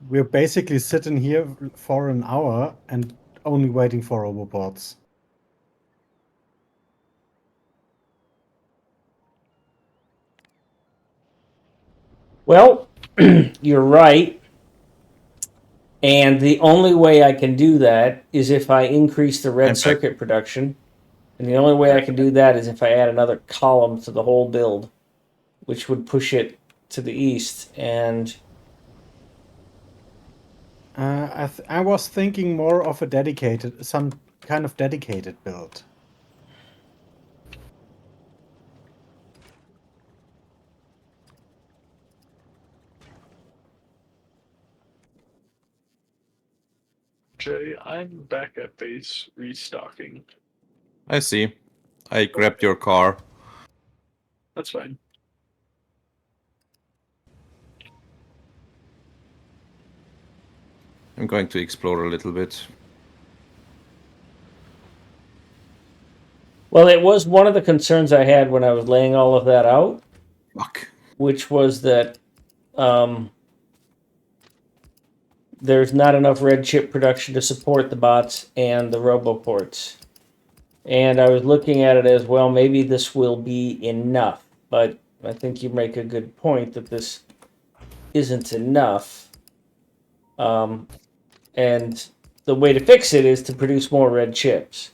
We're basically sitting here for an hour and only waiting for robopods. Well, you're right. And the only way I can do that is if I increase the red I'm back. circuit production. And the only way I can do that is if I add another column to the whole build, which would push it to the east. And I was thinking more of some kind of dedicated build. Jay, I'm back at base restocking. I see. I grabbed your car. That's fine. I'm going to explore a little bit. well, it was one of the concerns I had when I was laying all of that out, Fuck. which was that there's not enough red chip production to support the bots and the roboports. And I was looking at it as, well, maybe this will be enough. But I think you make a good point that this isn't enough. And the way to fix it is to produce more red chips.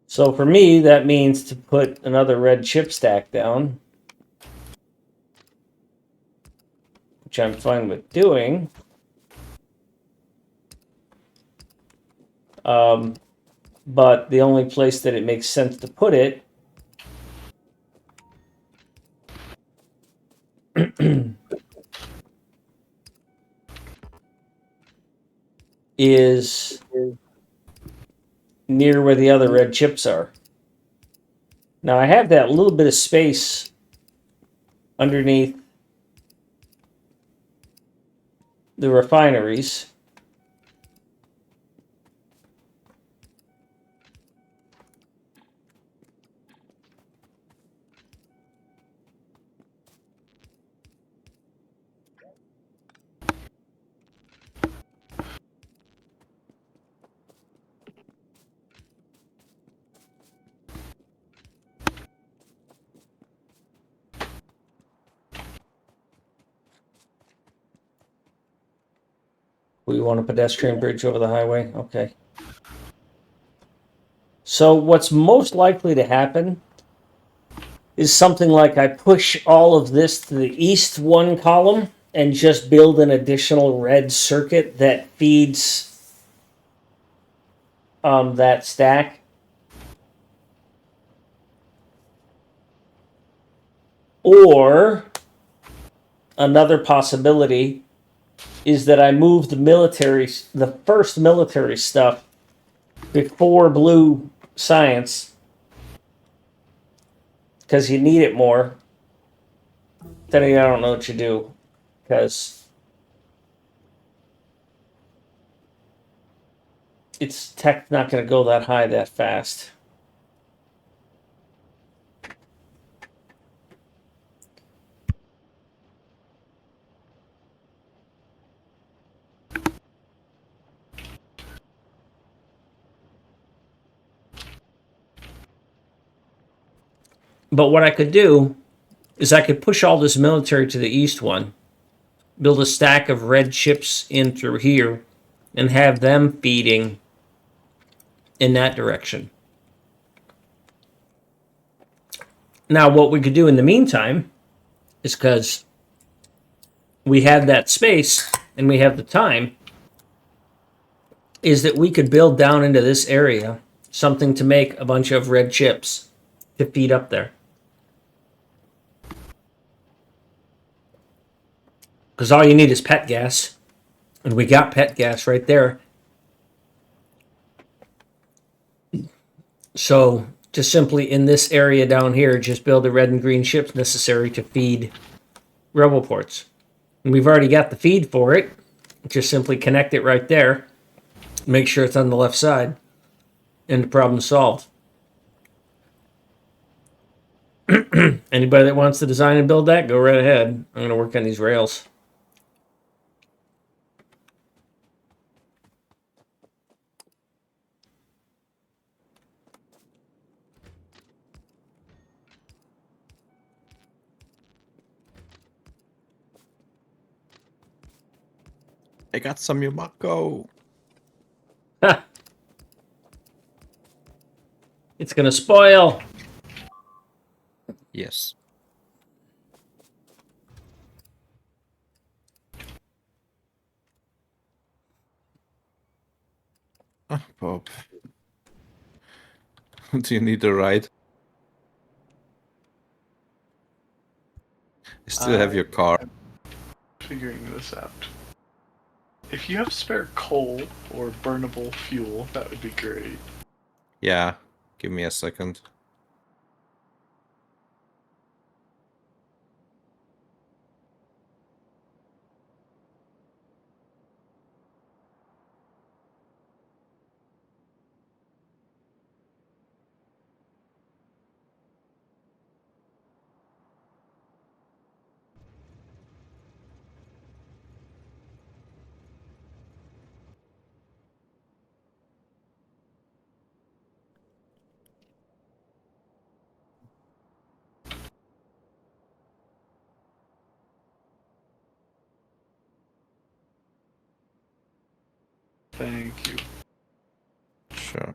So for me, that means to put another red chip stack down, which I'm fine with doing. But the only place that it makes sense to put it is near where the other red chips are. Now I have that little bit of space underneath the refineries. We want a pedestrian bridge over the highway? Okay. So what's most likely to happen is something like I push all of this to the east one column and just build an additional red circuit that feeds that stack. Or another possibility is that I move the first military stuff before blue science because you need it more. Then I don't know what you do because it's tech not going to go that high that fast. But what I could do is I could push all this military to the east one, build a stack of red chips in through here, and have them feeding in that direction. Now, what we could do in the meantime is because we have that space and we have the time, is that we could build down into this area something to make a bunch of red chips to feed up there. Because all you need is pet gas. And we got pet gas right there. So just simply in this area down here, just build the red and green chips necessary to feed RoboPorts. And we've already got the feed for it. Just simply connect it right there. Make sure it's on the left side. And the problem's solved. Anybody that wants to design and build that, go right ahead. I'm going to work on these rails. I got some Yumako. Ha! It's going to spoil. Yes. Ah, Bob. Do you need a ride? I still have your car. Figuring this out. If you have spare coal or burnable fuel, that would be great. Yeah, give me a second. Thank you. Sure.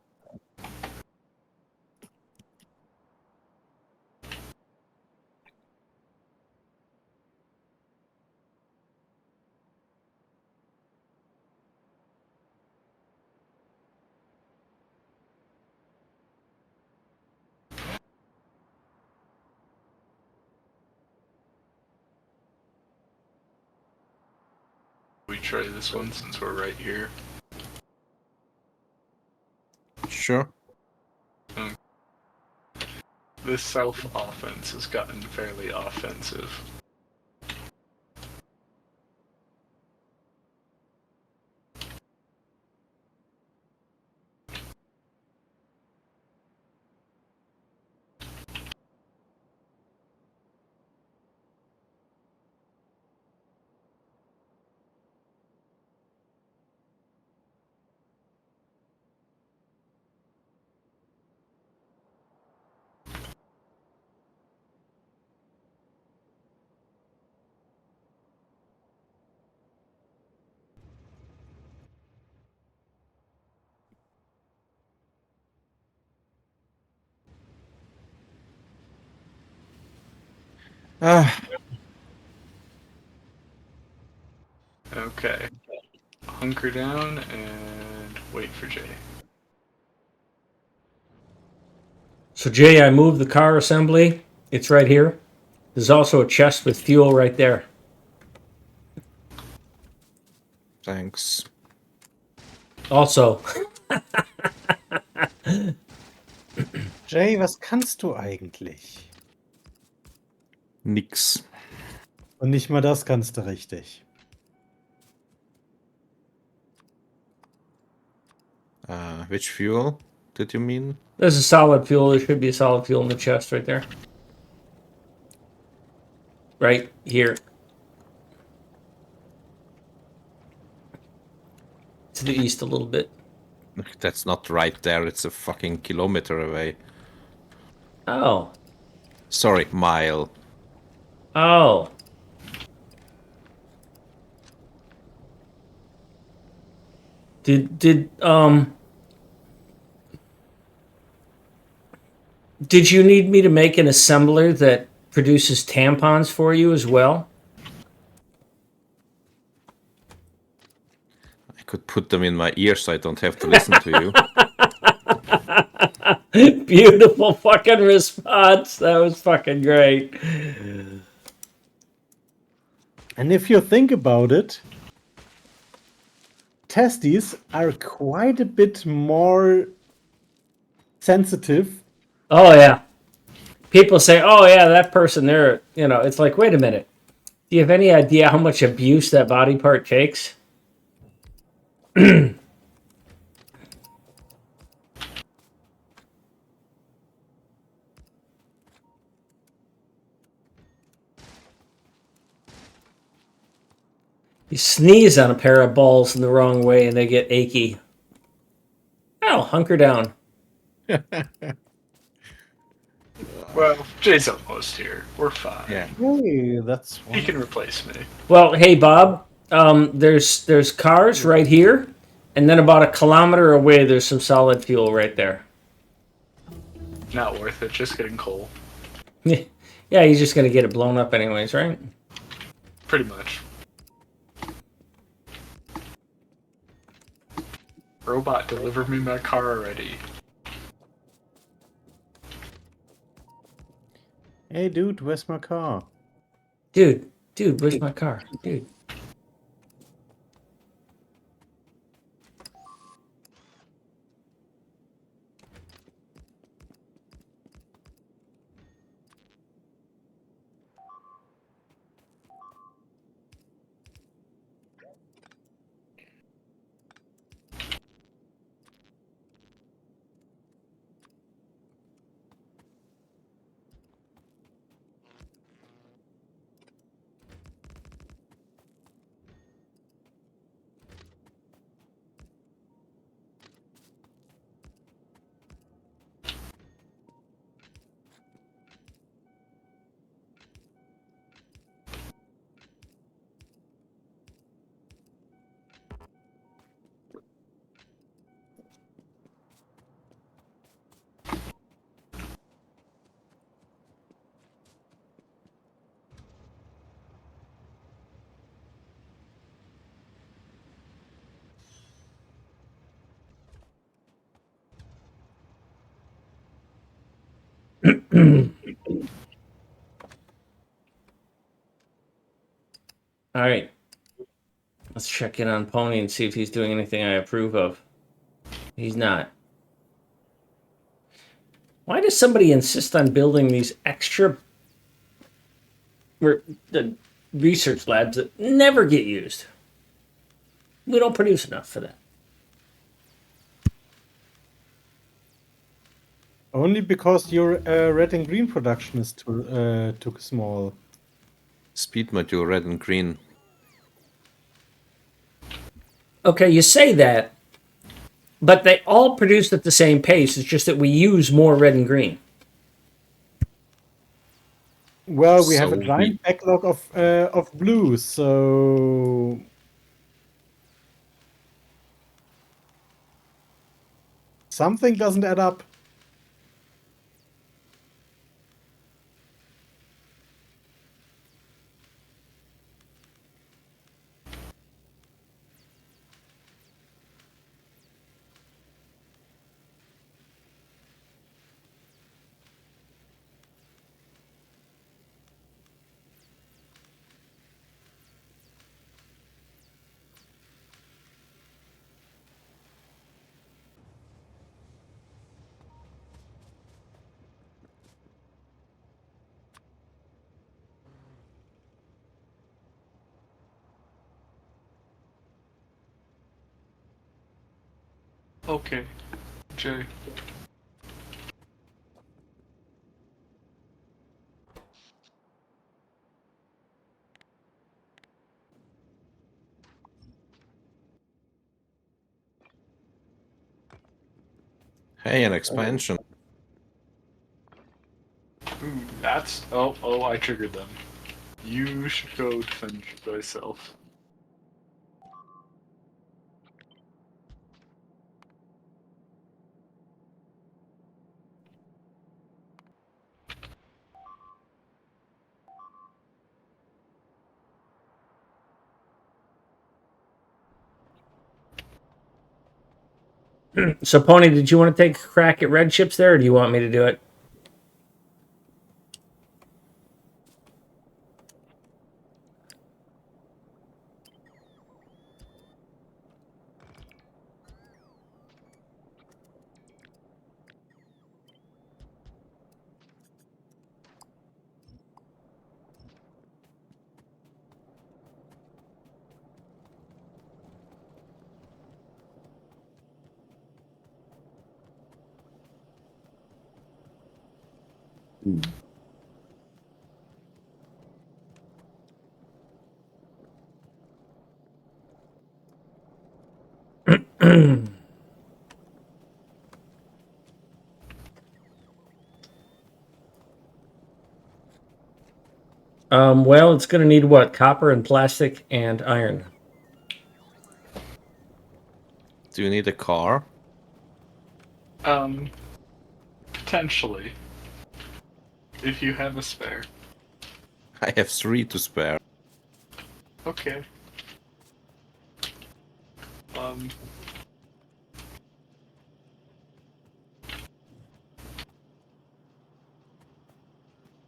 We try this one since we're right here. Sure. This south offense has gotten fairly offensive. Ah, Okay. Hunker down and wait for Jay. So Jay, I moved the car assembly. It's right here. There's also a chest with fuel right there. thanks. Also, Jay, was kannst du eigentlich? Nix. Und nicht mal das kannst du richtig. Which fuel did you mean? there's a solid fuel. There should be a solid fuel in the chest right there. Right here. To the east a little bit. That's not right there. It's a fucking kilometer away. Oh. Sorry, mile. Oh. Did you need me to make an assembler that produces tampons for you as well? I could put them in my ear so I don't have to listen to you. Beautiful fucking response. That was fucking great. And if you think about it, testes are quite a bit more sensitive. Oh yeah. People say, "Oh yeah, that person there." You know, it's like, wait a minute. Do you have any idea how much abuse that body part takes? You sneeze on a pair of balls in the wrong way and they get achy. Oh, hunker down. Well, Jay's almost here. We're fine. Yeah. Hey, that's He one. can replace me. Well, hey Bob, there's cars right here, and then about a kilometer away there's some solid fuel right there. Not worth it. Just getting coal. Yeah, you're just gonna get it blown up anyways, right? Pretty much. Robot, deliver me my car already. Hey, dude, where's my car? Dude, where's my car? Dude. All right. Let's check in on Pony and see if he's doing anything I approve of. He's not. Why does somebody insist on building these extra research labs that never get used? We don't produce enough for that. Only because your red and green production is too small. Speed module, red and green. Okay, you say that, but they all produce at the same pace. It's just that we use more red and green. Well, we have So a giant backlog of blue, so something doesn't add up. Okay, Jay. Hey, an expansion. Ooh, that's oh I triggered them. You should go defend thyself. So, Pony, did you want to take a crack at red ships there, or do you want me to do it? Well, it's going to need what? Copper and plastic and iron. Do you need a car? Potentially. If you have a spare. I have 3 to spare. Okay.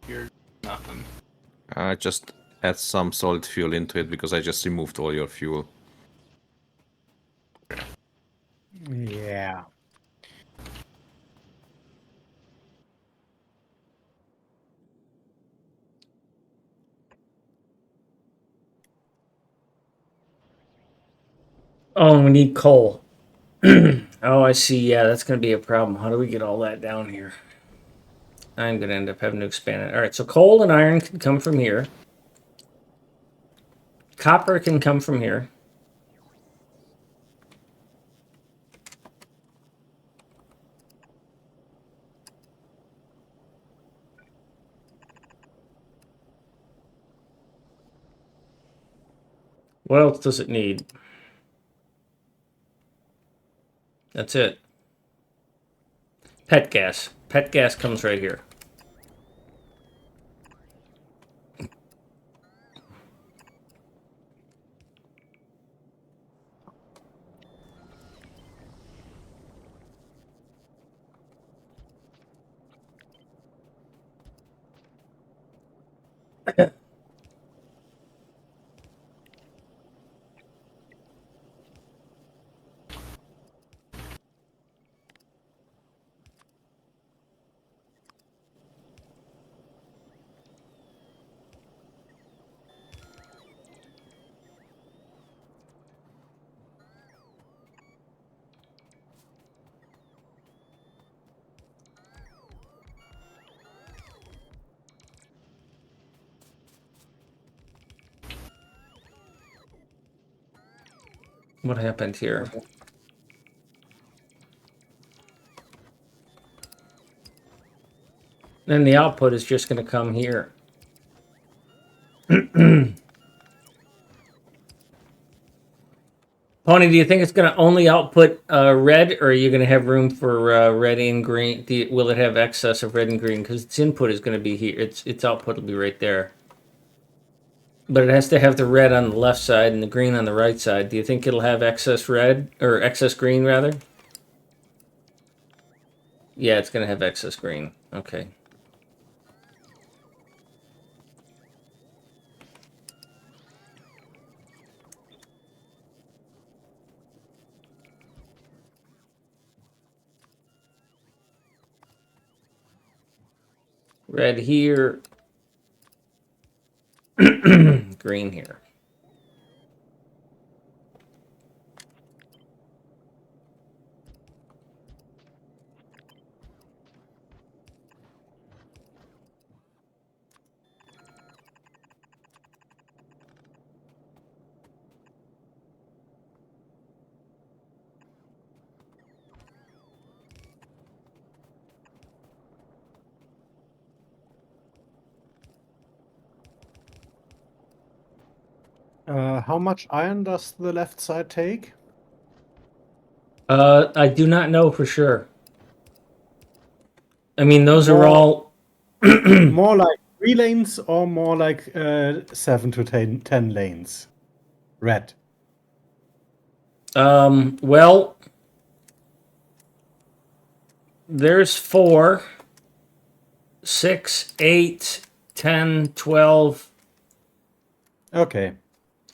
You're nothing. I just add some solid fuel into it because I just removed all your fuel. Yeah. Oh, we need coal. Oh, I see. Yeah, that's going to be a problem. How do we get all that down here? I'm going to end up having to expand it. All right, so coal and iron can come from here. Copper can come from here. What else does it need? That's it. Pet gas. Pet gas comes right here. What happened here? Then the output is just going to come here. Pony, do you think it's going to only output red, or are you going to have room for red and green? Will it have excess of red and green? Because its input is going to be here. Its output will be right there. But it has to have the red on the left side and the green on the right side. Do you think it'll have excess red, or excess green, rather? Yeah, it's going to have excess green. Okay. Red here. Green here. How much iron does the left side take? I do not know for sure. I mean, those are More- all. More like 3 lanes or more like 7 to 10 lanes? Red. Well, there's 4, 6, 8, 10, 12. Okay.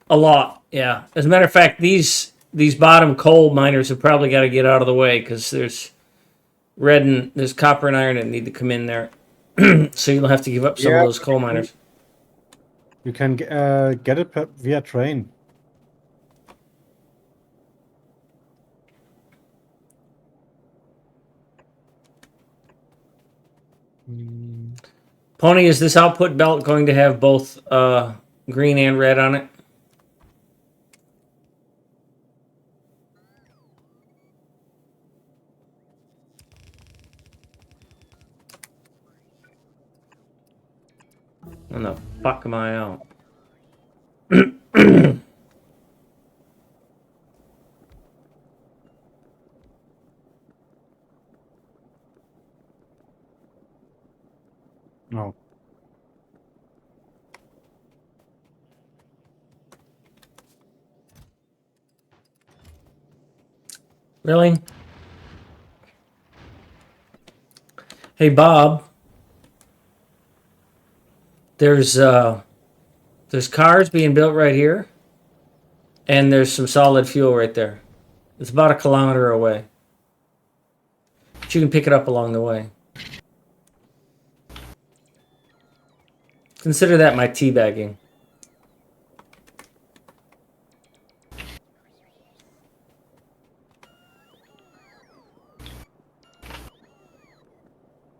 A lot, yeah. As a matter of fact, these bottom coal miners have probably got to get out of the way because there's red and there's copper and iron that need to come in there. So you'll have to give up some of Yeah, those coal miners. You can get it via train. Pony, is this output belt going to have both green and red on it? When the fuck am I out? No. Really? Hey, Bob. There's cars being built right here, and there's some solid fuel right there. It's about 1 kilometer away. But you can pick it up along the way. Consider that my teabagging.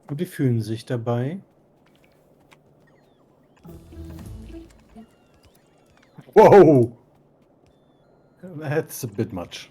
Und die fühlen sich dabei. Whoa! That's a bit much.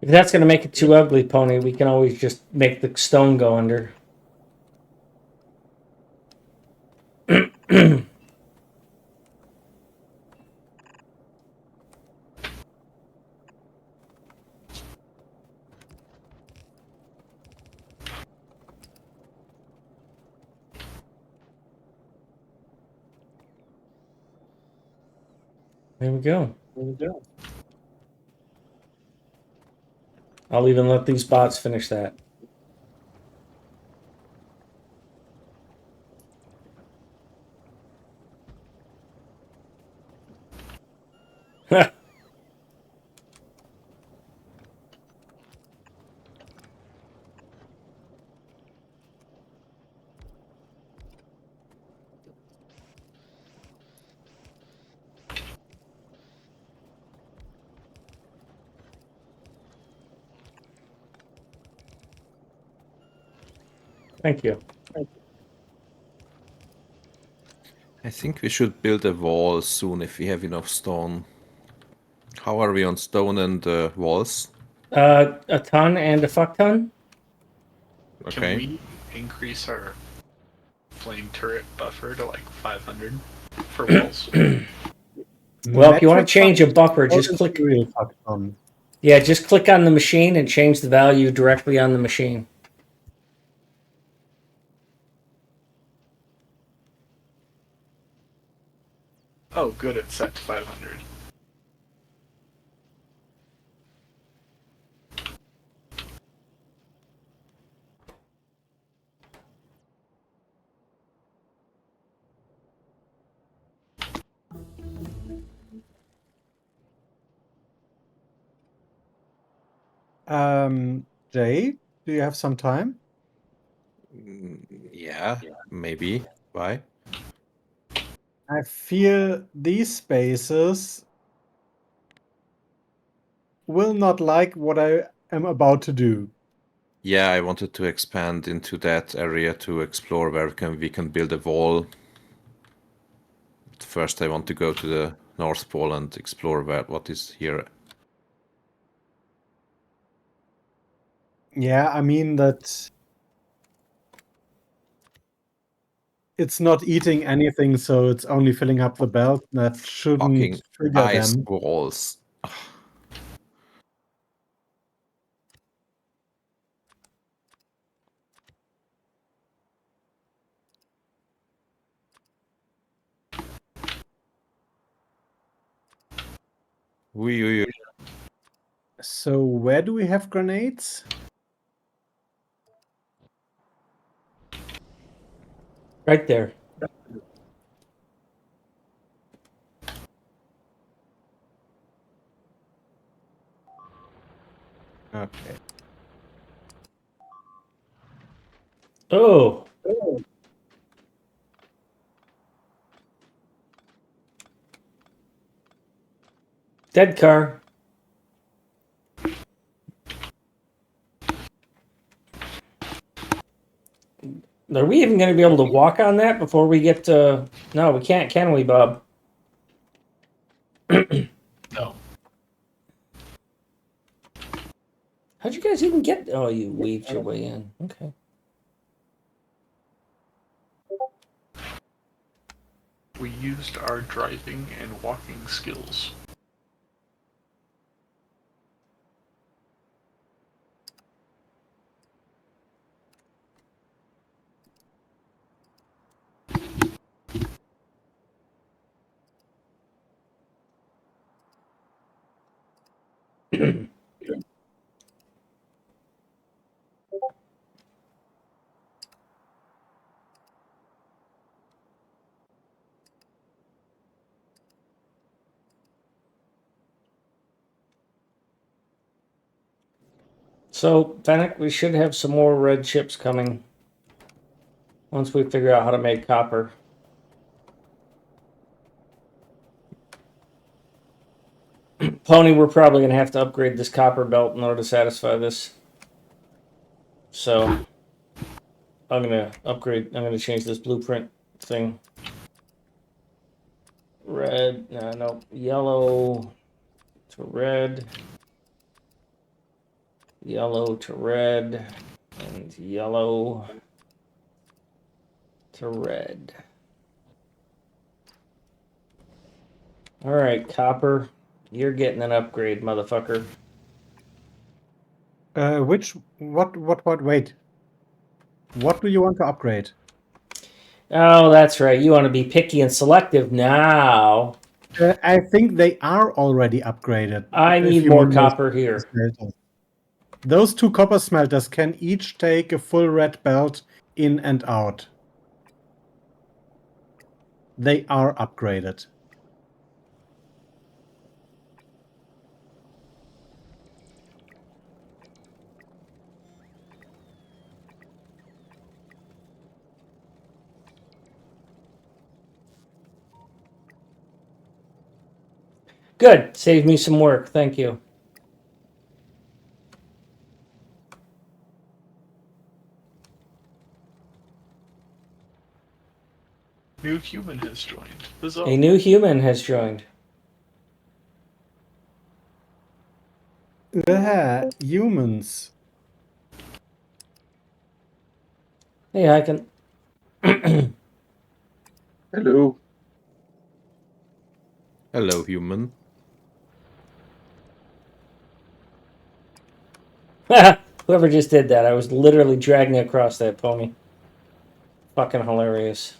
If that's going to make it too ugly, Pony, we can always just make the stone go under. There we go. I'll even let these bots finish that. Thank you. I think we should build a wall soon if we have enough stone. How are we on stone and walls? A ton and a fuck ton? Okay. Can we increase our flame turret buffer to like 500 for walls. Well, if you want to Metric change a tons buffer, or just click. imperial fuck ton? Yeah, just click on the machine and change the value directly on the machine. Oh, good, it's set to 500. Jay, do you have some time? Yeah, maybe. Why? I feel these spaces will not like what I am about to do. Yeah, I wanted to expand into that area to explore where we can build a wall. First, I want to go to the North Pole and explore what is here. Yeah, I mean that it's not eating anything, so it's only filling up the belt. That shouldn't Fucking trigger ice them. walls. Ui. So where do we have grenades? Right there. Okay. Oh. Dead car. Are we even going to be able to walk on that before we get to... No, we can't, can we, Bob? No. How'd you guys even get... Oh, you weaved your way in. Okay. We used our driving and walking skills. So, Fennec, we should have some more red chips coming once we figure out how to make copper. Pony, we're probably going to have to upgrade this copper belt in order to satisfy this. So, I'm going to upgrade, I'm going to change this blueprint thing. Red, no, yellow to red. Yellow to red. And yellow to red. Alright, copper. You're getting an upgrade, motherfucker. Wait. What do you want to upgrade? Oh, that's right. You want to be picky and selective now. I think they are already upgraded. I if need you more mean copper here. smelters. Those 2 copper smelters can each take a full red belt in and out. They are upgraded. Good. Save me some work. Thank you. New human has joined. Huzzah. A new human has joined. Humans. Hey, I can... Hello. Hello, human. Whoever just did that, I was literally dragging across that pony. Fucking hilarious.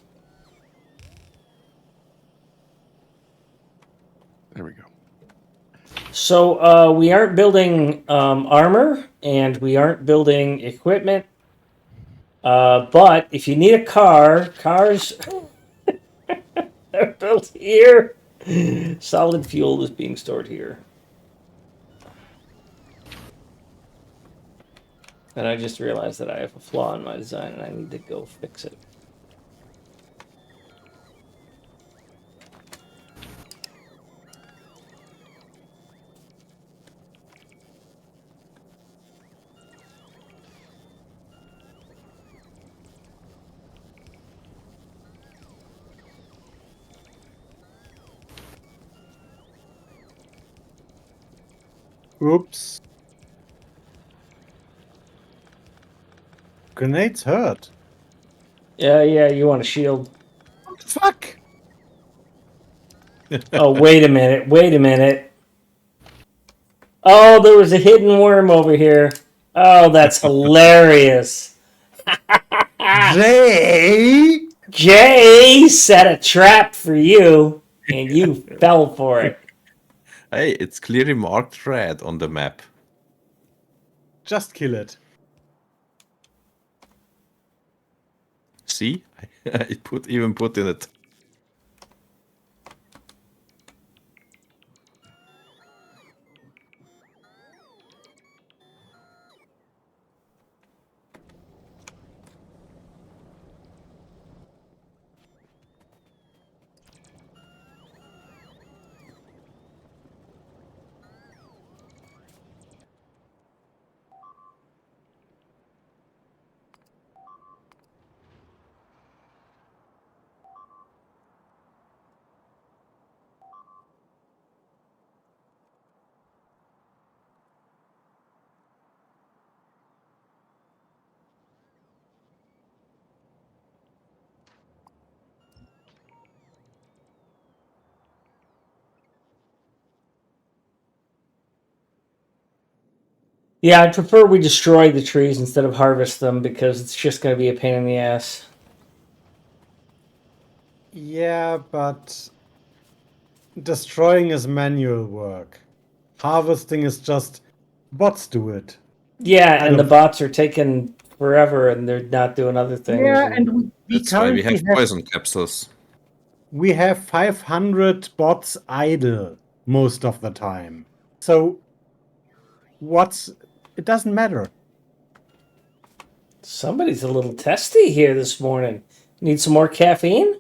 There we go. So we aren't building armor and we aren't building equipment. But if you need a car, cars are built here. Solid fuel is being stored here. And I just realized that I have a flaw in my design and I need to go fix it. Oops. Grenades hurt. Yeah, you want a shield. What the fuck? Oh, wait a minute. Oh, there was a hidden worm over here. Oh, that's hilarious. Jay! Jay set a trap for you, and you fell for it. Hey, it's clearly marked red on the map. Just kill it. See? I even put in it. Yeah, I prefer we destroy the trees instead of harvest them because it's just going to be a pain in the ass. Yeah, but destroying is manual work. Harvesting is just bots do it. Yeah, I and the don't- bots are taking forever and they're not doing other things. Yeah, and we That's why we currently have poison capsules. we have 500 bots idle most of the time. So it doesn't matter. Somebody's a little testy here this morning. Need some more caffeine?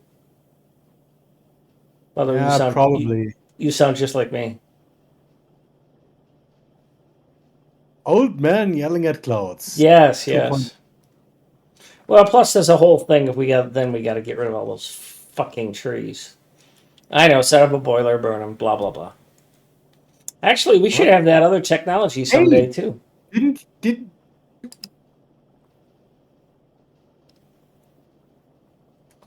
Although Yeah, probably. you sound just like me. Old man yelling at clouds. Yes, 2.0. yes. Well, plus there's a whole thing. If we got to get rid of all those fucking trees. I know. Set up a boiler, burn them. Blah blah blah. Actually, we should What? have that other technology someday too. Did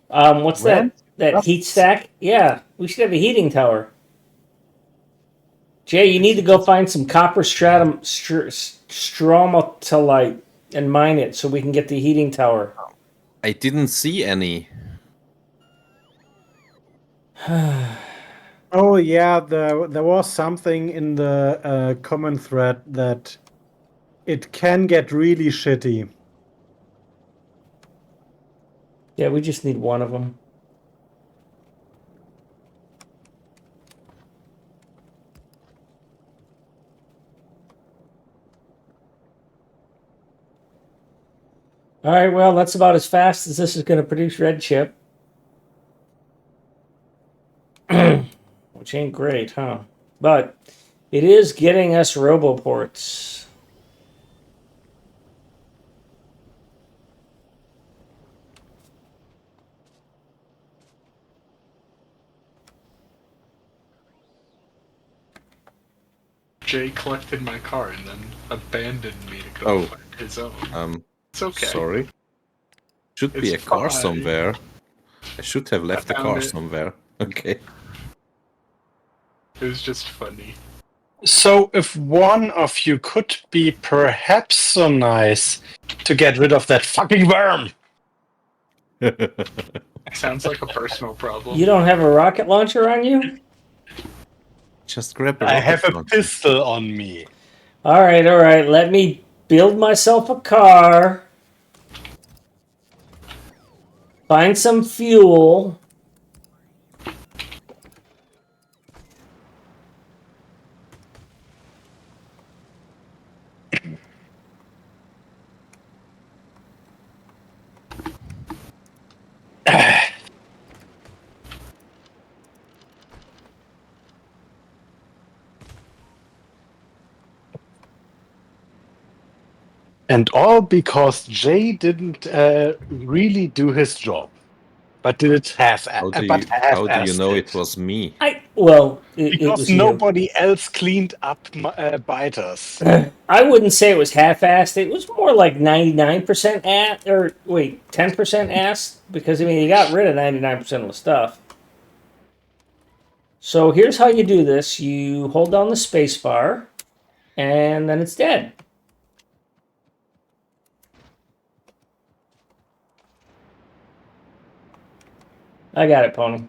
What's When? that heat stack? Yeah, we should have a heating tower. Jay, you need to go find some copper stromatolite and mine it so we can get the heating tower. I didn't see any. Oh yeah, there was something in the common thread that it can get really shitty. Yeah, we just need one of them. All right, well, that's about as fast as this is going to produce red chip. Which ain't great, huh? But it is getting us roboports. Jay collected my car and then abandoned me to go Oh. find his own. Um, It's okay. sorry. Should be a It's car fine. somewhere. I should have left the found car it. somewhere. Okay. It was just funny. So if one of you could be perhaps so nice to get rid of that fucking worm. Sounds like a personal problem. You don't have a rocket launcher on you? Just grab a I rocket have a launcher. pistol on me. All right. Let me build myself a car. Find some fuel. And all because Jay didn't really do his job, but did it How do you know it was me? It Because was you. nobody else cleaned up biters. I wouldn't say it was half-assed. It was more like 99% ass, or wait, 10% ass, because I mean you got rid of 99% of the stuff. So here's how you do this: you hold down the space bar, and then it's dead. I got it, Pony.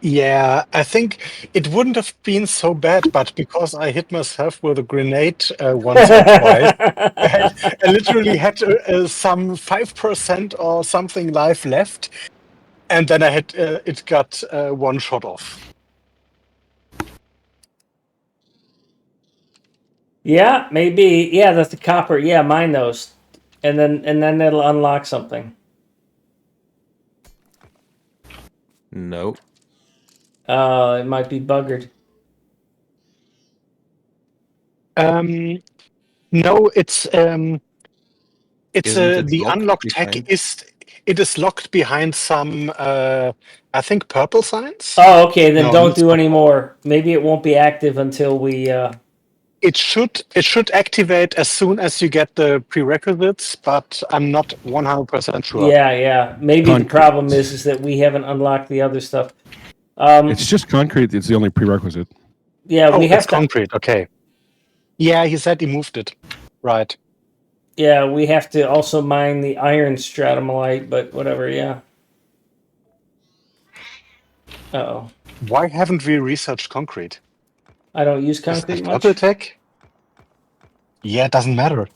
Yeah, I think it wouldn't have been so bad, but because I hit myself with a grenade once or twice, I literally had some 5% or something life left, and then I had it got one shot off. Yeah, maybe. Yeah, that's the copper. Yeah, mine those, and then it'll unlock something. No. It might be buggered. No, it's Isn't it the locked unlocked tag behind? is locked behind some I think purple signs. Oh, okay. Then No, don't it's do not. any more. Maybe it won't be active until we. It should activate as soon as you get the prerequisites, but I'm not 100% sure. Yeah. Maybe the Concrete. problem is that we haven't unlocked the other stuff. It's just concrete. It's the only prerequisite. Yeah, Oh, we it's have to. concrete. Okay. Yeah, he said he moved it. Right. Yeah, we have to also mine the iron stratomolite, but whatever. Yeah. Oh, Why haven't we researched concrete? I don't use Is concrete that much. purple tech? Yeah, it doesn't matter.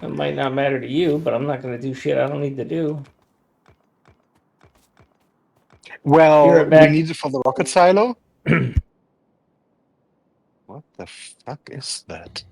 It might not matter to you, but I'm not going to do shit I don't need to do. Well, Be right we back. need it for the rocket silo. What the fuck is that?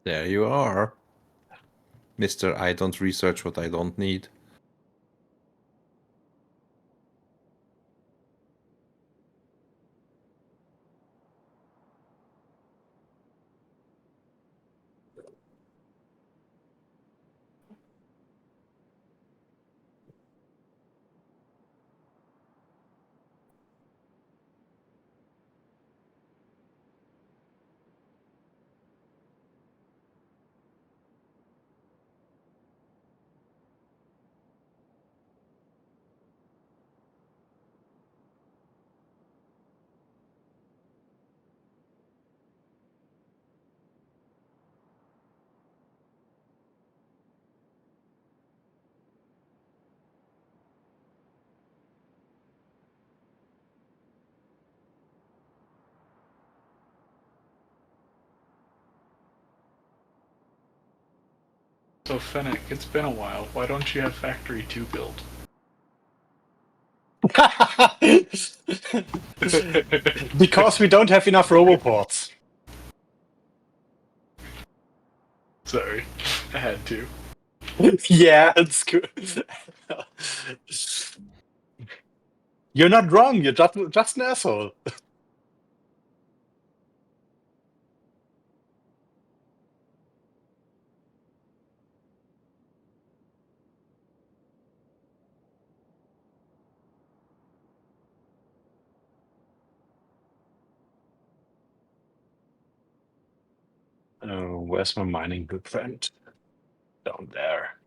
There you are. Mr. I don't research what I don't need. So Fennec, it's been a while. Why don't you have Factory 2 built? Because we don't have enough roboports. Sorry, I had to. Yeah, it's good. You're not wrong. You're just an asshole. Oh, where's my mining good friend? Down there.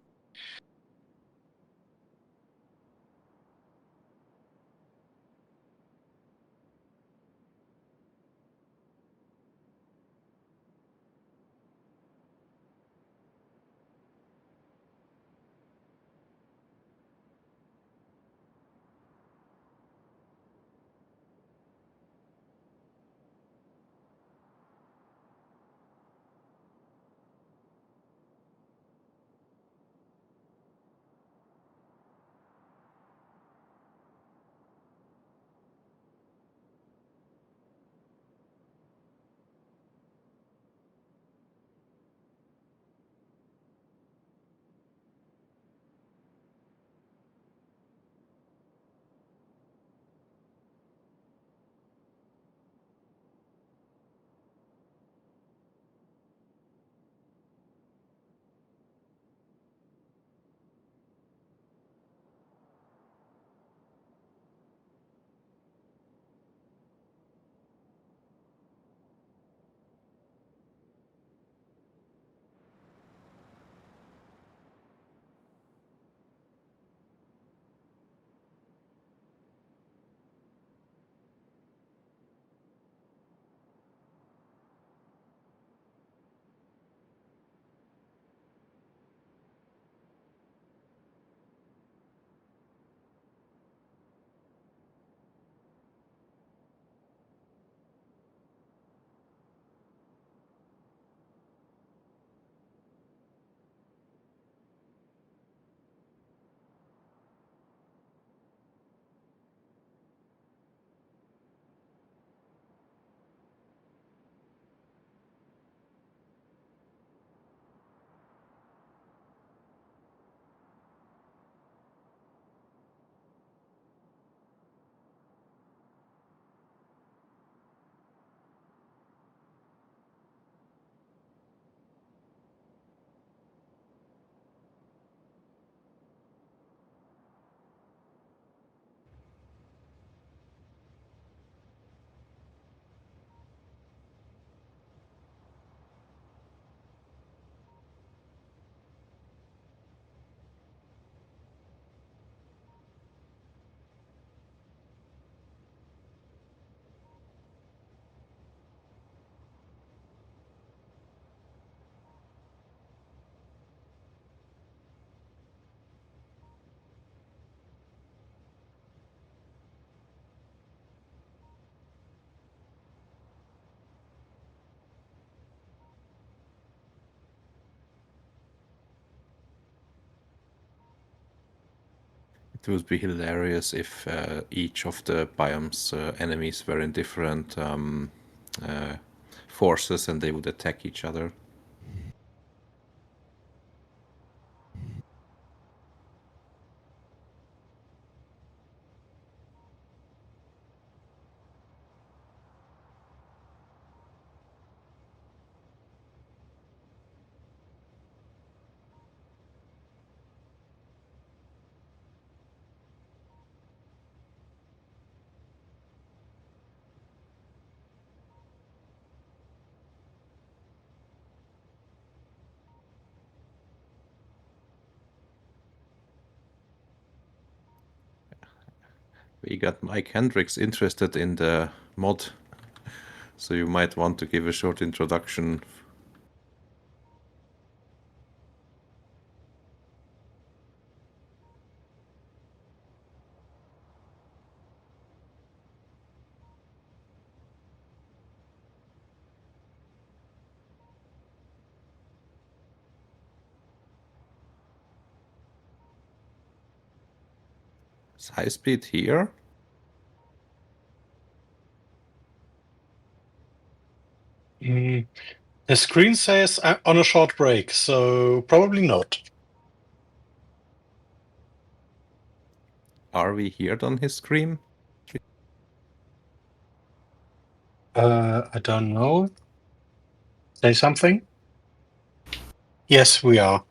It would be hilarious if each of the biomes enemies were in different uh, forces and they would attack each other. We got Mike Hendricks interested in the mod, so you might want to give a short introduction. Is high speed here? The screen says on a short break, so probably not. Are we here on his screen? I don't know. Say something? Yes, we are.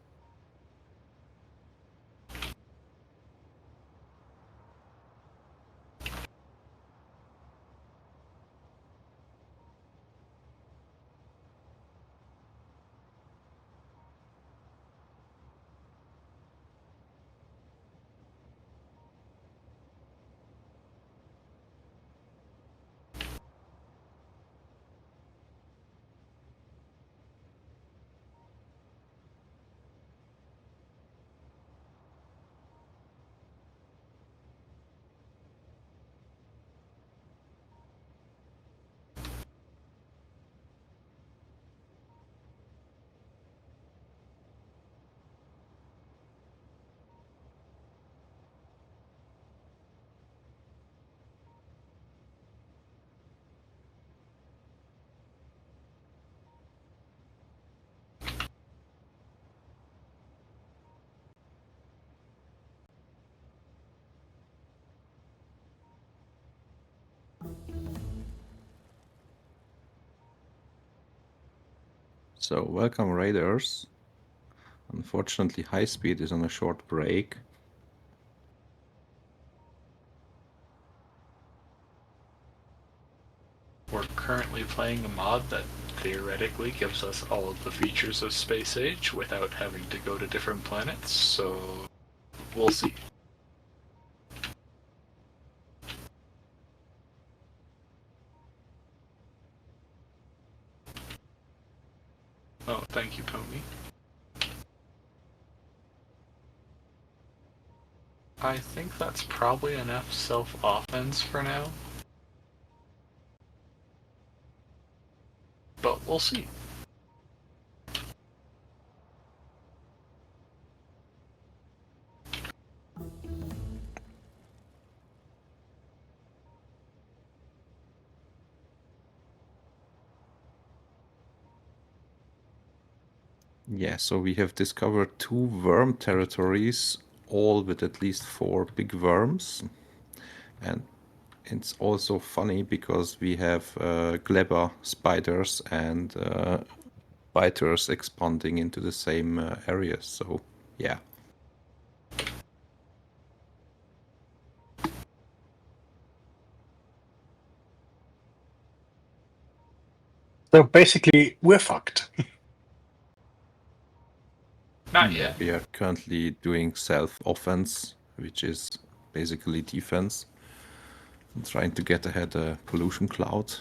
So, welcome Raiders. Unfortunately, high speed is on a short break. We're currently playing a mod that theoretically gives us all of the features of Space Age without having to go to different planets, so we'll see. Oh, thank you, Pony. I think that's probably enough self-offense for now. But we'll see. Yeah, so we have discovered 2 worm territories, all with at least 4 big worms. And it's also funny because we have Glebber spiders and biters expanding into the same areas. So, yeah. So basically, we're fucked. Not yet. We are currently doing self-offense, which is basically defense. I'm trying to get ahead a pollution cloud.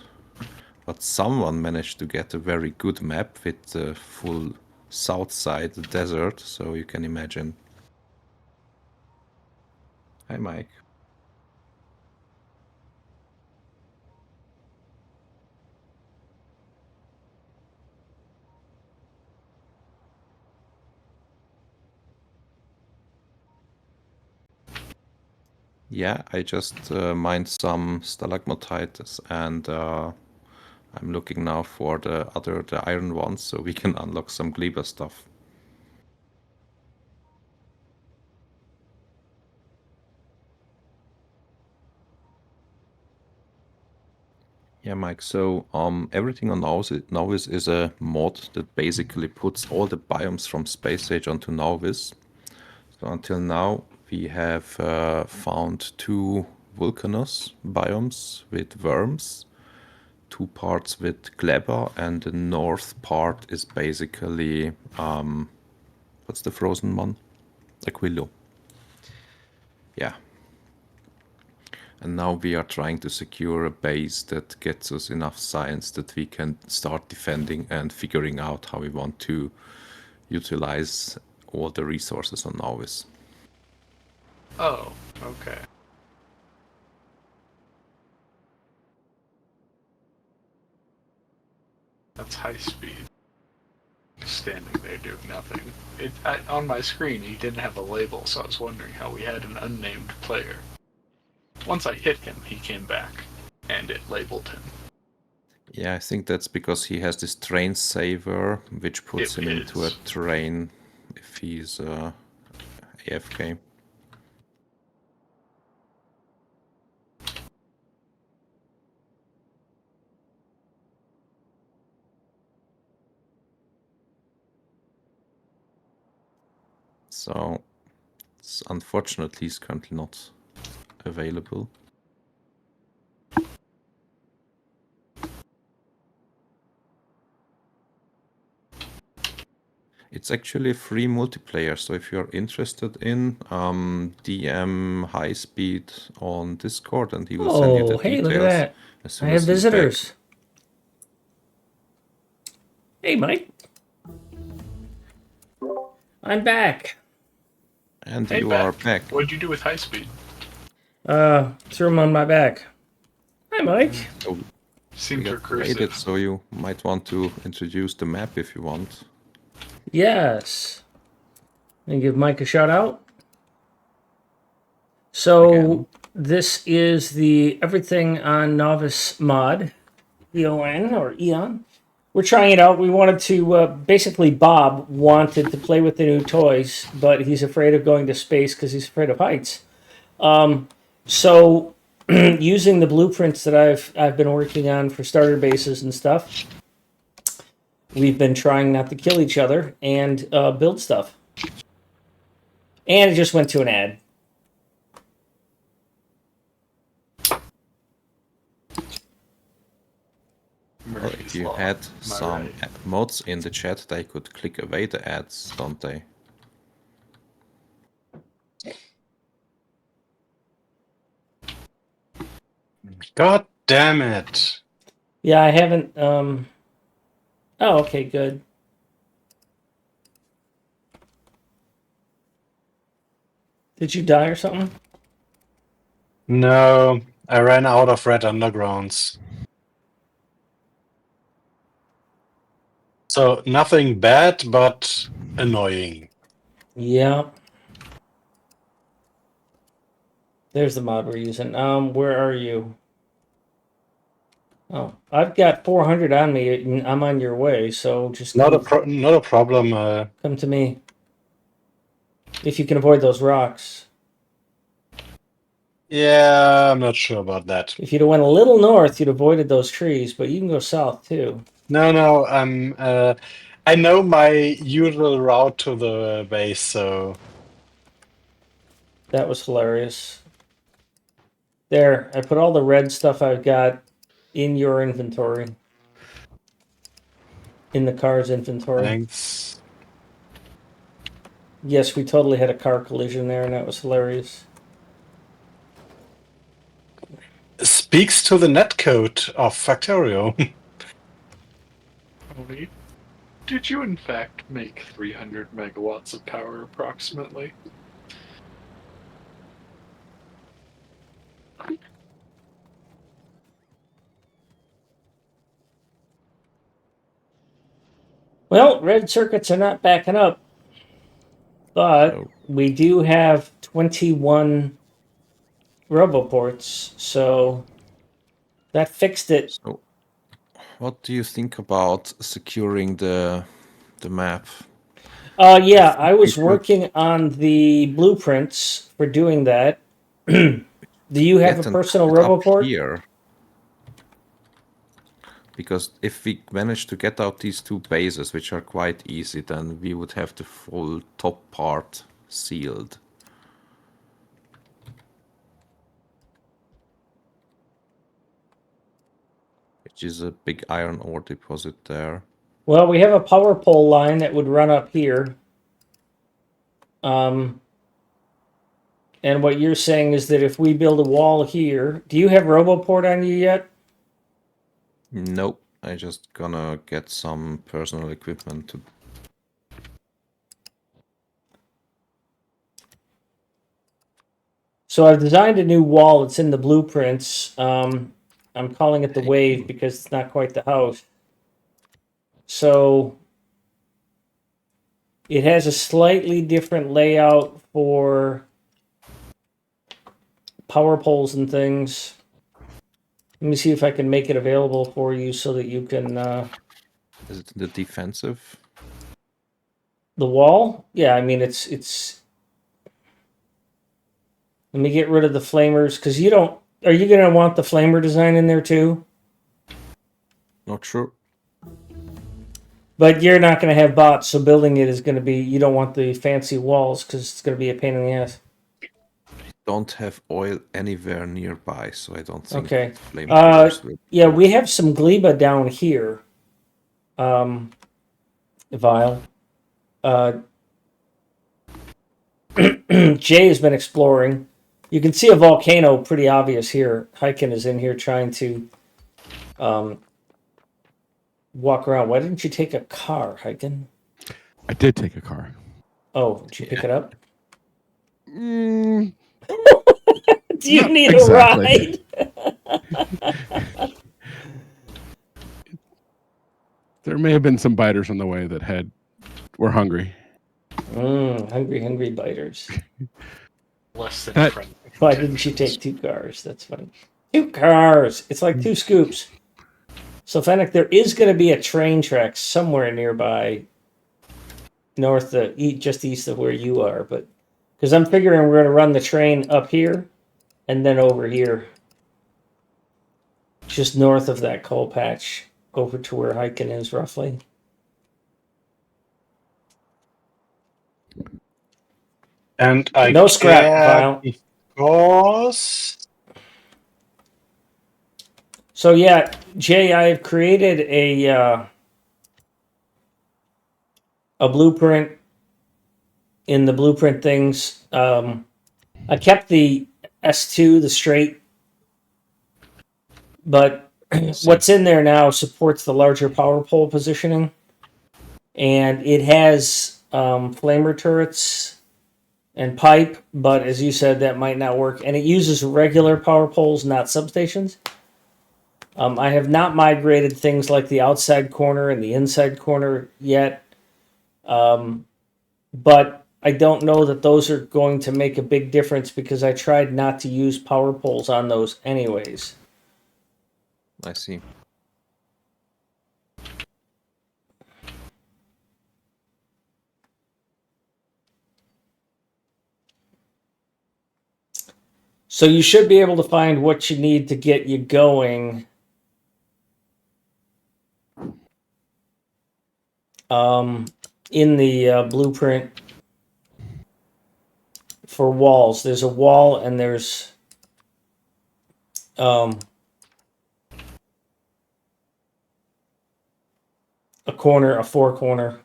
But someone managed to get a very good map with the full south side desert, so you can imagine. Hi, Mike. Yeah, I just mined some stalagmatites and I'm looking now for the iron ones so we can unlock some Gleba stuff. Yeah, Mike, so everything on Nauvis is a mod that basically puts all the biomes from Space Age onto Nauvis. So until now, we have found 2 volcanous biomes with worms, 2 parts with Gleba, and the north part is basically, what's the frozen one? Aquilo. Yeah. And now we are trying to secure a base that gets us enough science that we can start defending and figuring out how we want to utilize all the resources on Nauvis. Oh, okay. That's high speed. Standing there doing nothing. On my screen, he didn't have a label, so I was wondering how we had an unnamed player. once I hit him, he came back, and it labeled him. Yeah, I think that's because he has this train saver, which puts It him into a is. train if he's AFK. So, unfortunately, he's currently not available. It's actually free multiplayer, so if you're interested in, DM High Speed on Discord, and he will send you the Oh, hey, details look at that. as I soon have as he's back. visitors. Hey, Mike. I'm back. And Hey, you are back. What'd you do with high speed? Threw him on my back. Hi, Mike. So we Seems got raided, recursive. so you might want to introduce the map if you want. Yes. And give Mike a shout out. So Again. this is the Everything on Nauvis mod, EON or Eon. We're trying it out. We wanted to basically Bob wanted to play with the new toys, but he's afraid of going to space because he's afraid of heights. So using the blueprints that I've been working on for starter bases and stuff, we've been trying not to kill each other and build stuff. And it just went to an ad. Well, if Murphy's you Law. had Am I some right? mods in the chat, they could click away the ads, don't they? God damn it. Yeah, I haven't. Oh, okay, good. Did you die or something? No, I ran out of red undergrounds. So nothing bad, but annoying. Yeah. There's the mod we're using. Where are you? Oh, I've got 400 on me. I'm on your way, so just Not come, a problem. come to me. If you can avoid those rocks. Yeah, I'm not sure about that. If you'd have went a little north, you'd avoided those trees, but you can go south too. No, I know my usual route to the base, so That was hilarious. There, I put all the red stuff I've got in your inventory. In the car's inventory. thanks. Yes, we totally had a car collision there, and that was hilarious. Speaks to the netcode of Factorio. Tony, did you in fact make 300 megawatts of power approximately? Well, red circuits are not backing up, but So, we do have 21 roboports, so that fixed it. so what do you think about securing the map? Yeah, I was could working on the blueprints for doing that. Do you have a Get and personal put it up roboport? here? Because if we manage to get out these two bases, which are quite easy, then we would have the full top part sealed. Which is a big iron ore deposit there. Well, we have a power pole line that would run up here. And what you're saying is that if we build a wall here, do you have roboport on you yet? Nope, I just gonna get some personal equipment to... So I've designed a new wall. It's in the blueprints. I'm calling it the Hey, wave cool. because it's not quite the house. So it has a slightly different layout for power poles and things. Let me see if I can make it available for you so that you can. Is it the defensive? The wall? Yeah, I mean it's. Let me get rid of the flamers because you don't. Are you gonna want the flamer design in there too? Not sure. But you're not gonna have bots, so building it is gonna be. You don't want the fancy walls because it's gonna be a pain in the ass. Don't have oil anywhere nearby, so I don't think Okay. flamethrowers will. Yeah, we have some gleba down here. Vile. Jay has been exploring. You can see a volcano pretty obvious here. Hyken is in here trying to walk around. Why didn't you take a car, Hyken? I did take a car. Oh, did you pick it up? Mm, Do you Not need exactly. a ride? there may have been some biters on the way that were hungry. Hungry biters. Less than That- friendly. Why didn't you take 2 cars? That's funny. 2 cars. It's like 2 scoops. So, Fennec, there is going to be a train track somewhere nearby, just east of where you are. But because I'm figuring we're going to run the train up here and then over here, just north of that coal patch, over to where Hyken is roughly. And I No scrap, care Vile. because So yeah, Jay, I've created a blueprint in the blueprint things. I kept the S2, the straight, but what's in there now supports the larger power pole positioning, and it has flamer turrets and pipe. But as you said, that might not work, and it uses regular power poles, not substations. I have not migrated things like the outside corner and the inside corner yet. But I don't know that those are going to make a big difference because I tried not to use power poles on those anyways. I see. So you should be able to find what you need to get you going. In the blueprint for walls. There's a wall and there's a corner, a 4-corner.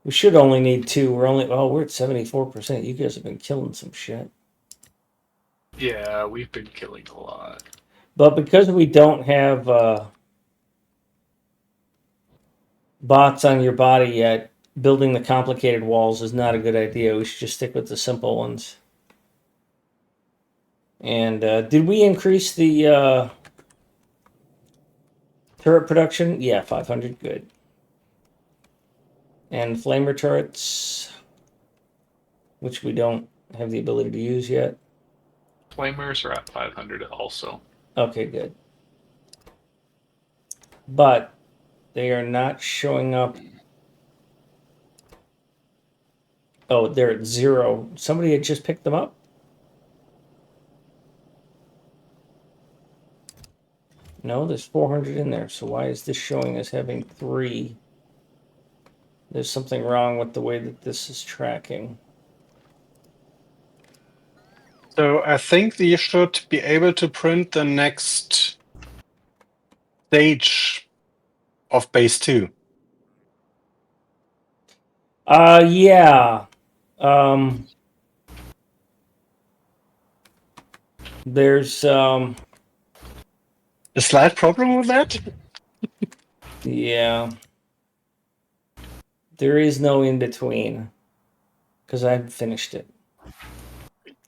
We should only need 2. We're at 74%. You guys have been killing some shit. Yeah, we've been killing a lot. But because we don't have bots on your body yet, building the complicated walls is not a good idea. We should just stick with the simple ones. And did we increase the turret production? Yeah, 500. Good. And flamer turrets, which we don't have the ability to use yet. Flamers are at 500 also. Okay, good. But they are not showing up. Oh, they're at 0. Somebody had just picked them up? No, there's 400 in there. So why is this showing as having 3? There's something wrong with the way that this is tracking. so I think you should be able to print the next stage of base 2. Yeah. There's A slight problem with that? yeah. There is no in between because I haven't finished it.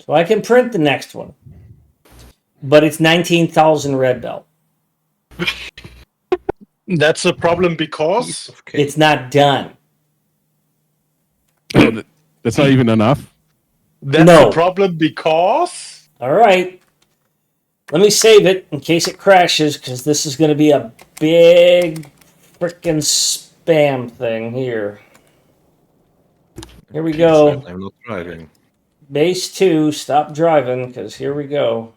So I can print the next one. But it's 19,000 red belt. That's a problem because Okay. It's not done. Oh, that's not even enough. that's No. a problem because All right. Let me save it in case it crashes, because this is going to be a big freaking spam thing here. Here we Okay, go. so I'm not driving. Base 2, stop driving, because here we go.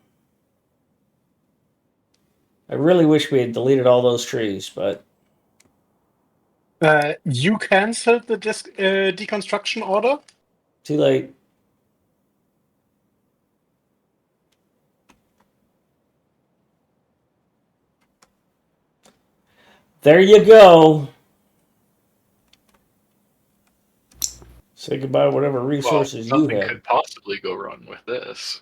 I really wish we had deleted all those trees, but You canceled the deconstruction order? too late. There you go. Say goodbye to whatever resources you Something had. could possibly go wrong with this.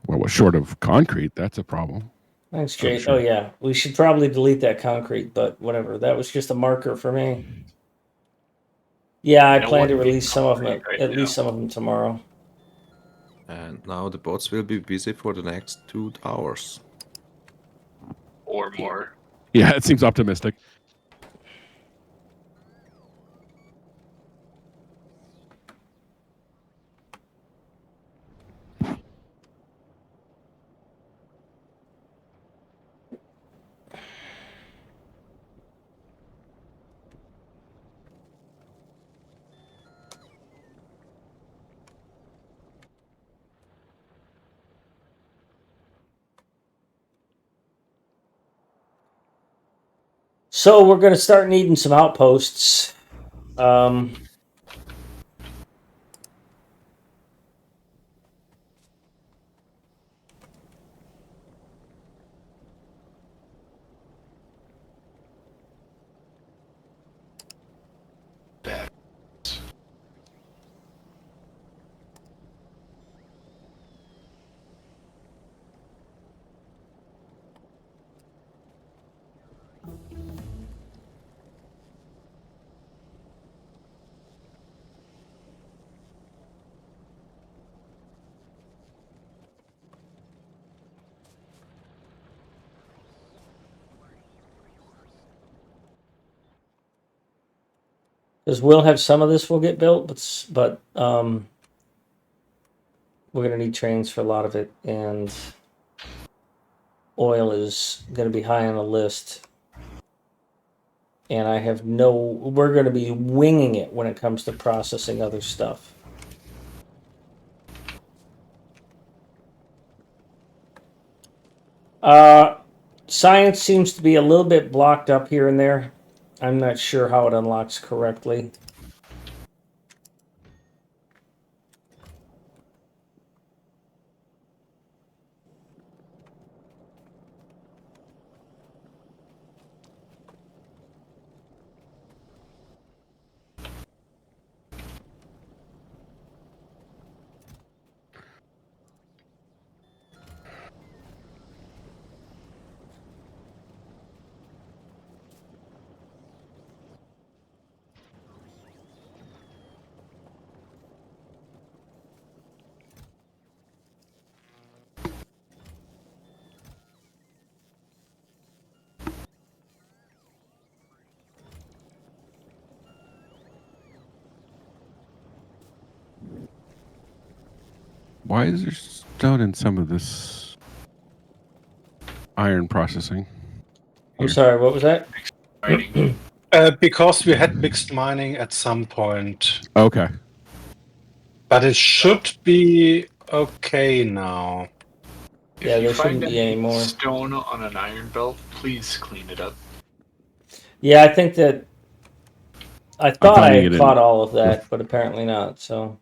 Well, short of concrete, that's a problem. Thanks, I'm Jake. sure. Oh, yeah. We should probably delete that concrete, but whatever. That was just a marker for me. Yeah, I No plan one to needs release some of them, concrete right at now. least some of them tomorrow. And now the bots will be busy for the next 2 hours. Or more. Yeah, it seems optimistic. So we're going to start needing some outposts. Bad. Because we'll have some of this will get built, but we're going to need trains for a lot of it, and oil is going to be high on the list. And I have we're going to be winging it when it comes to processing other stuff. Science seems to be a little bit blocked up here and there. I'm not sure how it unlocks correctly. Why is there stone in some of this iron processing? I'm Here. sorry, what was that? Mining. Because we had mixed mining at some point. Okay. But it should be okay now. Yeah, If you there find shouldn't be any more. stone on an iron belt, please clean it up. Yeah, I think that I thought I finding had it caught in- all of that, but apparently not. So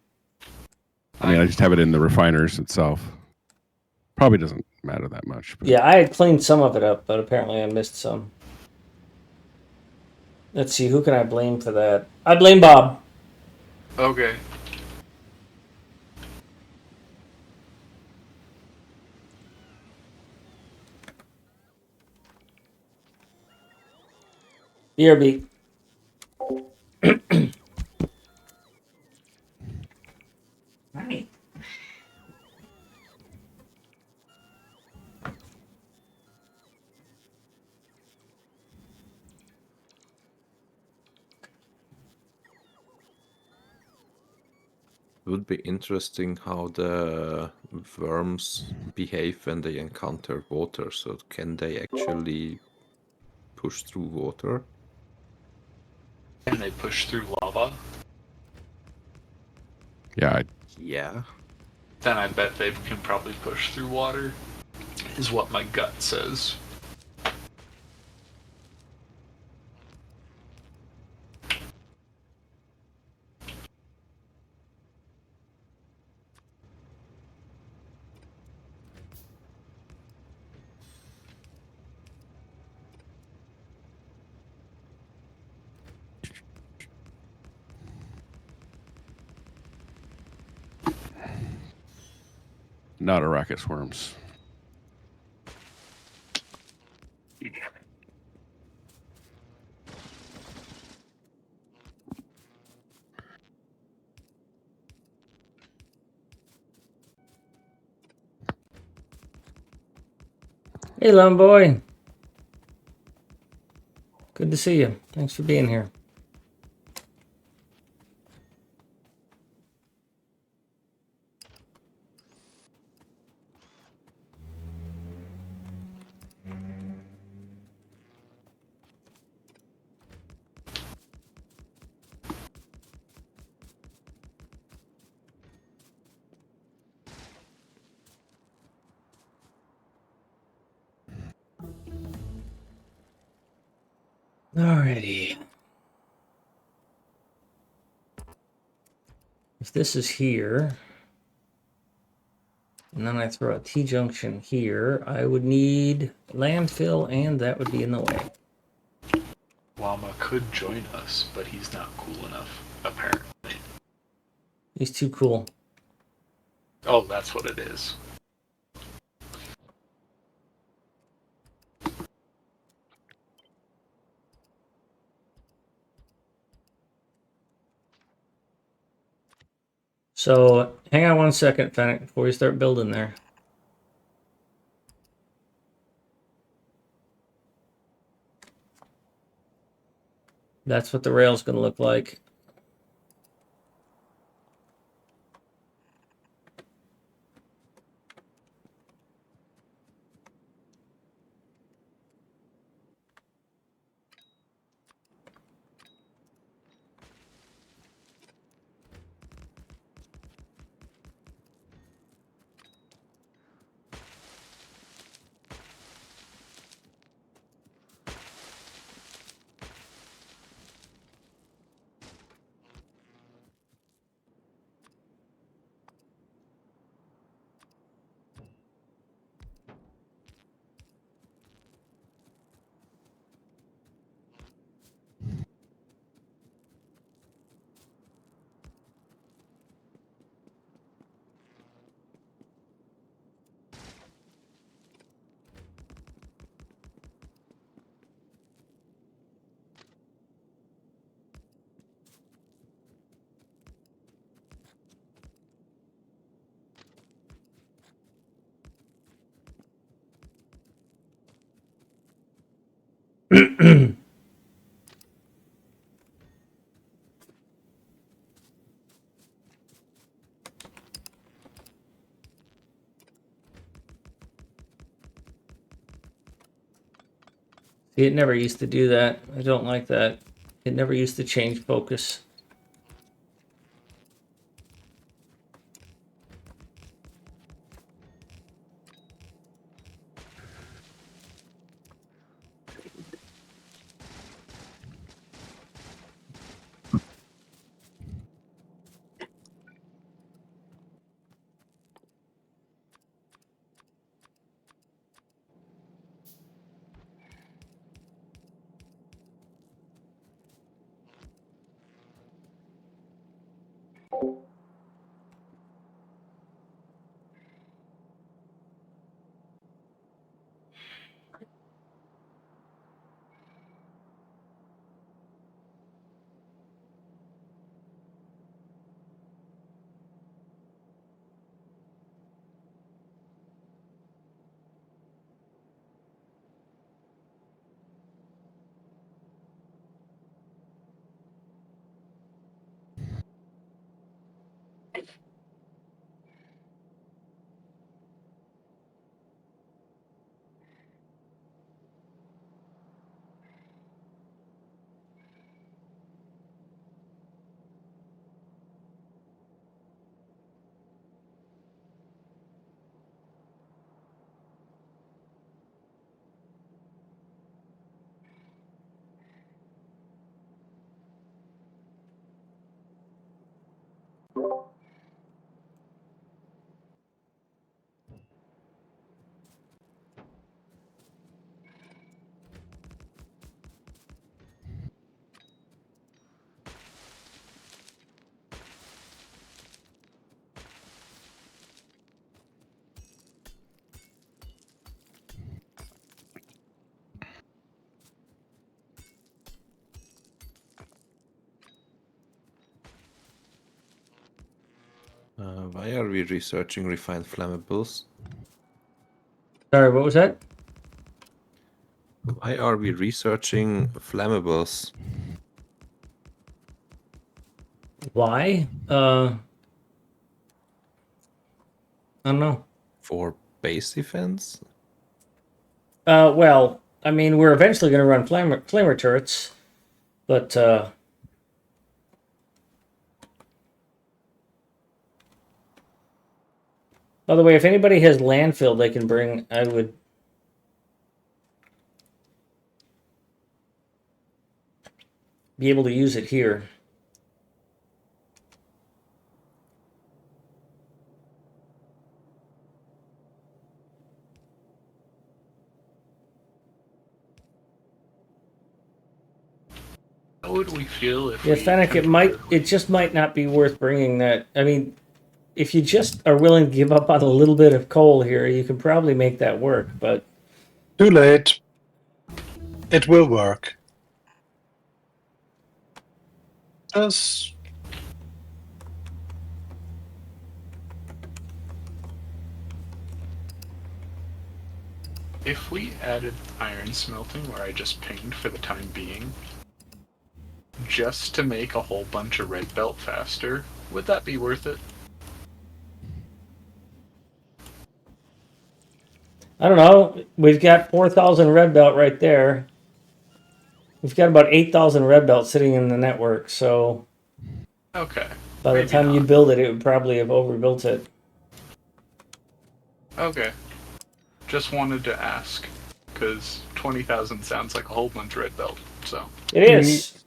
I mean, I just have it in the refiners itself. Probably doesn't matter that much. But yeah, I had cleaned some of it up, but apparently I missed some. Let's see, who can I blame for that? I blame Bob. Okay. BRB. Right. Would be interesting how the worms behave when they encounter water. So can they actually push through water? Can they push through lava? Yeah, Yeah. Then I bet they can probably push through water, is what my gut says. not Arachis worms. Hey, Lone Boy. Good to see you. Thanks for being here. Alrighty. If this is here, and then I throw a T-junction here, I would need landfill, and that would be in the way. Llama could join us, but he's not cool enough, apparently. He's too cool. Oh, that's what it is. So hang on one second, Fennec, before we start building there. That's what the rail's going to look like. See, it never used to do that. I don't like that. It never used to change focus. Why are we researching refined flammables? Sorry, what was that? Why are we researching flammables? Why? I don't know. For base defense? Well, I mean, we're eventually going to run flamer turrets, but by the way, if anybody has landfill they can bring, I would. Be able to use it here. How would we feel if Yeah, we Fennec, it just might not be worth bringing that. I mean, if you just are willing to give up on a little bit of coal here, you can probably make that work, but Too late. It will work. Just If we added iron smelting where I just pinged for the time being, just to make a whole bunch of red belt faster, would that be worth it? I don't know. We've got 4,000 red belt right there. We've got about 8,000 red belt sitting in the network, so Okay. by the maybe time you not. build it, it would probably have overbuilt it. Okay. Just wanted to ask, because 20,000 sounds like a whole bunch of red belt, so. It is.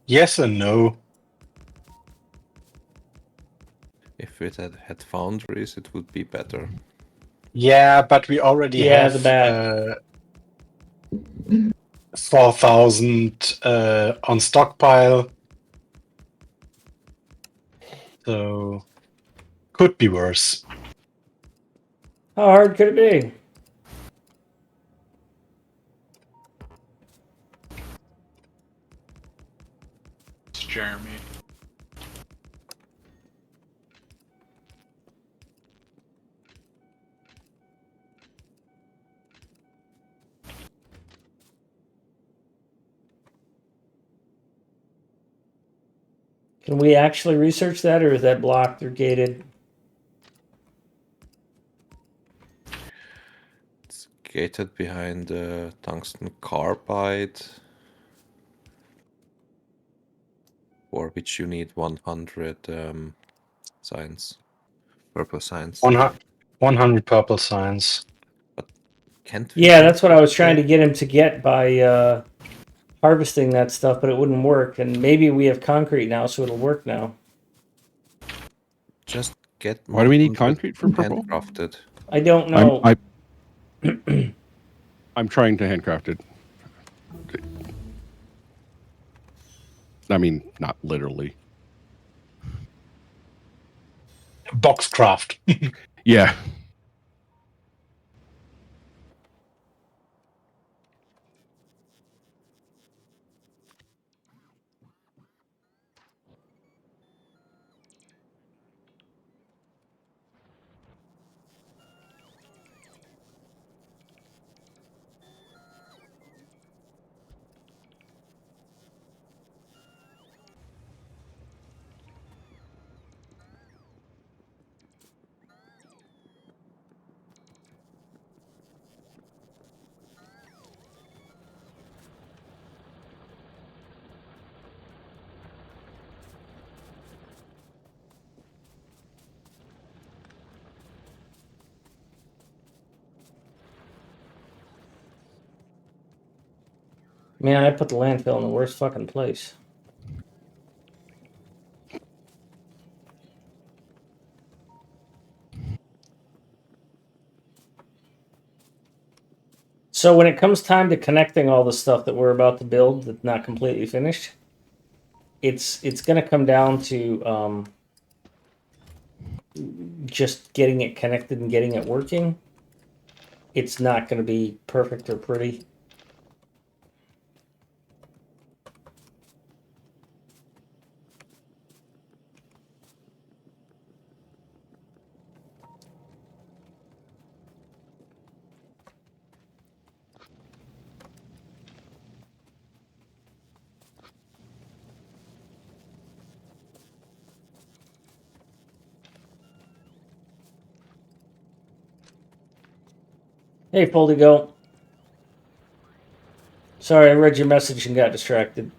yes and no. If it had foundries, it would be better. Yeah, but we already Yeah, have the bad. 4,000 on stockpile. So could be worse. How hard could it be? It's Jeremy. Can we actually research that, or is that blocked or gated? It's gated behind the tungsten carbide, for which you need 100 signs, purple signs. 100 purple signs. Can't we? Yeah, that's what I was trying to get him to get by harvesting that stuff, but it wouldn't work. And maybe we have concrete now, so it'll work now. Just get. Why do we need 100 concrete for purple? handcrafted? I don't know. I'm trying to handcraft it. I mean, not literally. Boxcraft. Yeah. Man, I put the landfill in the worst fucking place. So when it comes time to connecting all the stuff that we're about to build that's not completely finished, it's going to come down to just getting it connected and getting it working. It's not going to be perfect or pretty. Hey, Foldigo. Sorry, I read your message and got distracted.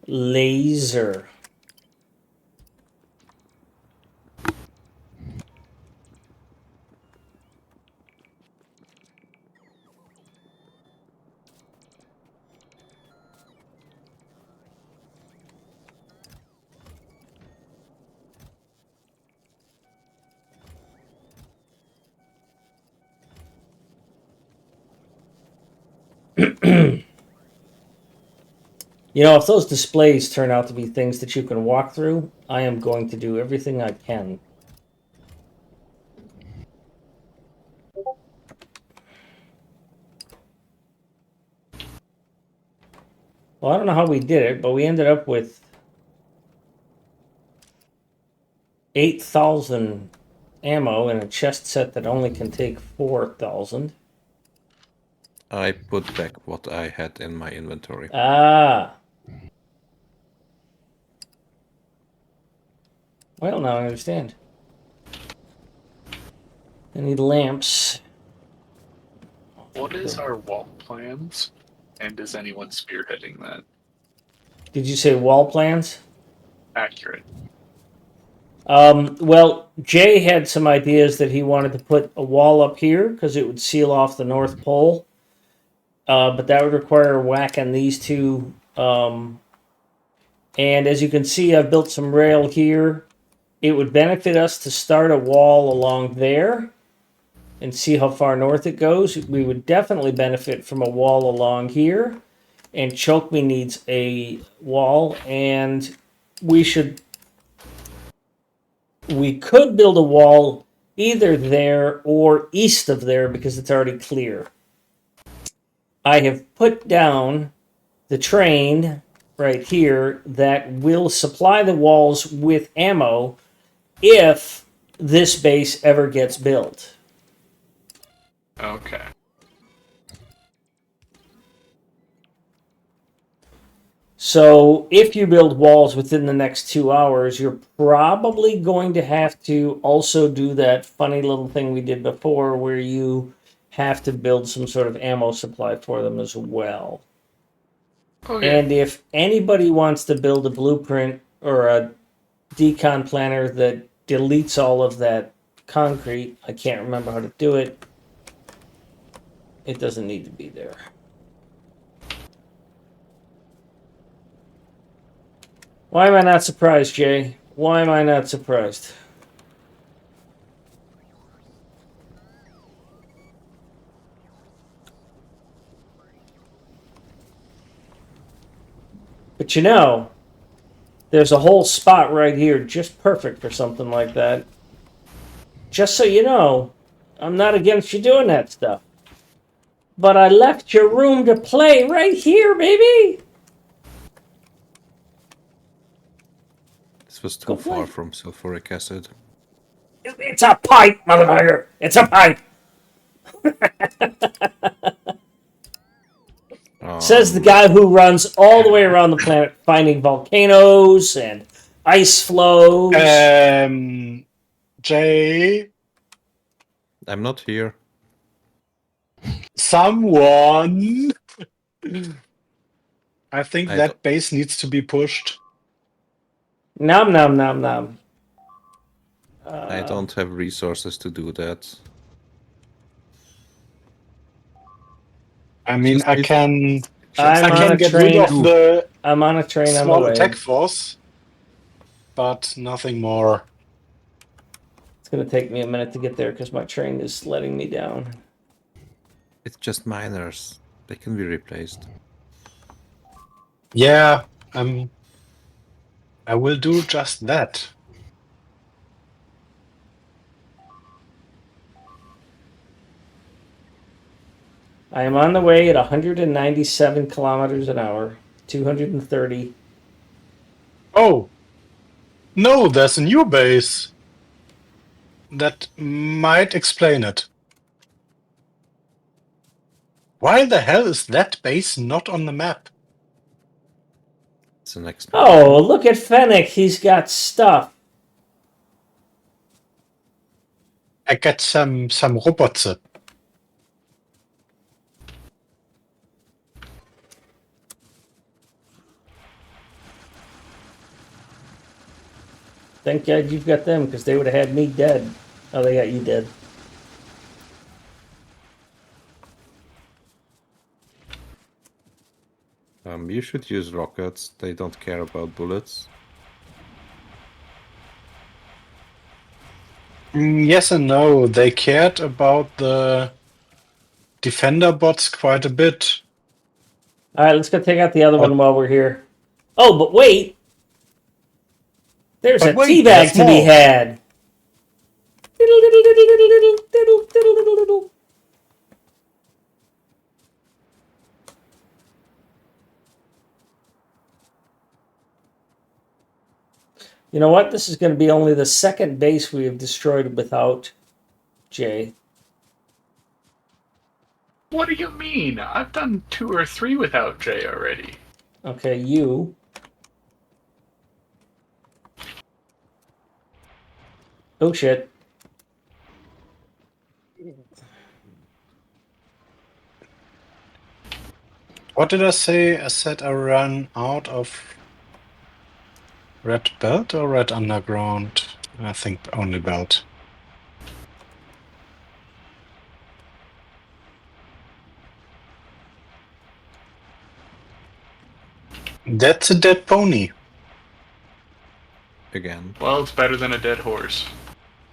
Laser. You know, if those displays turn out to be things that you can walk through, I am going to do everything I can. Well, I don't know how we did it, but we ended up with 8,000 ammo in a chest set that only can take 4,000. I put back what I had in my inventory. Ah. Well, now I understand. I need lamps. What is our wall plans? And is anyone spearheading that? Did you say wall plans? Accurate. Well, Jay had some ideas that he wanted to put a wall up here because it would seal off the North Pole. But that would require whacking these two. And as you can see, I've built some rail here. It would benefit us to start a wall along there and see how far north it goes. We would definitely benefit from a wall along here. And Chokme needs a wall. And we could build a wall either there or east of there because it's already clear. I have put down the train right here that will supply the walls with ammo if this base ever gets built. Okay. So if you build walls within the next 2 hours, you're probably going to have to also do that funny little thing we did before where you have to build some sort of ammo supply for them as well. Okay. And if anybody wants to build a blueprint or a decon planner that deletes all of that concrete, I can't remember how to do it. It doesn't need to be there. Why am I not surprised, Jay? Why am I not surprised? But you know, there's a whole spot right here just perfect for something like that. Just so you know, I'm not against you doing that stuff. But I left your room to play right here, baby! This was Go too play. far from sulfuric acid. It's a pipe, motherfucker! It's a pipe! Says the guy who runs all the way around the planet finding volcanoes and ice flows. Jay, I'm not here. someone. I think I that base needs to be pushed. Nom nom nom nom. I don't have resources to do that. I mean, Just I need- can I'm I on can a get rid train. of the I'm on a train on the small way. attack force, but nothing more. It's gonna take me a minute to get there because my train is letting me down. It's just miners. They can be replaced. Yeah, I will do just that. I am on the way at 197 kilometers an hour, 230. Oh, no, there's a new base. That might explain it. Why the hell is that base not on the map? It's the next. Oh, look at Fennec. He's got stuff. I got some robots. Thank God you've got them, because they would have had me dead. Oh, they got you dead. You should use rockets. They don't care about bullets. Yes and no. They cared about the defender bots quite a bit. All right, let's go take out the other But- one while we're here. Oh, but wait. There's But a wait, teabag there's to be more. had. You know what? This is going to be only the second base we have destroyed without Jay. What do you mean? I've done 2 or 3 without Jay already. Okay, you. Oh, shit. What did I say? I said I ran out of red belt or red underground? I think only belt. That's a dead pony. Again. Well, it's better than a dead horse.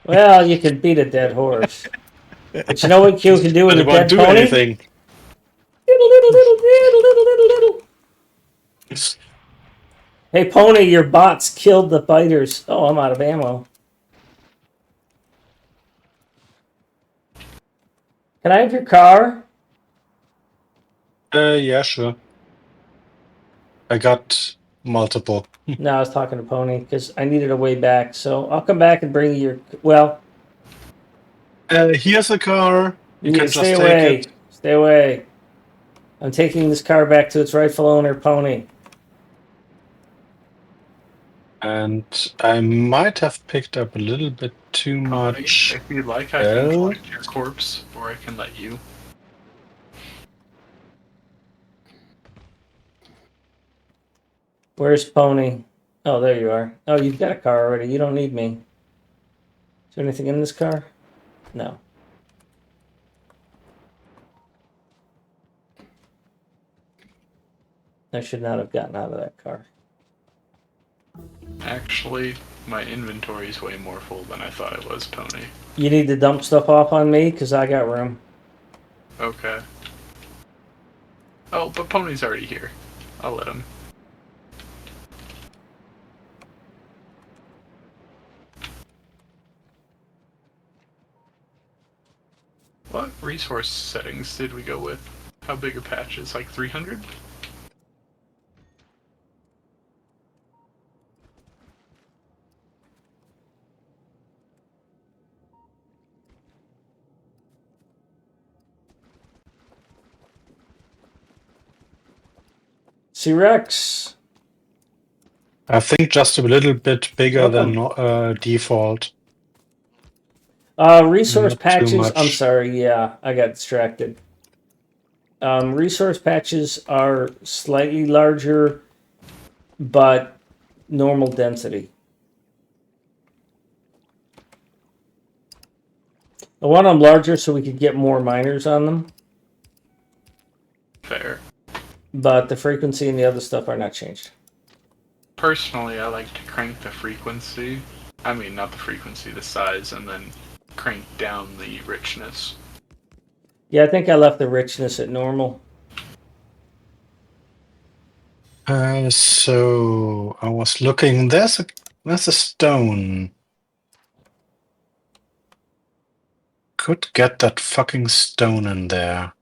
Well, you could beat a dead horse. But you know what you can do with But a it won't dead do pony? anything. Hey, pony, your bots killed the biters. Oh, I'm out of ammo. Can I have your car? Yeah, sure. I got multiple. No, I was talking to Pony because I needed a way back. So I'll come back and bring you your. Well, Here's a car. You can stay just take away. it. Stay away. I'm taking this car back to its rightful owner, Pony. And I might have picked up a little bit too Pony, much. if you'd like, I can collect your corpse, or I can let you. Where's Pony? Oh, there you are. Oh, you've got a car already. You don't need me. Is there anything in this car? No. I should not have gotten out of that car. Actually, my inventory's way more full than I thought it was, Pony. You need to dump stuff off on me because I got room. Okay. Oh, but Pony's already here. I'll let him. What resource settings did we go with? How big are patches? Like 300? C-Rex. I think just a little bit bigger than Welcome. default. Resource Not too patches. I'm much. sorry. Yeah, I got distracted. Resource patches are slightly larger, but normal density. I want them larger so we could get more miners on them, Fair. but the frequency and the other stuff are not changed. Personally, I like to crank the frequency. I mean, not the frequency, the size, and then crank down the richness. Yeah, I think I left the richness at normal. So I was looking. There's a stone. Could get that fucking stone in there.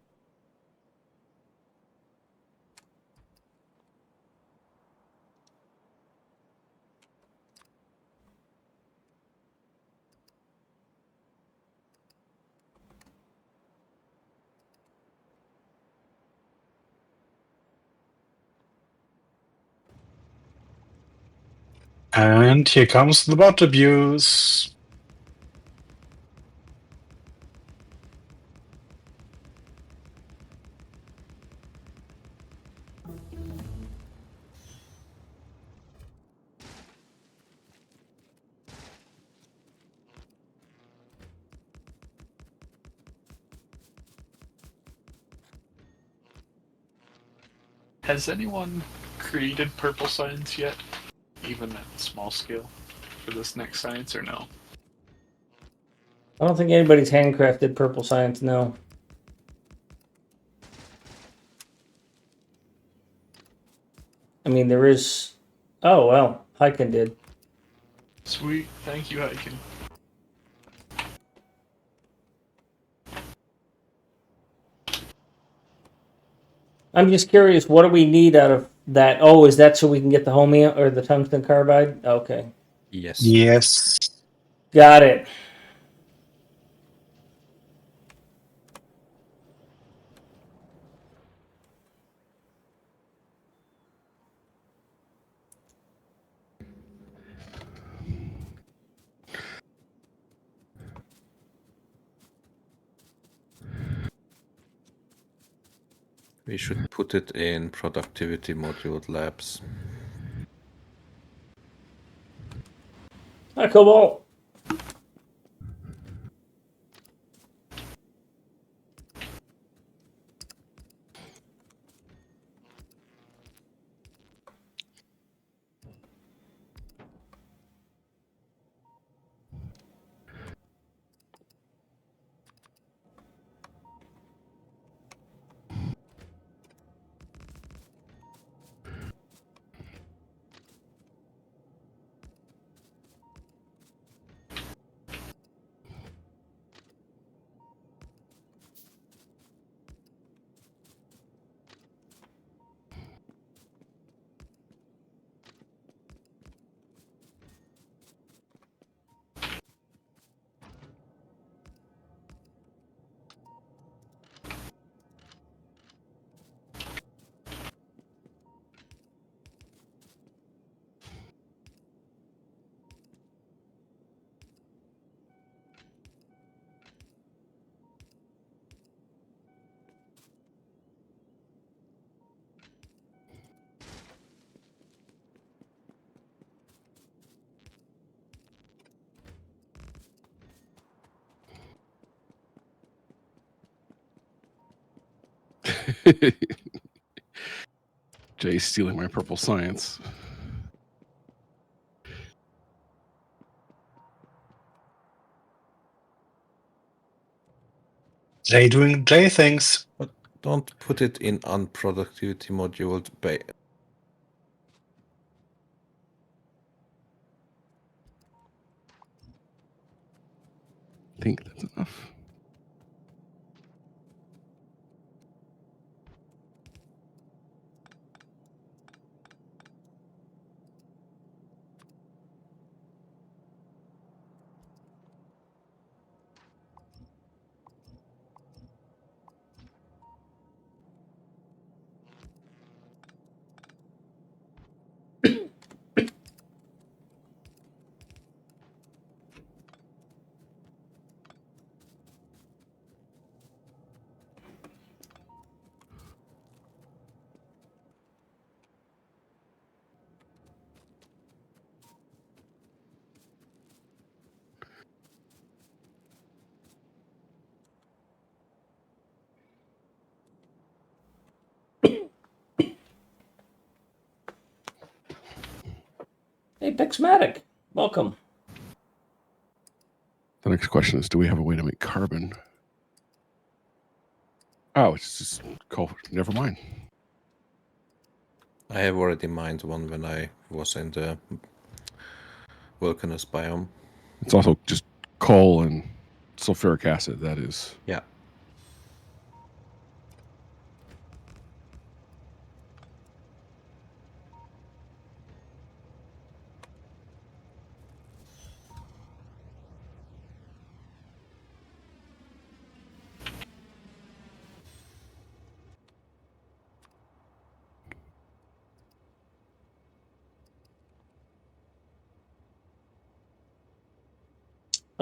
And here comes the bot abuse. Has anyone created purple science yet? Even at small scale for this next science, or no? I don't think anybody's handcrafted purple science, no. I mean, there is... Oh, well, Hyken did. Sweet, thank you, Hyken. I'm just curious, what do we need out of that? Oh, is that so we can get the homia or the tungsten carbide? Okay. Yes. Yes. Got it. We should put it in productivity module labs. Hi, Cobalt. Jay's stealing my purple science. Jay doing Jay things. But don't put it in unproductivity module. I think that's enough. Hey, Pixmatic. Welcome. The next question is, do we have a way to make carbon? Oh, it's just coal. Never mind. I have already mined one when I was in the volcanous biome. It's also just coal and sulfuric acid. That is. Yeah.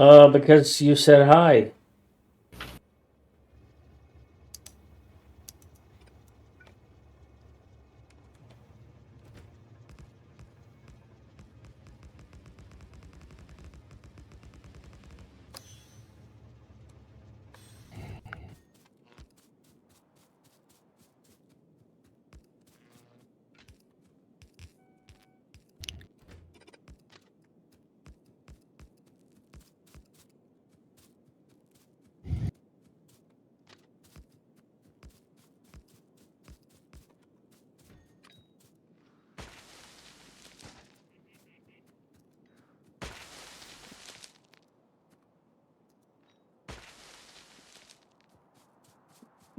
Because you said hi.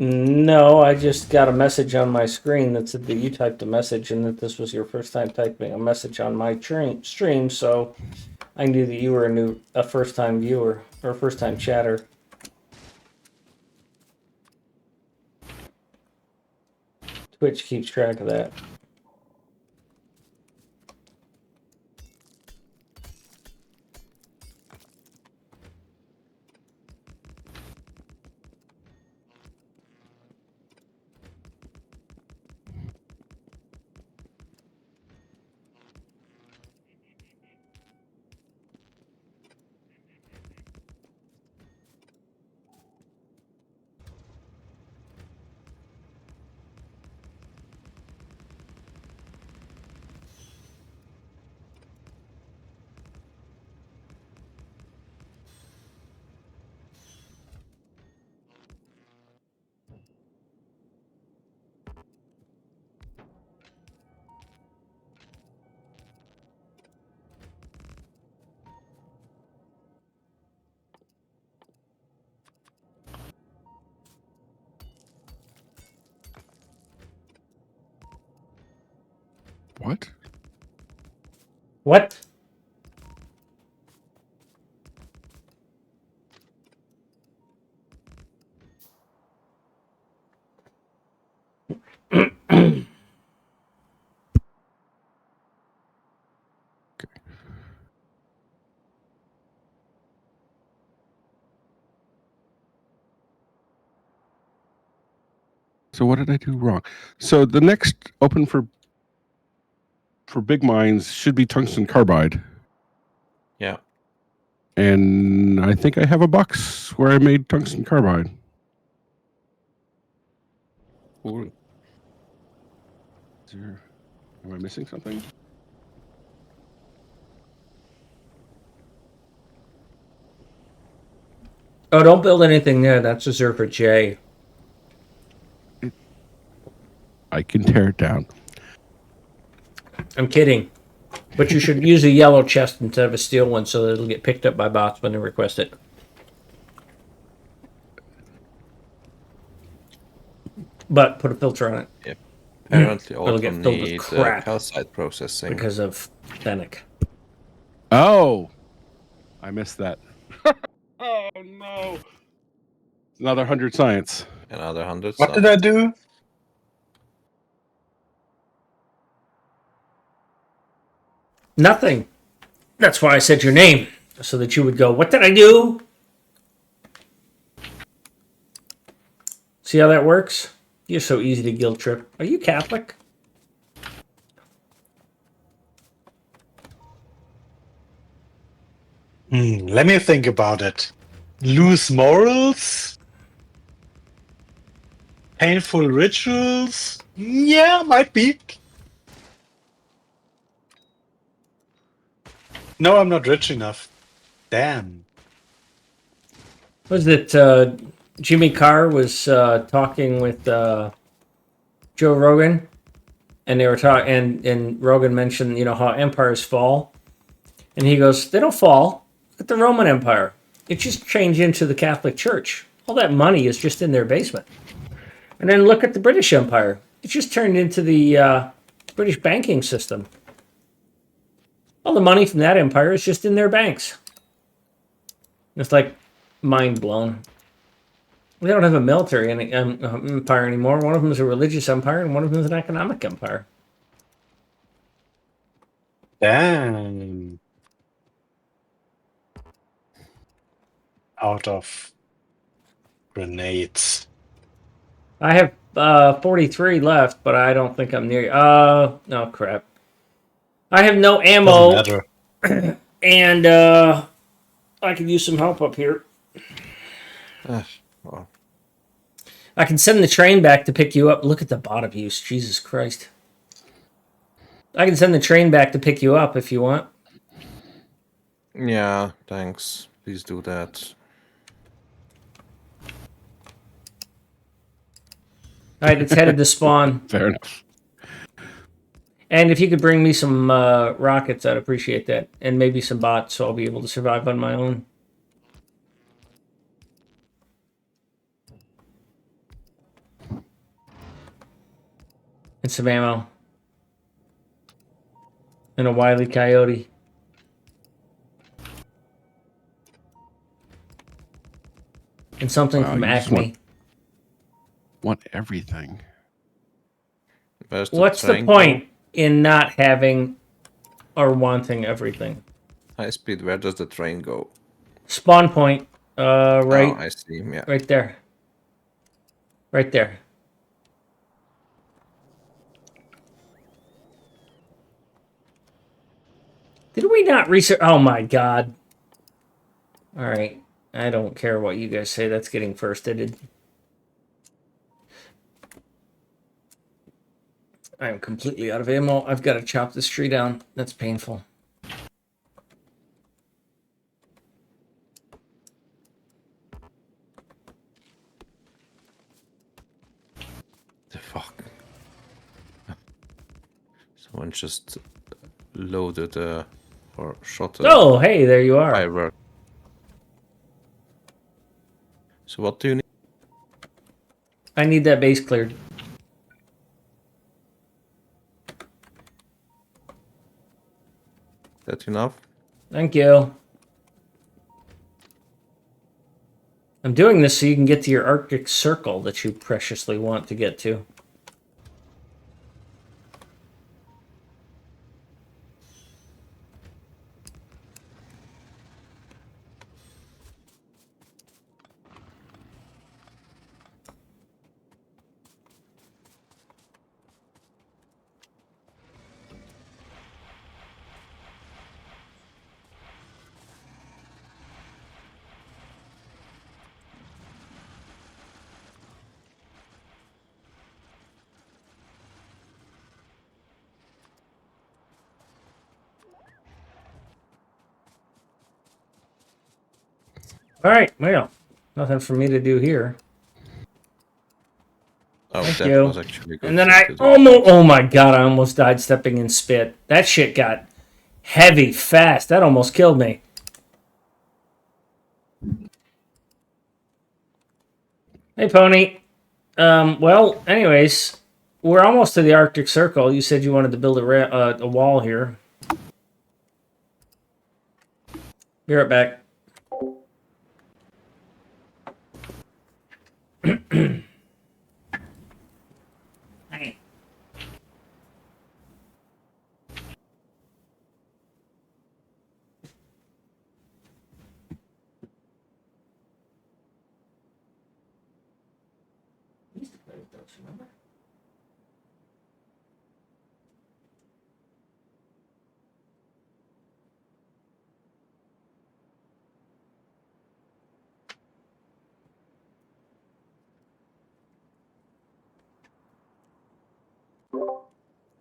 No, I just got a message on my screen that said that you typed a message and that this was your first time typing a message on my stream, so I knew that you were a first time viewer or first time chatter. Twitch keeps track of that. What? What? So what did I do wrong? So the next open for big mines should be tungsten carbide. Yeah. And I think I have a box where I made tungsten carbide. Cool. Am I missing something? Oh, don't build anything there. That's reserved for Jay. I can tear it down. I'm kidding. But you should use a yellow chest instead of a steel one so that it'll get picked up by bots when they request it. But put a filter on it Apparently It'll also get filled with need crap calcite processing. because of Fennec. Oh, I missed that. Oh no! Another 100 science. Another 100 What did I do? Nothing. That's why I said your name. So that you would go, what did I do? See how that works? You're so easy to guilt trip. Are you Catholic? Let me think about it. Loose morals? Painful rituals? Yeah, might be. No, I'm not rich enough. Damn. Was it Jimmy Carr was talking with Joe Rogan? And they were talking, and Rogan mentioned, how empires fall. And he goes, they don't fall. Look at the Roman Empire. It just changed into the Catholic Church. All that money is just in their basement. And then look at the British Empire. It just turned into the British banking system. All the money from that empire is just in their banks. It's like mind blown. We don't have a military empire anymore. One of them is a religious empire, and one of them is an economic empire. Damn. out of grenades. I have 43 left, but I don't think I'm near. No crap. I have no Doesn't ammo, matter. and I could use some help up here. Well, I can send the train back to pick you up. Look at the bottom use. Jesus Christ. I can send the train back to pick you up if you want. yeah, thanks. Please do that. All right, it's headed to spawn. Fair enough. And if you could bring me some rockets, I'd appreciate that. And maybe some bots, so I'll be able to survive on my own. And some ammo. And a Wile E. Coyote. And something Wow, from you just Acme. Want everything. Where's What's the train point in not having or wanting everything? go? High speed, where does the train go? Spawn point. Oh, Right, I see. Yeah. right there. Right there. Did we not research? Oh my god. All right. I don't care what you guys say. That's getting firsted. I am completely out of ammo. I've got to chop this tree down. That's painful. The fuck? Someone just loaded or shot a Oh, hey, there you are. firework. So what do you need? I need that base cleared. That enough? Thank you. I'm doing this so you can get to your Arctic Circle that you preciously want to get to. All right, well, nothing for me to do here. Oh, Thank that you. was actually good. And then thing I to do. almost, oh my god, I almost died stepping in spit. That shit got heavy fast. That almost killed me. Hey, Pony. Well, anyways, we're almost to the Arctic Circle. You said you wanted to build a wall here. Be right back. Hey.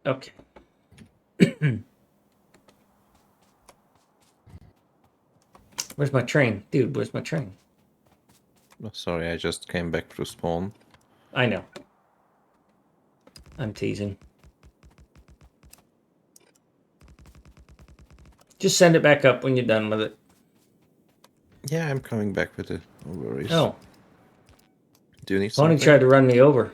Okay. Where's my train? Dude, where's my train? Oh, sorry, I just came back to spawn. I know. I'm teasing. Just send it back up when you're done with it. Yeah, I'm coming back with it. No worries. Oh, Do you need Pony something? tried to run me over.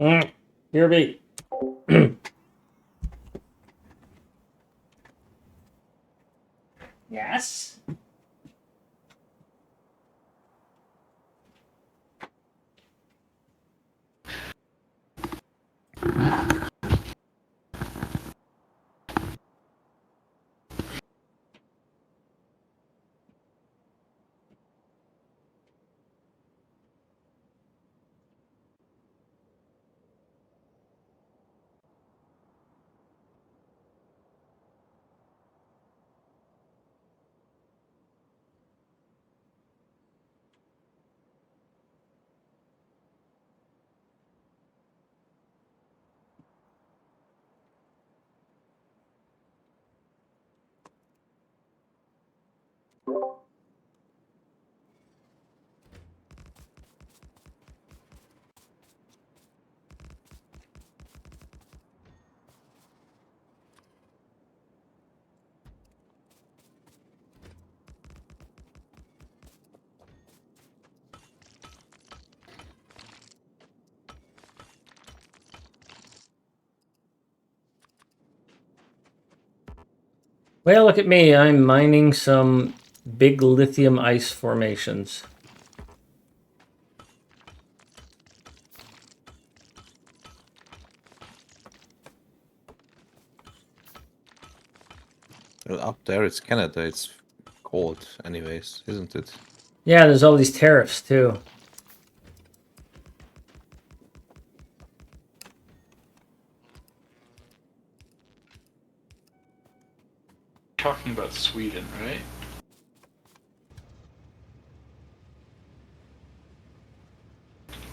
Your beat. Yes. Well, look at me. I'm mining some big lithium ice formations. Well, up there it's Canada. It's cold, anyways, isn't it? Yeah, there's all these tariffs too. Talking about Sweden, right?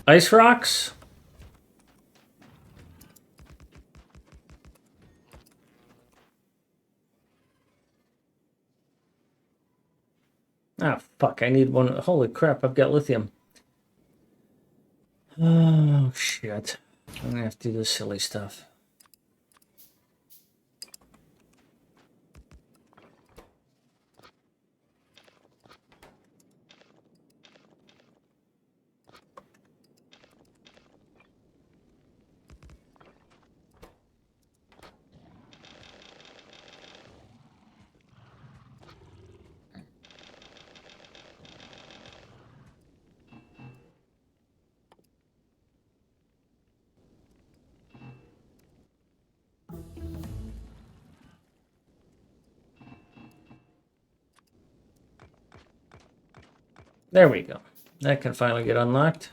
Ice rocks? Ah, fuck, I need one. Holy crap, I've got lithium. Oh, shit. I'm gonna have to do this silly stuff. There we go. That can finally get unlocked.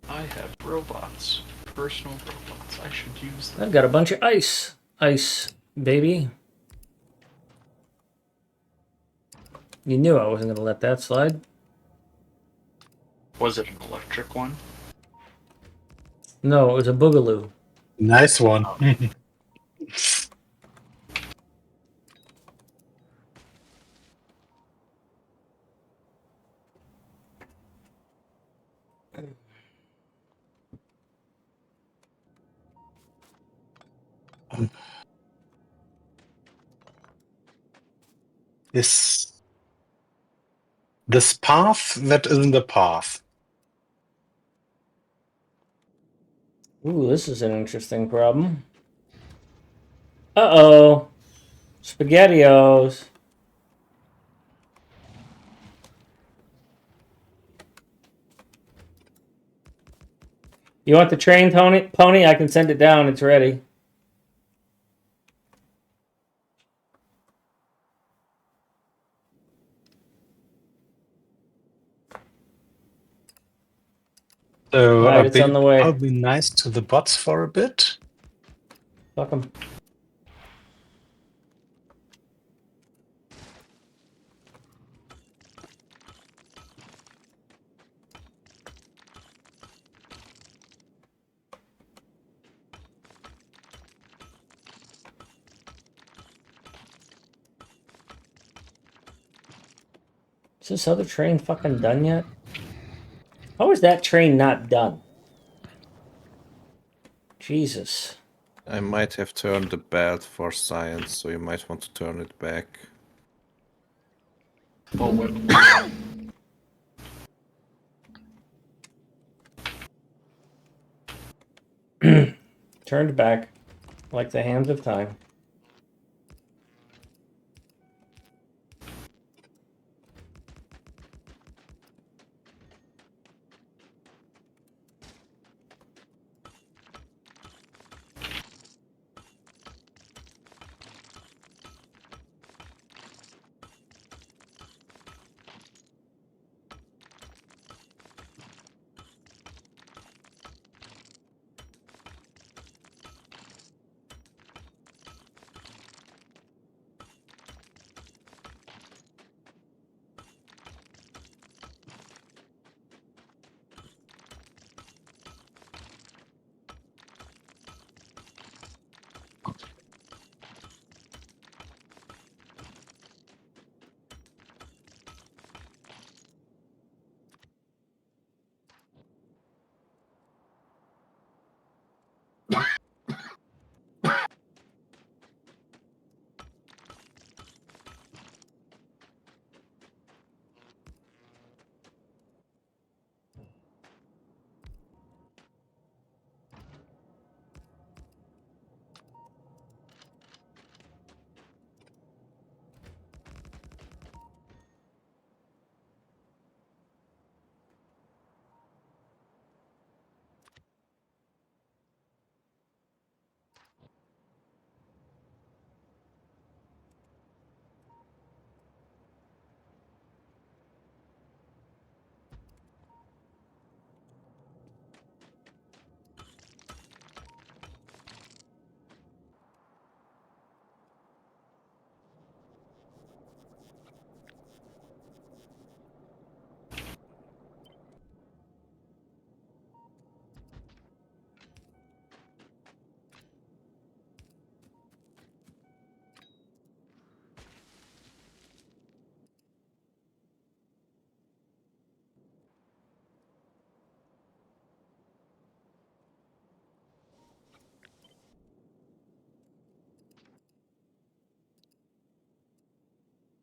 I have robots. Personal robots. I should use them. I've got a bunch of ice. Ice, baby. You knew I wasn't gonna let that slide. Was it an electric one? No, it was a boogaloo. Nice one. This path that isn't a path. Ooh, this is an interesting problem. Uh-oh. SpaghettiOs. You want the train, Tony? Pony? I can send it down. It's ready. So Alright, it's on the way. I'll be nice to the bots for a bit. Fuck them. Is this other train fucking done yet? How is that train not done? Jesus. I might have turned the belt for science, so you might want to turn it back. Well, what? Turned back like the hands of time.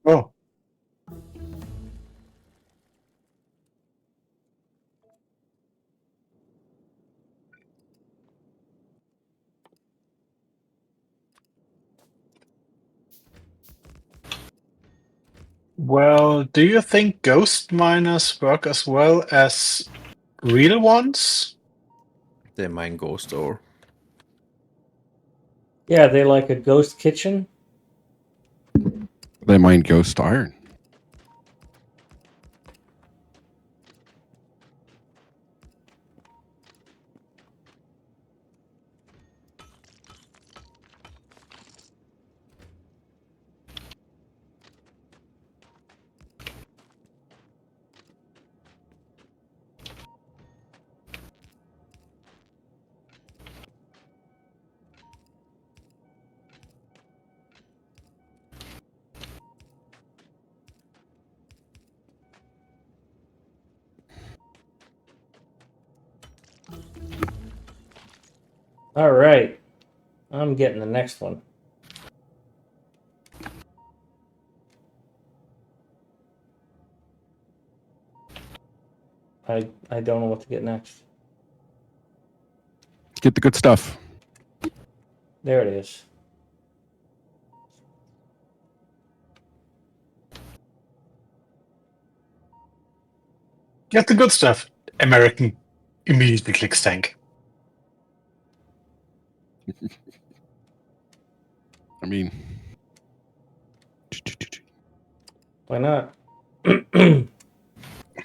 Oh, well, do you think ghost miners work as well as real ones? They mine ghost ore. Yeah, they like a ghost kitchen. They mine ghost iron. All right. I'm getting the next one. I don't know what to get next. Get the good stuff. There it is. Get the good stuff. American immediately clicks tank. I mean, Why not?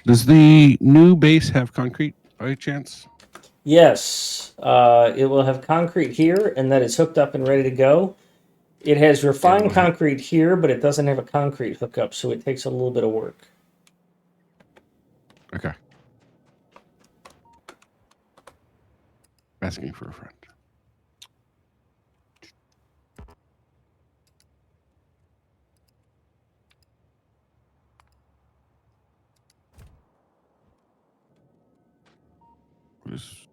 does the new base have concrete by chance? Yes. It will have concrete here, and that is hooked up and ready to go. It has refined will have- concrete here, but it doesn't have a concrete hookup, so it takes a little bit of work. Okay. Asking for a friend. What is...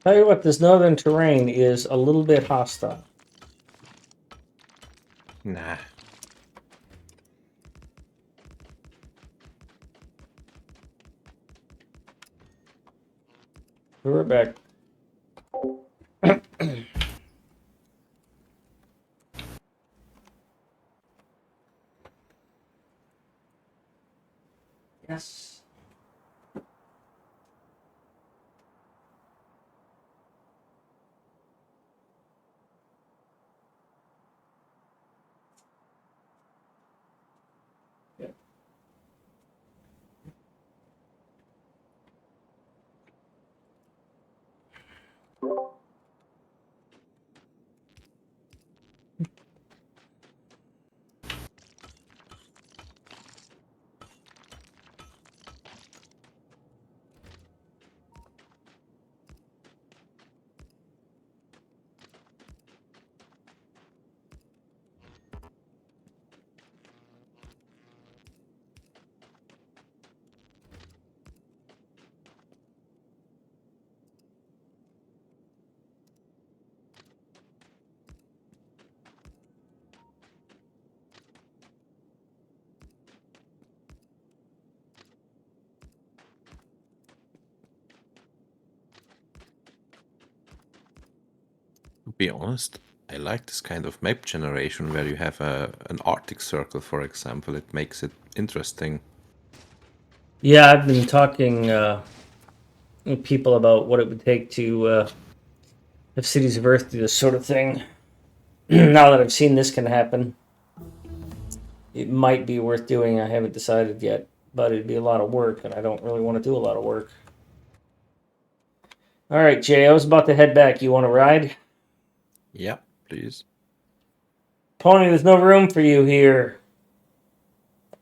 Tell you what, this northern terrain is a little bit hostile. Nah. We're back. Yes. To be honest, I like this kind of map generation where you have an Arctic circle, for example. It makes it interesting. Yeah, I've been talking with people about what it would take to have cities of Earth do this sort of thing. Now that I've seen this can happen, it might be worth doing. I haven't decided yet, but it'd be a lot of work, and I don't really want to do a lot of work. All right, Jay, I was about to head back. You want to ride? Yeah, please. Pony, there's no room for you here. I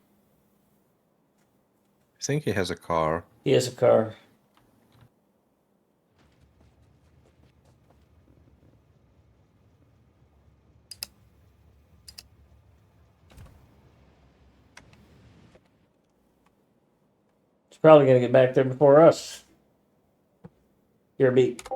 think he has a car. He has a car. He's probably going to get back there before us. Here, beat.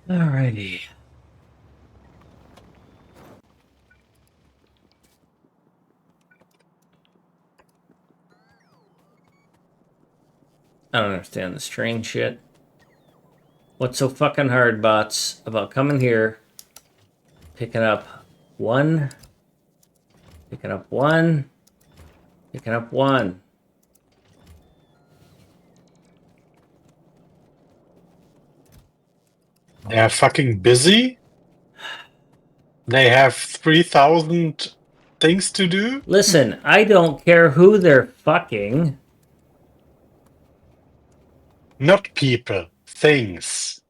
Alrighty. I don't understand this train shit. What's so fucking hard, bots, about coming here, picking up one, picking up one, picking up one? They're fucking busy. They have 3,000 things to do. Listen, I don't care who they're fucking. Not people, things.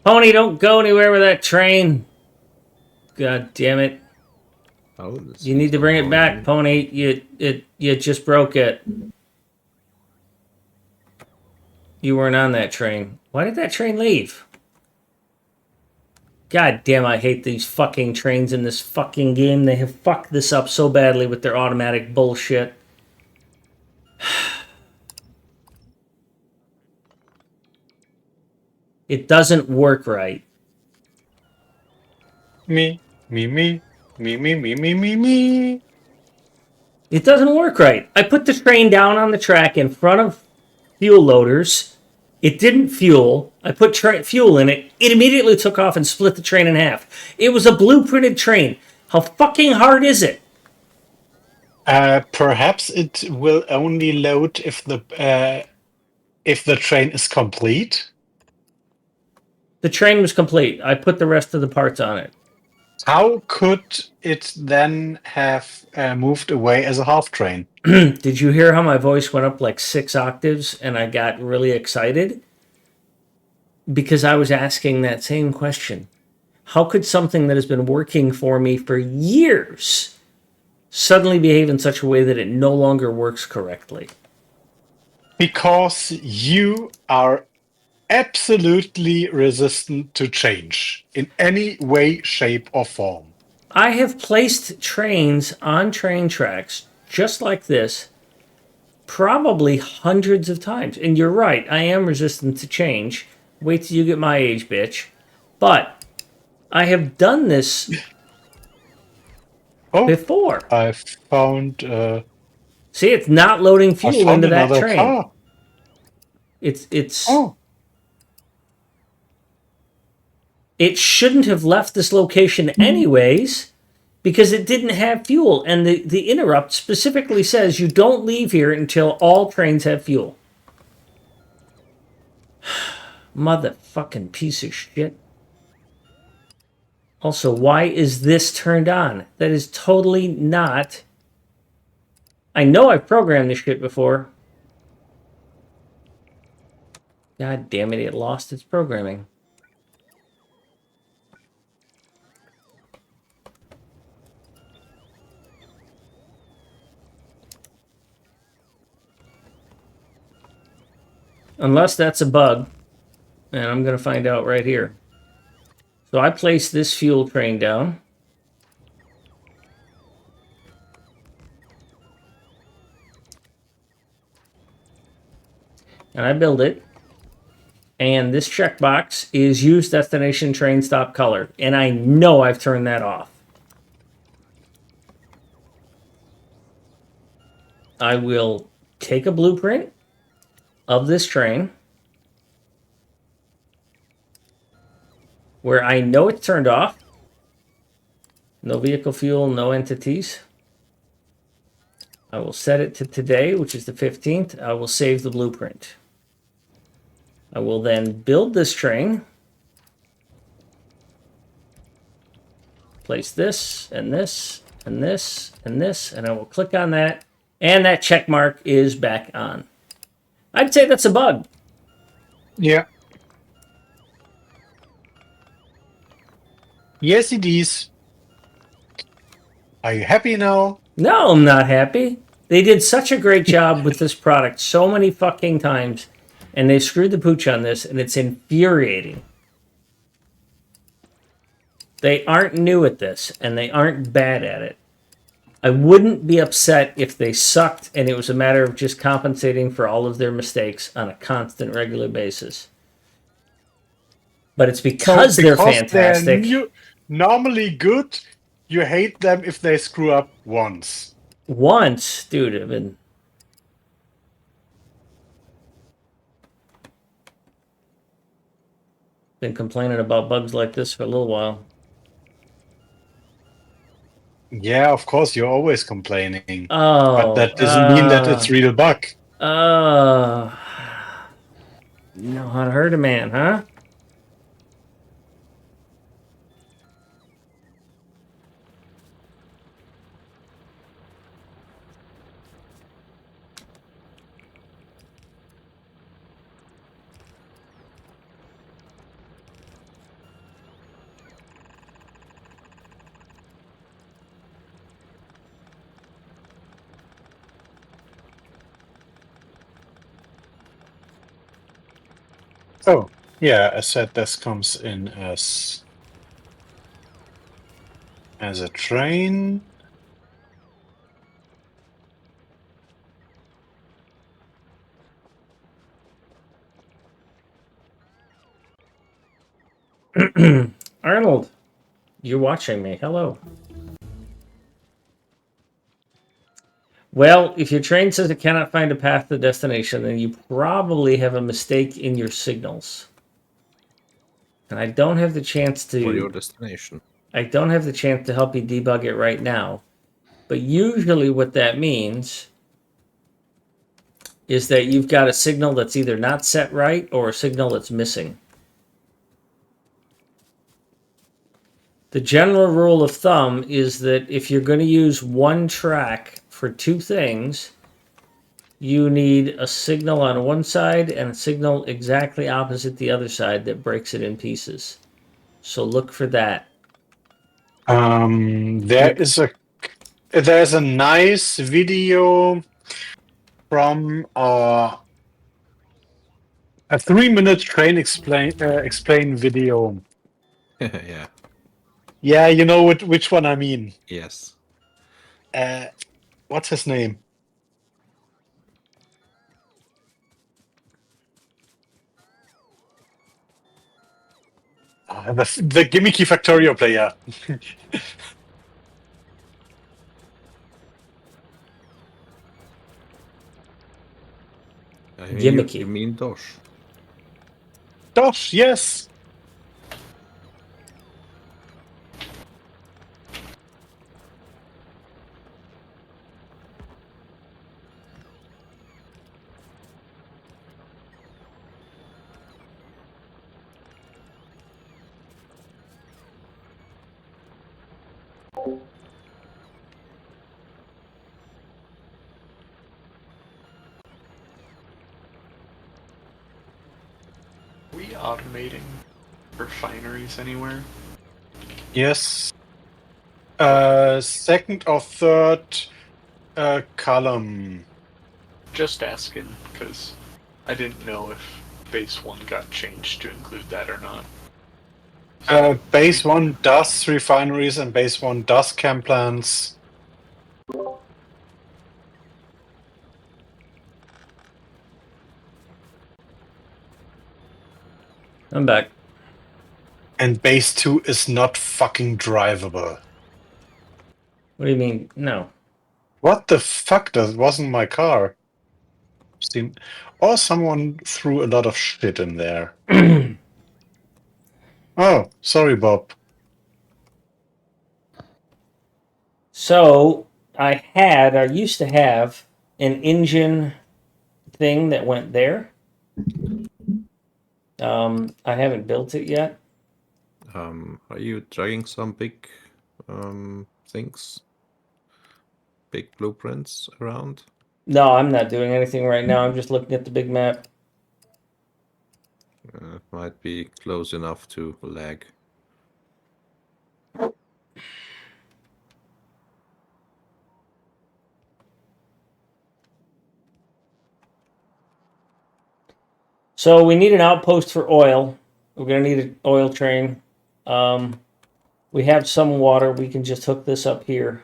Pony, don't go anywhere with that train. God damn it. Oh, You need to bring it back, Pony. You just broke it. You weren't on that train. Why did that train leave? God damn, I hate these fucking trains in this fucking game. They have fucked this up so badly with their automatic bullshit. It doesn't work right. Me. Me. It doesn't work right. I put the train down on the track in front of fuel loaders. It didn't fuel. I put fuel in it. It immediately took off and split the train in half. It was a blueprinted train. How fucking hard is it? Perhaps it will only load if the train is complete. The train was complete. I put the rest of the parts on it. How could it then have moved away as a half train? Did you hear how my voice went up like 6 octaves and I got really excited? Because I was asking that same question. How could something that has been working for me for years suddenly behave in such a way that it no longer works correctly? Because you are absolutely resistant to change in any way, shape, or form. I have placed trains on train tracks just like this probably hundreds of times. And you're right, I am resistant to change. Wait till you get my age, bitch. But I have done this Oh, before. I found See, it's not loading fuel into that another train. car. It's Oh, it shouldn't have left this location anyways because it didn't have fuel. And the interrupt specifically says you don't leave here until all trains have fuel. Motherfucking piece of shit. Also, why is this turned on? That is totally not. I know I've programmed this shit before. God damn it, it lost its programming. Unless that's a bug. And I'm going to find out right here. So I place this fuel train down. And I build it. And this checkbox is use destination train stop color. And I know I've turned that off. I will take a blueprint of this train where I know it's turned off. No vehicle fuel, no entities. I will set it to today, which is the 15th. I will save the blueprint. I will then build this train. Place this, and this, and this, and this, and I will click on that. And that check mark is back on. I'd say that's a bug. yeah. Yes, it is. Are you happy now? No, I'm not happy. They did such a great job with this product so many fucking times, and they screwed the pooch on this, and it's infuriating. They aren't new at this, and they aren't bad at it. I wouldn't be upset if they sucked and it was a matter of just compensating for all of their mistakes on a constant, regular basis. But it's because they're fantastic. They're normally good, you hate them if they screw up once. Once, dude, I've been complaining about bugs like this for a little while. Yeah, of course, you're always complaining. Oh, but that doesn't mean that it's real bug. You know how to hurt a man, huh? Oh, yeah, I said this comes in as a train. Arnold, you're watching me. Hello. Well, if your train says it cannot find a path to destination, then you probably have a mistake in your signals. And I don't have the chance For your to. destination. I don't have the chance to help you debug it right now. But usually what that means is that you've got a signal that's either not set right or a signal that's missing. The general rule of thumb is that if you're going to use one track for two things, you need a signal on one side and a signal exactly opposite the other side that breaks it in pieces. So look for that. There's a nice video from a 3-minute train explain video. Yeah. Yeah, you know which one I mean. Yes. What's his name? The gimmicky Factorio player. I mean, Gimmicky. You mean Dosh? Dosh, yes. Are we automating refineries anywhere? Yes. Second or third column. Just asking, because I didn't know if base 1 got changed to include that or not. Base 1 does refineries and base 1 does chem plants. I'm back. And base 2 is not fucking drivable. What do you mean? No. What the fuck? That wasn't my car. Or someone threw a lot of shit in there. Oh, sorry, Bob. So I used to have an engine thing that went there. I haven't built it yet. Are you dragging some big things? Big blueprints around? No, I'm not doing anything right now. I'm just looking at the big map. Might be close enough to lag. So we need an outpost for oil. We're gonna need an oil train. We have some water. We can just hook this up here.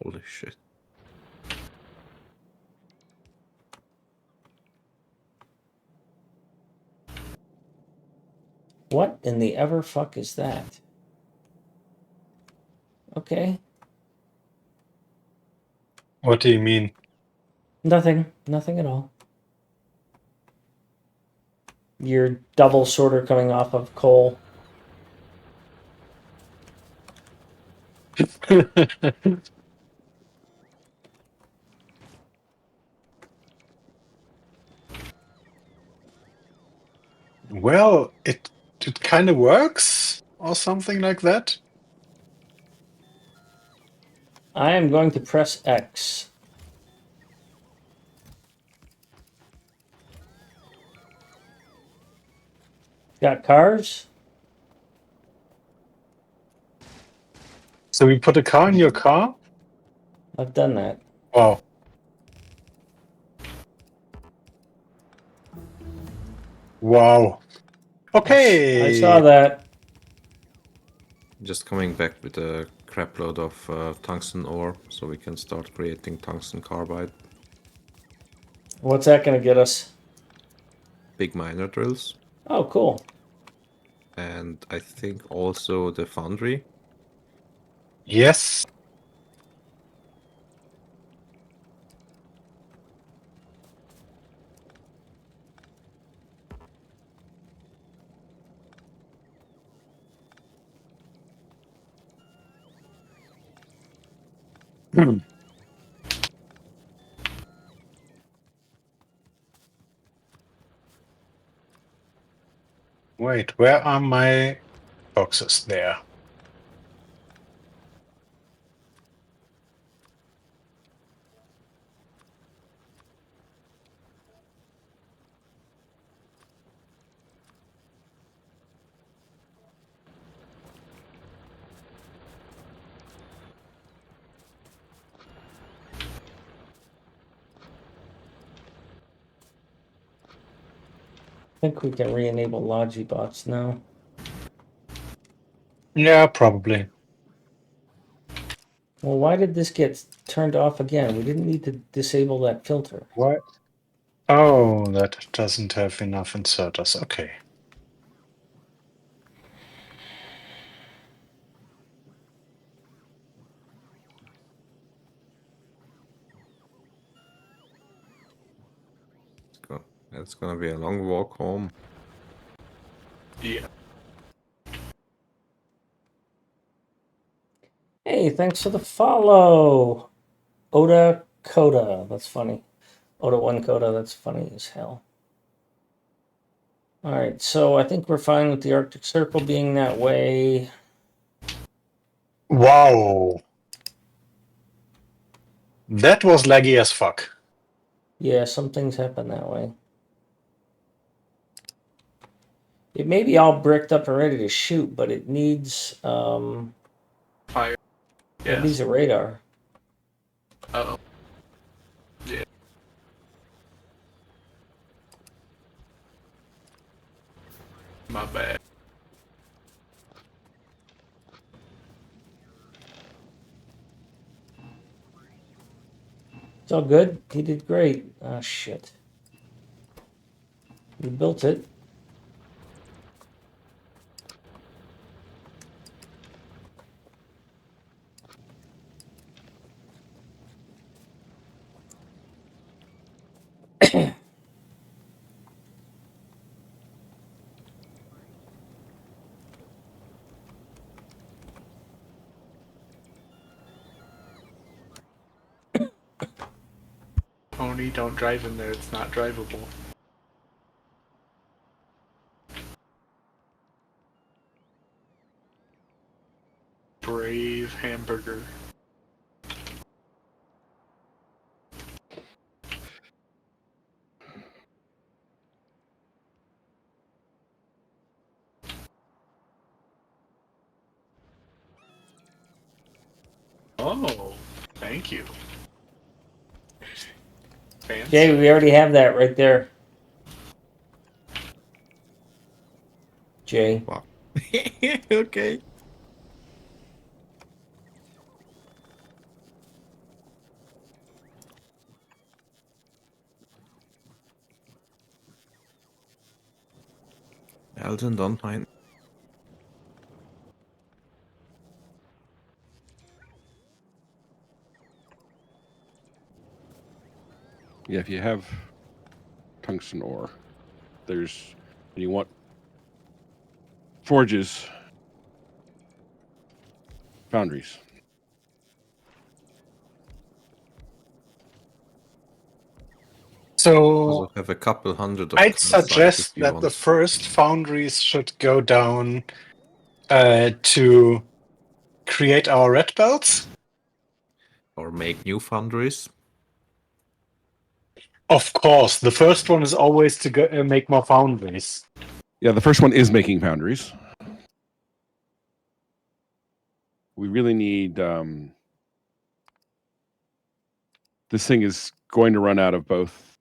Holy shit. What in the ever fuck is that? Okay. What do you mean? Nothing. Nothing at all. Your double sorter coming off of coal. Well, it kind of works, or something like that. I am going to press X. Got cars? So we put a car in your car? I've done that. Wow. Wow. Okay. I saw that. Just coming back with a crap load of tungsten ore so we can start creating tungsten carbide. What's that going to get us? Big miner drills. Oh, cool. And I think also the foundry. Yes. Wait, where are my boxes? There. I think we can re-enable Logibots now. Yeah, probably. Well, why did this get turned off again? We didn't need to disable that filter. What? Oh, that doesn't have enough inserters. Okay. It's gonna be a long walk home. Yeah. Hey, thanks for the follow. Oda Coda. That's funny. Oda 1 Coda. That's funny as hell. All right, so I think we're fine with the Arctic Circle being that way. Wow. That was laggy as fuck. Yeah, some things happen that way. It may be all bricked up and ready to shoot, but it needs Fire. it needs Yes. a radar. Oh. Yeah. My bad. It's all good. He did great. Ah, shit. We built it. Pony, don't drive in there. It's not drivable. Brave hamburger. Oh, thank you. Fancy. Jay, we already have that right there. Jay. Wow. Okay. Elton, don't mind. Yeah, if you have tungsten ore, and you want forges, foundries. So Also have a couple hundred of I'd on site if suggest you that the want. first foundries should go down to create our red belts. Or make new foundries. Of course, the first one is always to go, make more foundries. Yeah, the first one is making foundries. We really need. This thing is going to run out of both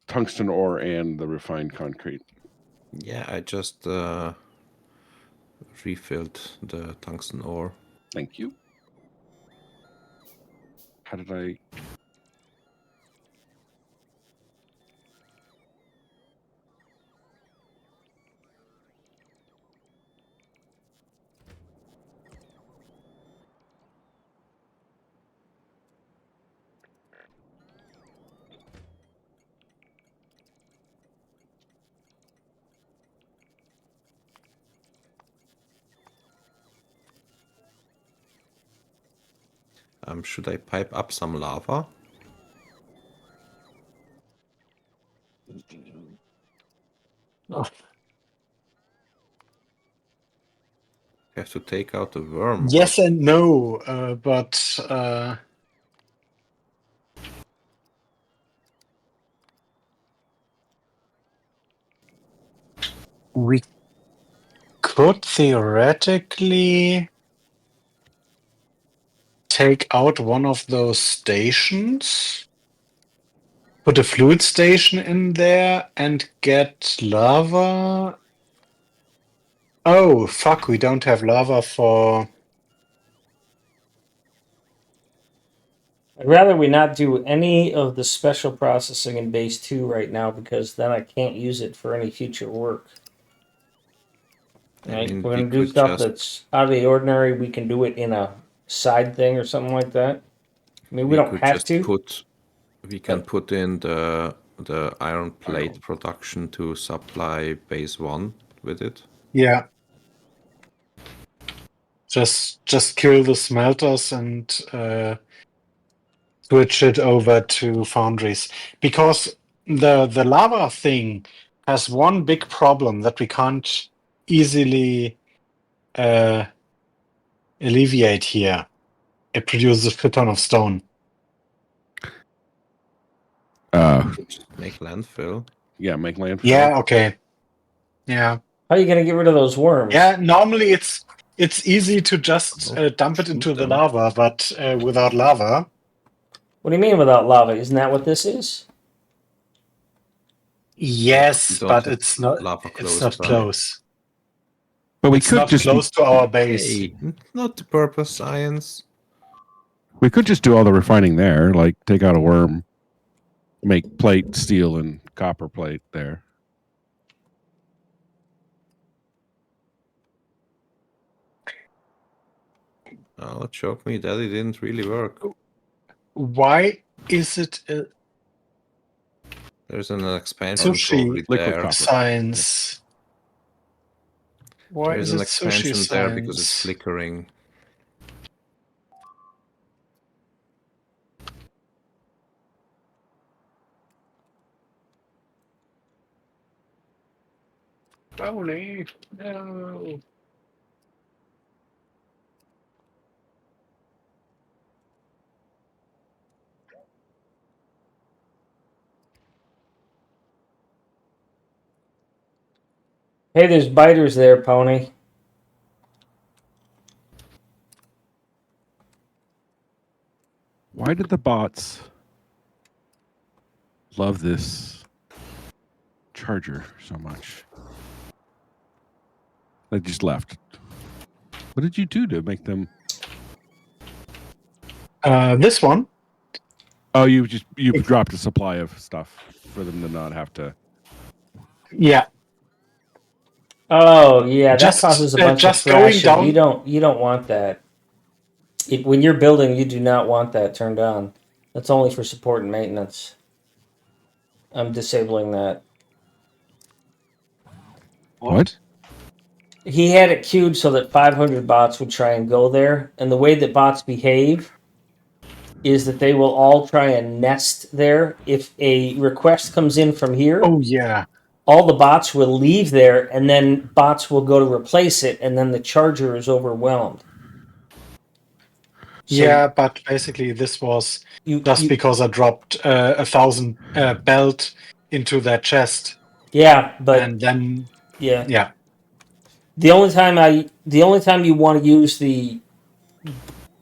tungsten ore and the refined concrete. Yeah, I just refilled the tungsten ore. Thank you. How did I? Should I pipe up some lava? Oh, Have to take out the worm. yes and no, but we could theoretically take out one of those stations, put a fluid station in there, and get lava. Oh, fuck, we don't have lava for... I'd rather we not do any of the special processing in base 2 right now because then I can't use it for any future work. I Right? mean, We're we gonna do could stuff just that's out of the ordinary. We can do it in a side thing or something like that. I mean, we we don't could have just to. put we can but- put in the iron plate production to supply base 1 with it. Yeah. Just kill the smelters and switch it over to foundries. Because the lava thing has one big problem that we can't easily alleviate here. It produces a shit ton of stone. Just make landfill. Yeah, make landfill. Yeah, okay. Yeah. How are you gonna get rid of those worms? Yeah, normally it's easy to just Oh, dump it shoot into the them. lava, but without lava, What do you mean without lava? Isn't that what this is? yes, We don't but have it's not lava it's not by. close. But we It's could not just close to our base. Hey, not the purpose science. we could just do all the refining there, like take out a worm, make plate, steel, and copper plate there. Oh, it showed me that it didn't really work. Why is it There's an expansion sushi probably Liquid there. copper. science? Why There's is an it sushi expansion there because it's science? flickering. Tony, no. Hey, there's biters there, Pony. Why did the bots love this charger so much? They just left. What did you do to make them? This one? Oh, you dropped a supply of stuff for them to not have to. Yeah. Oh yeah, that Just causes a bunch of just going thrashing. down. You don't want that. When you're building, you do not want that turned on. That's only for support and maintenance. I'm disabling that. What? He had it queued so that 500 bots would try and go there, and the way that bots behave is that they will all try and nest there. If a request comes in from here, Oh yeah. all the bots will leave there, and then bots will go to replace it, and then the charger is overwhelmed. So Yeah, but basically this was you because I dropped 1,000 belt into that chest, yeah, but and then yeah. The only time you want to use the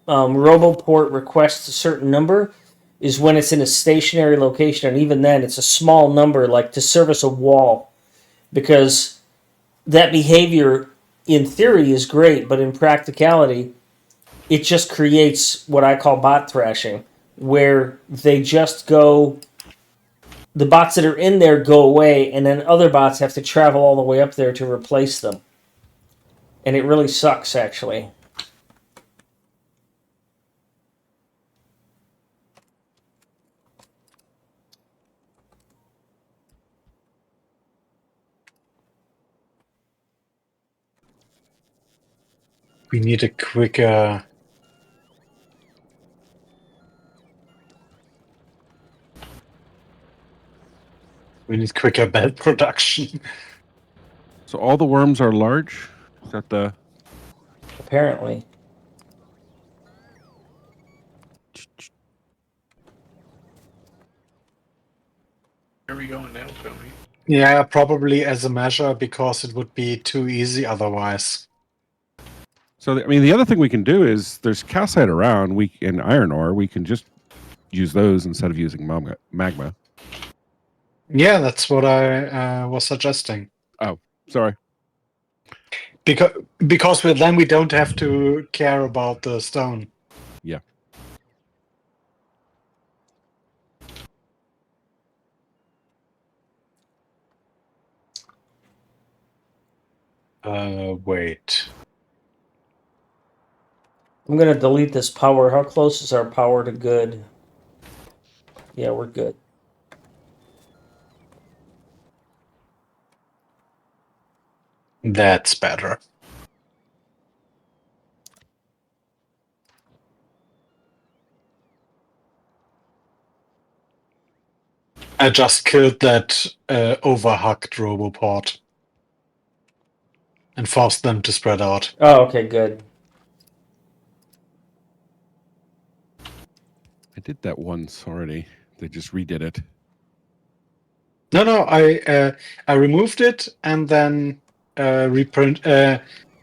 RoboPort requests a certain number is when it's in a stationary location, and even then, it's a small number, like to service a wall, because that behavior, in theory, is great, but in practicality, it just creates what I call bot thrashing, where they just go. The bots that are in there go away, and then other bots have to travel all the way up there to replace them. And it really sucks, actually. we need a quicker. We need quicker belt production. So all the worms are large. Is that the? Apparently. Where are we going now, Tony? Yeah, probably as a measure because it would be too easy otherwise. So I mean, the other thing we can do is there's calcite around. We in iron ore. We can just use those instead of using magma. Yeah, that's what I was suggesting. Oh, sorry. Because then we don't have to care about the stone. Yeah. Wait. I'm gonna delete this power. How close is our power to good? Yeah, we're good. That's better. I just killed that overhugged roboport and forced them to spread out. Oh, okay, good. I did that once already. They just redid it. No, I removed it and then reprint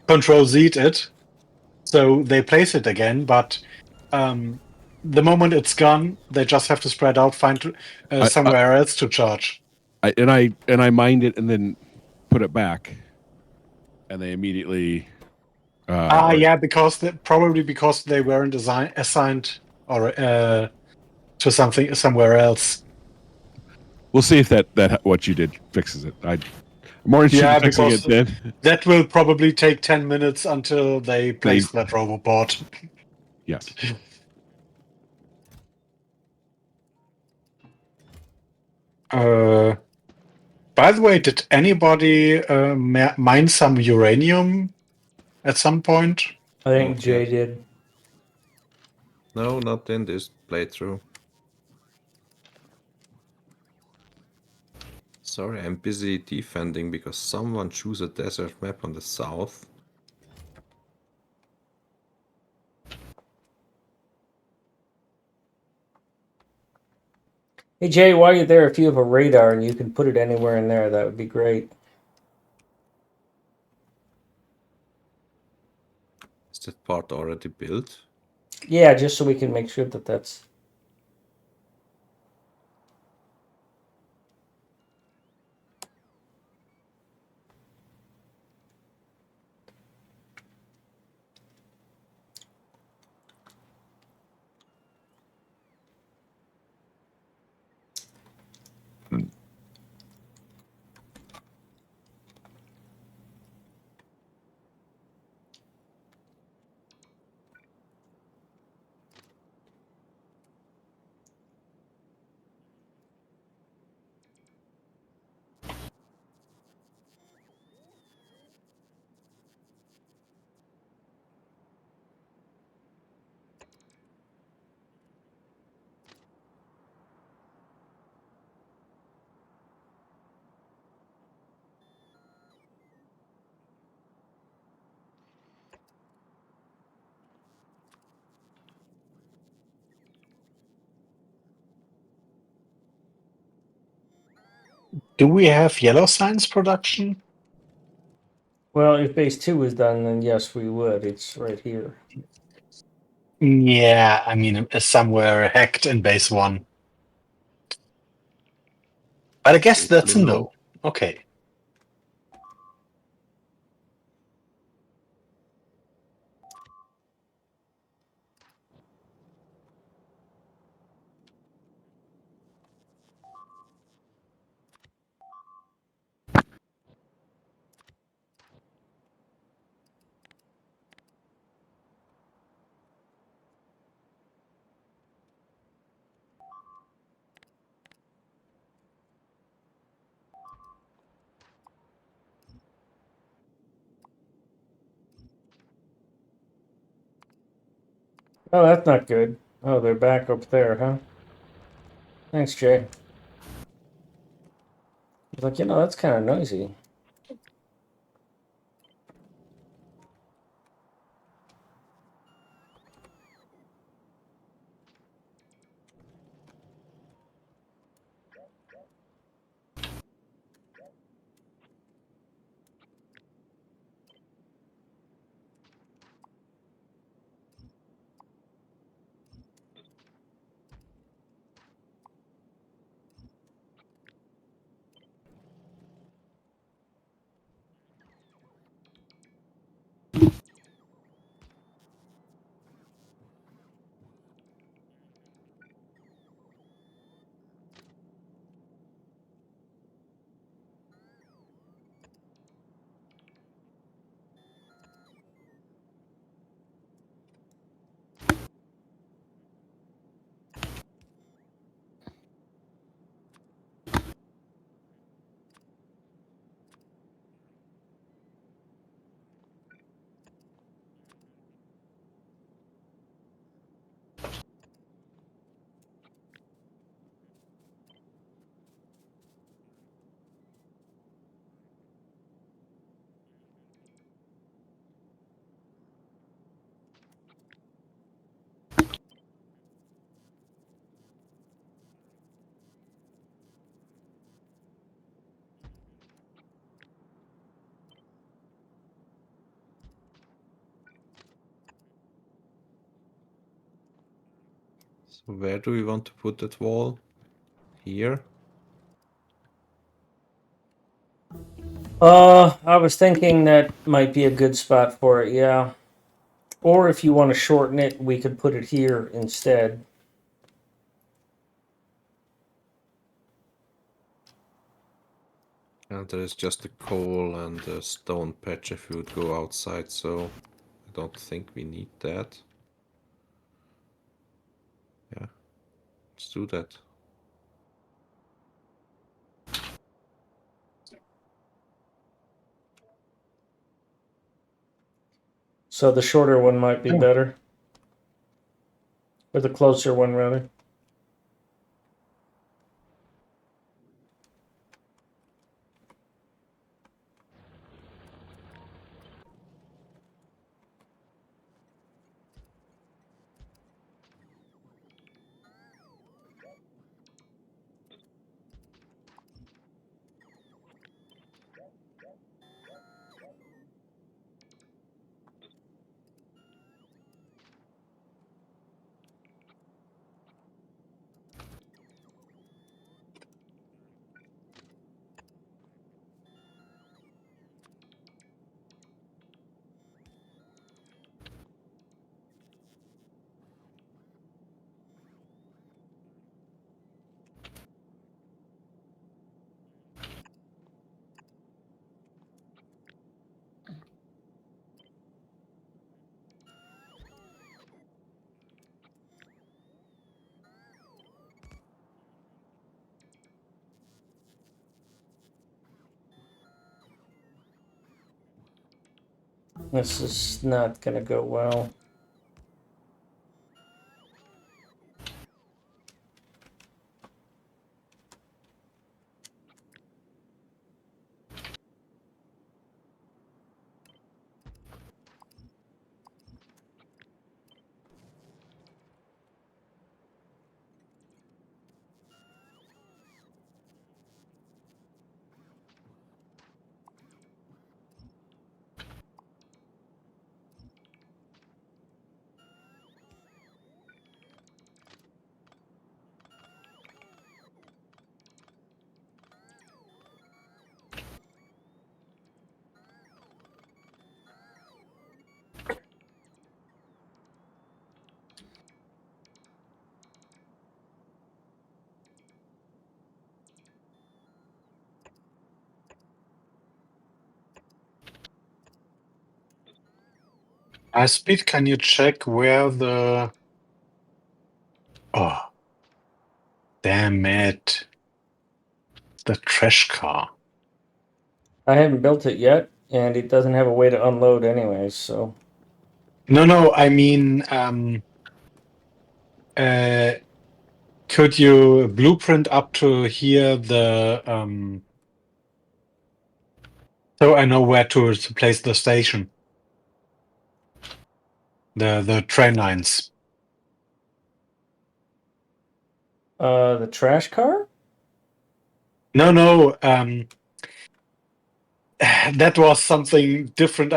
Control Z'd it, so they place it again. But the moment it's gone, they just have to spread out, find somewhere else to charge. I mined it and then put it back, and they immediately. Yeah, probably because they weren't assigned or to somewhere else. We'll see if that what you did fixes it. I'm more interested Yeah, in fixing because it then. that will probably take 10 minutes until they place that roboport. Yes. By the way, did anybody mine some uranium at some point? I think Not Jay yet. did. No, not in this playthrough. Sorry, I'm busy defending because someone chose a desert map on the south. Hey Jay, while you're there, if you have a radar and you can put it anywhere in there, that would be great. Is that part already built? Yeah, just so we can make sure that that's. Do we have yellow signs production? Well, if base 2 is done, then yes, we would. It's right here. Yeah, I mean, somewhere hacked in base 1. But I guess that's a no. Okay. Oh, that's not good. Oh, they're back up there, huh? Thanks, Jay. was like, that's kind of noisy. So where do we want to put that wall? Here? I was thinking that might be a good spot for it, yeah. Or if you want to shorten it, we could put it here instead. And there is just a coal and a stone patch if we would go outside, so I don't think we need that. Yeah, let's do that. So the shorter one might be Oh. better. Or the closer one, rather. This is not going to go well. Speed, can you check where the... Oh, damn it. The trash car. I haven't built it yet, and it doesn't have a way to unload anyways, so... No, I mean, could you blueprint up to here the So I know where to place the station. The train lines. The trash car? No. That was something different.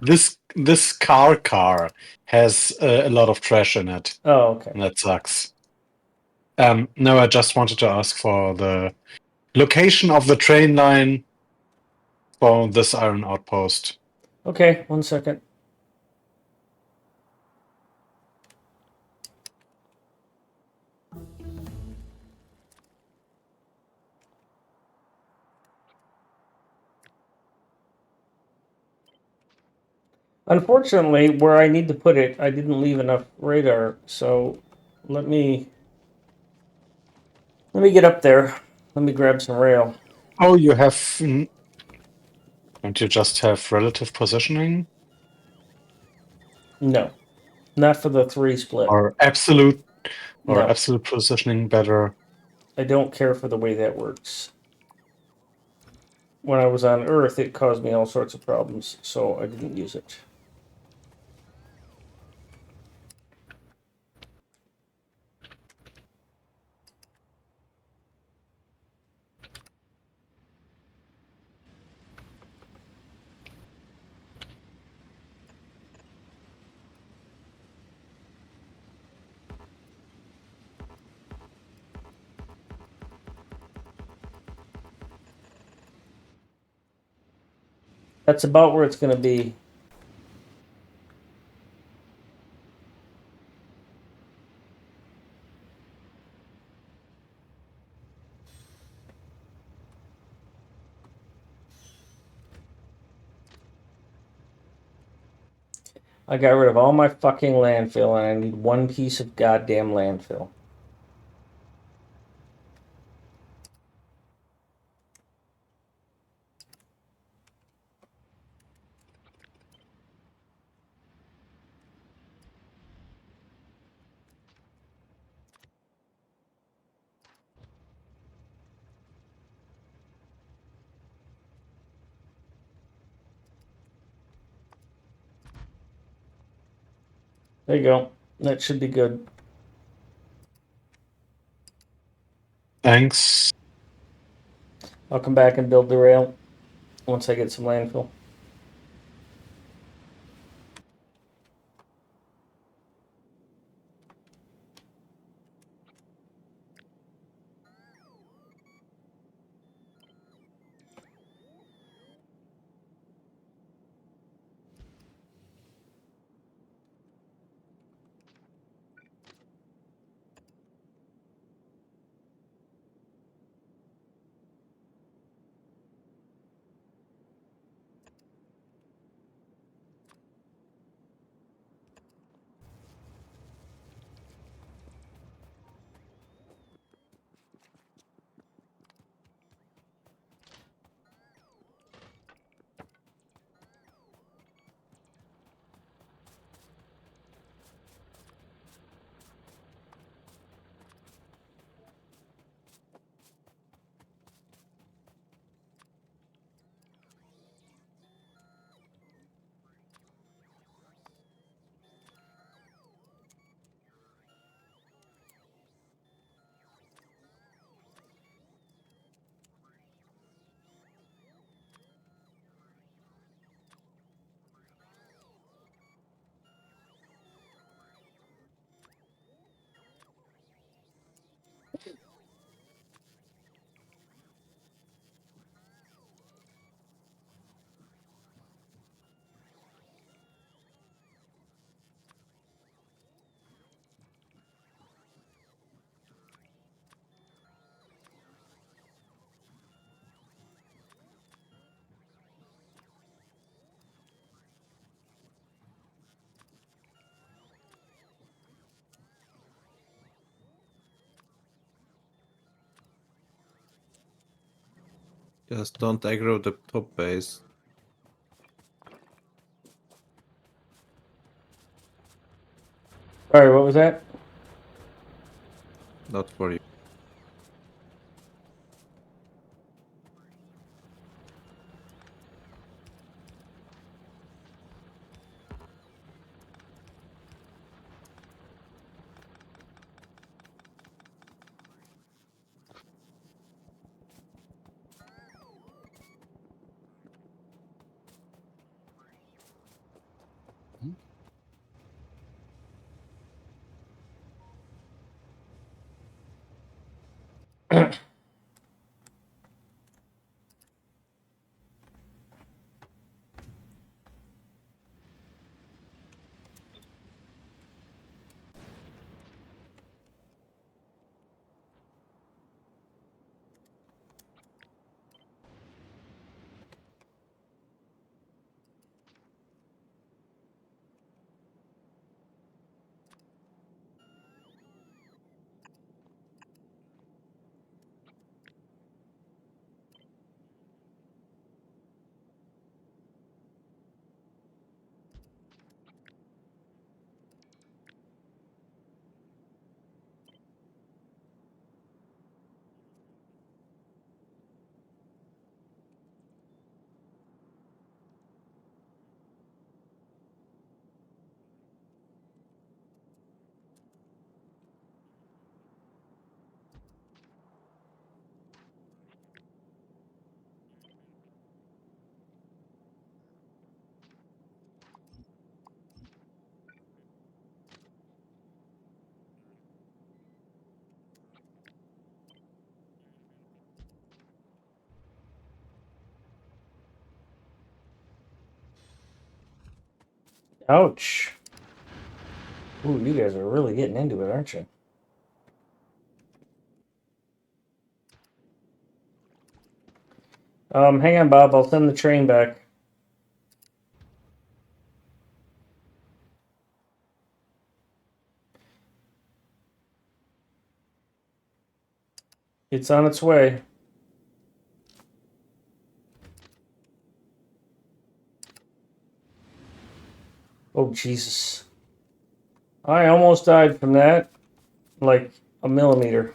This car has a lot of trash in it. Oh, okay. And that sucks. No, I just wanted to ask for the location of the train line for this iron outpost. Okay, 1 second. Unfortunately, where I need to put it, I didn't leave enough radar, so let me get up there. Let me grab some rail. Oh, you have. Don't you just have relative positioning No, not for the 3 split. or absolute No, absolute positioning better? I don't care for the way that works. When I was on Earth, it caused me all sorts of problems, so I didn't use it. That's about where it's going to be. I got rid of all my fucking landfill, and I need 1 piece of goddamn landfill. There you go. That should be good. Thanks. I'll come back and build the rail once I get some landfill. Just don't aggro the top base. Sorry, what was that? Not for you. Ouch. Ooh, you guys are really getting into it, aren't you? Hang on, Bob. I'll send the train back. It's on its way. Oh, Jesus. I almost died from that. Like a millimeter.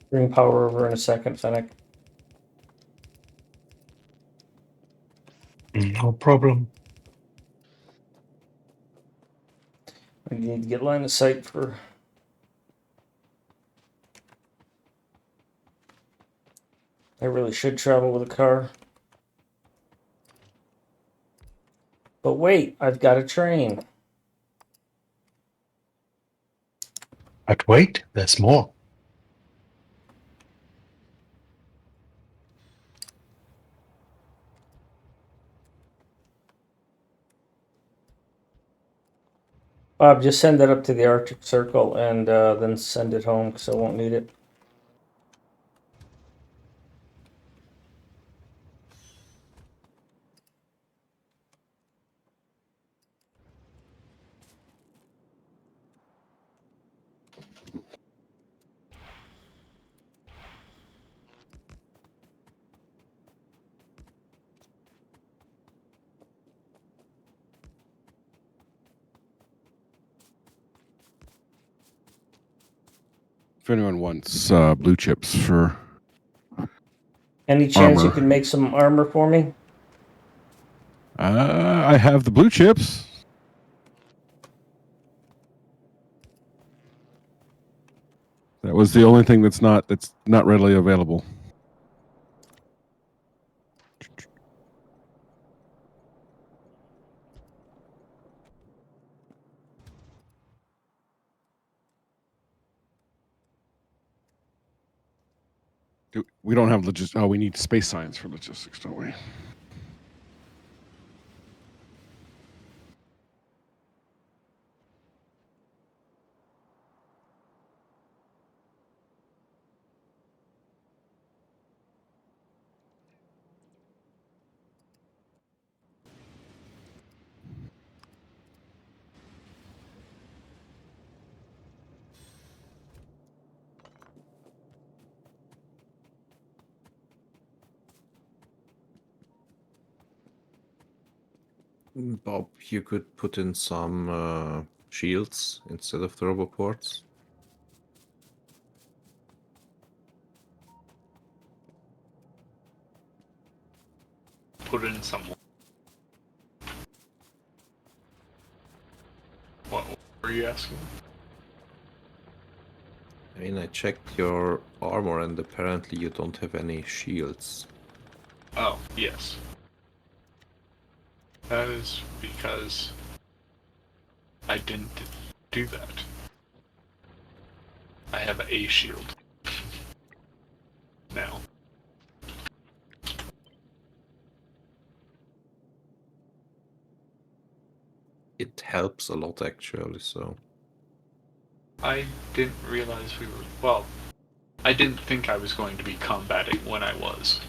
Bring power over in a second, Fennec. No problem. I need to get line of sight for. I really should travel with a car. But wait, I've got a train. But wait, there's more. Bob, just send that up to the Arctic Circle and then send it home because I won't need it. If anyone wants blue chips for Any chance you armor. can make some armor for me? I have the blue chips. That was the only thing that's not readily available. We don't have logistics. Oh, we need space science for logistics, don't we? Bob, you could put in some shields instead of the roboports. Put in some. were you asking? I mean, I checked your armor and apparently you don't have any shields. Oh, yes. That is because I didn't do that. I have a shield. Now. It helps a lot actually, so... I didn't realize we were... Well, I didn't think I was going to be combating when I was.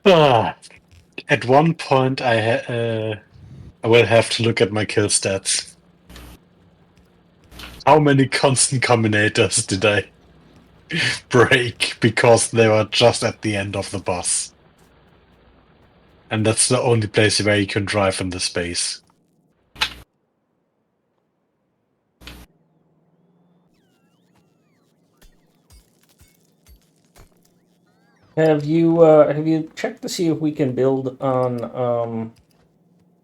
Ah, at one point, I will have to look at my kill stats. How many constant combinators did I break because they were just at the end of the boss? And that's the only place where you can drive in the space. Have you checked to see if we can build on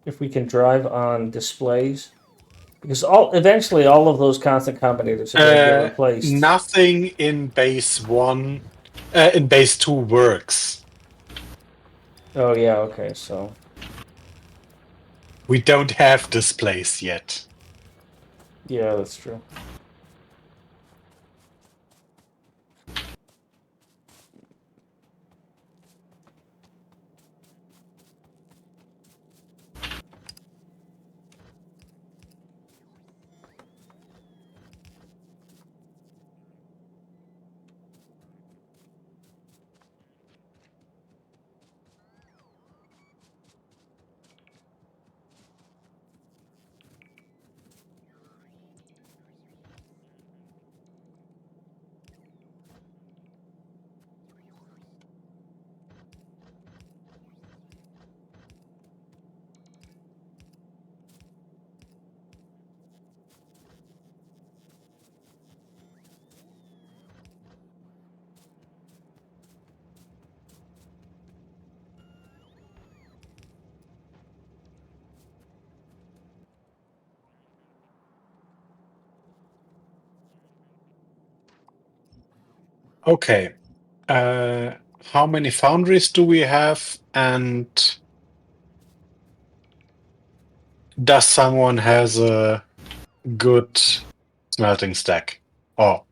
if we can drive on displays? Because eventually all of those constant combinators are going to get replaced. Nothing in base 1, in base 2 works. Oh yeah, okay, so We don't have displays yet. yeah, that's true. Okay. How many foundries do we have? And does someone has a good smelting stack or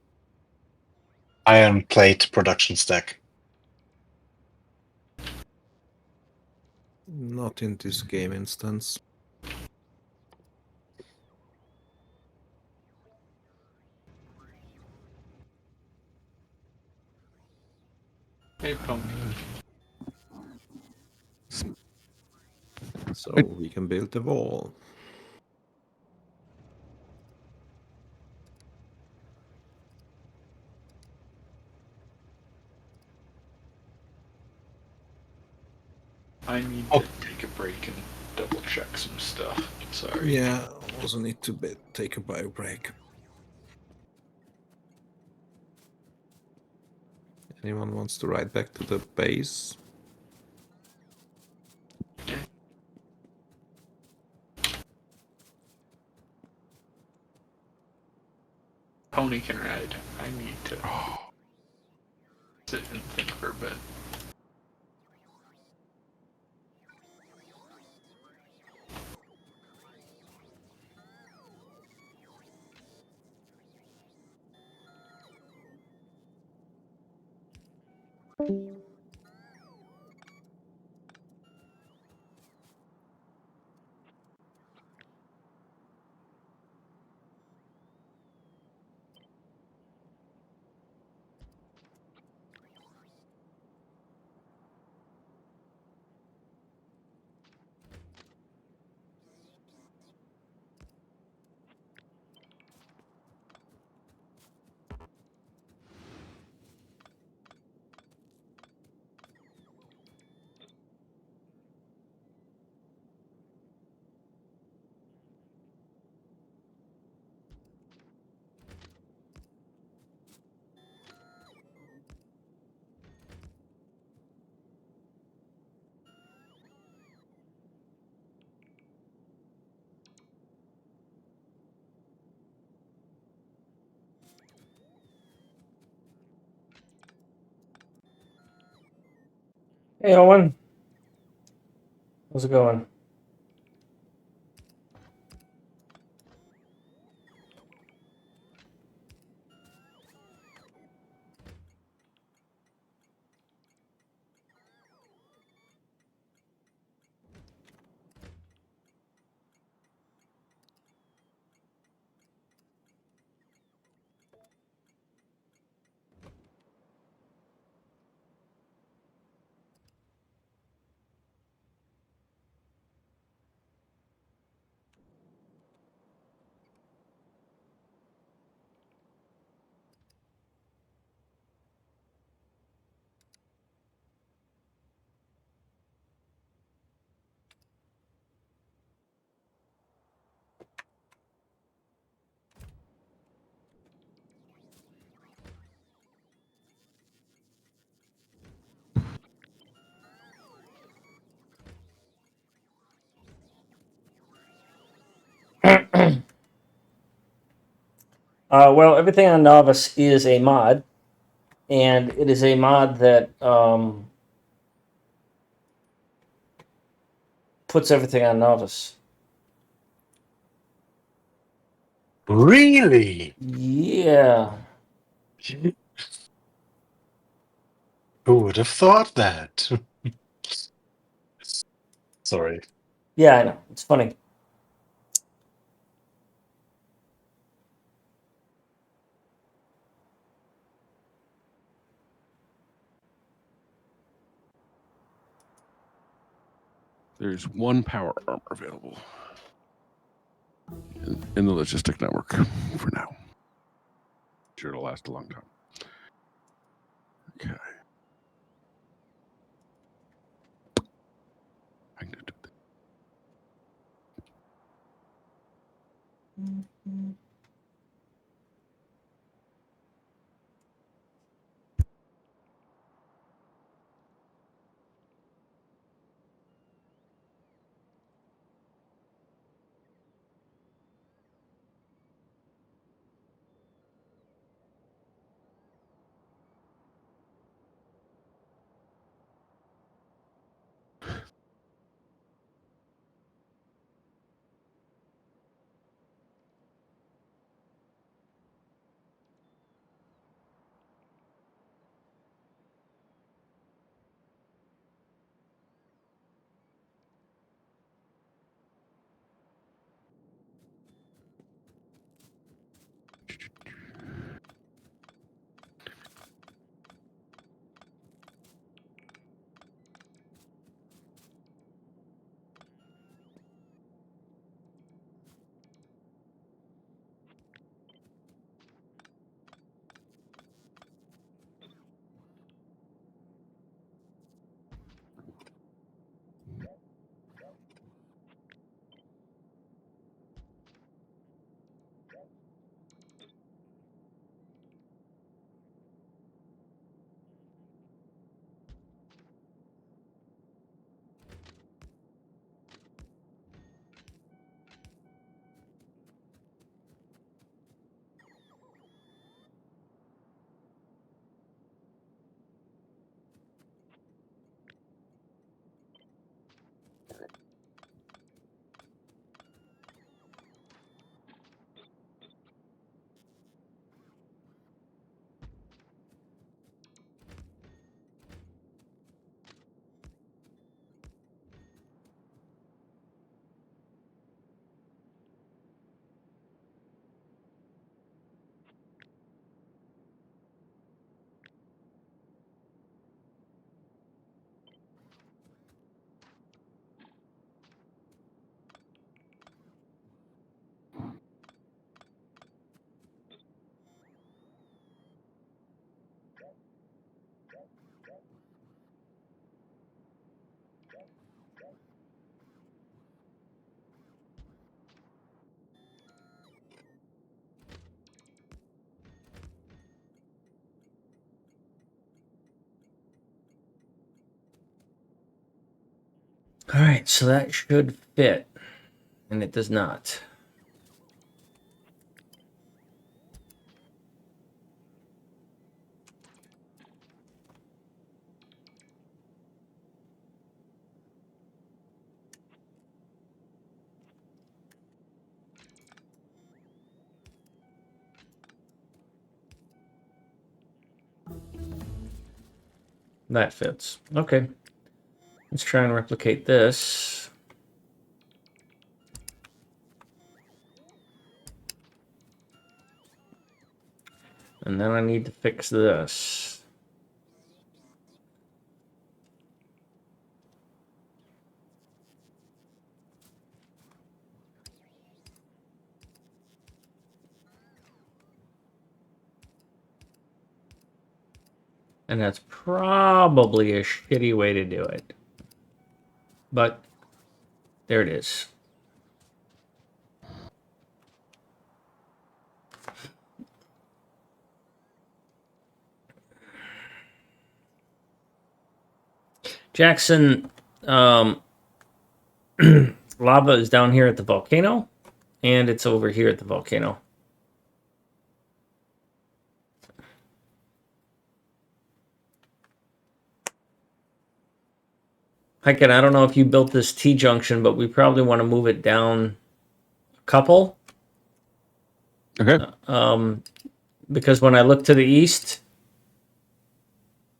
iron plate production stack? Not in this game instance. Hey, Pony. So we can build the wall. I need to take a break and double check some stuff. Sorry. Yeah, also need to take a bio break. Anyone wants to ride back to the base? Pony can ride. I need to sit and think for a bit. Hey, Owen. How's it going? Well, everything on Nauvis is a mod, and it is a mod that puts everything on Nauvis. Really? Yeah. Who would have thought that? Sorry. Yeah, I know. It's funny. There's one power armor available in the logistic network for now. Sure to last a long time. Okay. I can do that. All right, so that should fit, and it does not. That fits. Okay. Let's try and replicate this. And then I need to fix this. And that's probably a shitty way to do it. But there it is. Jackson, lava is down here at the volcano, and it's over here at the volcano. Hiken, I don't know if you built this T-junction, but we probably want to move it down a couple. Okay. Because when I look to the east,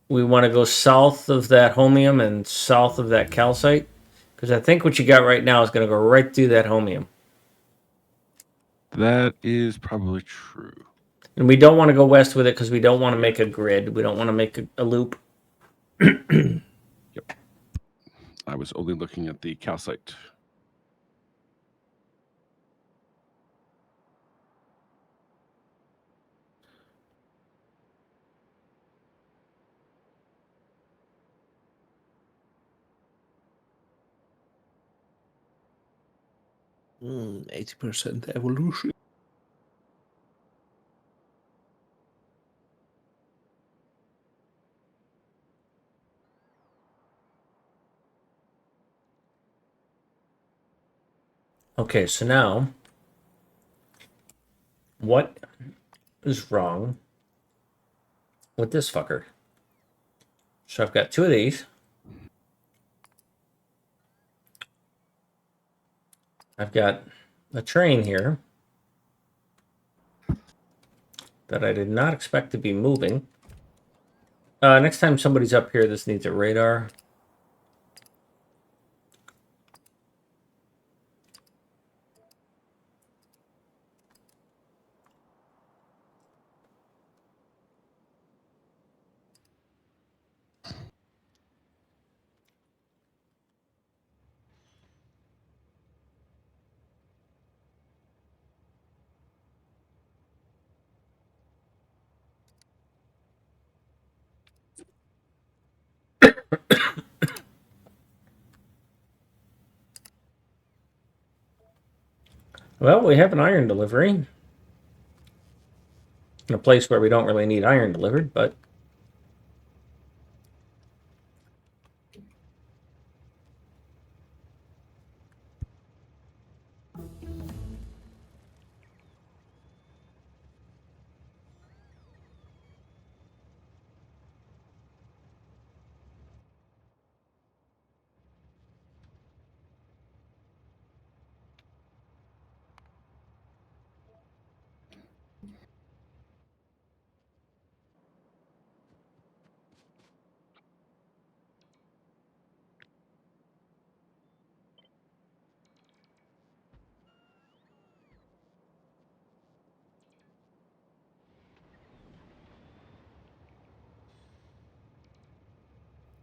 we want to go south of that holmium and south of that calcite. Because I think what you got right now is going to go right through that holmium. That is probably true. And we don't want to go west with it because we don't want to make a grid. We don't want to make a loop. Yep. I was only looking at the calcite. Mm, 80% evolution. Okay, so now, what is wrong with this fucker? So I've got two of these. I've got a train here that I did not expect to be moving. Next time somebody's up here, this needs a radar. Well, we have an iron delivery. In a place where we don't really need iron delivered, but...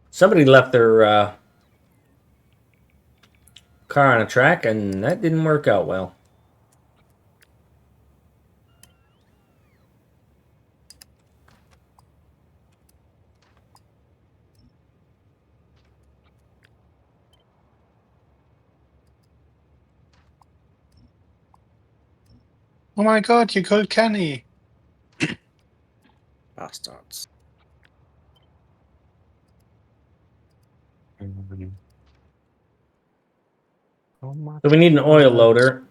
Somebody left their car on a track, and that didn't work out well. Oh my god, you killed Kenny! Bastards. How much So we need an was oil that? loader.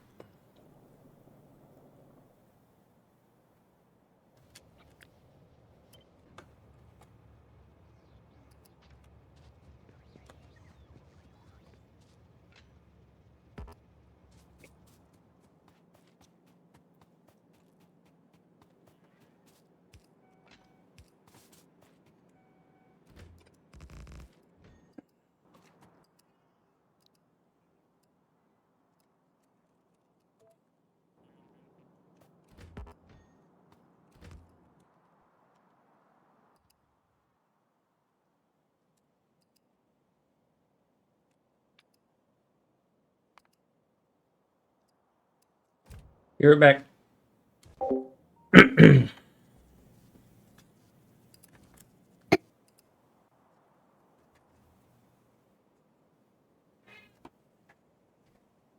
You're back.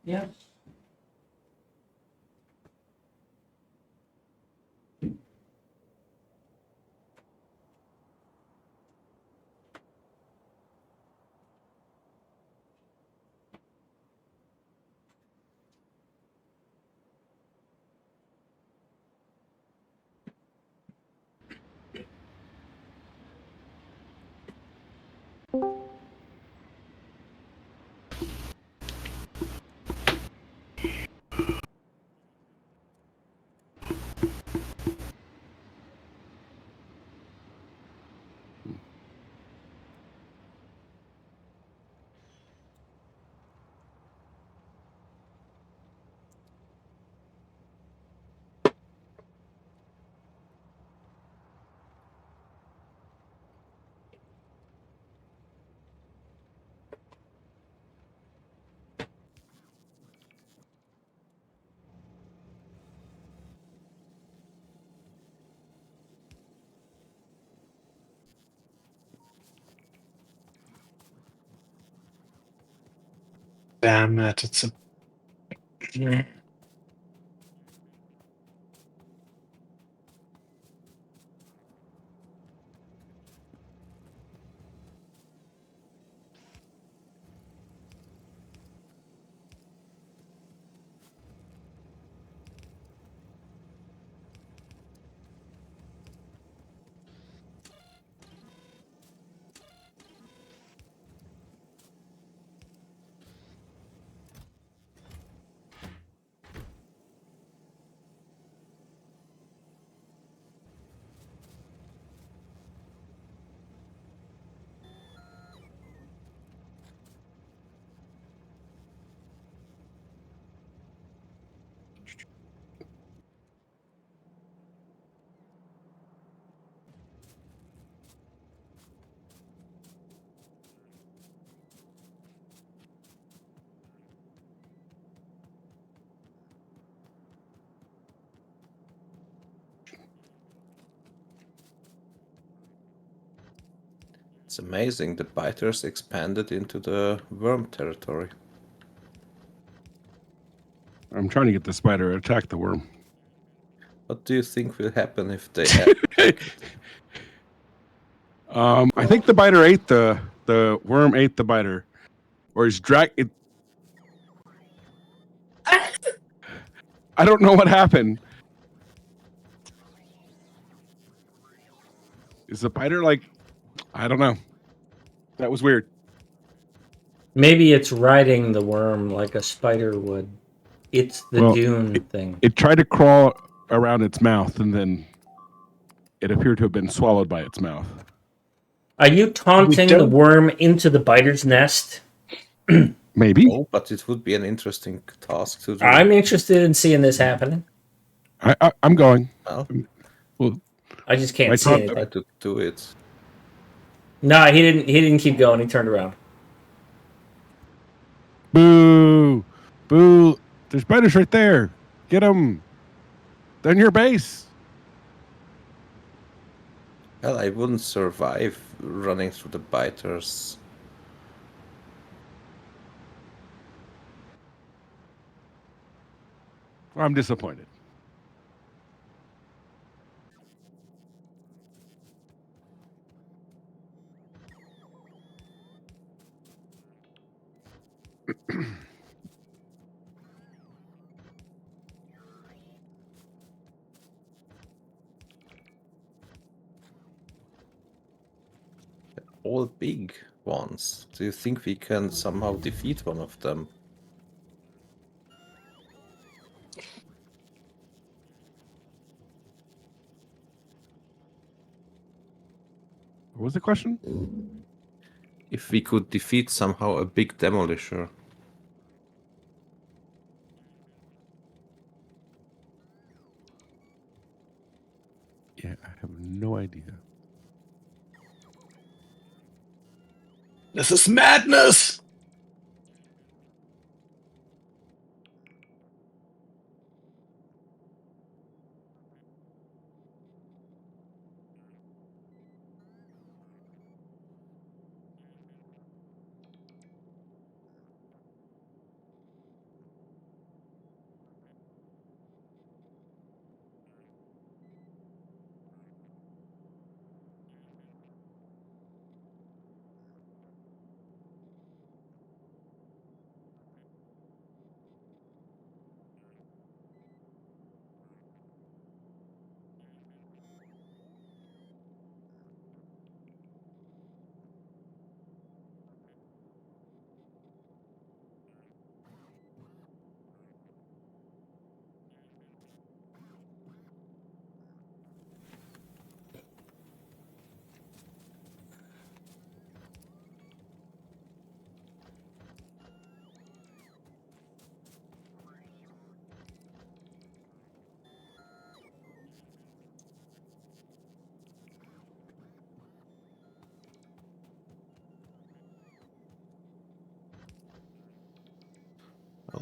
Yeah. Damn it! It's a. It's amazing. The biters expanded into the worm territory. I'm trying to get the spider to attack the worm. What do you think will happen if they attack it? I think the biter ate the worm ate the biter, or he's drag it. I don't know what happened. Is the biter like? I don't know. That was weird. Maybe it's riding the worm like a spider would. It's the Well, dune thing. It tried to crawl around its mouth, and then it appeared to have been swallowed by its mouth. Are you taunting the don't- worm into the biter's nest? Maybe. Oh, but it would be an interesting task to do. I'm interested in seeing this happening. I'm going. Well, Well, I just I can't see taunt- try anything. to do it. No, he didn't. He didn't keep going. He turned around. boo, boo! There's biters right there. Get them. They're in your base. Well, I wouldn't survive running through the biters. I'm disappointed. All big ones. Do you think we can somehow defeat one of them? What was the question? If we could defeat somehow a big demolisher. Yeah, I have no idea. This is madness!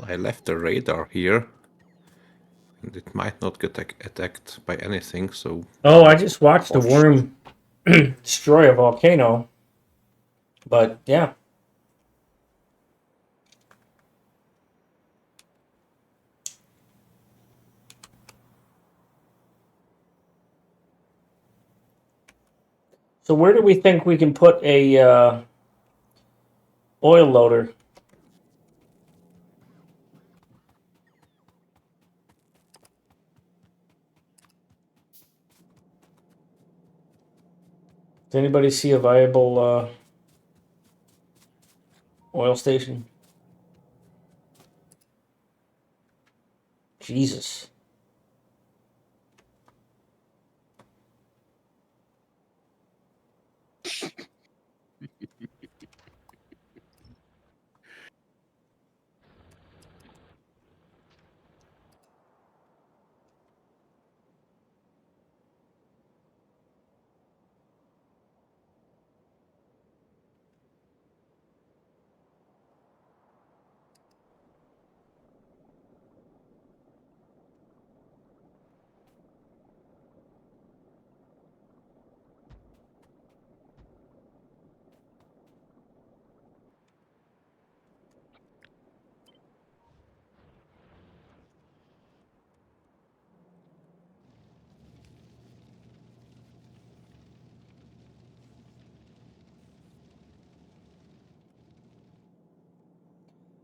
I left the radar here. And it might not get attacked by anything, so... Oh, I just watched a Oh, worm destroy a volcano. But yeah. So where do we think we can put a oil loader? Does anybody see a viable oil station? Jesus.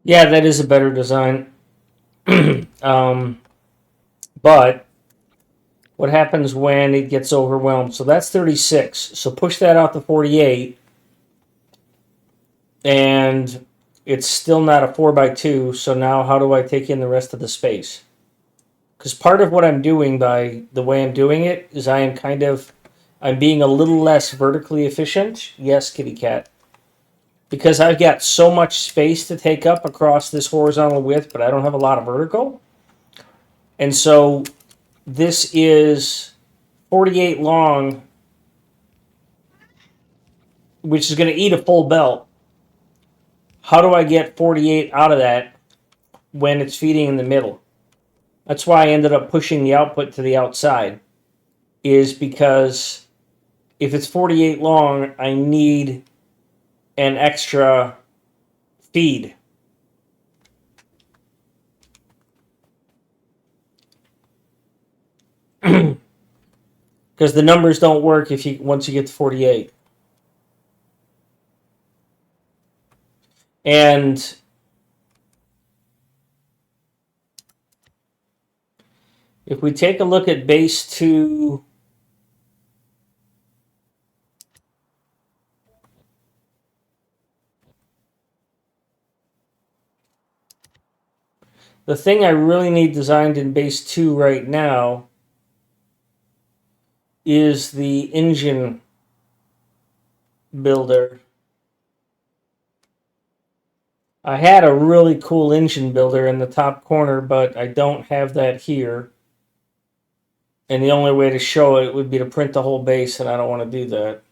Yeah, that is a better design. But what happens when it gets overwhelmed? So that's 36. So push that out to 48. And it's still not a 4x2. So now how do I take in the rest of the space? Because part of what I'm doing by the way I'm doing it is I'm being a little less vertically efficient. Yes, kitty cat. Because I've got so much space to take up across this horizontal width, but I don't have a lot of vertical. And so this is 48 long, which is going to eat a full belt. How do I get 48 out of that when it's feeding in the middle? That's why I ended up pushing the output to the outside, is because if it's 48 long, I need an extra feed. Because the numbers don't work once you get to 48. And if we take a look at base 2, the thing I really need designed in base 2 right now is the engine builder. I had a really cool engine builder in the top corner, but I don't have that here. And the only way to show it would be to print the whole base, and I don't want to do that.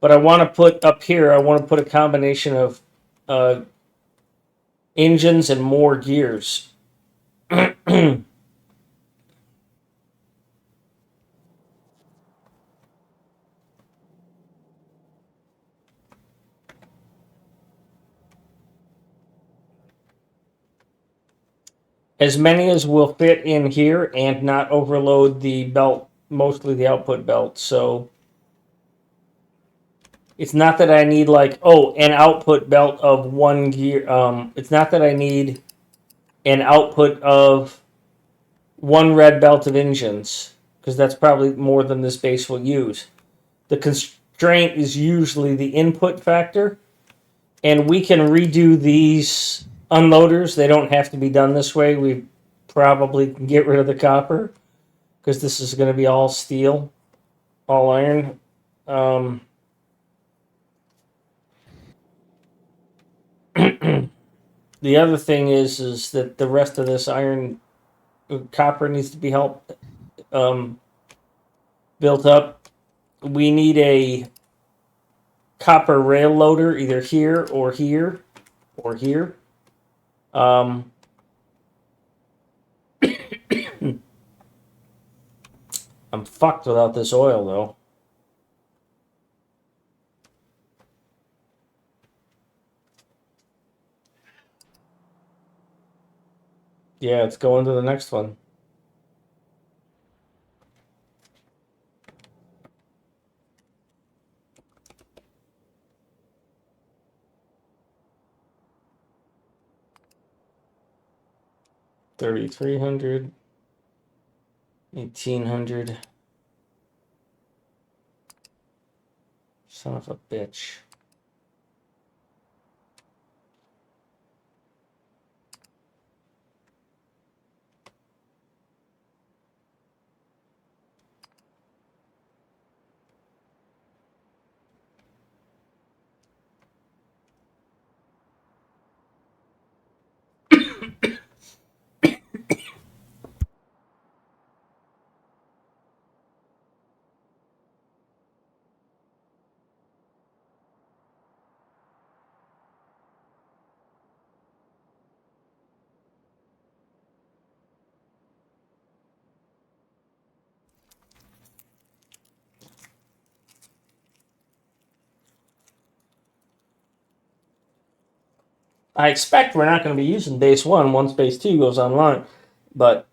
But I want to put up here, I want to put a combination of engines and more gears. As many as will fit in here and not overload the belt, mostly the output belt. So it's not that I need an output belt of 1 gear. It's not that I need an output of 1 red belt of engines, because that's probably more than this base will use. The constraint is usually the input factor, and we can redo these unloaders. They don't have to be done this way. We probably can get rid of the copper, because this is going to be all steel, all iron. The other thing is that the rest of this copper needs to be built up. We need a copper rail loader either here or here or here. Um, I'm fucked without this oil, though. Yeah, it's going to the next one. $3,300, $1,800. Son of a bitch. I expect we're not going to be using base 1 once base 2 goes online, but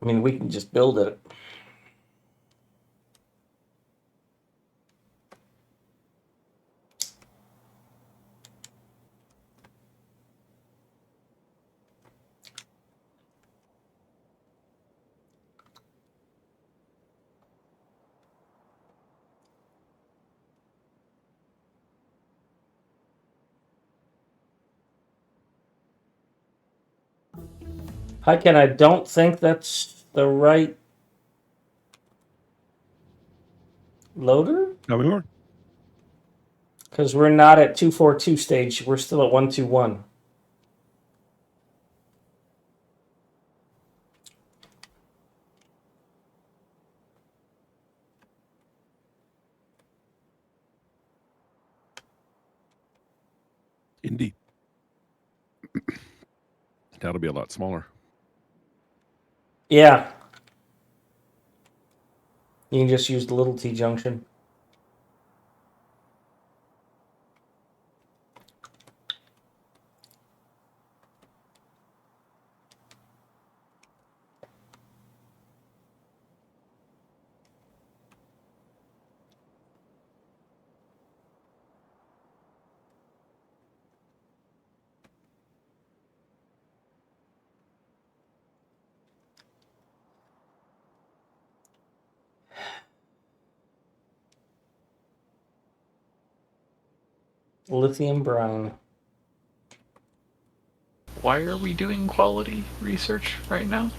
I mean, we can just build it. Hi, Ken. I don't think that's the right loader Tell me more. because we're not at 242 stage. We're still at 121. Indeed. That'll be a lot smaller. Yeah. You can just use the little T junction. Lithium brine. Why are we doing quality research right now?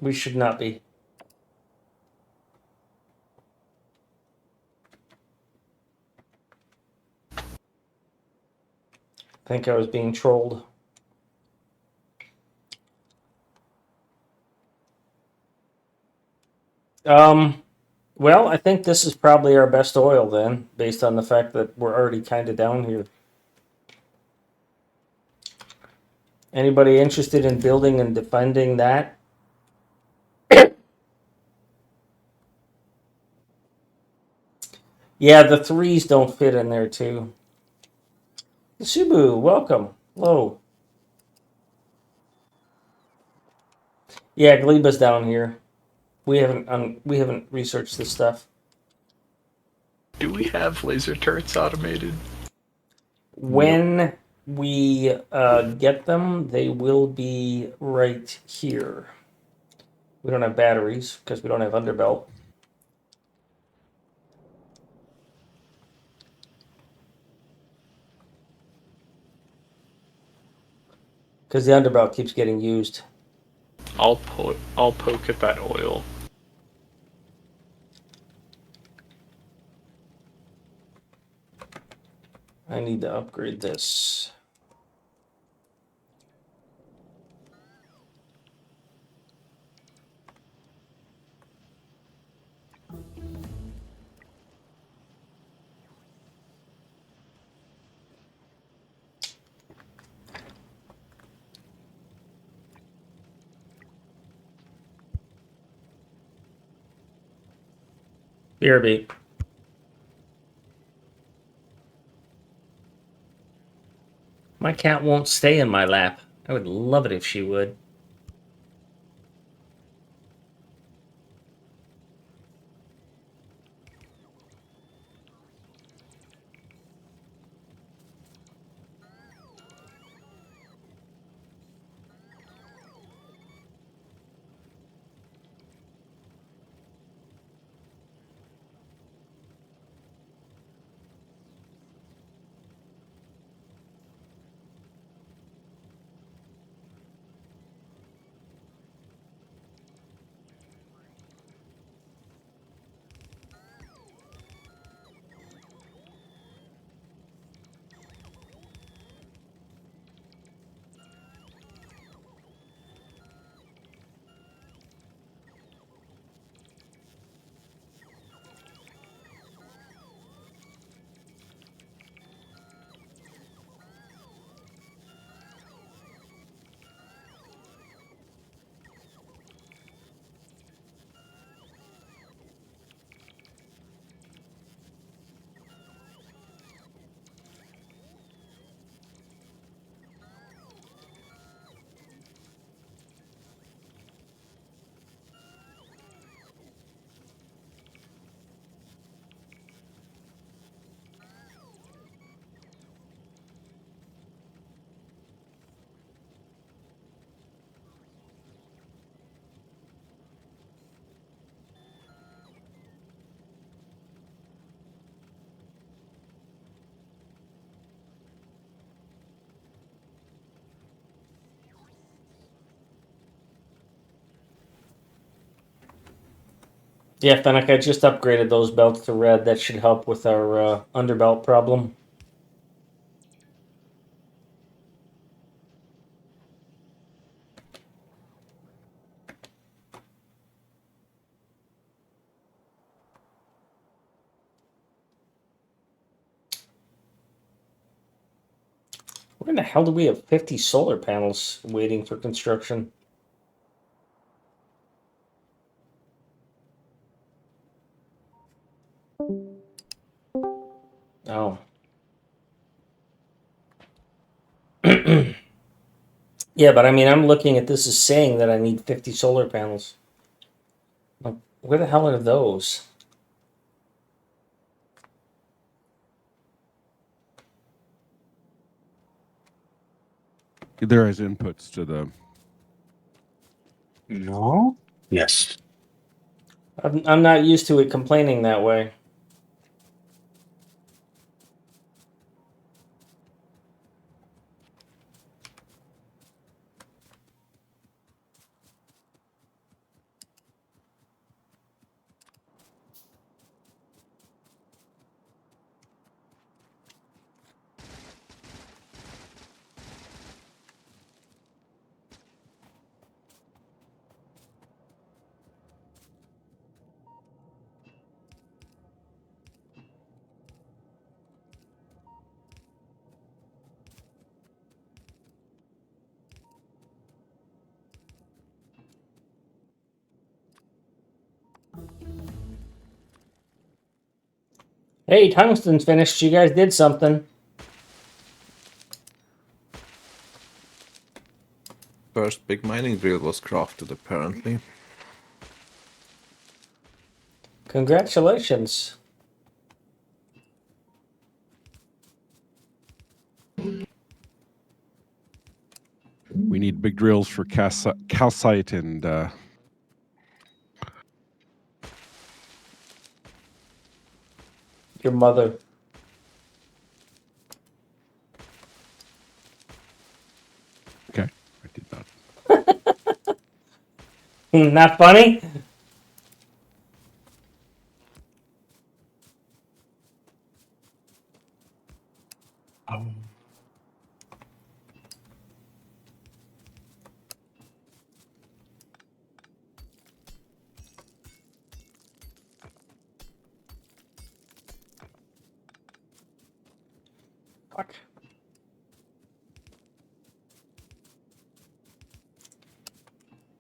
We should not be. I think I was being trolled. Well, I think this is probably our best oil then, based on the fact that we're already kind of down here. Anybody interested in building and defending that? Yeah, the threes don't fit in there too. Subu, welcome. Hello. Yeah, Gleba's down here. We haven't researched this stuff. Do we have laser turrets automated? When we get them, they will be right here. We don't have batteries because we don't have underbelt. Because the underbelt keeps getting used. I'll poke at that oil. I need to upgrade this. BRB. My cat won't stay in my lap. I would love it if she would. Yeah, Fennec, I just upgraded those belts to red. That should help with our underbelt problem. Where in the hell do we have 50 solar panels waiting for construction? Oh. Yeah, but I mean, I'm looking at this as saying that I need 50 solar panels. Like, where the hell are those? There as inputs to the. No? Yes. I'm not used to it complaining that way. Hey, tungsten's finished. You guys did something. First big mining drill was crafted, apparently. Congratulations. We need big drills for calcite and. Your mother. Okay, I did not. Not funny? Oh. Fuck.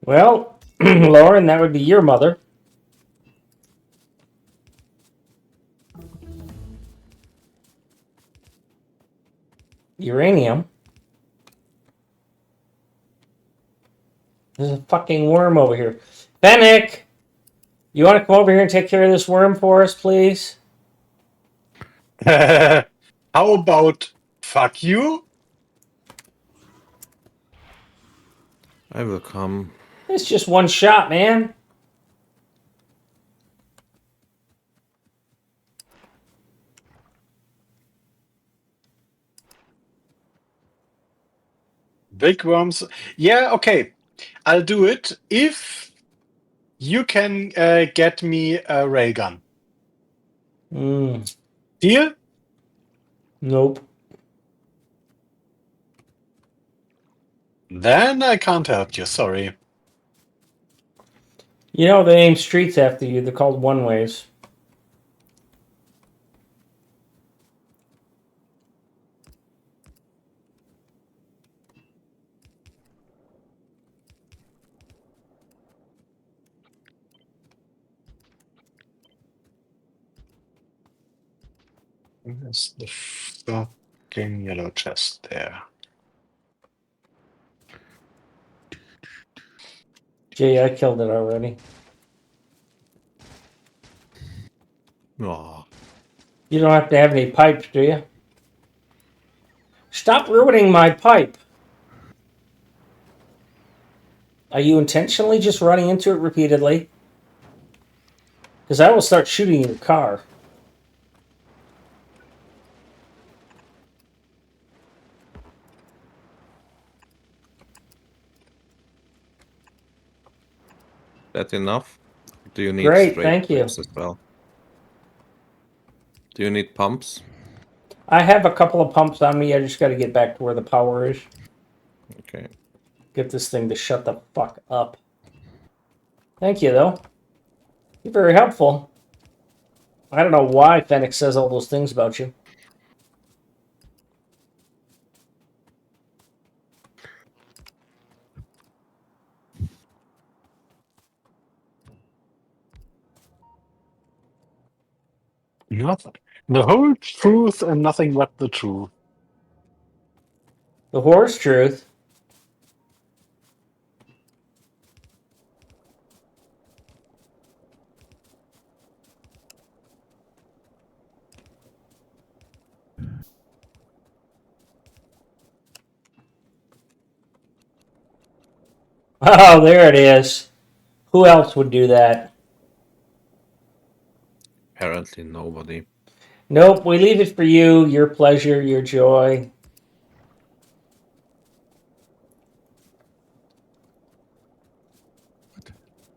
Well, Lauren, that would be your mother. uranium. There's a fucking worm over here. Fennec! You want to come over here and take care of this worm for us, please? How about fuck you? I will come. It's just one shot, man. Big worms. Yeah, okay. I'll do it if you can get me a railgun. Deal? Nope. Then I can't help you. Sorry. You know, they name streets after you. They're called one-ways. There's the fucking yellow chest there. Jay, I killed it already. Oh, You don't have to have any pipes, do you? Stop ruining my pipe. Are you intentionally just running into it repeatedly? Because I will start shooting your car. that enough? Do you need Great, straight thank you. pipes as well? Do you need pumps? I have a couple of pumps on me. I just got to get back to where the power is. Okay. Get this thing to shut the fuck up. Thank you, though. You're very helpful. I don't know why Fennec says all those things about you. Nothing. The whole truth and nothing but the truth. The horse truth. Oh, there it is. Who else would do that? Apparently nobody. Nope, we leave it for you, your pleasure, your joy.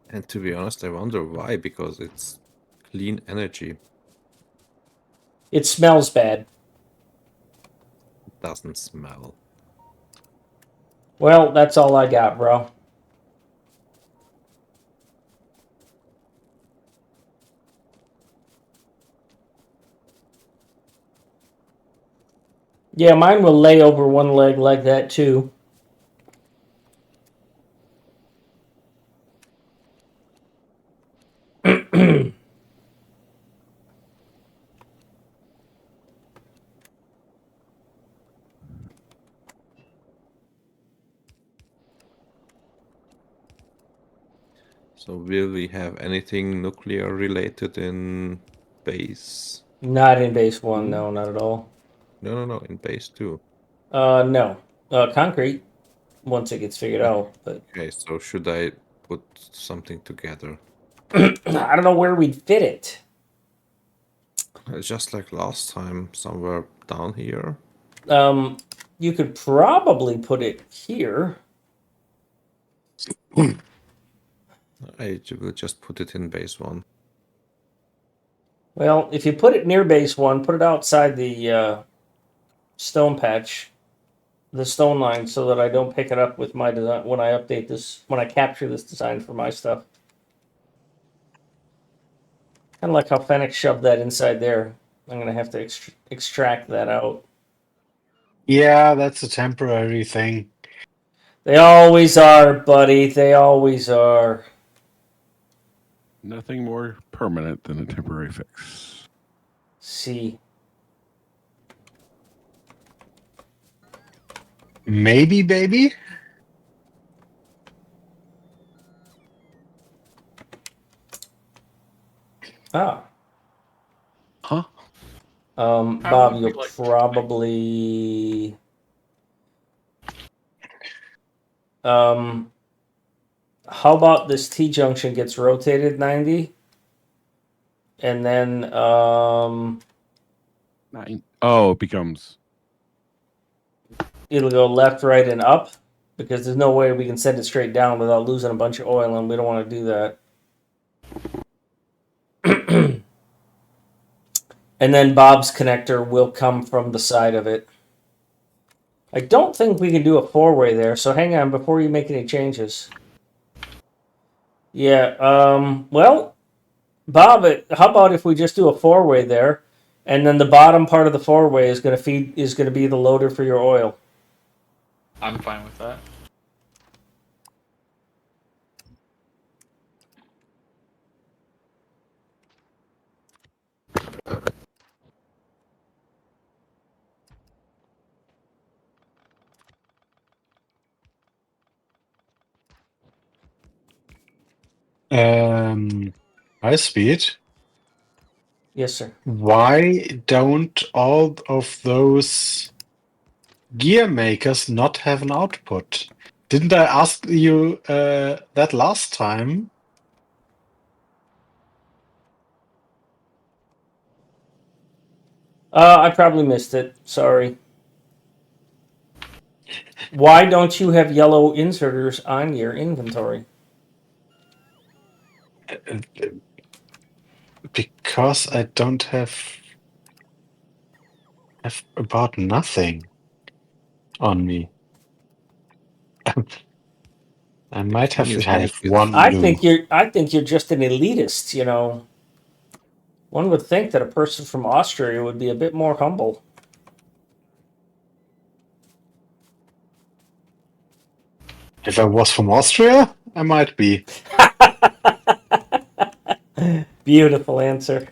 And to be honest, I wonder why, because it's clean energy. It smells bad. It doesn't smell. Well, that's all I got, bro. Yeah, mine will lay over one leg like that, too. So will we have anything nuclear related in base? Not in base one, no, not at all. No, in base 2. No. Concrete, once it gets figured out. But Okay, so should I put something together? I don't know where we'd fit it. Just like last time, somewhere down here. You could probably put it here. I will just put it in base 1. Well, if you put it near base one, put it outside the stone patch, the stone line, so that I don't pick it up with my design when I update this, when I capture this design for my stuff. Kind of like how Fennec shoved that inside there. I'm going to have to extract that out. Yeah, that's a temporary thing. They always are, buddy. They always are. Nothing more permanent than a temporary fix. See. Maybe, baby. Ah. Huh? How Bob, would we you'll like to probably how about this T junction gets rotated 90 and then Oh, it becomes. it'll go left, right, and up because there's no way we can send it straight down without losing a bunch of oil, and we don't want to do that. And then Bob's connector will come from the side of it. I don't think we can do a four-way there, so hang on before you make any changes. Yeah, well, Bob, how about if we just do a four-way there, and then the bottom part of the four-way is going to be the loader for your oil. I'm fine with that. High speed. Yes, sir. Why don't all of those gear makers not have an output? Didn't I ask you that last time? I probably missed it. Sorry. Why don't you have yellow inserters on your inventory? Because I don't have about nothing on me. I might Can have you to have make it? one I blue. think you're just an elitist, you know. One would think that a person from Austria would be a bit more humble. If I was from Austria, I might be. Beautiful answer.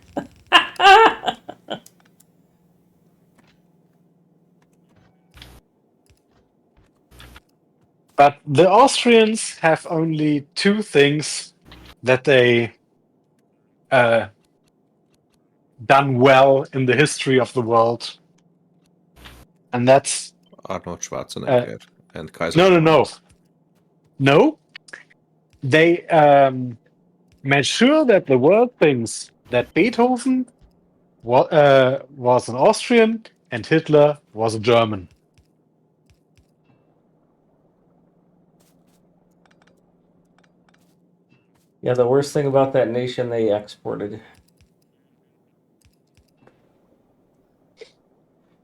But the Austrians have only two things that they done well in the history of the world, and that's Arnold Schwarzenegger and Kaiser. no. They made sure that the world thinks that Beethoven was an Austrian and Hitler was a German. Yeah, the worst thing about that nation, they exported.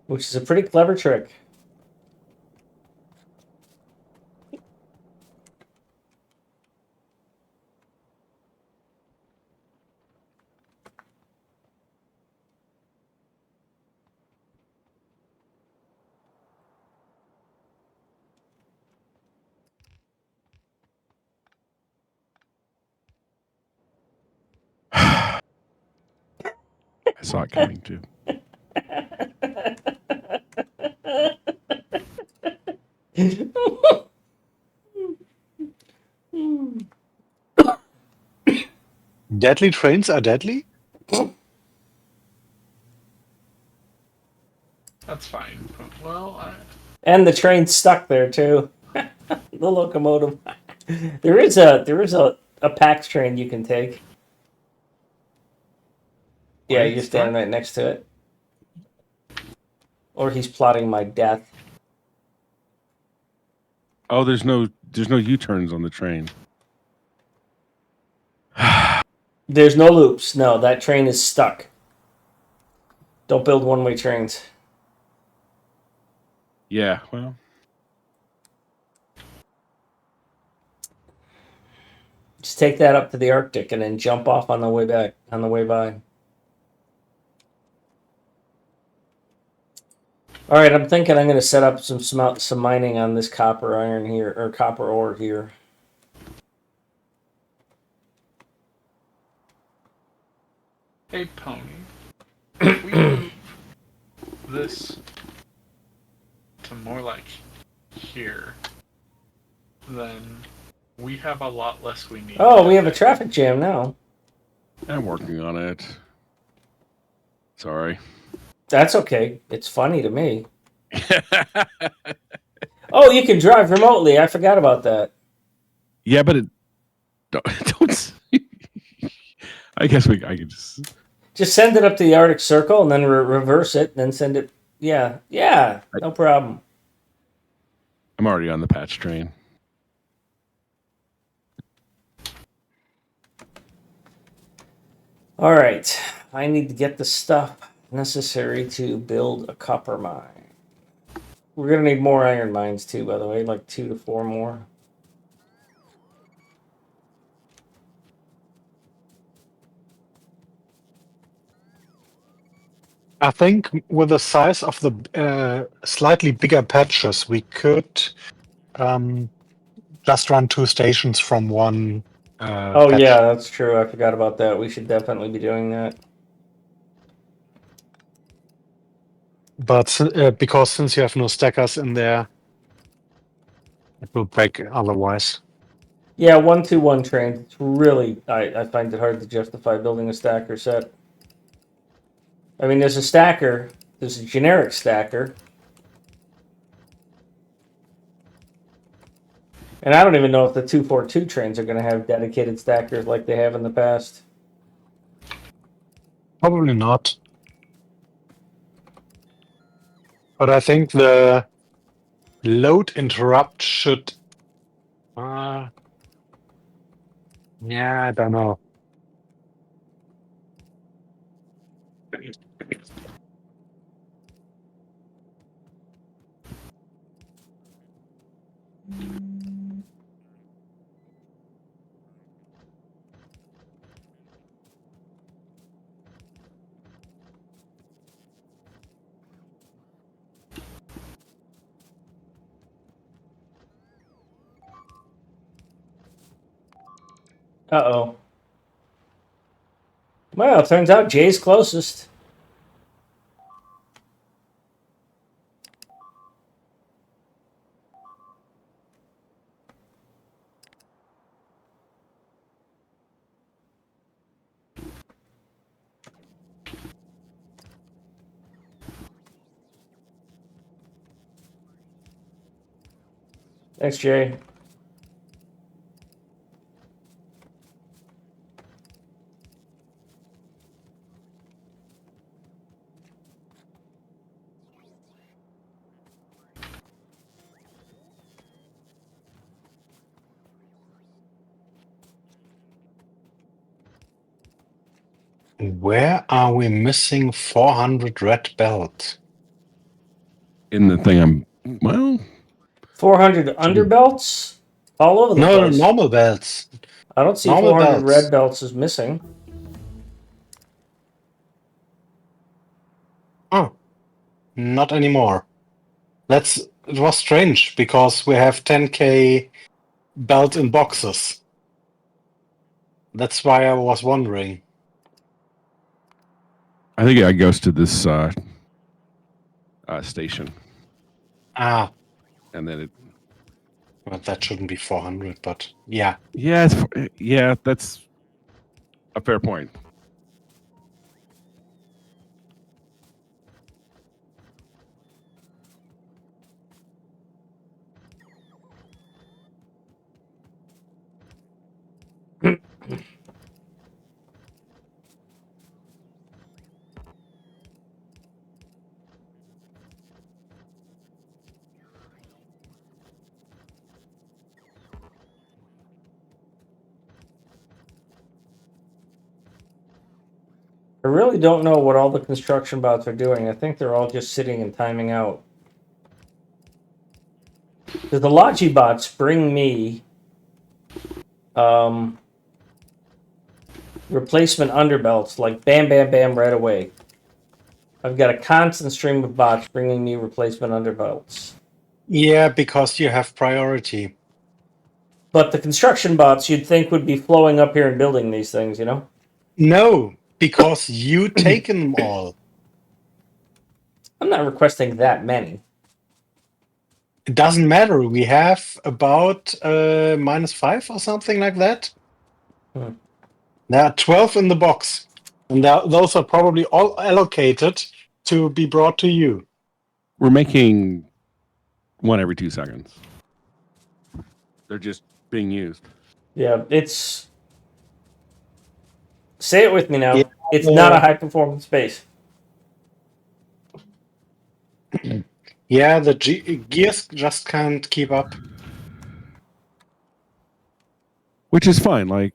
Which is a pretty clever trick. I saw it coming too. Deadly trains are deadly? That's fine. Well, And the train's stuck there too. The locomotive. There is a PAX train you can take. Why Yeah, is you're it standing stuck? right next to it. Or he's plotting my death. Oh, there's no U-turns on the train. There's no loops. No, that train is stuck. Don't build one-way trains. Yeah, well, Just take that up to the Arctic and then jump off on the way back, on the way by. All right, I'm thinking I'm going to set up some mining on this copper iron here, or copper ore here. hey, Pony. If we move this to more like here, then we have a lot less we need. Oh, we have a traffic jam now. I'm working on it. Sorry. That's okay. It's funny to me. Oh, you can drive remotely. I forgot about that. Yeah, but it don't. I guess I could just send it up to the Arctic Circle and then reverse it, and then send it. Yeah, no problem. I'm already on the patch train. All right, I need to get the stuff necessary to build a copper mine. We're gonna need more iron mines too, by the way, like 2 to 4 more. I think with the size of the slightly bigger patches, we could just run 2 stations from one. Oh patch. yeah, that's true. I forgot about that. We should definitely be doing that. But because since you have no stackers in there, it will break otherwise. Yeah, 1-2-1 trains. It's really, I find it hard to justify building a stacker set. I mean, there's a stacker. There's a generic stacker. And I don't even know if the 242 trains are going to have dedicated stackers like they have in the past. Probably not. But I think the load interrupt should. Yeah, I don't know. Uh-oh. Well, it turns out Jay's closest. Thanks, Jay. Where are we missing 400 red belt? In the thing I'm 400 underbelts? All over the No, place. normal belts. I don't see normal 400 belts. red belts as missing. Oh, not anymore. It was strange because we have 10k belt in boxes. That's why I was wondering. I think it goes to this station, Ah, and then it. well, that shouldn't be 400, but yeah. Yeah, that's a fair point. I really don't know what all the construction bots are doing. I think they're all just sitting and timing out. Because the Logi bots bring me replacement underbelts, like bam, bam, bam, right away. I've got a constant stream of bots bringing me replacement underbelts. Yeah, because you have priority. But the construction bots you'd think would be flowing up here and building these things, you know? No, because you taken them all. I'm not requesting that many. It doesn't matter. We have about -5 or something like that. Hmm. There are 12 in the box, and those are probably all allocated to be brought to you. We're making one every 2 seconds. They're just being used. Yeah, it's. Say it with me now. Yeah, It's not a high performance base. Yeah, the gears just can't keep up. Which is fine. Like,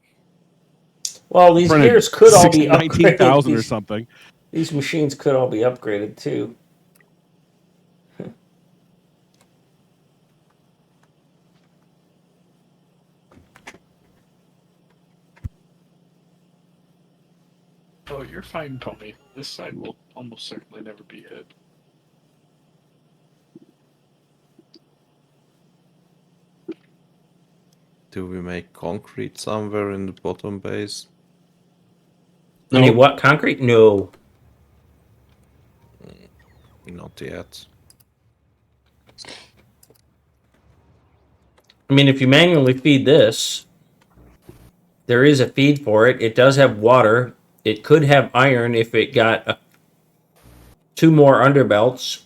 Well, these printed gears could all be 19,000 upgraded. or something. These machines could all be upgraded too. Oh, you're fine, Tony. This side will almost certainly never be hit. Do we make concrete somewhere in the bottom base? Any No. what? Concrete? No. Not yet. I mean, if you manually feed this, there is a feed for it. It does have water. It could have iron if it got 2 more underbelts.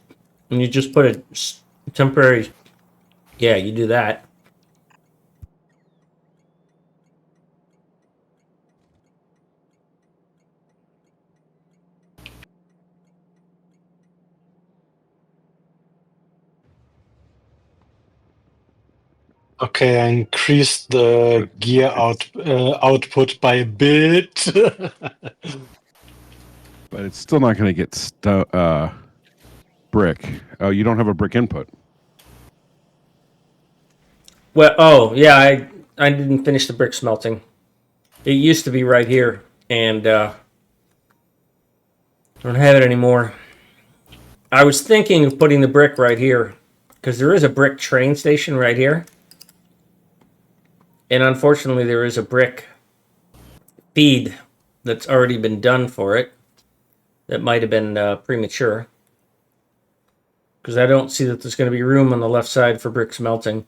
And you just put a temporary. Yeah, you do that. Okay, I increased the gear output by a bit. But it's still not going to get brick. Oh, you don't have a brick input. Well, oh yeah, I didn't finish the brick smelting. It used to be right here, and don't have it anymore. I was thinking of putting the brick right here, because there is a brick train station right here, and unfortunately there is a brick feed that's already been done for it. That might have been premature, because I don't see that there's going to be room on the left side for brick smelting.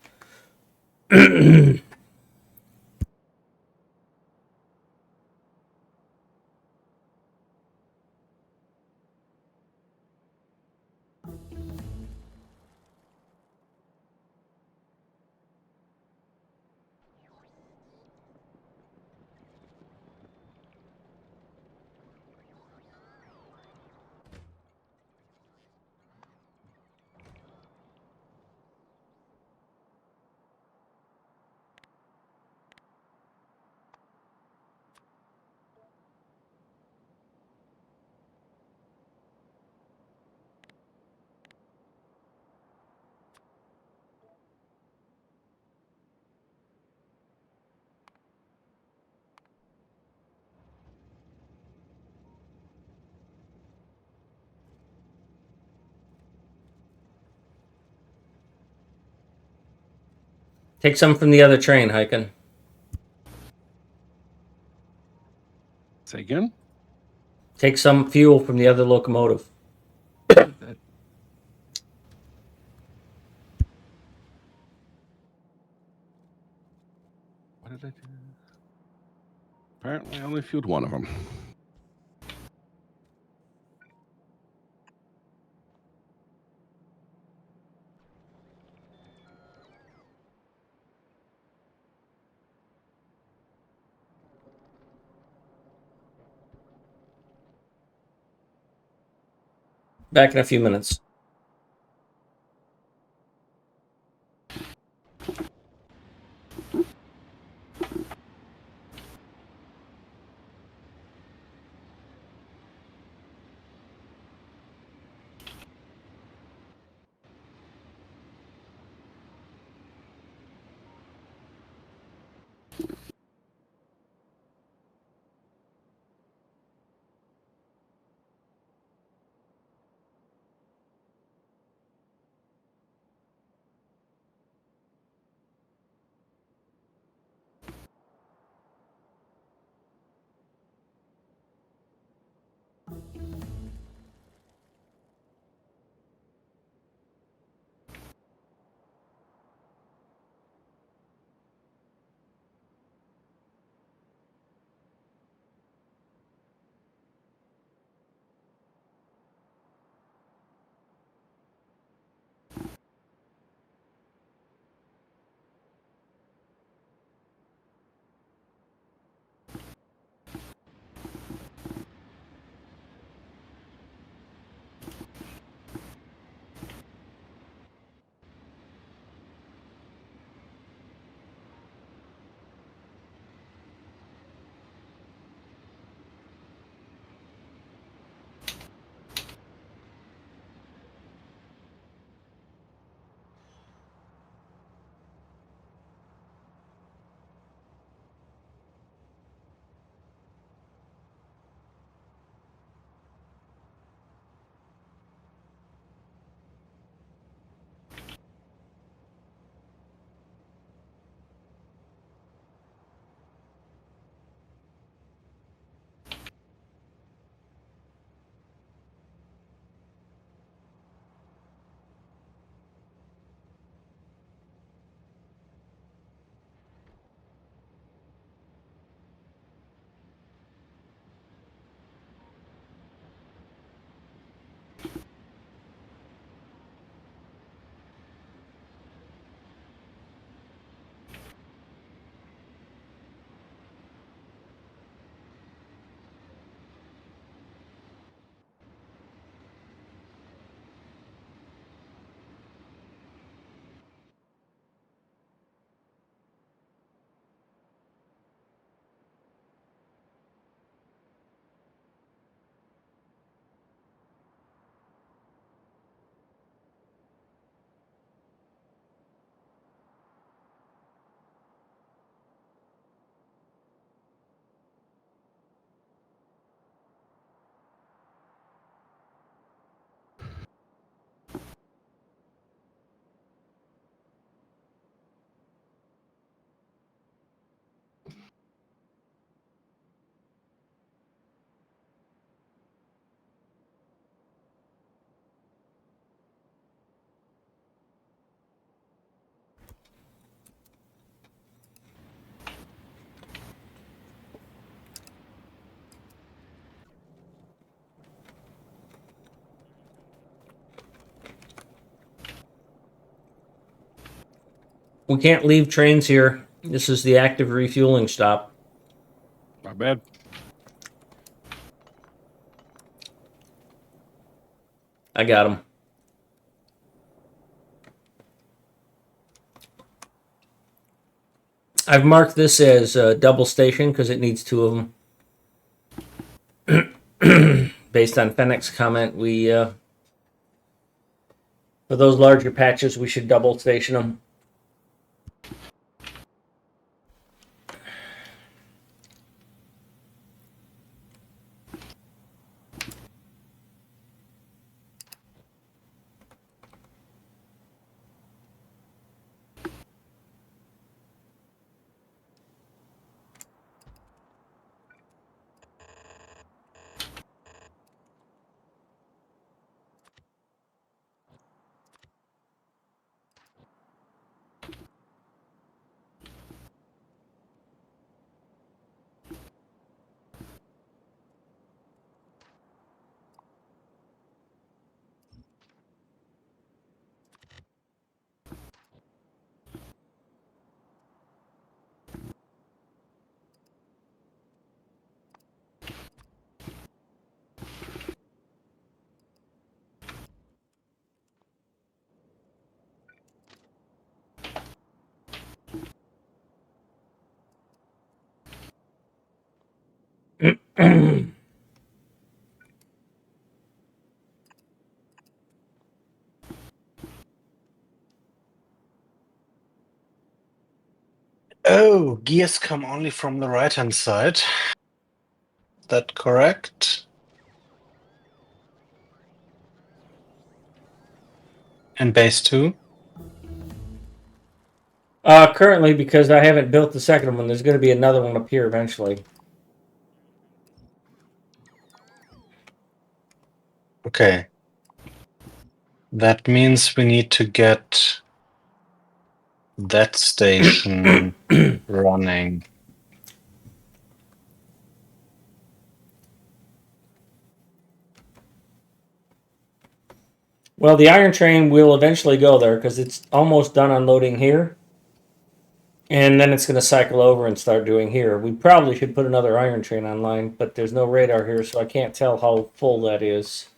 Take some from the other train, Hyken. Say again? Take some fuel from the other locomotive. That- What did I do? Apparently, I only fueled one of them. Back in a few minutes. We can't leave trains here. This is the active refueling stop. Not bad. I got them. I've marked this as a double station because it needs two of them. Based on Fennec's comment, we for those larger patches we should double station them. Oh, gears come only from the right-hand side. Is that correct? And base 2? Currently, because I haven't built the second one, there's going to be another one up here eventually. Okay. That means we need to get that station running. Well, the iron train will eventually go there because it's almost done unloading here. And then it's going to cycle over and start doing here. We probably should put another iron train online, but there's no radar here, so I can't tell how full that is.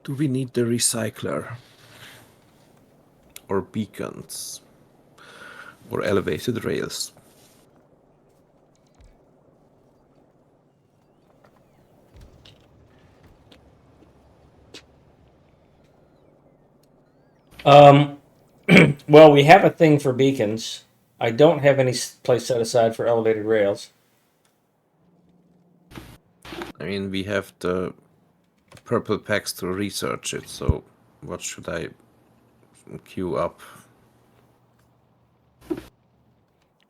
Do we need the recycler? Or beacons? Or elevated rails? Well, we have a thing for beacons. I don't have any place set aside for elevated rails. I mean, we have the purple packs to research it, so what should I queue up?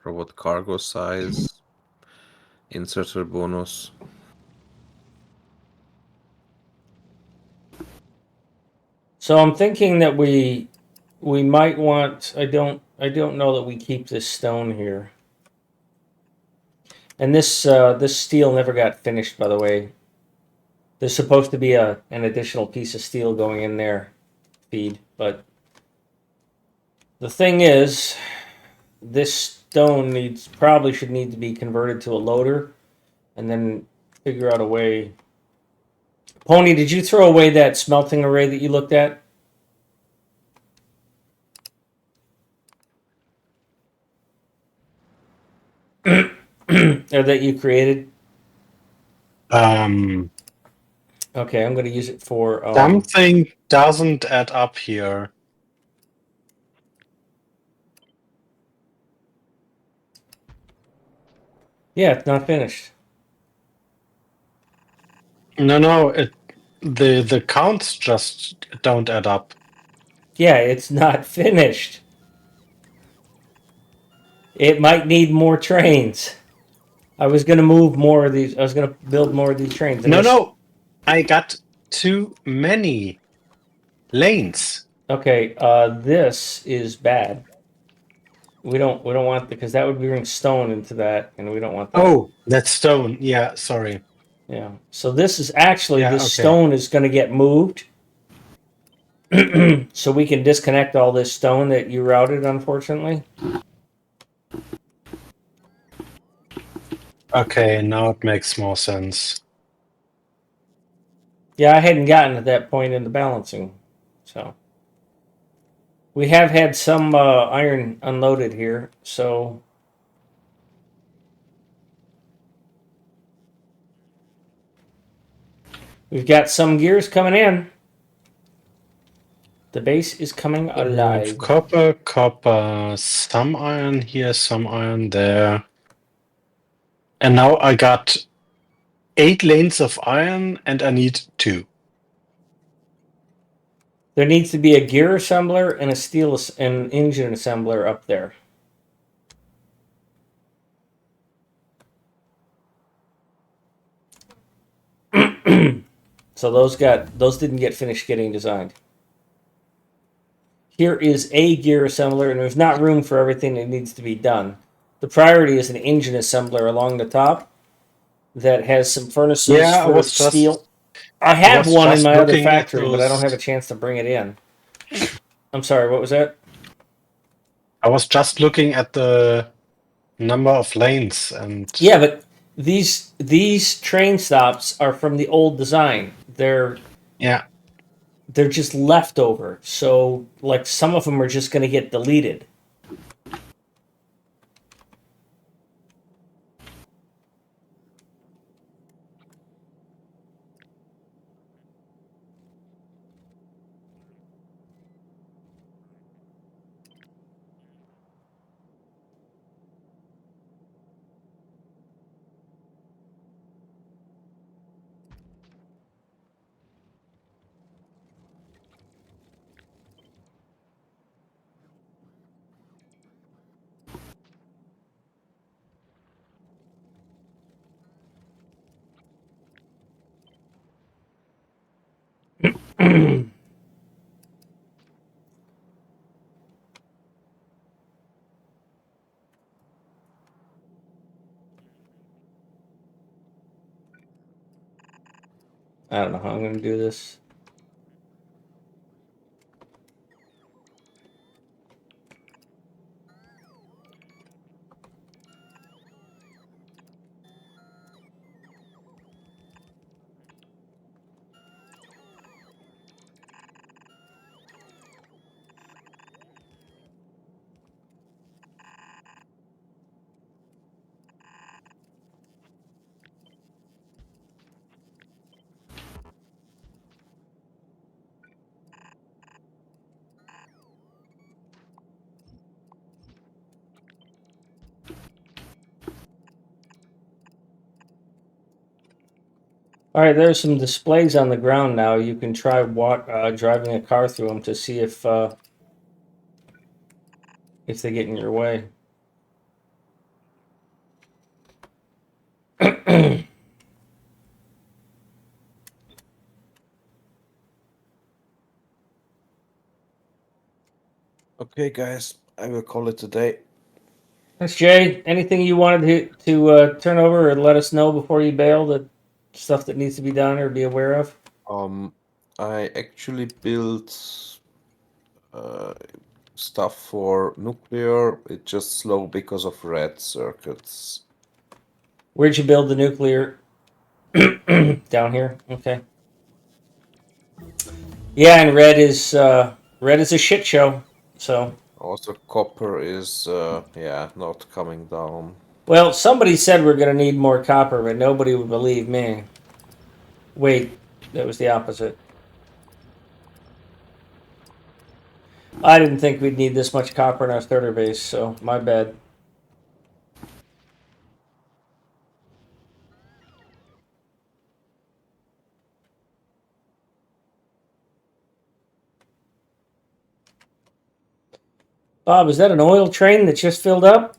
Robot cargo size, inserter bonus. So I'm thinking that we might want. I don't know that we keep this stone here. And this steel never got finished, by the way. There's supposed to be an additional piece of steel going in there, feed. But the thing is, this stone probably should need to be converted to a loader, and then figure out a way. Pony, did you throw away that smelting array that you looked at? Or that you created? Okay, I'm going to use it for. Something doesn't add up here. Yeah, it's not finished. No, the counts just don't add up. Yeah, it's not finished. It might need more trains. I was gonna move more of these. I was gonna build more of these trains. And No. I got too many lanes. Okay, this is bad. We don't want because that would bring stone into that, and we don't want that. Oh, that's stone. Yeah, sorry. Yeah. So this is actually Yeah, this okay. stone is going to get moved, so we can disconnect all this stone that you routed. Unfortunately. Okay, now it makes more sense. Yeah, I hadn't gotten to that point in the balancing, so we have had some iron unloaded here. So we've got some gears coming in. The base is coming alive. Copper, some iron here, some iron there. And now I got 8 lanes of iron and I need 2. There needs to be a gear assembler and an engine assembler up there. So those didn't get finished getting designed. Here is a gear assembler, and there's not room for everything that needs to be done. The priority is an engine assembler along the top that has some furnaces Yeah, for steel. I I have was one in just my other looking at factory, but I don't those- have a chance to bring it in. I'm sorry, what was that? I was just looking at the number of lanes and Yeah, but these train stops are from the old design. They're just leftover. So like some of them are just going to get deleted. I don't know how I'm going to do this. All right, there's some displays on the ground now. You can try driving a car through them to see if they get in your way. Okay, guys, I will call it a day. Thanks, Jay. Anything you wanted to turn over or let us know before you bail? The stuff that needs to be done or be aware of? I actually built stuff for nuclear. It's just slow because of red circuits. Where'd you build the nuclear? Down here. Okay. Yeah, and red is a shit show. So. Also, copper is not coming down. Well, somebody said we're going to need more copper, but nobody would believe me. Wait, that was the opposite. I didn't think we'd need this much copper in our starter base, so my bad. Bob, is that an oil train that just filled up?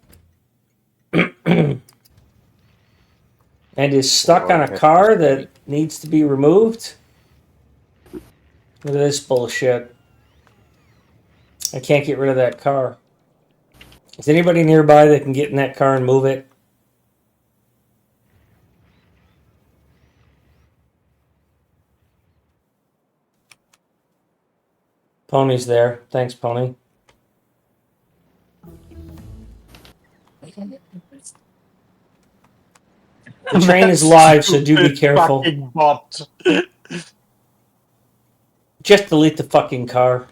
and is stuck Or on I a have car to that needs to be removed. Look at this bullshit. I can't get rid of that car. Is anybody nearby that can get in that car and move it? Pony's there. Thanks, Pony. The train is live, so do be Stupid careful. fucking bot. Just delete the fucking car.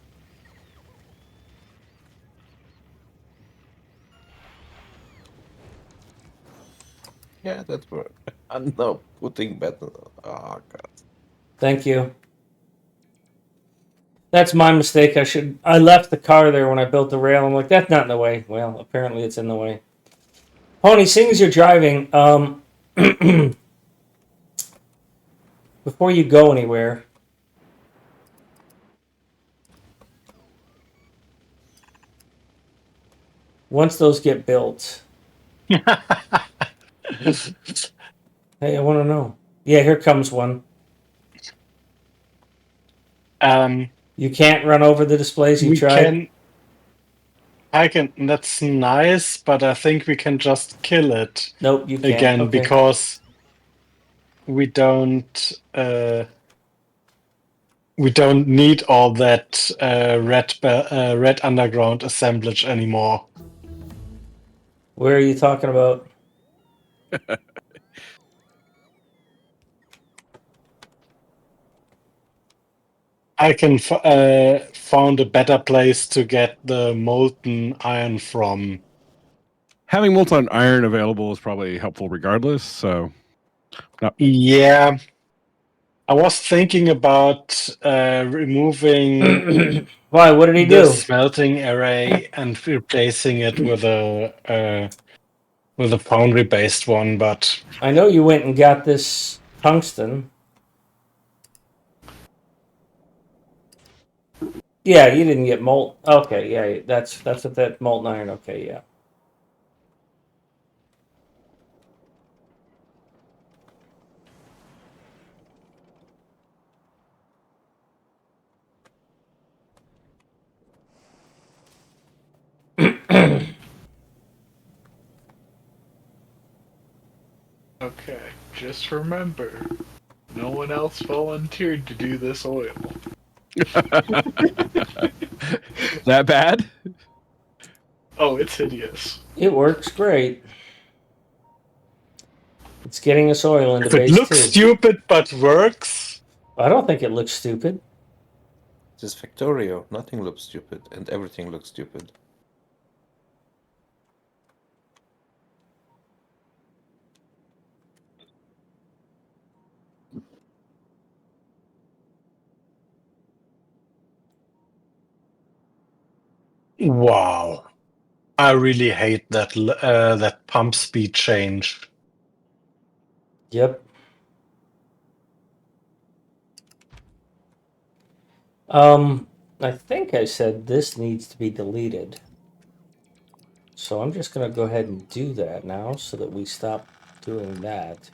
Yeah, that were. I'm now putting better. Oh god. Thank you. That's my mistake. I left the car there when I built the rail. I'm like, that's not in the way. Well, apparently it's in the way. Pony, seeing as you're driving, before you go anywhere, once those get built, hey, I want to know. Yeah, here comes one. You can't run over the displays. You we tried. that's nice, but I think we can just kill it Nope, you can't. again Okay. because we don't need all that red underground assemblage anymore. Where are you talking about? I can found a better place to get the molten iron from. Having molten iron available is probably helpful regardless. So Yeah, I was thinking about removing Why? What did he the do? smelting array and replacing it with a foundry based one, but I know you went and got this tungsten. Yeah, you didn't get molt. Okay, yeah, that's what that molten iron. Okay, yeah. Okay, just remember, no one else volunteered to do this oil. that bad? Oh, it's hideous. It works great. It's getting us oil into if it base looks 2. stupid but works, I don't think it looks stupid. This is Factorio. Nothing looks stupid, and everything looks stupid. wow. I really hate that pump speed change. Yep. I think I said this needs to be deleted. So I'm just going to go ahead and do that now so that we stop doing that.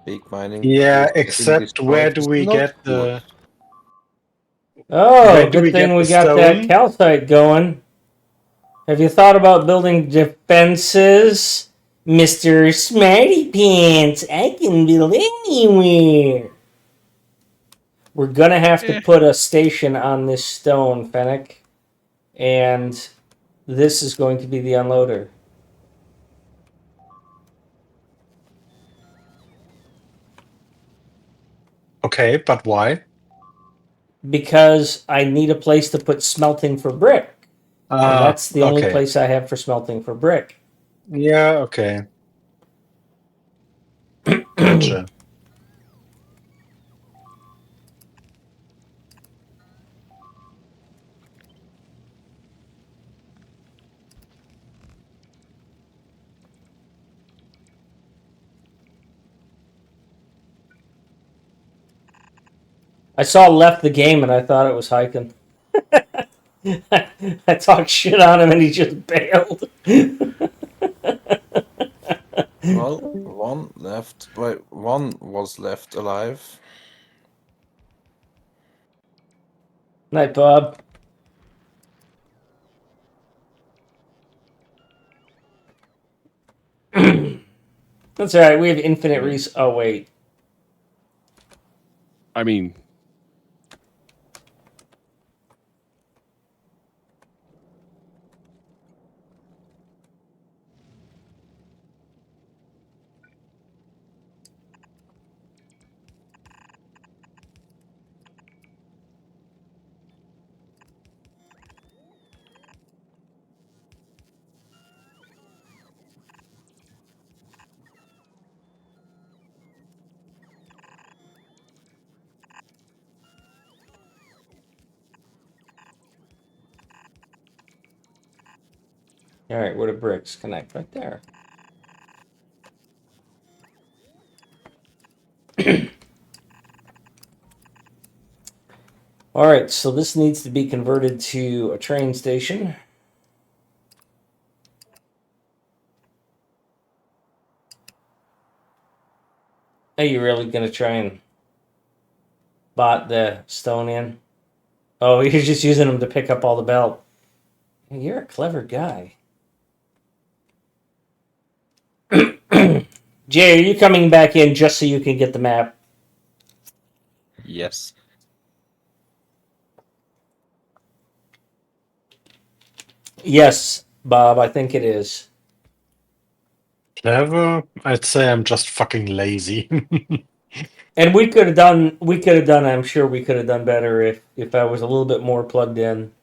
Big mining. Yeah, is getting except where destroyed do is we not get good. Oh, where do good we thing get we the got that stone? calcite going. Have you thought about building defenses? Mr. Smarty Pants, I can build anywhere. We're gonna have to put a station on this stone, Fennec. And this is going to be the unloader. Okay, but why? Because I need a place to put smelting for brick. And that's the only Okay. place I have for smelting for brick. Yeah, okay. Gotcha. I saw left the game and I thought it was hiking. I talked shit on him and he just bailed. Well, one was left alive. Night, Bob. That's all right. We have infinite Oh wait. I mean, All right, where do bricks connect? Right there. All right, so this needs to be converted to a train station. Are you really gonna try and bot the stone in? Oh, you're just using them to pick up all the belt. You're a clever guy. Jay, are you coming back in just so you can get the map? Yes. Yes, Bob, I think it is. Clever? I'd say I'm just fucking lazy. And I'm sure we could have done better if I was a little bit more plugged in.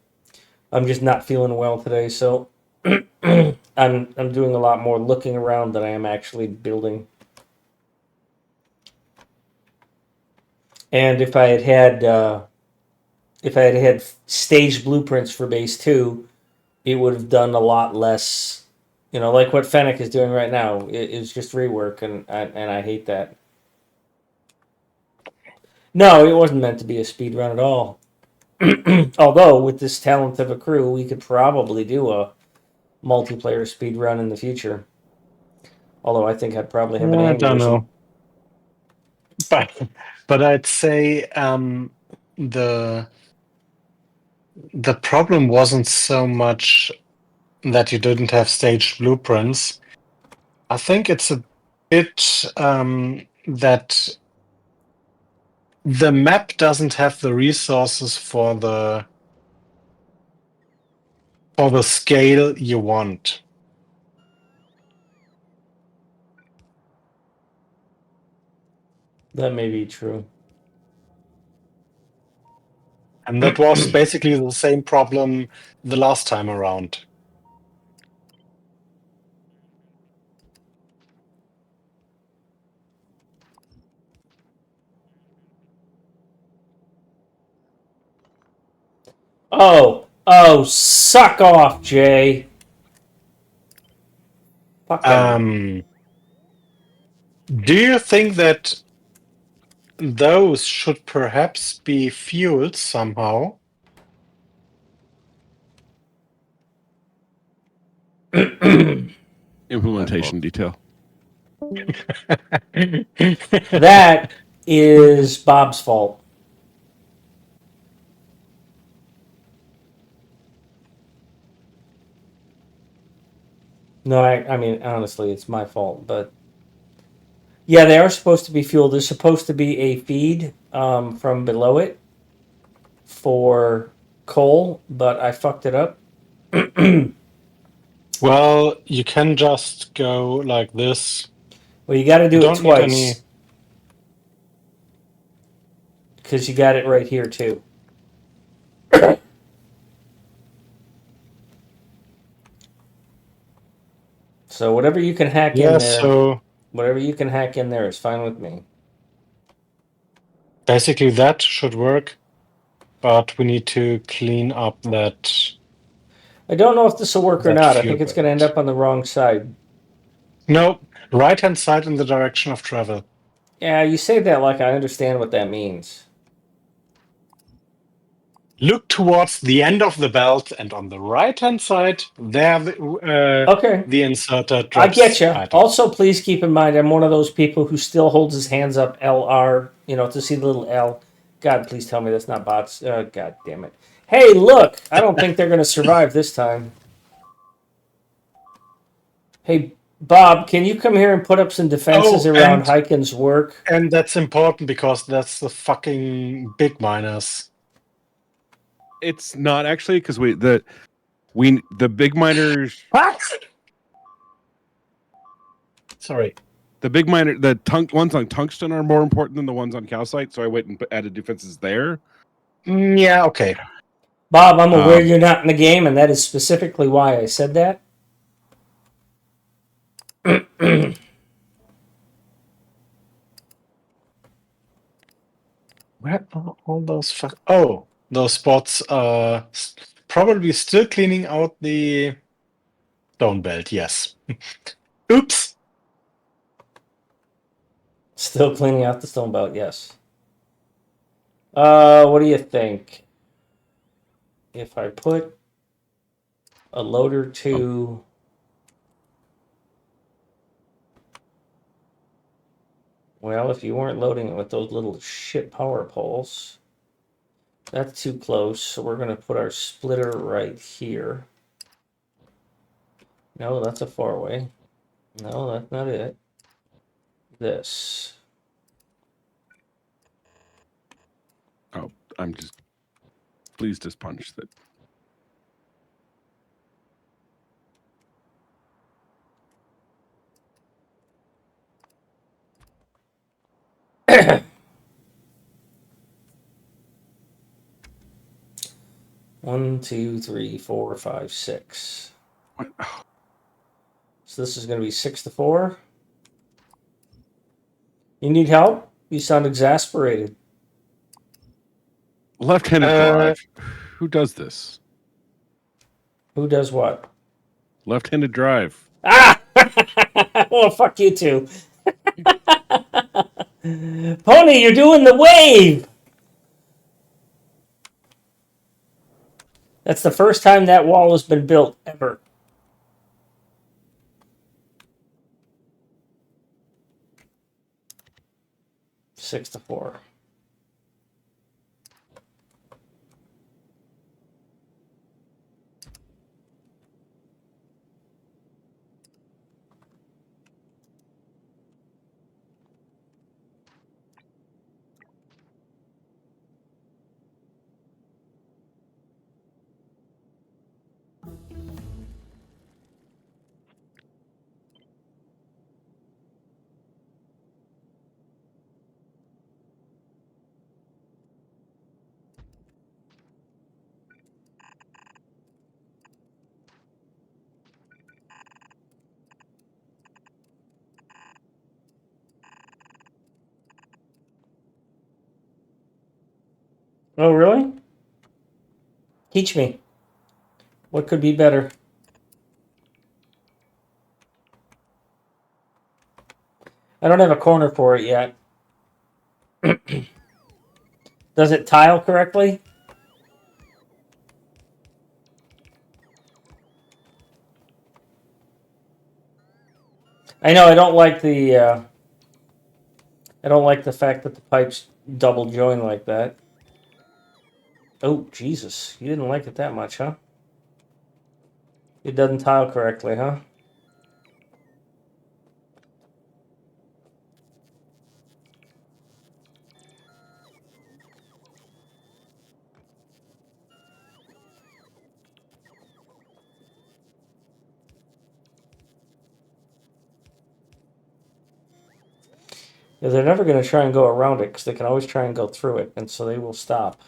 I'm just not feeling well today, so I'm doing a lot more looking around than I am actually building. And if I had staged blueprints for base 2, it would have done a lot less, like what Fennec is doing right now. It's just rework, and I hate that. No, it wasn't meant to be a speed run at all. Although with this talent of a crew, we could probably do a multiplayer speed run in the future. Although I think I'd probably have an I don't aneurysm. know. But I'd say the the problem wasn't so much that you didn't have staged blueprints. I think it's a bit that the map doesn't have the resources for the scale you want. That may be true. And that was basically the same problem the last time around. Oh, suck off, Jay. Fucking. Do you think that those should perhaps be fueled somehow? implementation detail. That is Bob's fault. No, I mean, honestly, it's my fault. But yeah, they are supposed to be fueled. There's supposed to be a feed from below it for coal, but I fucked it up. Well, you can just go like this. Well, you got to You do it don't need any. twice because you got it right here too. So whatever you can hack in Yeah, there, so whatever you can hack in there is fine with me. basically that should work, but we need to clean up that. I don't know if this will work or That not. I fuel think it's going to end belt. up on the wrong side. No, right-hand side in the direction of travel. Yeah, you say that like I understand what that means. look towards the end of the belt, and on the right-hand side, there Okay. the inserter I drops get you. items. Also, please keep in mind, I'm one of those people who still holds his hands up LR, to see the little L. God, please tell me that's not bots. God damn it. Hey, look! I don't think they're going to survive this time. Hey, Bob, can you come here and put up some defenses around Heiken's work? And that's important because that's the fucking big miners. It's not actually because the big miners. What? Sorry. The big miner, ones on tungsten are more important than the ones on calcite, so I went and added defenses there. Yeah, okay. Bob, I'm aware you're not in the game, and that is specifically why I said that. Where are all those those spots are probably still cleaning out the stone belt, yes. Oops. Still cleaning out the stone belt, yes. What do you think? If I put a loader to... Well, if you weren't loading it with those little shit power poles, that's too close, so we're going to put our splitter right here. No, that's a four-way. No, that's not it. This. Oh, I'm just pleased as punch that. One, two, three, four, five, six. What? So this is going to be 6 to 4. You need help? You sound exasperated. Left-handed drive. Who does this? Who does what? Left-handed drive. Ah! Well, fuck you too. Pony, you're doing the wave! That's the first time that wall has been built, ever. Six to 4. Oh, really? Teach me. What could be better? I don't have a corner for it yet. Does it tile correctly? I know I don't like the fact that the pipes double join like that. Oh, Jesus. You didn't like it that much, huh? It doesn't tile correctly, huh? Yeah, they're never going to try and go around it because they can always try and go through it, and so they will stop.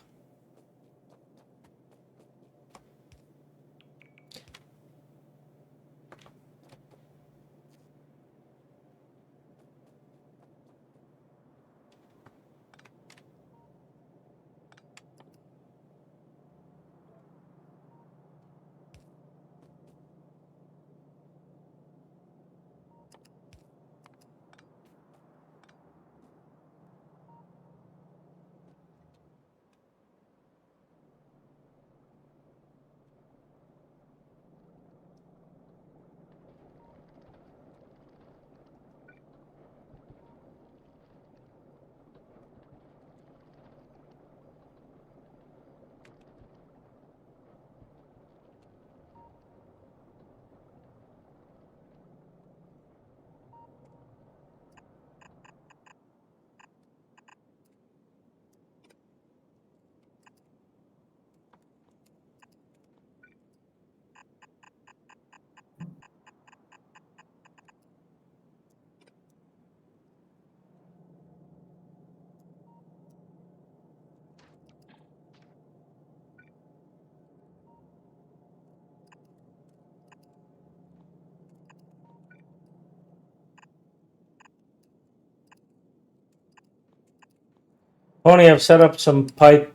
Pony, I've set up some pipe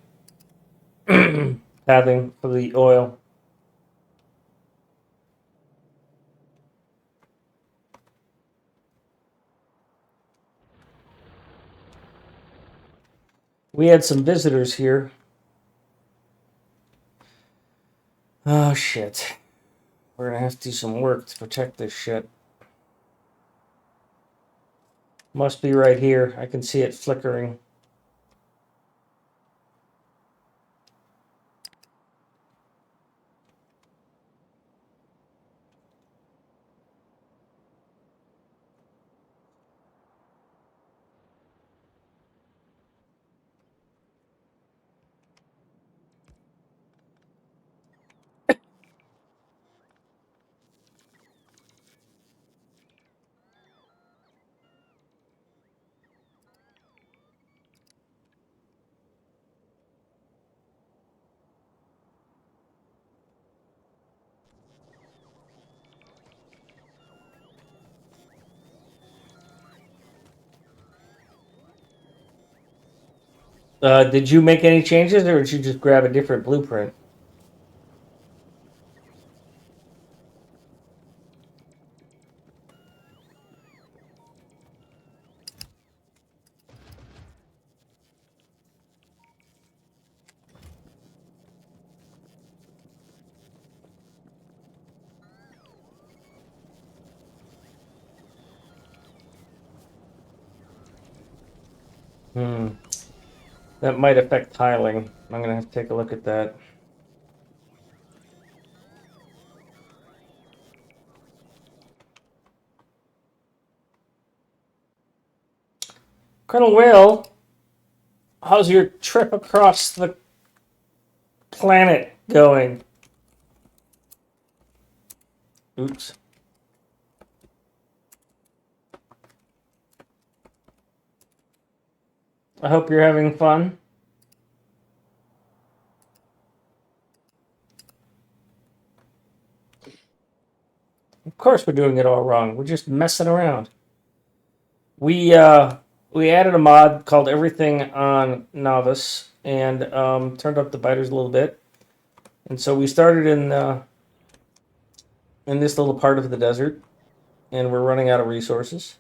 pathing for the oil. We had some visitors here. Oh shit. We're gonna have to do some work to protect this shit. Must be right here. I can see it flickering. Did you make any changes, or did you just grab a different blueprint? That might affect tiling. I'm gonna have to take a look at that. Colonel Will, how's your trip across the planet going? Oops. I hope you're having fun. Of course we're doing it all wrong. We're just messing around. We added a mod called Everything on Nauvis and turned up the biters a little bit. And so we started in this little part of the desert, and we're running out of resources.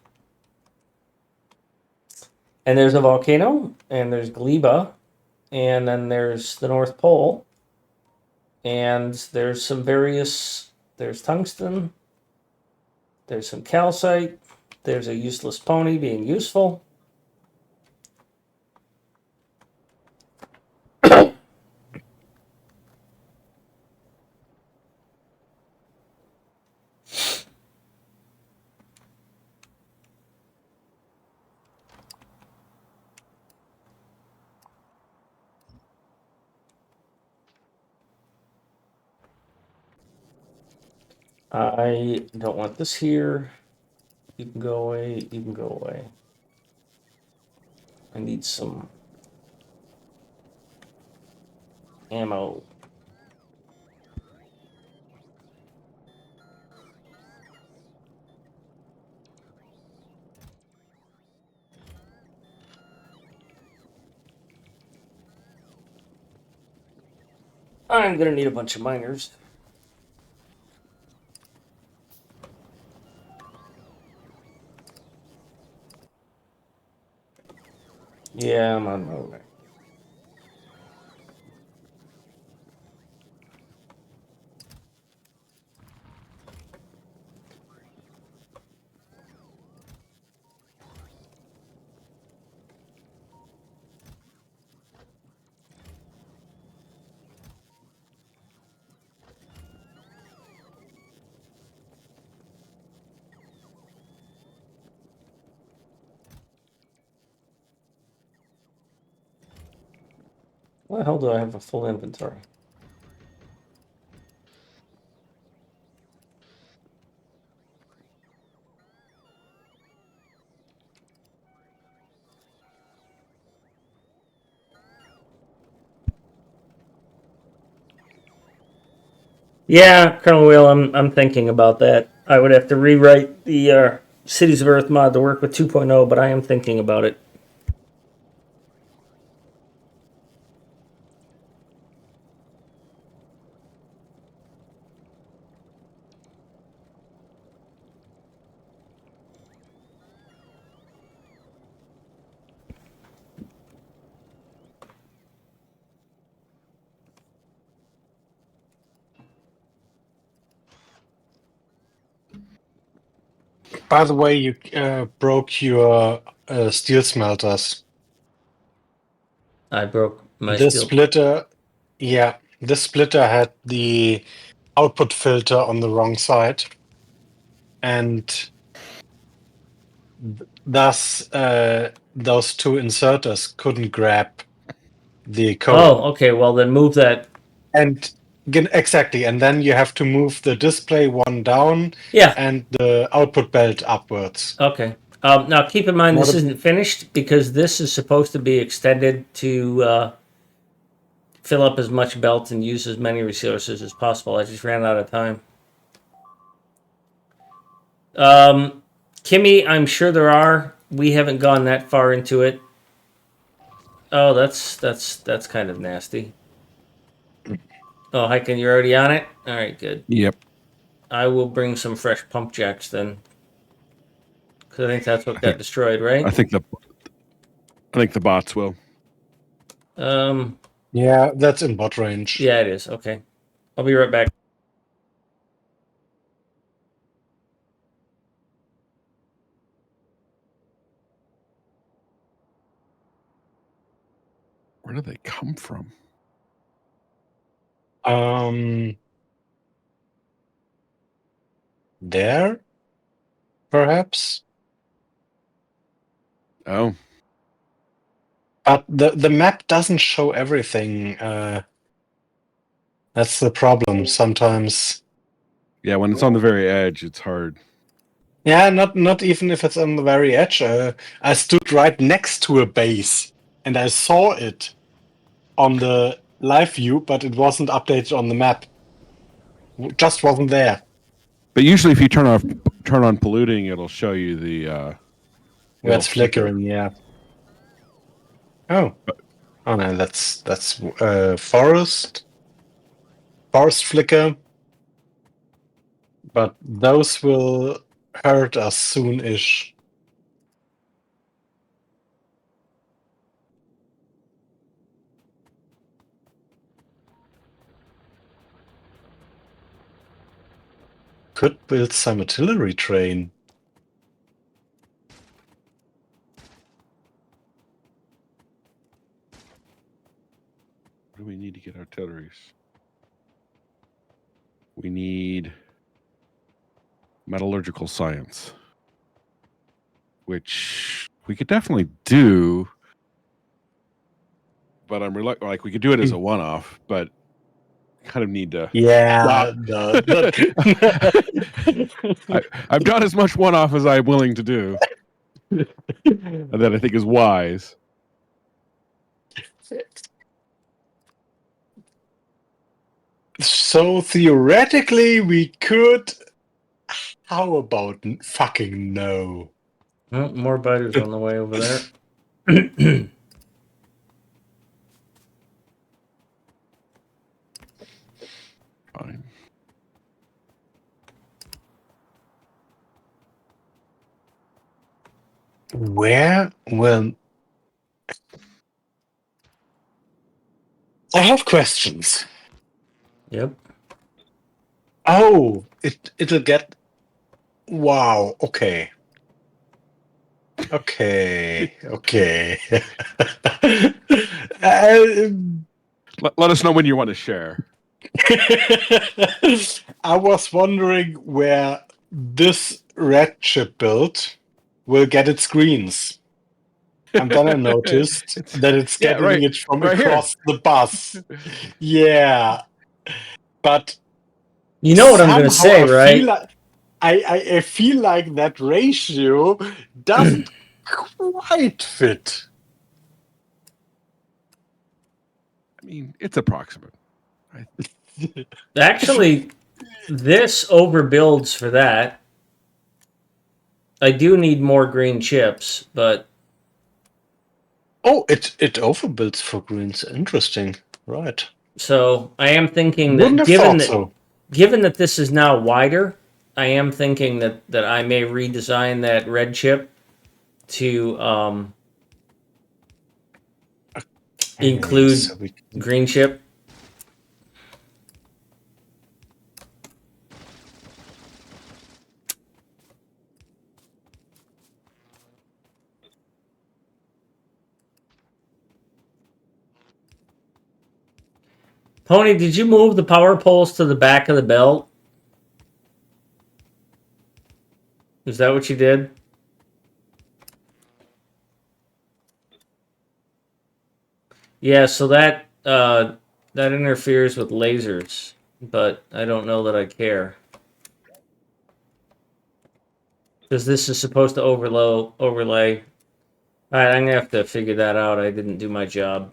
And there's a volcano, and there's Gleba, and then there's the North Pole, and there's some various, there's tungsten, there's some calcite, there's a useless pony being useful. I don't want this here. You can go away. You can go away. I need some ammo. I'm gonna need a bunch of miners. Yeah, I'm on my way. Why the hell do I have a full inventory? Yeah, Colonel Wheel, I'm thinking about that. I would have to rewrite the Cities of Earth mod to work with 2.0, but I am thinking about it. By the way, you broke your steel smelters. I broke my This steel. splitter, yeah, this splitter had the output filter on the wrong side, and thus those two inserters couldn't grab the code. Oh, okay. Well, then move that. And exactly, and then you have to move the display one down Yeah. and the output belt upwards. Okay. Now keep in mind What this a- isn't finished because this is supposed to be extended to fill up as much belt and use as many resources as possible. I just ran out of time. Kimmy, I'm sure there are. We haven't gone that far into it. Oh, that's kind of nasty. Oh, Hiken, you're already on it? All right, good. Yep. I will bring some fresh pump jacks then. Because I think that's what I got think- destroyed, right? I think the bots will. Yeah, that's in bot range. Yeah, it is. Okay. I'll be right back. Where do they come from? There, perhaps. Oh, But the map doesn't show everything. That's the problem sometimes. yeah. When it's on the very edge, it's hard. Yeah, not even if it's on the very edge. I stood right next to a base and I saw it on the live view, but it wasn't updated on the map. Just wasn't there. But usually, if you turn on polluting, it'll show you the. Where it'll it's flickering, yeah. Oh. Oh no, that's forest flicker. But those will hurt us soon-ish. Could build some artillery train. What do we need to get artilleries? We need metallurgical science, which we could definitely do, but I'm reluctant. Like we could do it as a one-off, but kind of need to. Yeah, I've done as much one-off as I'm willing to do, and that I think is wise. So theoretically, we could. How about fucking no? Oh, more biters on the way over there. Fine. Where? Well, I have questions. Yep. Oh, it'll get. Wow. Okay. Okay. Let us know when you want to share. I was wondering where this red chip build will get its greens. And then I noticed that it's getting it from right across the bus. Yeah. But You know what I'm going to say, right? I feel like that ratio doesn't quite fit. I mean, it's approximate. Actually, this overbuilds for that. I do need more green chips, but Oh, it overbuilds for greens. Interesting. Right. so I am thinking Wouldn't that have thought so. given that this is now wider, I am thinking that I may redesign that red chip to include So we can- green chip. Pony, did you move the power poles to the back of the belt? Is that what you did? Yeah, so that that interferes with lasers, but I don't know that I care. Because this is supposed to overlay. Alright, I'm gonna have to figure that out. I didn't do my job.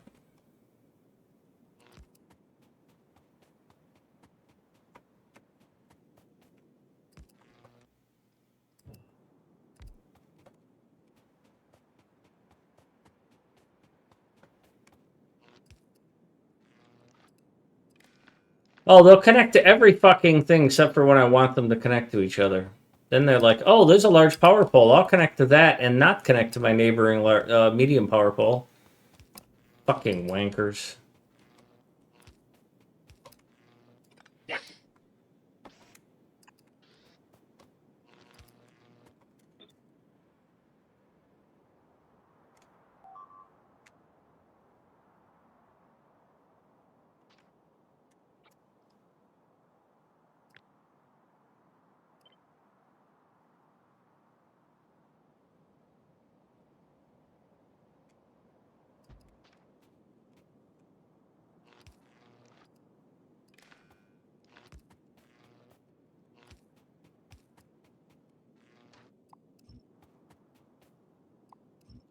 Oh, they'll connect to every fucking thing except for when I want them to connect to each other. Then they're like, oh, there's a large power pole. I'll connect to that and not connect to my neighboring medium power pole. Fucking wankers.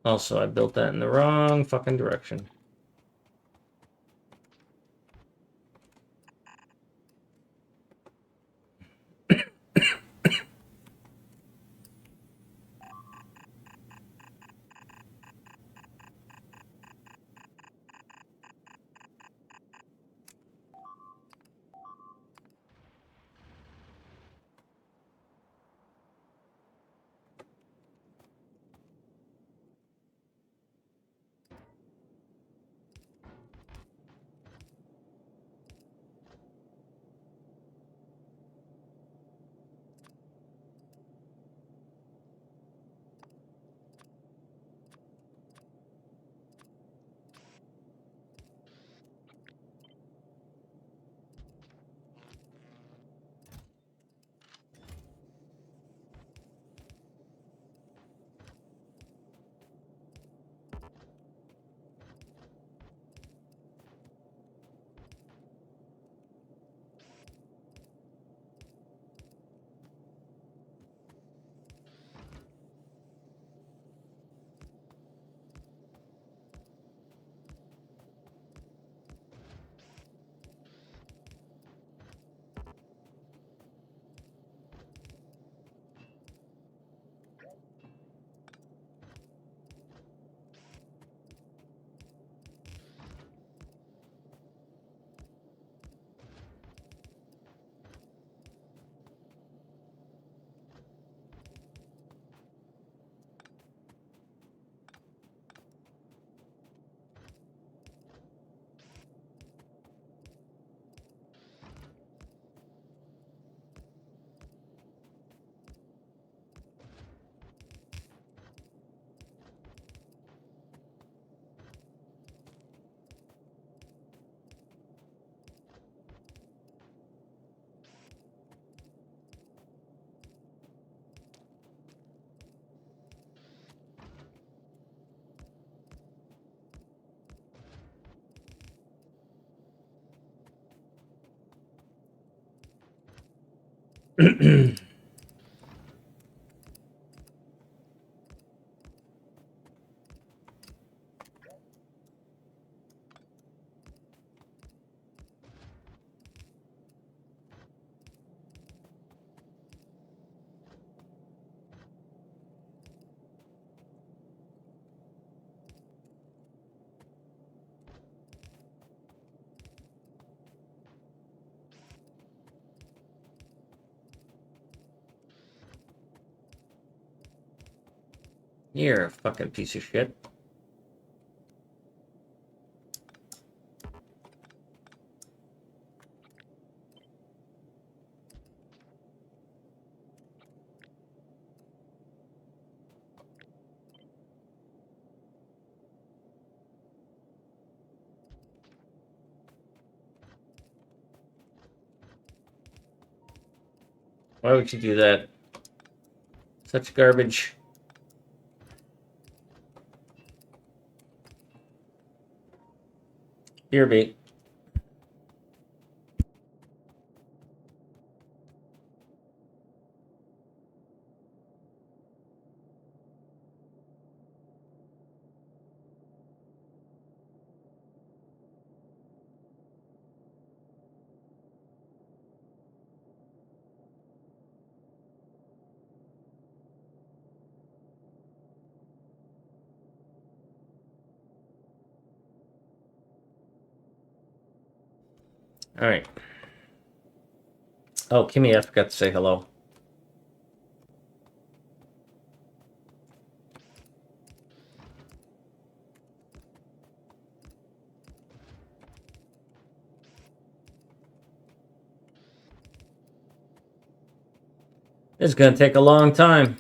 Also, I built that in the wrong fucking direction. You're a fucking piece of shit. Why would you do that? Such garbage. Beer bait. All right. Oh, Kimmy, I forgot to say hello. It's gonna take a long time.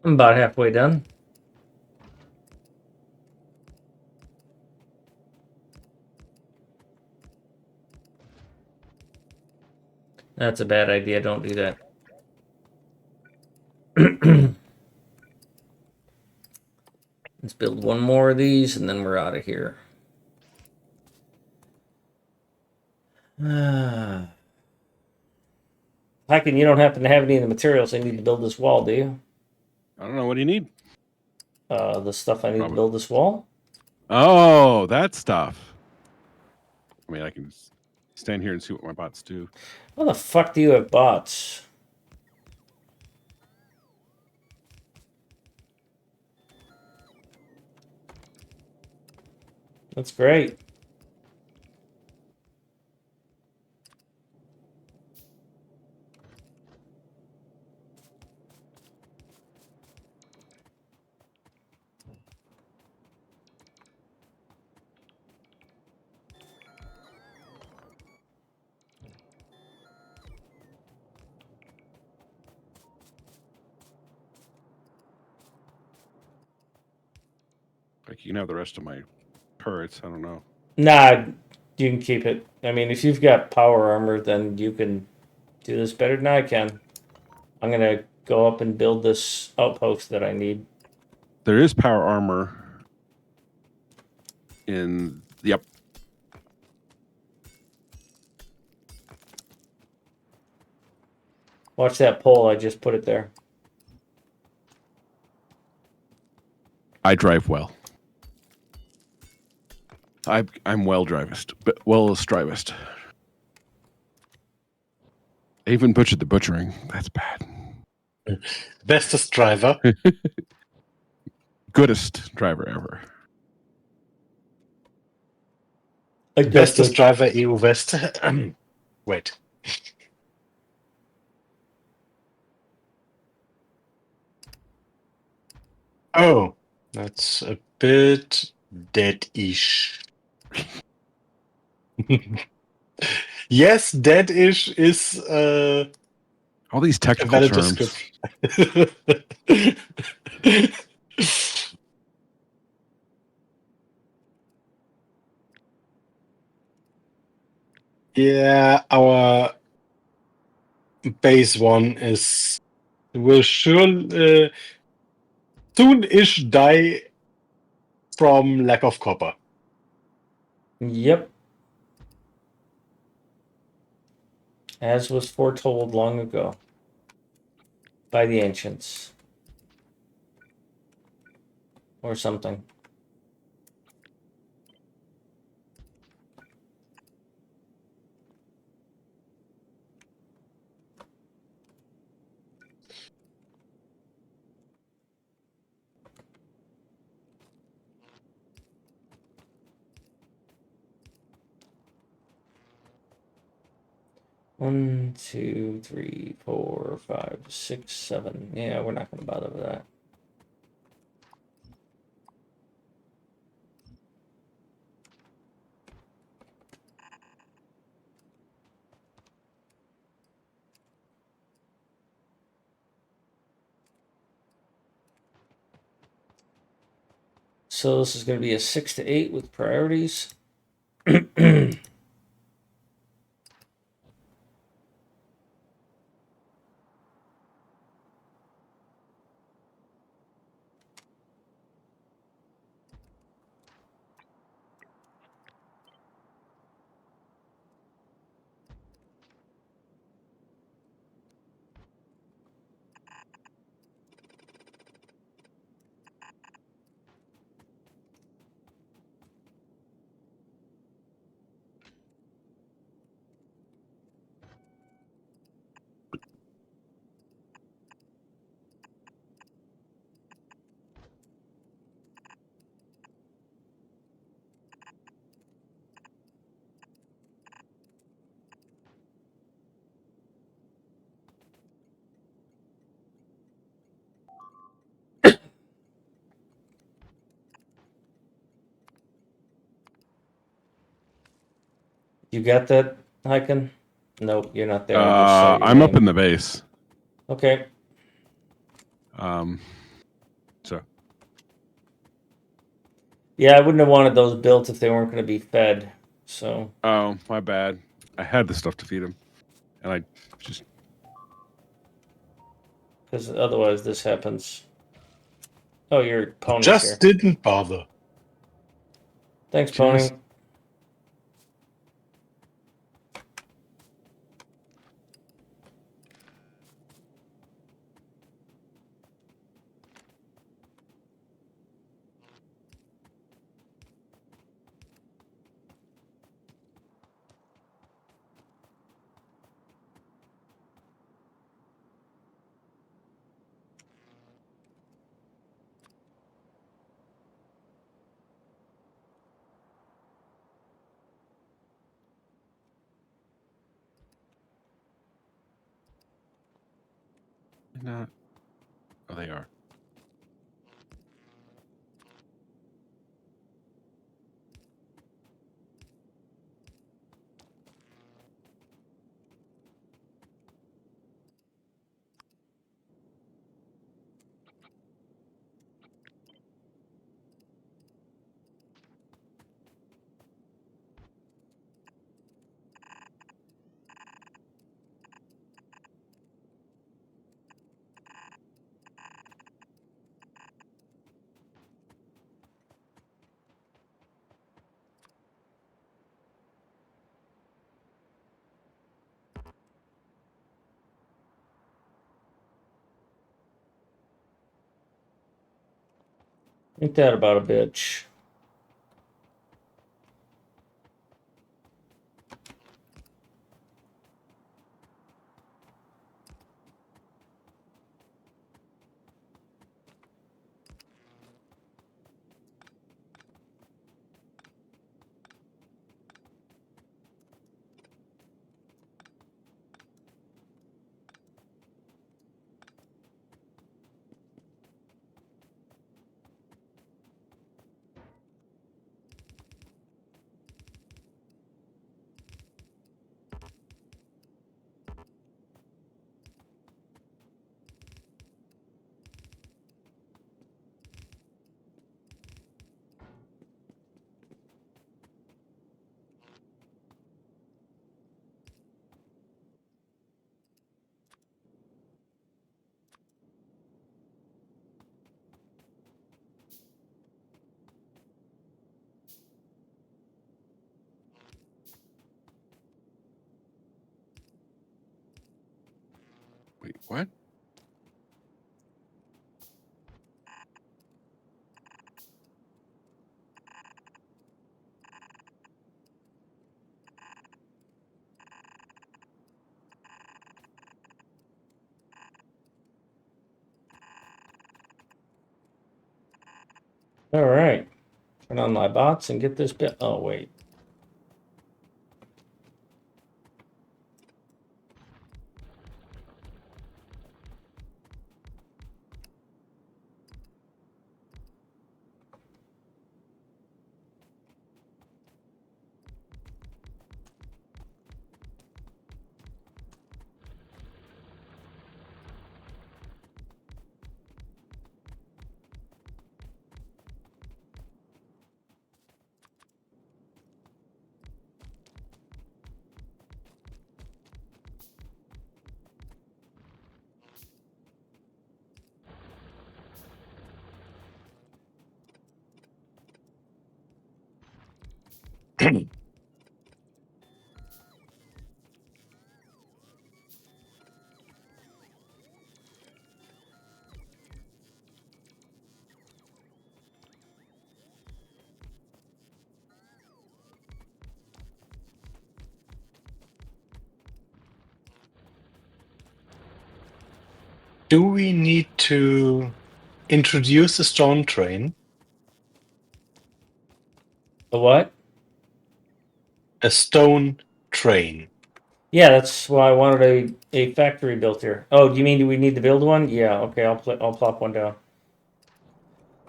I'm about halfway done. That's a bad idea. Don't do that. Let's build one more of these and then we're out of here. Hyken, you don't happen to have any of the materials I need to build this wall, do you? I don't know. What do you need? The stuff I need Probably. to build this wall? Oh, that stuff. I mean, I can stand here and see what my bots do. How the fuck do you have bots? That's great. Like, you can have the rest of my turrets. I don't know. Nah, you can keep it. I mean, if you've got power armor, then you can do this better than I can. I'm gonna go up and build this outpost that I need. There is power armor in. Yep. Watch that pole. I just put it there. I drive well. I'm well drivest, but well strivest. I even butchered the butchering. That's bad. Bestest driver. Goodest driver ever. Bestest driver EU West. Wait. Oh, that's a bit dead-ish. Yes, dead-ish is All these a technical valid terms. description. Yeah, our base one will soon-ish die from lack of copper. Yep. As was foretold long ago by the ancients. Or something. 1, 2, 3, 4, 5, 6, 7. Yeah, we're not going to bother with that. So this is going to be a 6 to 8 with priorities. You got that, Hyken? Nope, you're not there. I just saw your I'm up name. in the base. Okay. So Yeah, I wouldn't have wanted those built if they weren't going to be fed. So, oh, my bad. I had the stuff to feed him, and I just because otherwise this happens. Oh, your pony's Just here. didn't bother. Thanks, just pony. not. Oh, they are. Ain't that about a bitch? Wait, what? All right. Turn on my bots and get this bit. Oh, wait. Do we need to introduce a stone train? The what? A stone train. Yeah, that's why I wanted a factory built here. Oh, do you mean do we need to build one? Yeah, okay, I'll plop one down.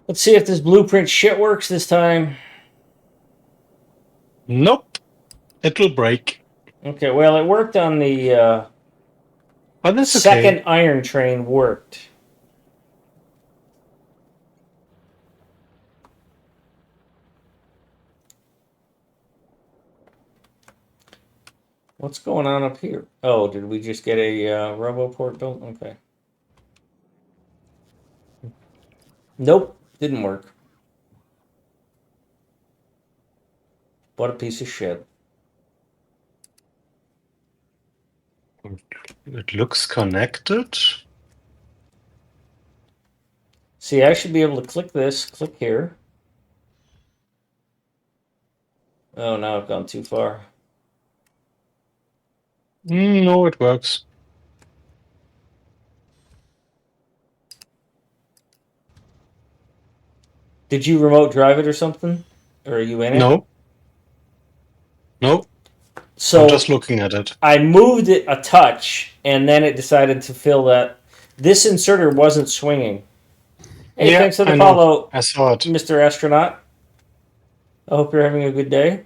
Let's see if this blueprint shit works this time. Nope. It will break. Okay, well, it worked on the But that's second okay. iron train worked. What's going on up here? Oh, did we just get a RoboPort built? Okay. Nope, didn't work. What a piece of shit. It looks connected. See, I should be able to click this, click here. Oh, now I've gone too far. No, it works. Did you remote drive it or something? Or are you in it? No. Nope. So I'm just looking at it. I moved it a touch, and then it decided to fill that. This inserter wasn't swinging. Hey, Yeah, thanks for the I know. follow, I saw it. Mr. Astronaut. I hope you're having a good day.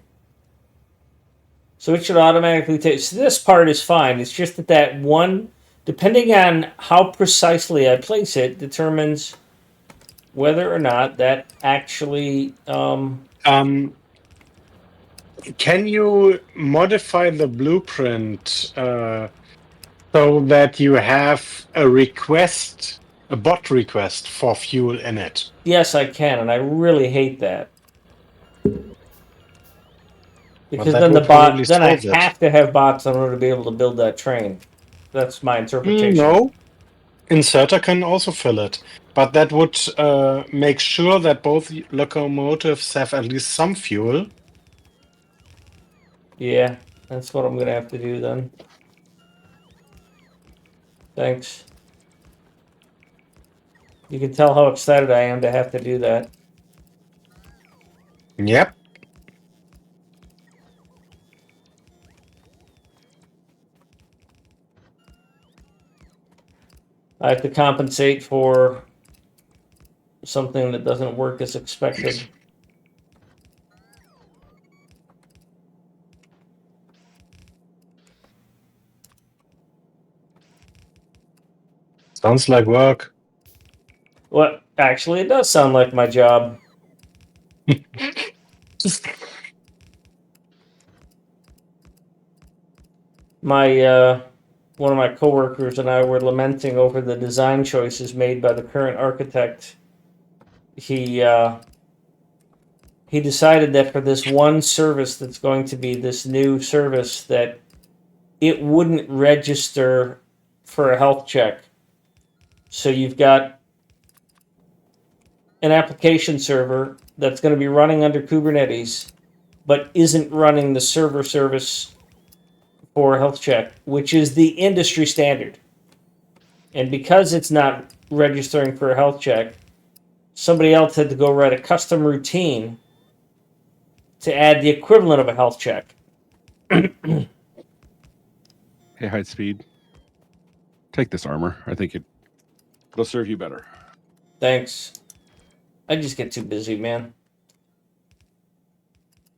So it should automatically take. So this part is fine. It's just that one, depending on how precisely I place it, determines whether or not that actually. Can you modify the blueprint so that you have a request, a bot request for fuel in it? Yes, I can, and I really hate that. Because that then the will probably bot, then I solve it. have to have bots in order to be able to build that train. That's my interpretation. No. Inserter can also fill it. But that would make sure that both locomotives have at least some fuel. Yeah, that's what I'm gonna have to do then. Thanks. You can tell how excited I am to have to do that. Yep. I have to compensate for something that doesn't work as expected. Sounds like work. Well, actually, it does sound like my job. My one of my coworkers and I were lamenting over the design choices made by the current architect. He decided that for this one service that's going to be this new service, that it wouldn't register for a health check. So you've got an application server that's going to be running under Kubernetes, but isn't running the server service for a health check, which is the industry standard. And because it's not registering for a health check, somebody else had to go write a custom routine to add the equivalent of a health check. Hey, high speed. Take this armor. I think it'll serve you better. Thanks. I just get too busy, man.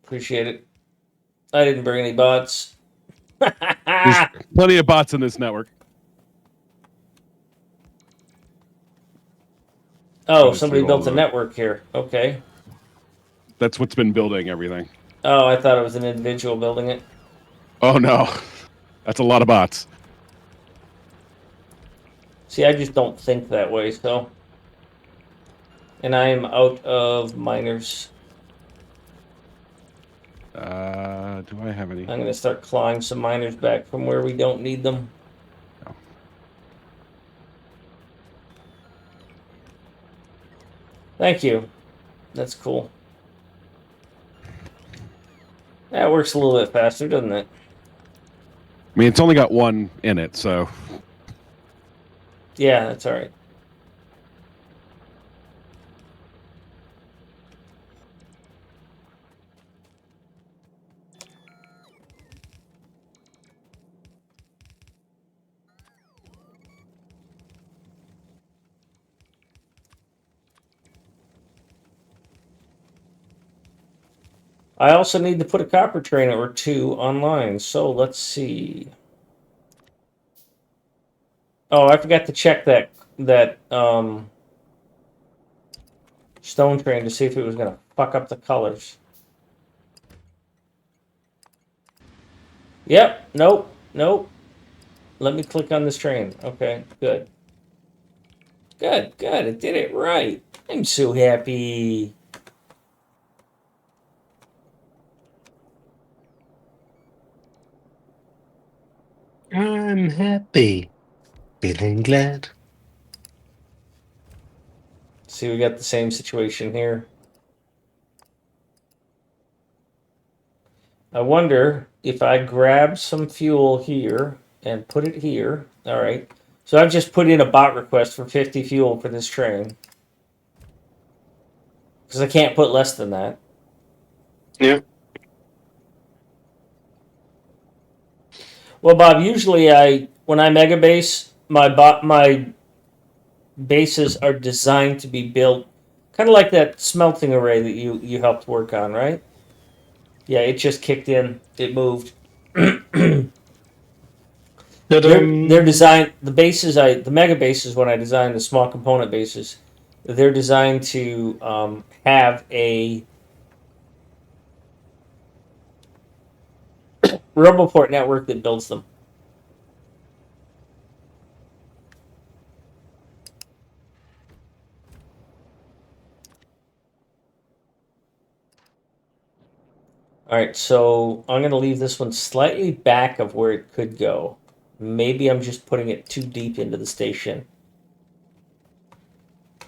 Appreciate it. I didn't bring any bots. There's plenty of bots in this network. Oh, Goes somebody through built all a the- network here. Okay. That's what's been building everything. Oh, I thought it was an individual building it. Oh no, that's a lot of bots. See, I just don't think that way, so. And I am out of miners. Do I have any? I'm going to start clawing some miners back from where we don't need them. No. Thank you. That's cool. That works a little bit faster, doesn't it? I mean, it's only got one in it, so Yeah, that's all right. I also need to put a copper train or two online, so let's see. Oh, I forgot to check that stone train to see if it was gonna fuck up the colors. Yep, nope. Let me click on this train. Okay, good. Good, it did it right. I'm so happy. I'm happy. Feeling glad. See, we got the same situation here. I wonder if I grab some fuel here and put it here. All right. So I've just put in a bot request for 50 fuel for this train. Because I can't put less than that. Yeah. Well, Bob, usually when I mega base, my bases are designed to be built kind of like that smelting array that you helped work on, right? Yeah, it just kicked in. It moved. They're designed, the mega bases, when I design the small component bases, they're designed to have a RoboPort network that builds them. All right, so I'm going to leave this one slightly back of where it could go. Maybe I'm just putting it too deep into the station.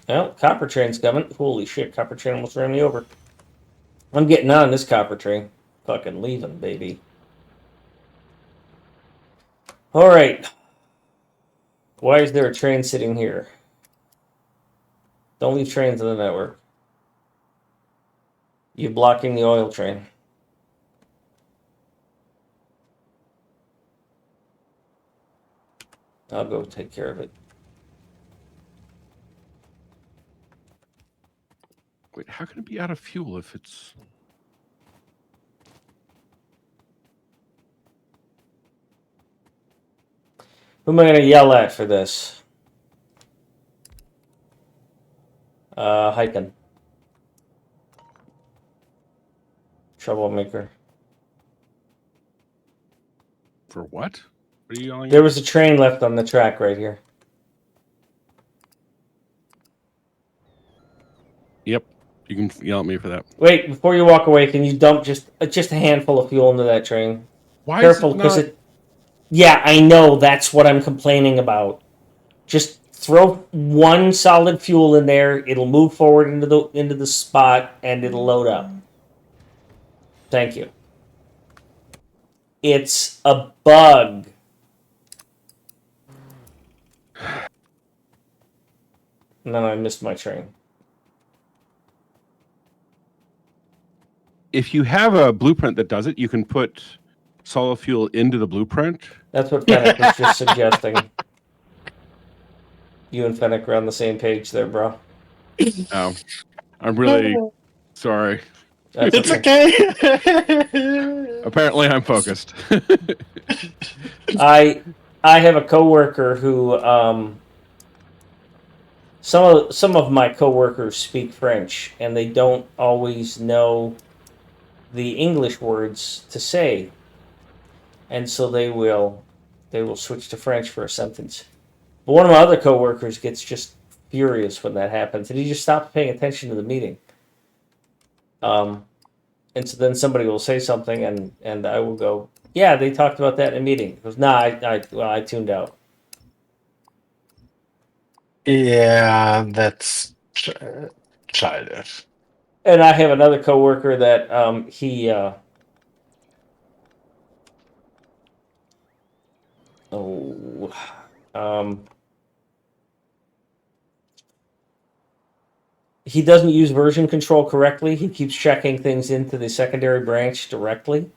Well, copper train's coming. Holy shit, copper train almost ran me over. I'm getting on this copper train. Fucking leaving, baby. All right. Why is there a train sitting here? Don't leave trains in the network. You're blocking the oil train. I'll go take care of it. wait, how can it be out of fuel if it's Who am I going to yell at for this? Hiking. Troublemaker. for what? What are you yelling There at? was a train left on the track right here. Yep. You can yell at me for that. Wait, before you walk away, can you dump just a handful of fuel into that train? Why Careful, is it because not? it... Yeah, I know. That's what I'm complaining about. Just throw one solid fuel in there. It'll move forward into the spot, and it'll load up. Thank you. It's a bug. And then I missed my train. If you have a blueprint that does it, you can put solid fuel into the blueprint. That's what Fennec was just suggesting. You and Fennec are on the same page there, bro. Oh, I'm really sorry. That's It's okay. okay. Apparently, I'm focused. I have a coworker who some of my coworkers speak French and they don't always know the English words to say, and so they will switch to French for a sentence. But one of my other coworkers gets just furious when that happens, and he just stops paying attention to the meeting. And And so then somebody will say something, and I will go, yeah, they talked about that in a meeting. He goes, nah, I tuned out. Yeah, that's childish. And I have another coworker that he he doesn't use version control correctly. He keeps checking things into the secondary branch directly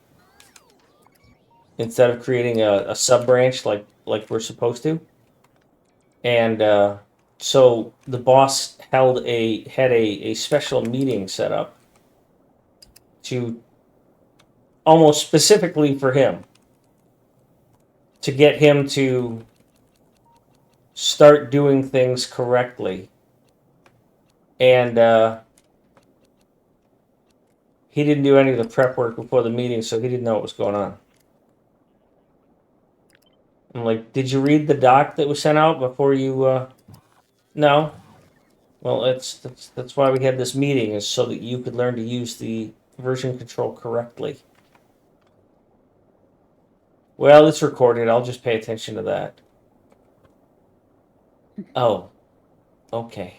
instead of creating a sub branch like we're supposed to. And so the boss had a special meeting set up to almost specifically for him to get him to start doing things correctly. And he didn't do any of the prep work before the meeting, so he didn't know what was going on. I'm like, did you read the doc that was sent out before you? No. Well, that's why we had this meeting, is so that you could learn to use the version control correctly. Well, it's recorded. I'll just pay attention to that. Oh, okay.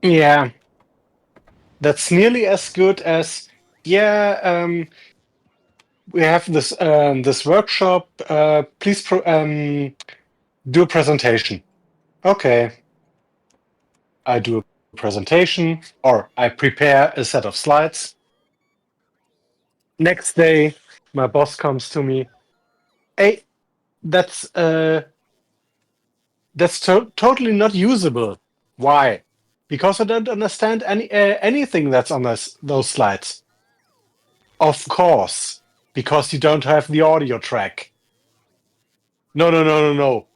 Yeah, that's nearly as good as we have this workshop. Please do a presentation. Okay, I do a presentation, or I prepare a set of slides. Next day, my boss comes to me. Hey, that's totally not usable. Why? Because I don't understand anything that's on those slides. Of course, because you don't have the audio track. No.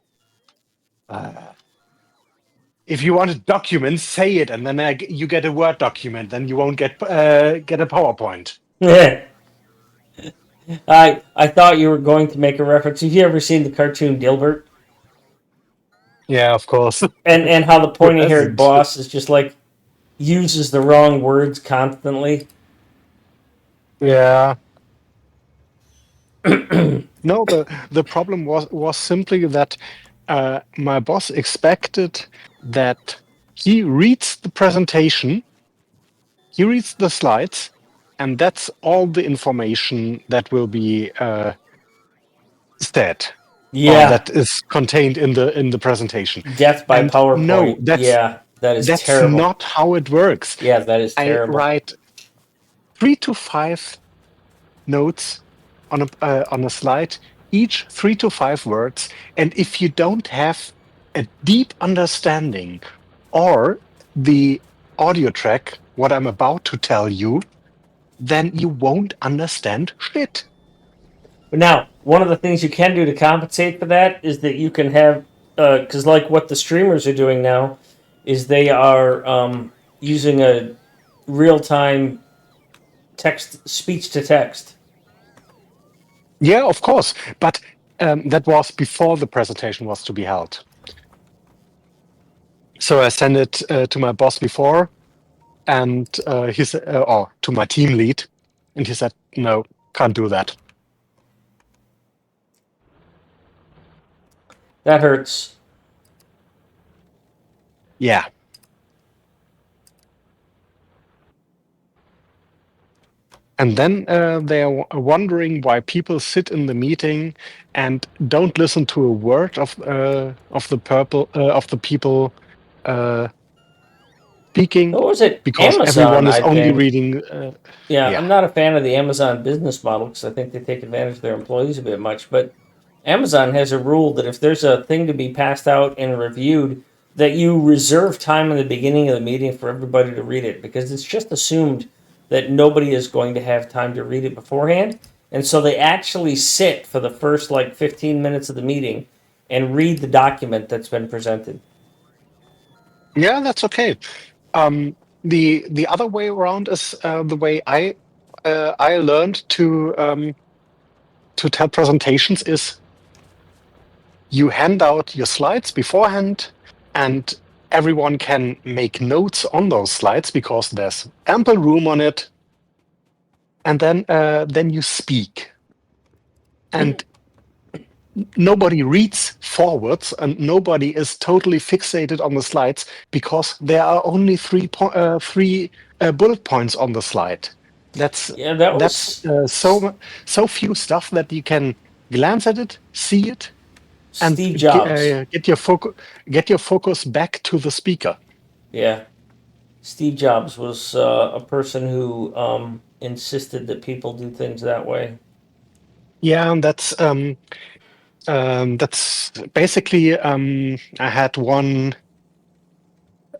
If you want a document, say it, and then you get a Word document. Then you won't get a PowerPoint. I thought you were going to make a reference. Have you ever seen the cartoon Dilbert? Yeah, of course. And how the Who pointy-haired hasn't? boss is just like uses the wrong words constantly. Yeah. No, the problem was simply that my boss expected that he reads the presentation, he reads the slides, and that's all the information that will be said, or Yeah, that is contained in the presentation. death by And no, PowerPoint. Yeah, that is that's terrible. not how it works. Yeah, that is I terrible. write 3 to 5 notes on a slide, each 3 to 5 words. And if you don't have a deep understanding or the audio track, what I'm about to tell you, then you won't understand shit. But now, one of the things you can do to compensate for that is that you can have, because like what the streamers are doing now, is they are using a real-time text, speech to text. Yeah, of course. But that was before the presentation was to be held. So I sent it to my boss before, and he said, or to my team lead, and he said, no, can't do that. That hurts. Yeah. And then they are wondering why people sit in the meeting and don't listen to a word of the people speaking, What was it? because Amazon, everyone is I only think. reading. Yeah, I'm not a fan of the Amazon business model because I think they take advantage of their employees a bit much. But Amazon has a rule that if there's a thing to be passed out and reviewed, that you reserve time in the beginning of the meeting for everybody to read it, because it's just assumed that nobody is going to have time to read it beforehand. And so they actually sit for the first like 15 minutes of the meeting and read the document that's been presented. Yeah, that's okay. The other way around is the way I learned to tell presentations is you hand out your slides beforehand, and everyone can make notes on those slides because there's ample room on it. And then you speak. And nobody reads forwards and nobody is totally fixated on the slides because there are only three bullet points on the slide. That's Yeah, that was so few stuff that you can glance at it, see it, and Steve Jobs. get your focus back to the speaker. Yeah. Steve Jobs was a person who insisted that people do things that way. Yeah, and that's basically I had one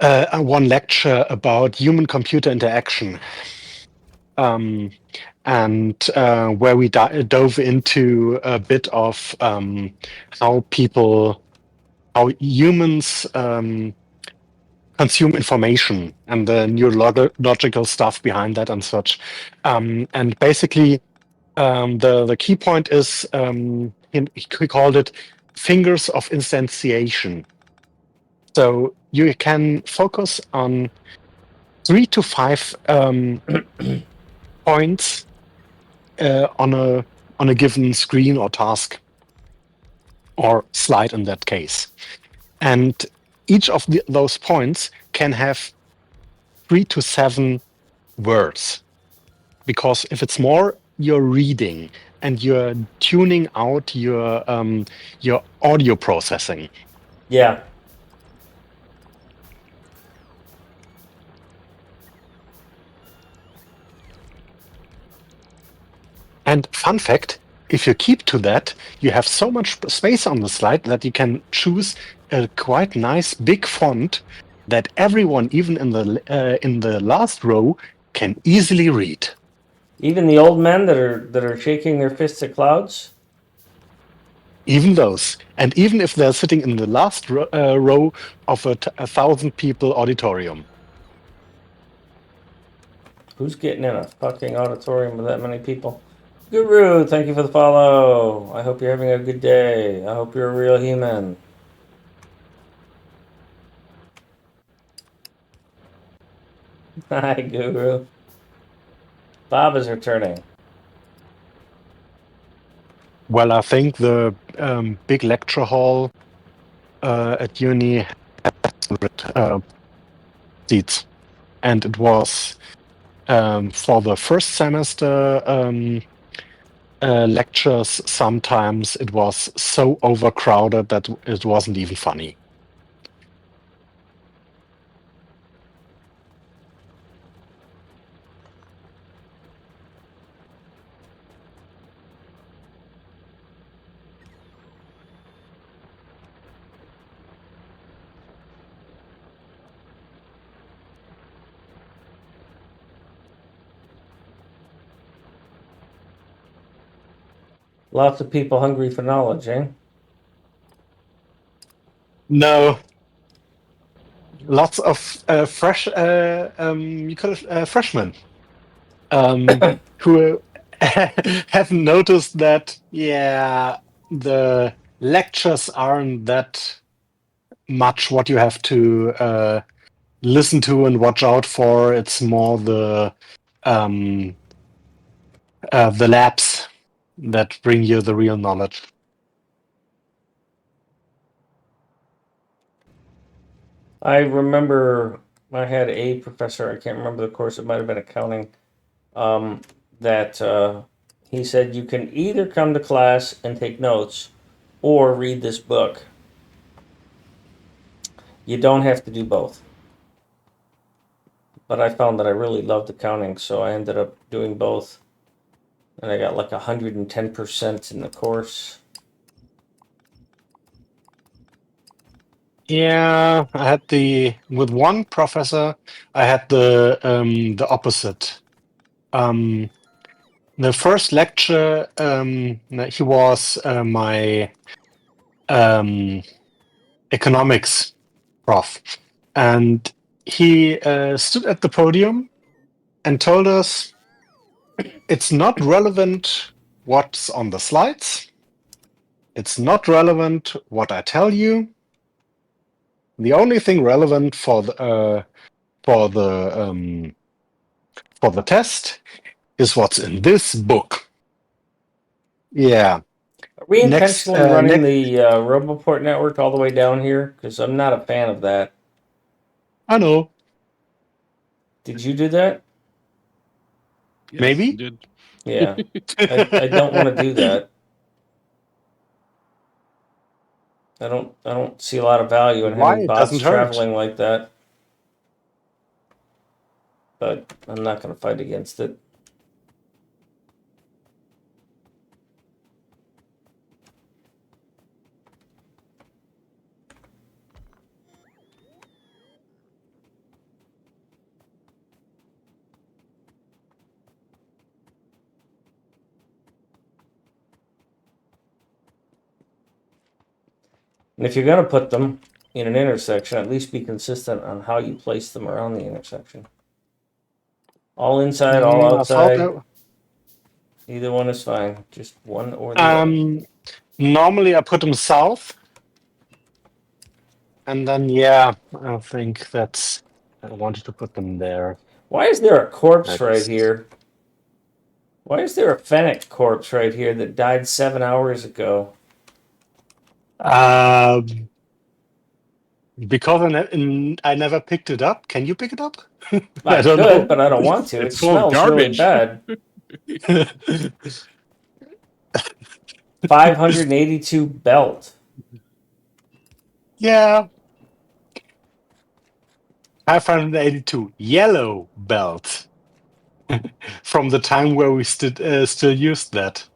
lecture about human-computer interaction, and where we dove into a bit of how humans consume information and the neurological stuff behind that and such. And basically, the key point is he called it fingers of instantiation. So you can focus on 3 to 5 points on a given screen or task or slide in that case, and each of those points can have 3 to 7 words, because if it's more, you're reading and you're tuning out your audio processing. Yeah. And fun fact, if you keep to that, you have so much space on the slide that you can choose a quite nice big font that everyone, even in the last row, can easily read. Even the old men that are shaking their fists at clouds. Even those, and even if they're sitting in the last row of a 1,000 people auditorium. Who's getting in a fucking auditorium with that many people? Guru, thank you for the follow. I hope you're having a good day. I hope you're a real human. Hi, Guru. Bob is returning. Well, I think the big lecture hall at uni had seats, and it was for the first semester lectures. Sometimes it was so overcrowded that it wasn't even funny. Lots of people hungry for knowledge, eh? No, lots of fresh freshmen who haven't noticed that. Yeah, the lectures aren't that much what you have to listen to and watch out for. It's more the labs that bring you the real knowledge. I remember I had a professor, I can't remember the course, it might have been accounting, that he said you can either come to class and take notes or read this book. You don't have to do both. But I found that I really loved accounting, so I ended up doing both. And I got like 110% in the course. Yeah, I had with one professor, I had the opposite. The first lecture, he was my economics prof, and he stood at the podium and told us it's not relevant what's on the slides. It's not relevant what I tell you. The only thing relevant for the test is what's in this book. Yeah. Are we Next, intentionally running next- the Roboport network all the way down here? Because I'm not a fan of that. I know. Did you do that? Yes, Maybe? you did. Yeah. I don't want to do that. I don't see a lot of value in Why? having It bots doesn't hurt. traveling like that. But I'm not going to fight against it. And if you're going to put them in an intersection, at least be consistent on how you place them around the intersection. All inside, all I thought outside. that- Either one is fine. Just one or the other. Normally I put them south. And then, yeah, I think I wanted to put them there. Why is there a corpse right That's- here? Why is there a Fennec corpse right here that died 7 hours ago? Because I never picked it up. Can you pick it up? I don't could, know. but I don't want to. It It's full of smells really garbage. bad. 582 belt. Yeah. 582 yellow belt. From the time where we still used that.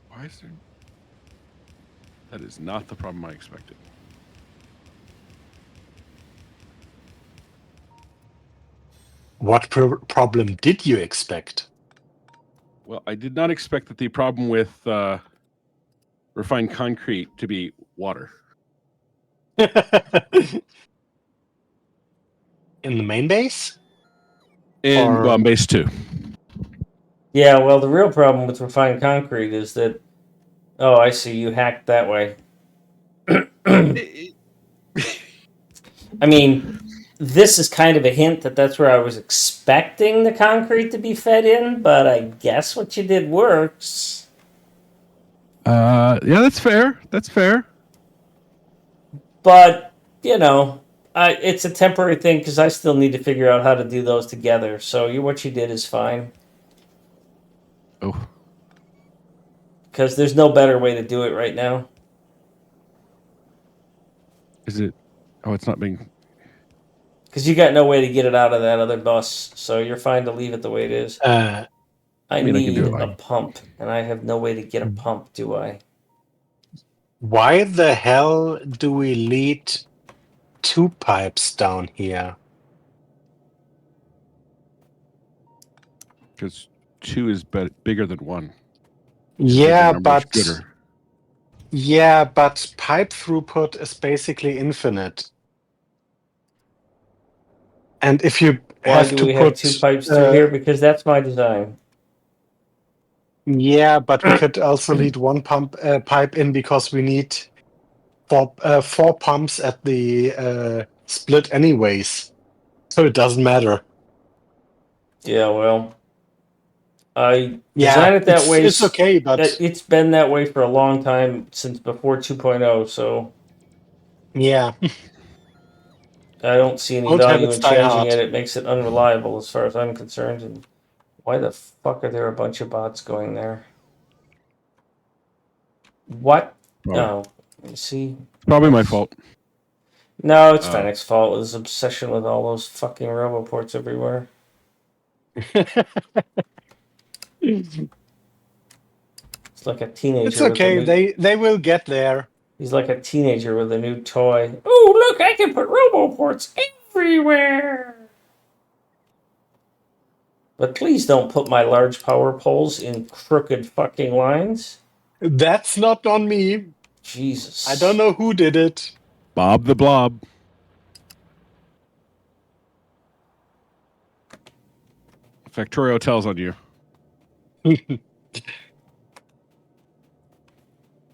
Why is there? That is not the problem I expected. What problem did you expect? Well, I did not expect that the problem with refined concrete to be water. In the main base? In Or- base 2. Yeah, well, the real problem with refined concrete is that. Oh, I see. You hacked that way. I mean, this is kind of a hint that that's where I was expecting the concrete to be fed in, but I guess what you did works. Yeah, that's fair. That's fair. But, you know, it's a temporary thing because I still need to figure out how to do those together. So what you did is fine. Oh, Because there's no better way to do it right now. is it? Oh, it's not being. Because you got no way to get it out of that other bus. So you're fine to leave it the way it is. Uh, I mean, I can need do it. a pump, and I have no way to get a pump, do I? why the hell do we lead 2 pipes down here? Because 2 is bigger than 1. Yeah, Bigger number is but gooder. yeah, but pipe throughput is basically infinite. And if you Why have do to we put have 2 pipes through here? Because that's my design. yeah, but we could also lead 1 pipe in because we need 4 pumps at the split anyways. So it doesn't matter. Yeah, well, I Yeah, designed it that way. it's okay, but It's been that way for a long time, since before 2.0, so yeah, I don't see any old value habits in die changing hard. it. It makes it unreliable as far as I'm concerned. And why the fuck are there a bunch of bots going there? What? Probably, Oh, you see? probably my fault. No, it's Fennec's fault. His obsession with all those fucking roboports everywhere. It's It's like a teenager with a okay. new. They will get there. He's like a teenager with a new toy. Oh, look! I can put roboports everywhere. But please don't put my large power poles in crooked fucking lines. That's not on me. Jesus. I don't know who did it. Bob the Blob. Factorio tells on you.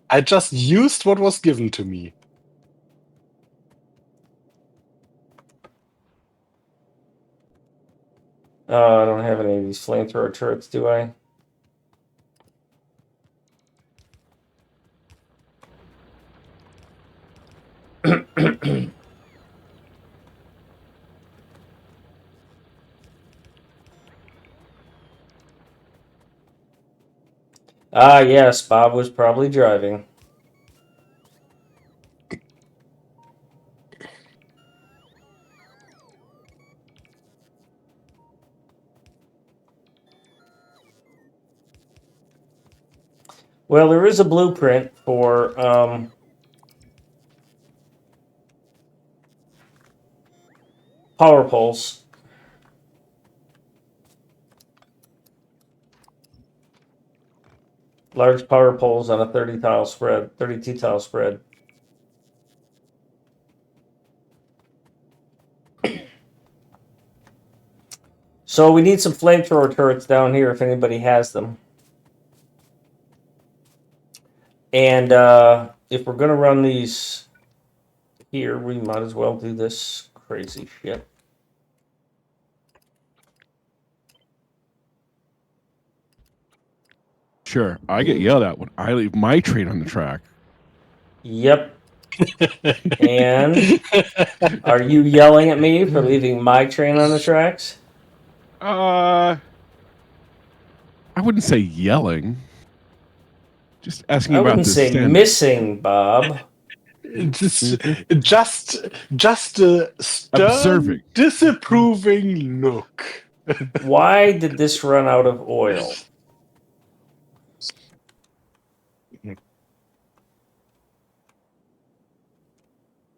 I just used what was given to me. Oh, I don't have any of these flamethrower turrets, do I? Ah, yes, Bob was probably driving. Well, there is a blueprint for power poles. Large power poles on a 30 tile spread, 32 tile spread. So we need some flamethrower turrets down here if anybody has them. And if we're going to run these here, we might as well do this crazy shit. Sure, I get yelled at when I leave my train on the track. Yep. And are you yelling at me for leaving my train on the tracks? I wouldn't say yelling. Just asking I about wouldn't the say standard. missing, Bob. just a stern, Observing. disapproving look. Why did this run out of oil?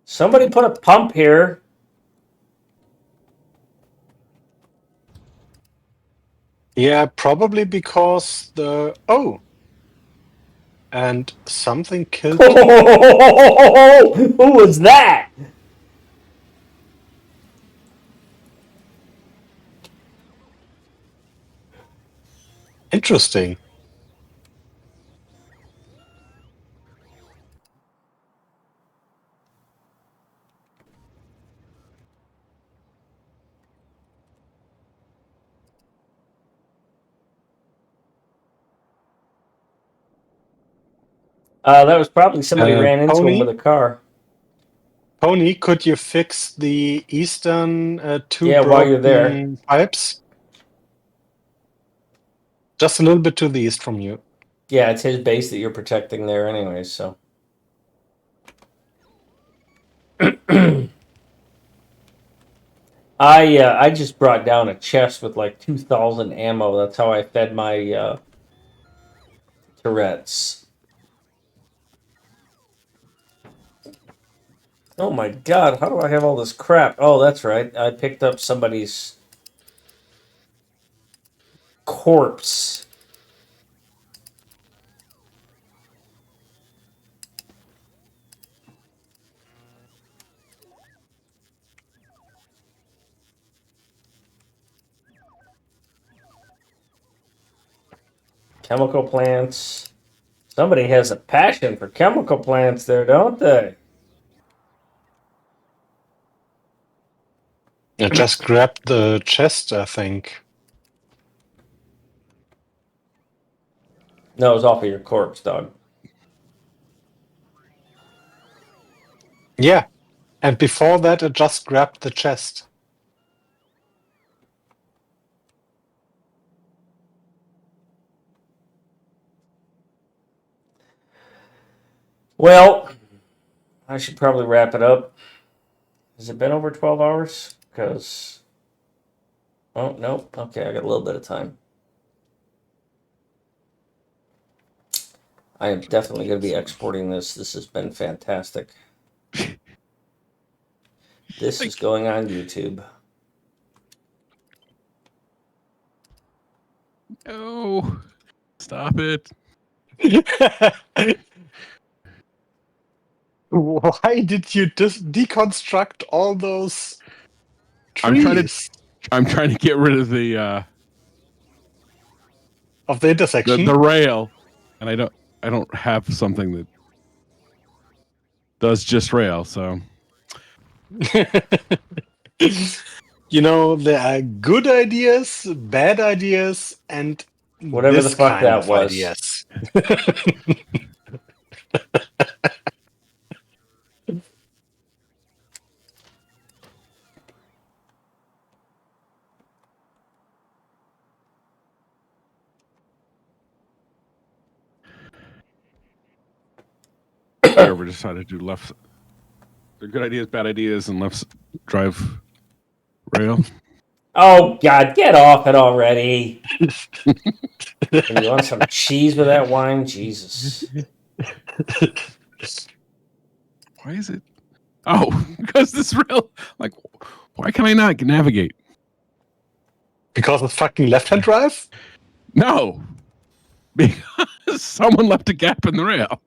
Somebody put a pump here. Yeah, probably because and something killed. Who was that? Interesting. That was probably somebody ran into him Pony? with a car. Pony, could you fix the eastern two Yeah, while you're there. broken pipes? Just a little bit to the east from you. Yeah, it's his base that you're protecting there anyways, so. I just brought down a chest with like 2,000 ammo. That's how I fed my turrets. Oh my god, how do I have all this crap? Oh, that's right. I picked up somebody's corpse. Chemical plants. Somebody has a passion for chemical plants there, don't they? I just grabbed the chest, I think. No, it was off of your corpse, dog. Yeah, and before that, I just grabbed the chest. Well, I should probably wrap it up. Has it been over 12 hours? Because. Oh, no. Okay, I got a little bit of time. I am definitely going to be exporting this. This has been fantastic. This is going on YouTube. Oh, stop it. Why did you just deconstruct all those I'm trying to- trees I'm trying to get rid of the of the intersection? the rail, and I don't have something that does just rail. So You know, there are good ideas, bad ideas, and Whatever this the fuck kind that of was. ideas. whoever decided to do left, they're good ideas, bad ideas, and left drive rail. Oh God, get off it already! And you want some cheese with that wine? Jesus. Why is it? Oh, because this rail. Like, why can I not navigate? Because of fucking left-hand drive? No, because someone left a gap in the rail.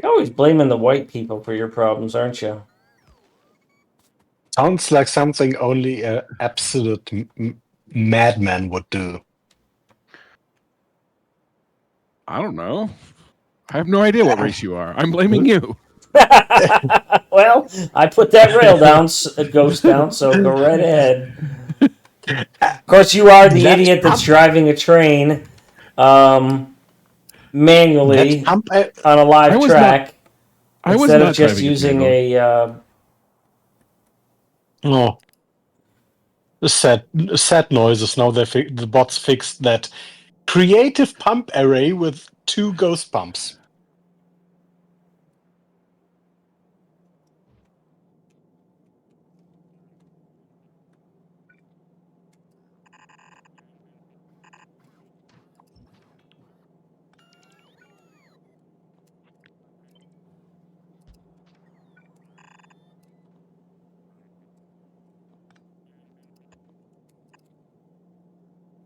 You're always blaming the white people for your problems, aren't you? Sounds like something only an absolute madman would do. I don't know. I have no idea what race you are. I'm blaming you. Well, I put that rail down, ghost down, so go right ahead. Of course, you are the That idiot that's pump- driving a train manually That pump, on a live I was track I was instead of not just driving it using manually. a. oh, sad noises. Now the bots fixed that creative pump array with 2 ghost pumps.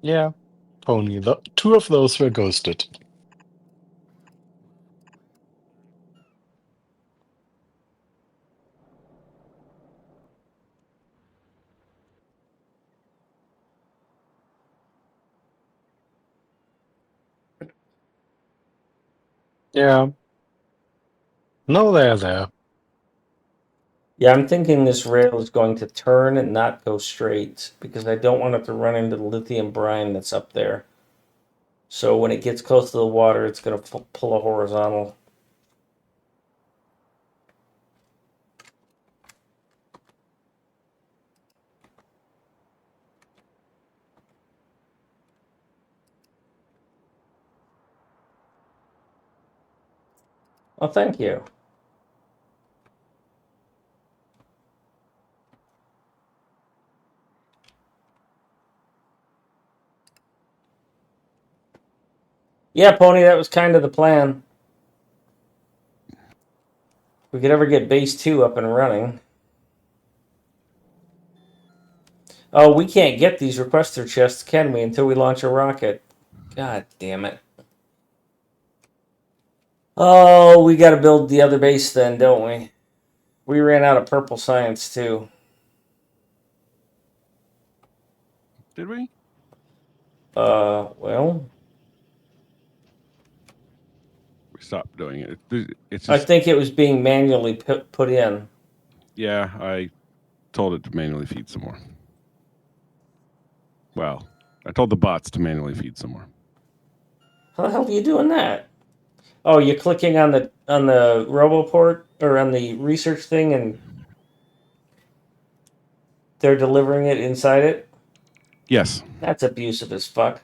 Yeah, only 2 of those were ghosted. Yeah. No, they're there. Yeah, I'm thinking this rail is going to turn and not go straight because I don't want it to run into the lithium brine that's up there. So when it gets close to the water, it's going to pull a horizontal. Oh, thank you. Yeah, Pony, that was kind of the plan. If we could ever get base 2 up and running. Oh, we can't get these requester chests, can we, until we launch a rocket? God damn it. Oh, we got to build the other base then, don't we? We ran out of purple science, too. Did we? Well, We stopped doing it. It's I just think it was being manually put in. yeah. I told it to manually feed some more. Well, I told the bots to manually feed some more. How the hell are you doing that? Oh, you're clicking on the RoboPort or on the research thing, and they're delivering it inside it. Yes. That's abusive as fuck.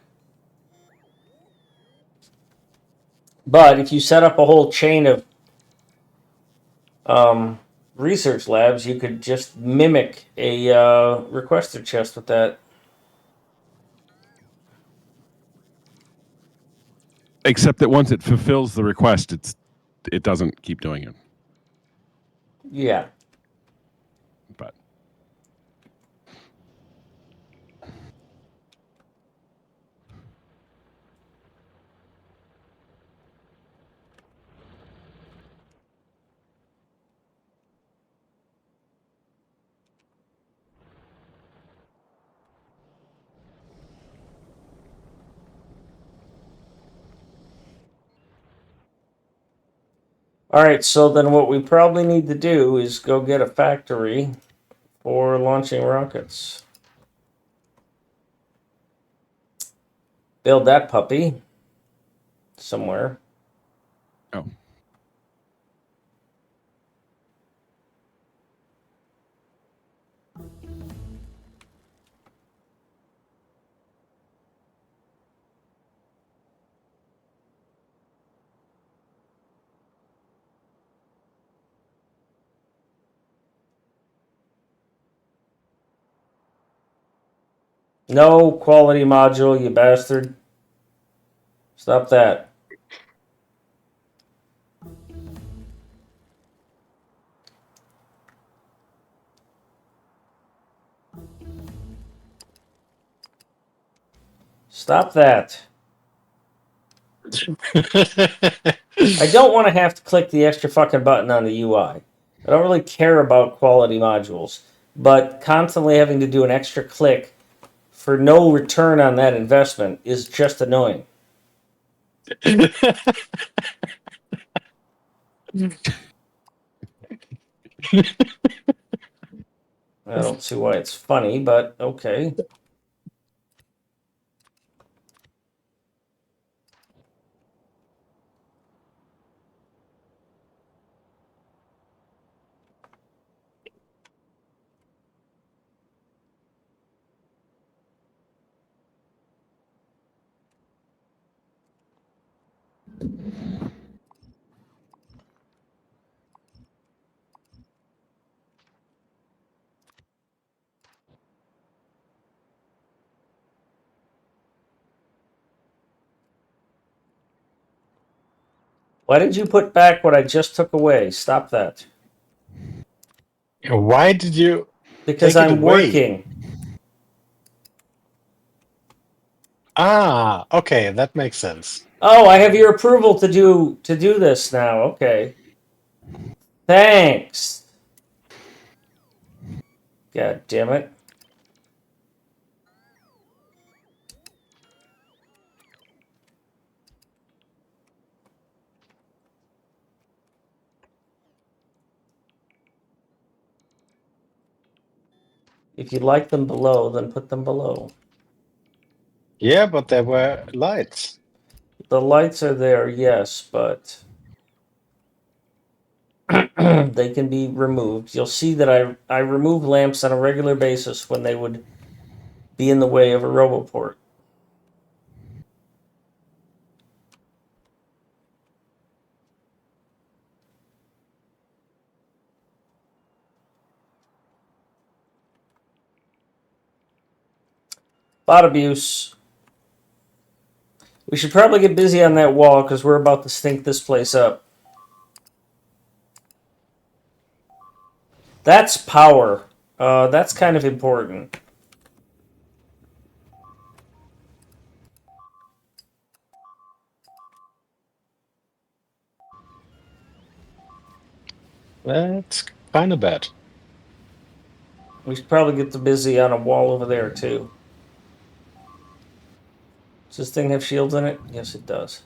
But if you set up a whole chain of research labs, you could just mimic a requester chest with that. Except that once it fulfills the request, it doesn't keep doing it. Yeah. But All right, so then what we probably need to do is go get a factory for launching rockets. Build that puppy somewhere. Oh. No quality module, you bastard. Stop that. Stop that. I don't want to have to click the extra fucking button on the UI. I don't really care about quality modules, but constantly having to do an extra click for no return on that investment is just annoying. I don't see why it's funny, but okay. Why did you put back what I just took away? Stop that. Why did you Because take it I'm away? working. Ah, okay, that makes sense. Oh, I have your approval to do this now. Okay. Thanks. God damn it. If you like them below, then put them below. Yeah, but there were lights. The lights are there, yes, but they can be removed. You'll see that I remove lamps on a regular basis when they would be in the way of a roboport. Bot abuse. We should probably get busy on that wall because we're about to stink this place up. That's power. That's kind of important. That's kind of bad. We should probably get busy on a wall over there too. Does this thing have shields in it? Yes, it does.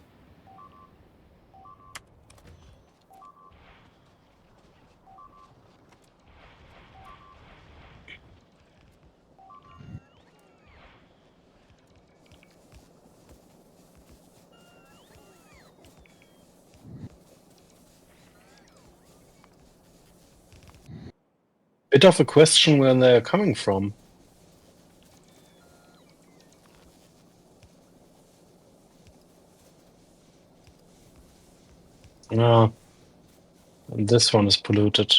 Bit of a question where they're coming from. No, and this one is polluted.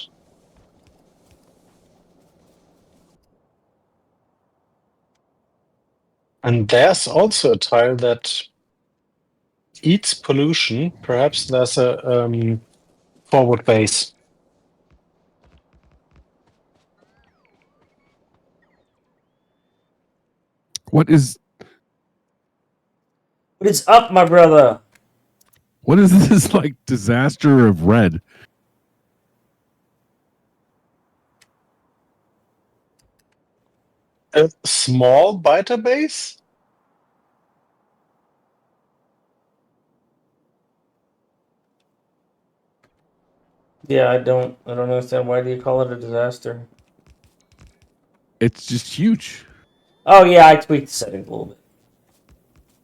And there's also a tile that eats pollution. Perhaps there's a forward base. What is up, my brother? what is this like disaster of red? A small biter base? Yeah, I don't understand. Why do you call it a disaster? It's just huge. Oh yeah, I tweaked the settings a little bit.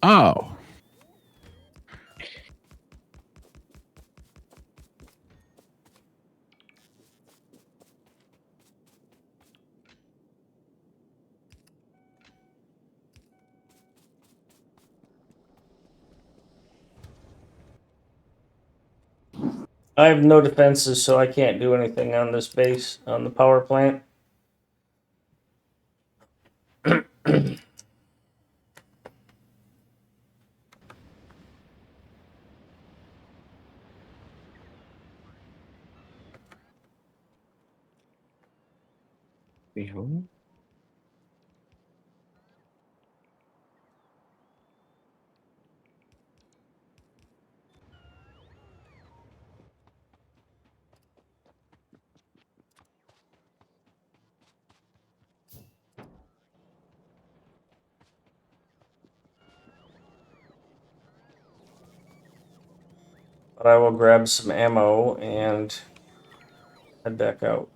Oh. I have no defenses, so I can't do anything on this base on the power plant. But I will grab some ammo and head back out.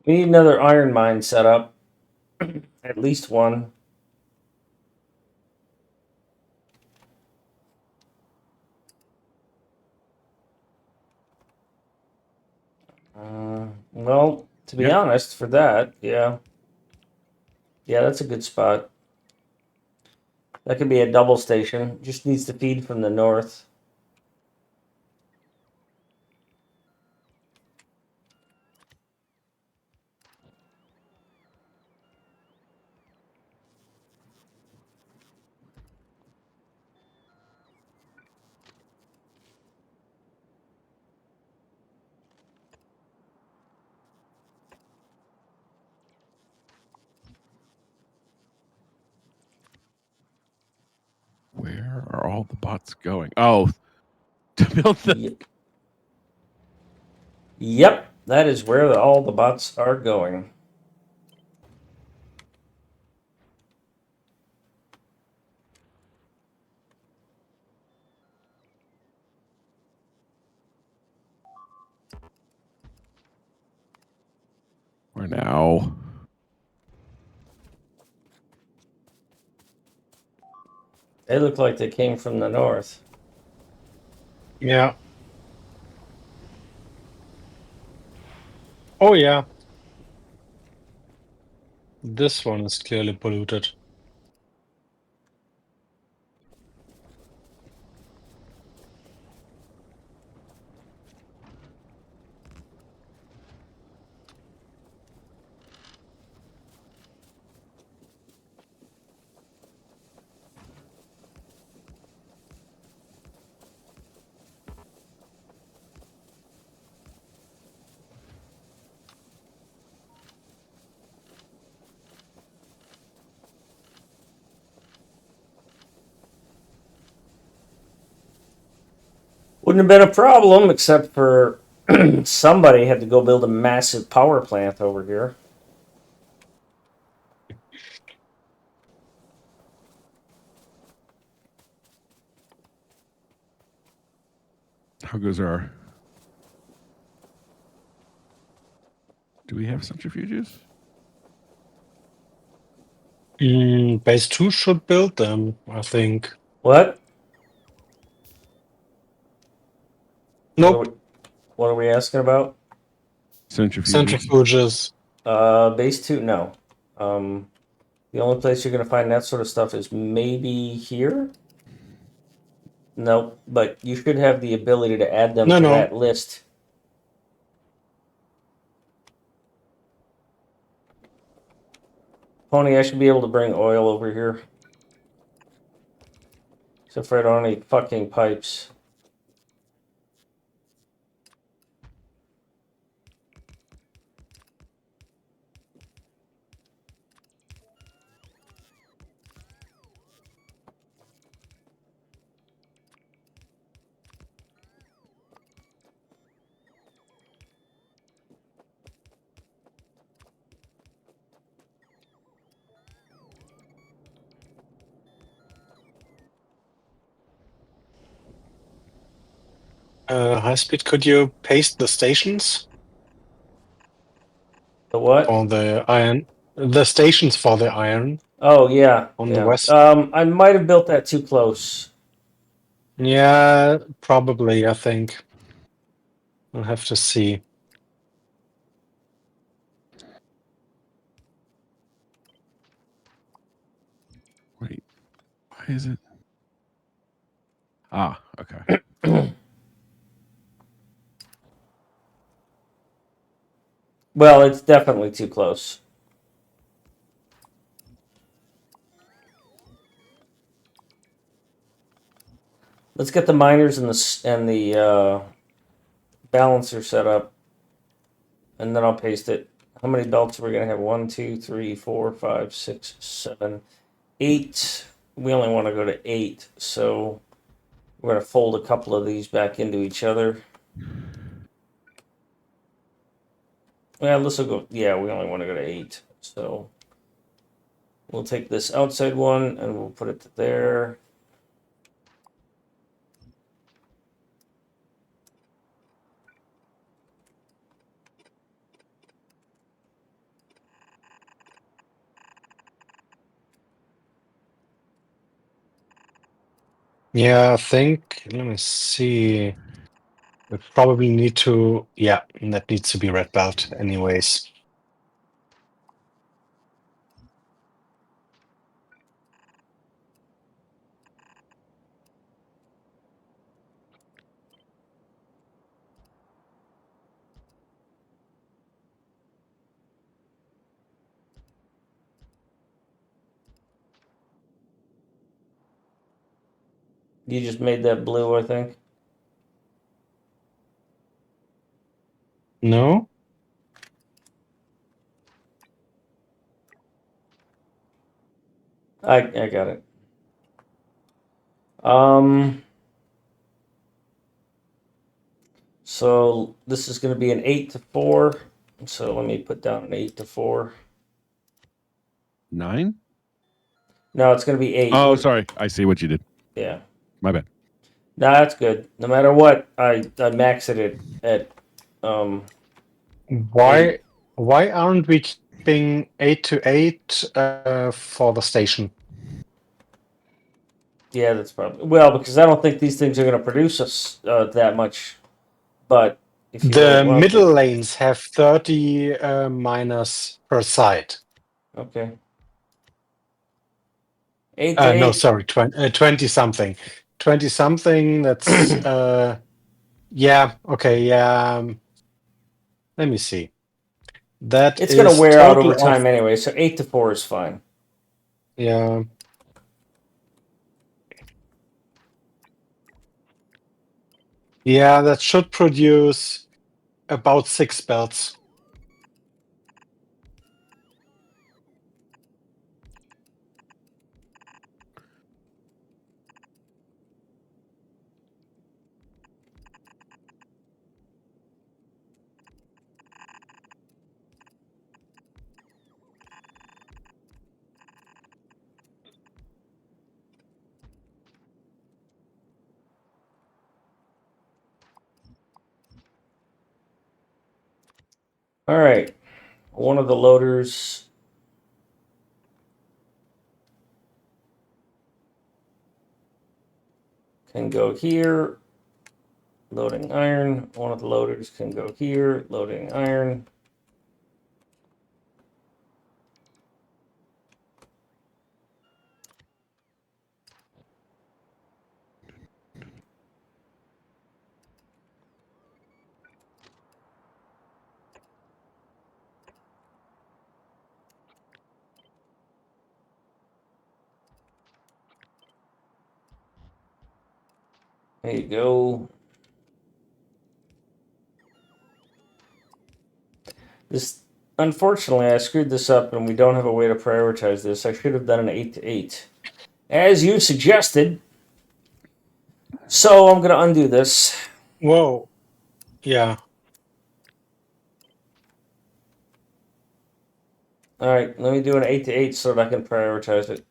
We need another iron mine set up. At least one. Well, to be Yeah. honest, for that, yeah. Yeah, that's a good spot. That could be a double station. Just needs to feed from the north. Where are all the bots going? Oh, to build the. Yep. Yep, that is where all the bots are going. Where now? They look like they came from the north. Yeah. Oh yeah. This one is clearly polluted. Wouldn't have been a problem except for somebody had to go build a massive power plant over here. How goes our. Do we have centrifuges? Base 2 should build them, I think. What? Nope. What are we asking about? Centrifuges. Centrifuges. Base 2? No. The only place you're going to find that sort of stuff is maybe here? Nope, but you should have the ability to add them No, to no. that list. Pony, I should be able to bring oil over here. Except for I don't have any fucking pipes. High speed, could you paste the stations The what? for the iron? The stations for the iron Oh yeah, on the yeah. west. I might have built that too close. Yeah, probably. I think I'll have to see. Wait, why is it? Ah, okay. Well, it's definitely too close. Let's get the miners and the balancer set up, and then I'll paste it. How many belts are we gonna have? 1, 2, 3, 4, 5, 6, 7, 8. We only want to go to 8, so we're gonna fold a couple of these back into each other. Yeah, this will go. Yeah, we only want to go to 8, so we'll take this outside one and we'll put it to there. Yeah, I think. Let me see. We probably need to. Yeah, that needs to be red belt, anyways. You just made that blue, I think. No. I got it. Um. So this is going to be an 8 to 4. So let me put down an 8 to 4. 9? No, it's going to be 8. Oh, sorry. I see what you did. Yeah. My bad. No, that's good. No matter what, I max it at Why? Why aren't we keeping 8 to 8 for the station? yeah, that's probably well because I don't think these things are going to produce us that much. But if you really The want middle to, lanes have 30 minus per side. okay. 8 to No, 8. sorry, 20 something. 20 something. That's yeah. Okay. Yeah. Let me see. That It's going to is wear out over total of time anyway. So 8 to 4 is fine. yeah. Yeah, that should produce about 6 belts. All right. One of the loaders can go here. Loading iron. One of the loaders can go here. Loading iron. There you go. This, unfortunately, I screwed this up, and we don't have a way to prioritize this. I should have done an 8 to 8, as you suggested. So I'm gonna undo this. Whoa. Yeah. All right, let me do an 8 to 8 so that I can prioritize it.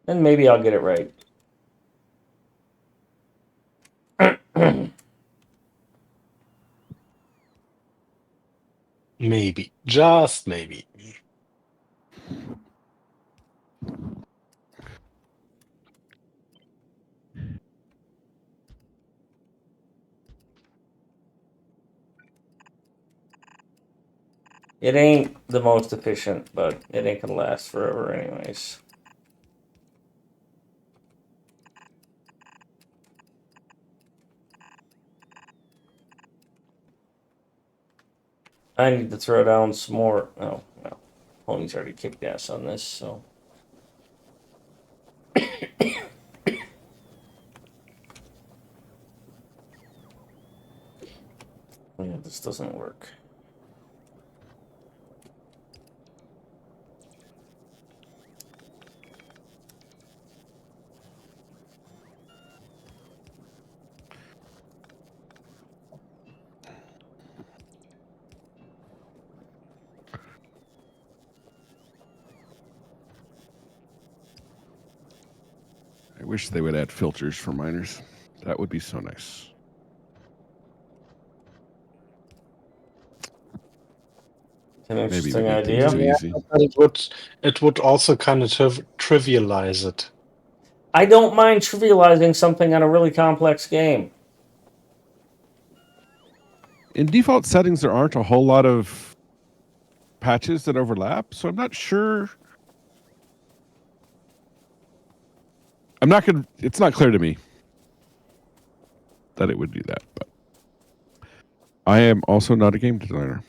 And maybe I'll get it right. Maybe. Just maybe. It ain't the most efficient, but it ain't gonna last forever anyways. I need to throw down some more. Oh, well. Pony's already kicked ass on this, so. Yeah, this doesn't work. I wish they would add filters for miners. That would be so nice. It's an Maybe interesting we made idea. things too easy. But it would also kind of trivialize it. I don't mind trivializing something on a really complex game. In default settings, there aren't a whole lot of patches that overlap, so I'm not sure. I'm not going to, it's not clear to me that it would do that, but I am also not a game designer.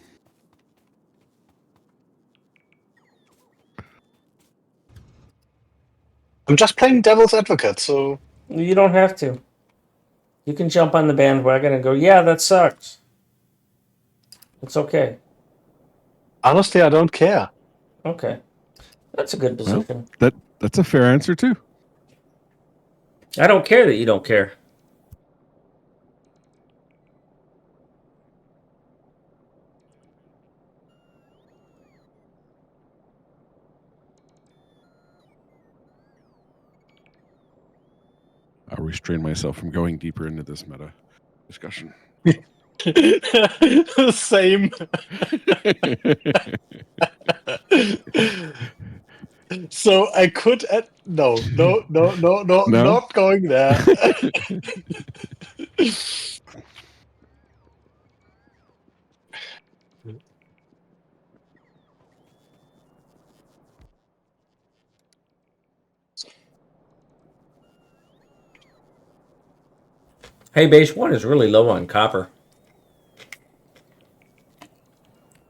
I'm just playing devil's advocate, so You don't have to. You can jump on the bandwagon and go, yeah, that sucks. It's okay. honestly, I don't care. Okay. That's a good position. That's a fair answer too. I don't care that you don't care. I'll restrain myself from going deeper into this meta discussion. Same. So I could add no, No? not going there. Hey, base 1 is really low on copper.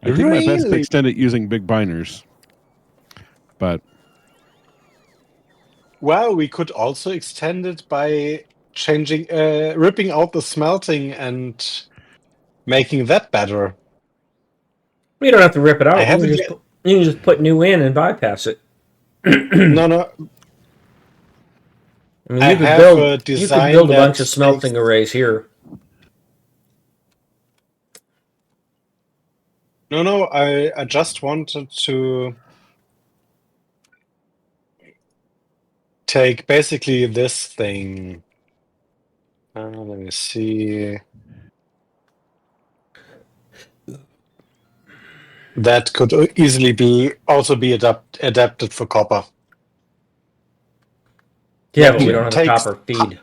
I did my best to Really? extend it using big biners, but Well, we could also extend it by changing, ripping out the smelting and making that better. You don't have to rip it I out. haven't You can just put new in and bypass it. no. I mean, I you could have build a you could design build a that bunch of smelting takes- arrays here. No, I just wanted to take basically this thing. Let me see. That could easily be also be adapted for copper. Yeah, That but we don't have a takes- copper feed.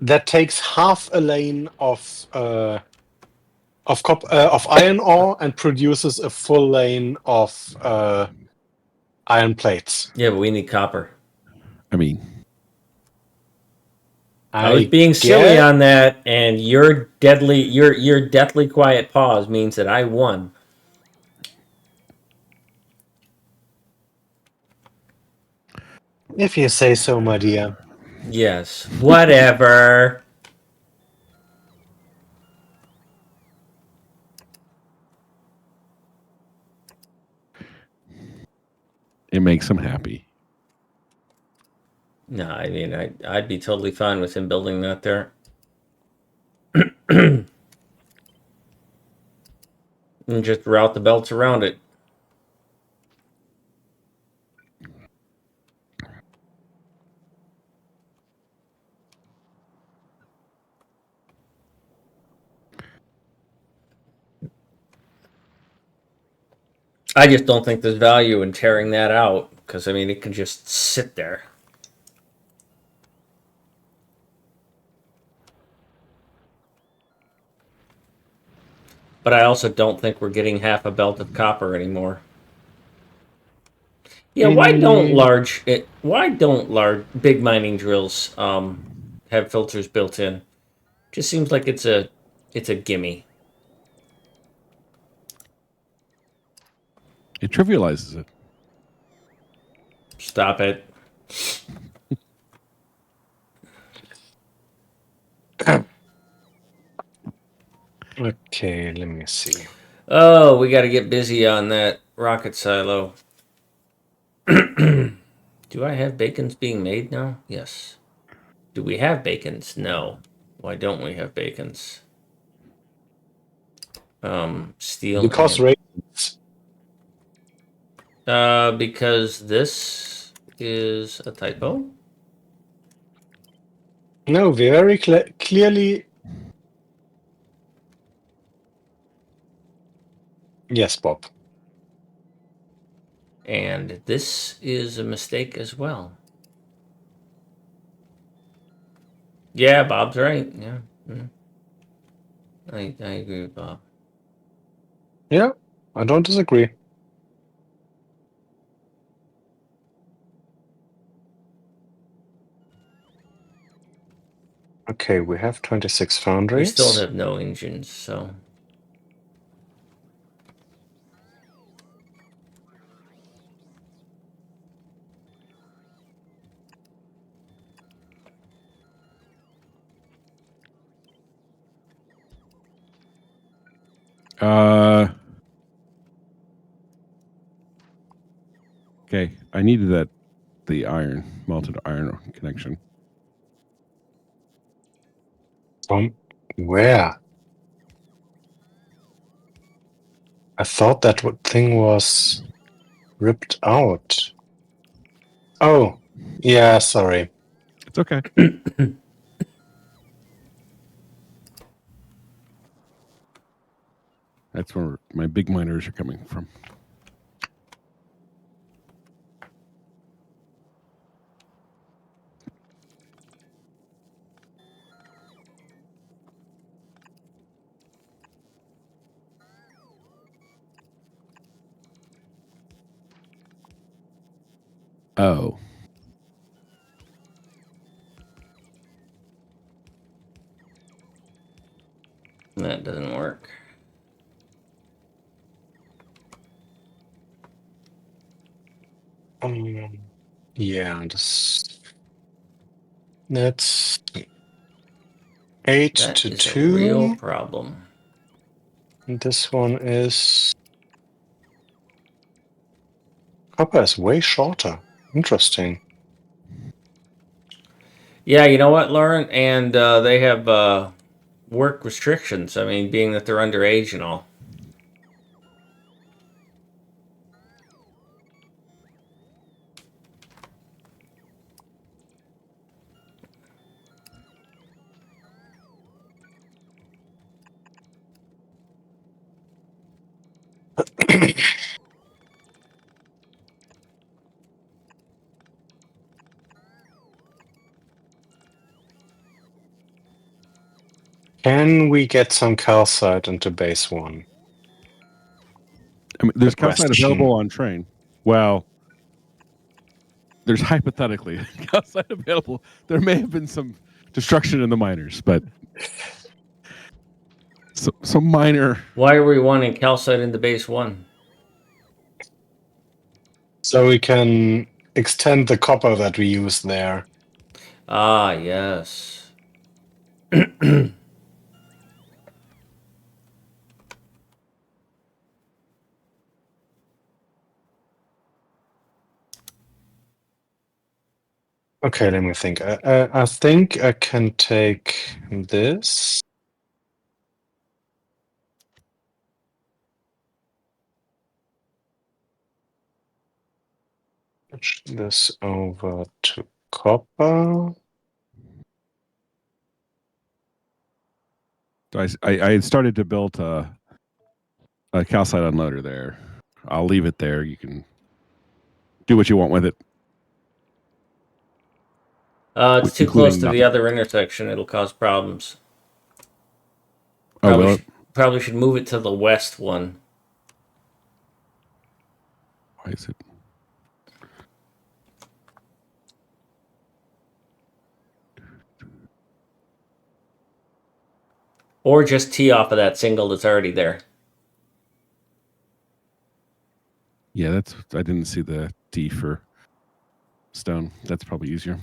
That takes half a lane of of iron ore and produces a full lane of iron plates. Yeah, but we need copper. I mean, I was being silly guess- on that, and your deathly quiet pause means that I won. If you say so, my dear. Yes. Whatever. it makes him happy. No, I mean I'd be totally fine with him building that there. And just route the belts around it. I just don't think there's value in tearing that out because I mean it can just sit there. But I also don't think we're getting half a belt of copper anymore. Yeah, why don't large big mining drills have filters built in? Just seems like it's a gimme. It trivializes it. Stop it. Okay, let me see. Oh, we got to get busy on that rocket silo. Do I have bacons being made now? Yes. Do we have bacons? No. Why don't we have bacons? Steel Because and raisins. because this is a typo. No, very clearly. Yes, Bob. And this is a mistake as well. Yeah, Bob's right. Yeah. I agree with Bob. Yeah, I don't disagree. Okay, we have 26 We foundries. still have no engines, so. Okay, I needed the melted iron connection. From where? I thought that thing was ripped out. Oh, yeah, sorry. It's okay. That's where my big miners are coming from. Oh. That doesn't work. Yeah, that's 8 That to is a real 2. problem. And this one is copper is way shorter. Interesting. Yeah, you know what, Lauren? And they have work restrictions. I mean, being that they're underage and all. Can we get some calcite into base 1? I mean, there's The question. calcite available on train. Well, there's hypothetically calcite available. There may have been some destruction in the miners, but some minor. Why are we wanting calcite into base 1? So we can extend the copper that we use there. Ah, yes. Okay, let me think. I think I can take this. Switch this over to copper. I had started to build a calcite unloader there. I'll leave it there. You can do what you want with it. It's too close Including to the nothing. other intersection. It'll cause problems. Oh, will it? Probably should move it to the west one. Why is it? Or just tee off of that single that's already there. Yeah, that's. I didn't see the T for stone. That's probably easier.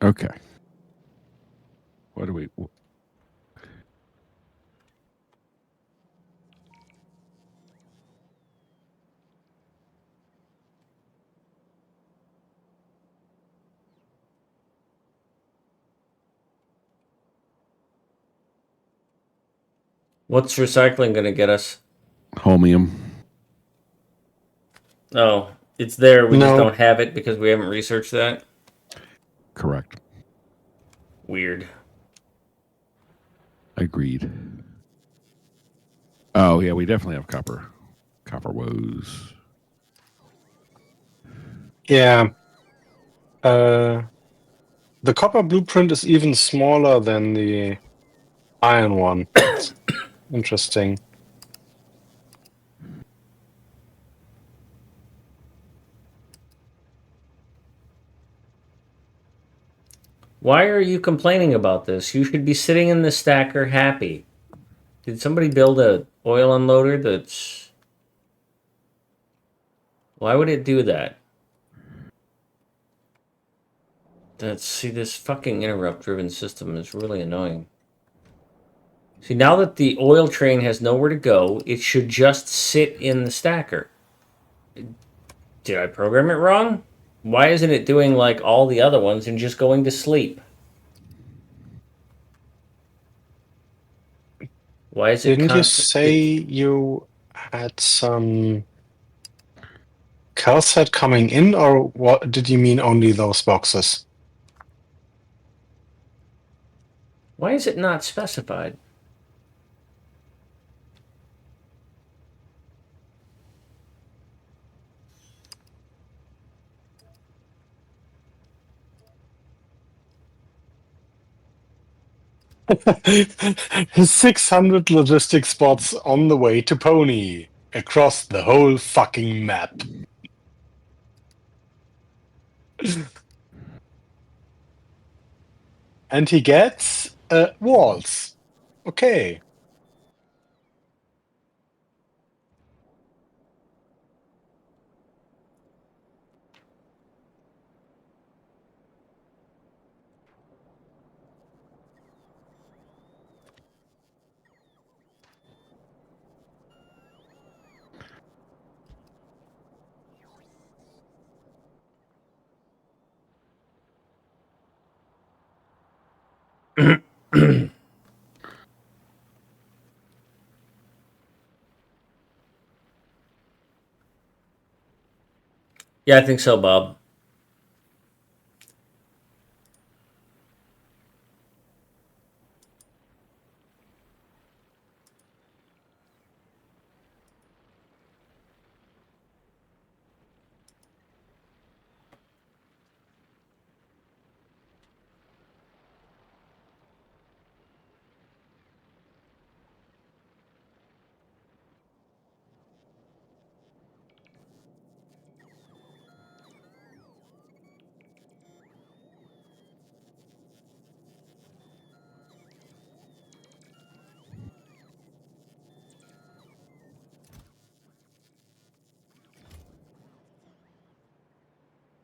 Okay. What do we? What's recycling going to get us? Holmium. Oh, it's there. We just No. don't have it because we haven't researched that. Correct. Weird. Agreed. Oh yeah, we definitely have copper. Copper woes. Yeah. The copper blueprint is even smaller than the iron one. It's interesting. Why are you complaining about this? You should be sitting in the stacker happy. Did somebody build a oil unloader that's... Why would it do that? See, this fucking interrupt-driven system is really annoying. See, now that the oil train has nowhere to go, it should just sit in the stacker. Did I program it wrong? Why isn't it doing like all the other ones and just going to sleep? Why is it Didn't you say you had some calcite coming in, or what did you mean only those boxes? Why is it not specified? "600 logistic spots on the way to Pony across the whole fucking map." And he gets walls. Okay. Yeah, I think so, Bob.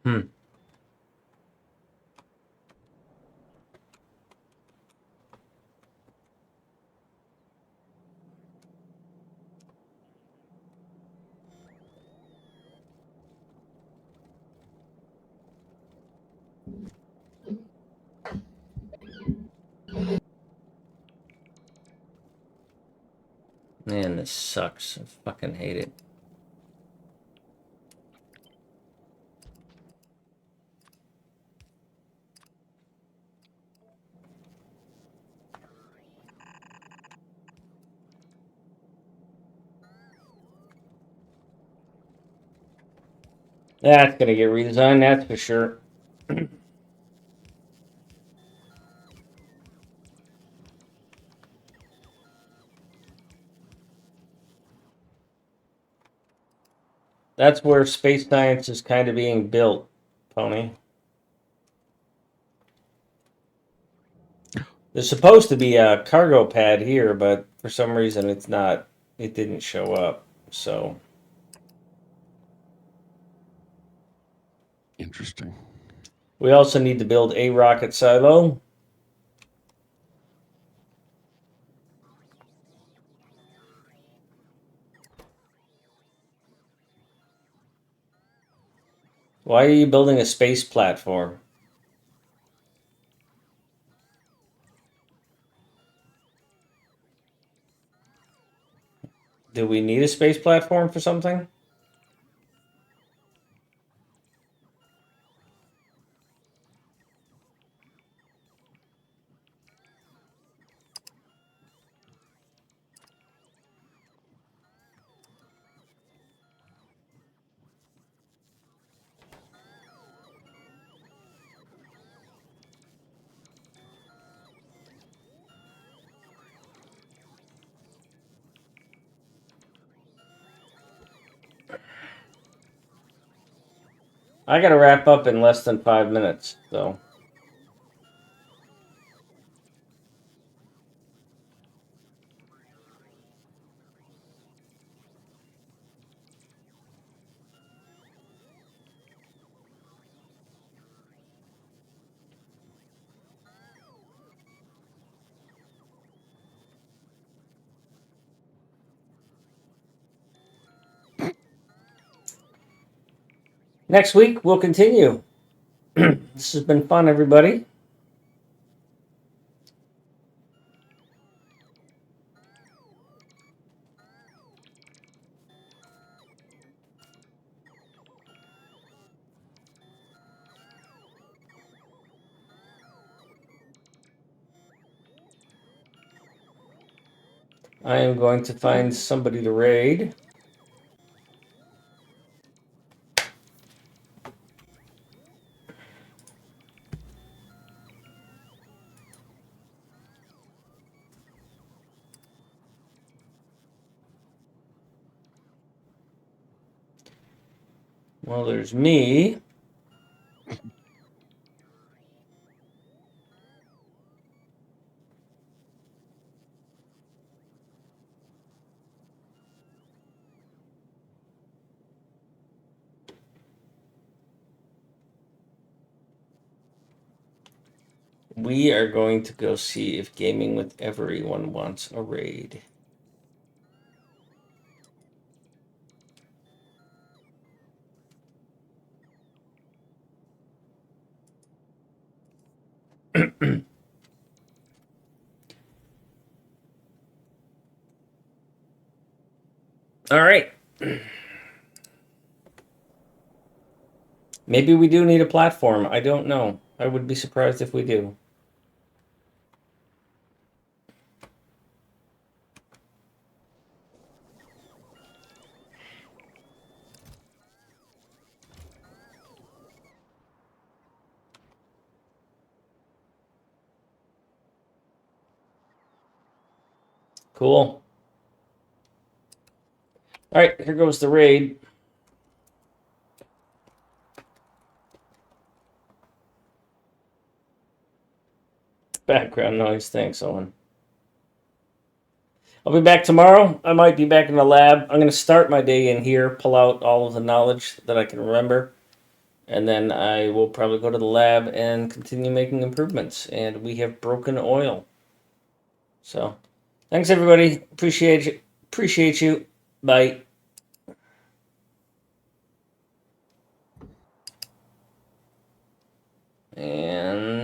Hmm. Man, this sucks. I fucking hate it. That's gonna get redesigned, that's for sure. That's where space science is kind of being built, Pony. There's supposed to be a cargo pad here, but for some reason it's not. It didn't show up. So Interesting. we also need to build a rocket silo. Why are you building a space platform? Do we need a space platform for something? I gotta wrap up in less than 5 minutes, so. Next week, we'll continue. This has been fun, everybody. I am going to find somebody to raid. Well, there's me. We are going to go see if Gaming with Everyone wants a raid. All right. Maybe we do need a platform. I don't know. I would be surprised if we do. Cool. All right, here goes the raid. Background noise. Thanks, Owen. I'll be back tomorrow. I might be back in the lab. I'm going to start my day in here, pull out all of the knowledge that I can remember, and then I will probably go to the lab and continue making improvements. And we have broken oil. So, thanks everybody. Appreciate you. Bye.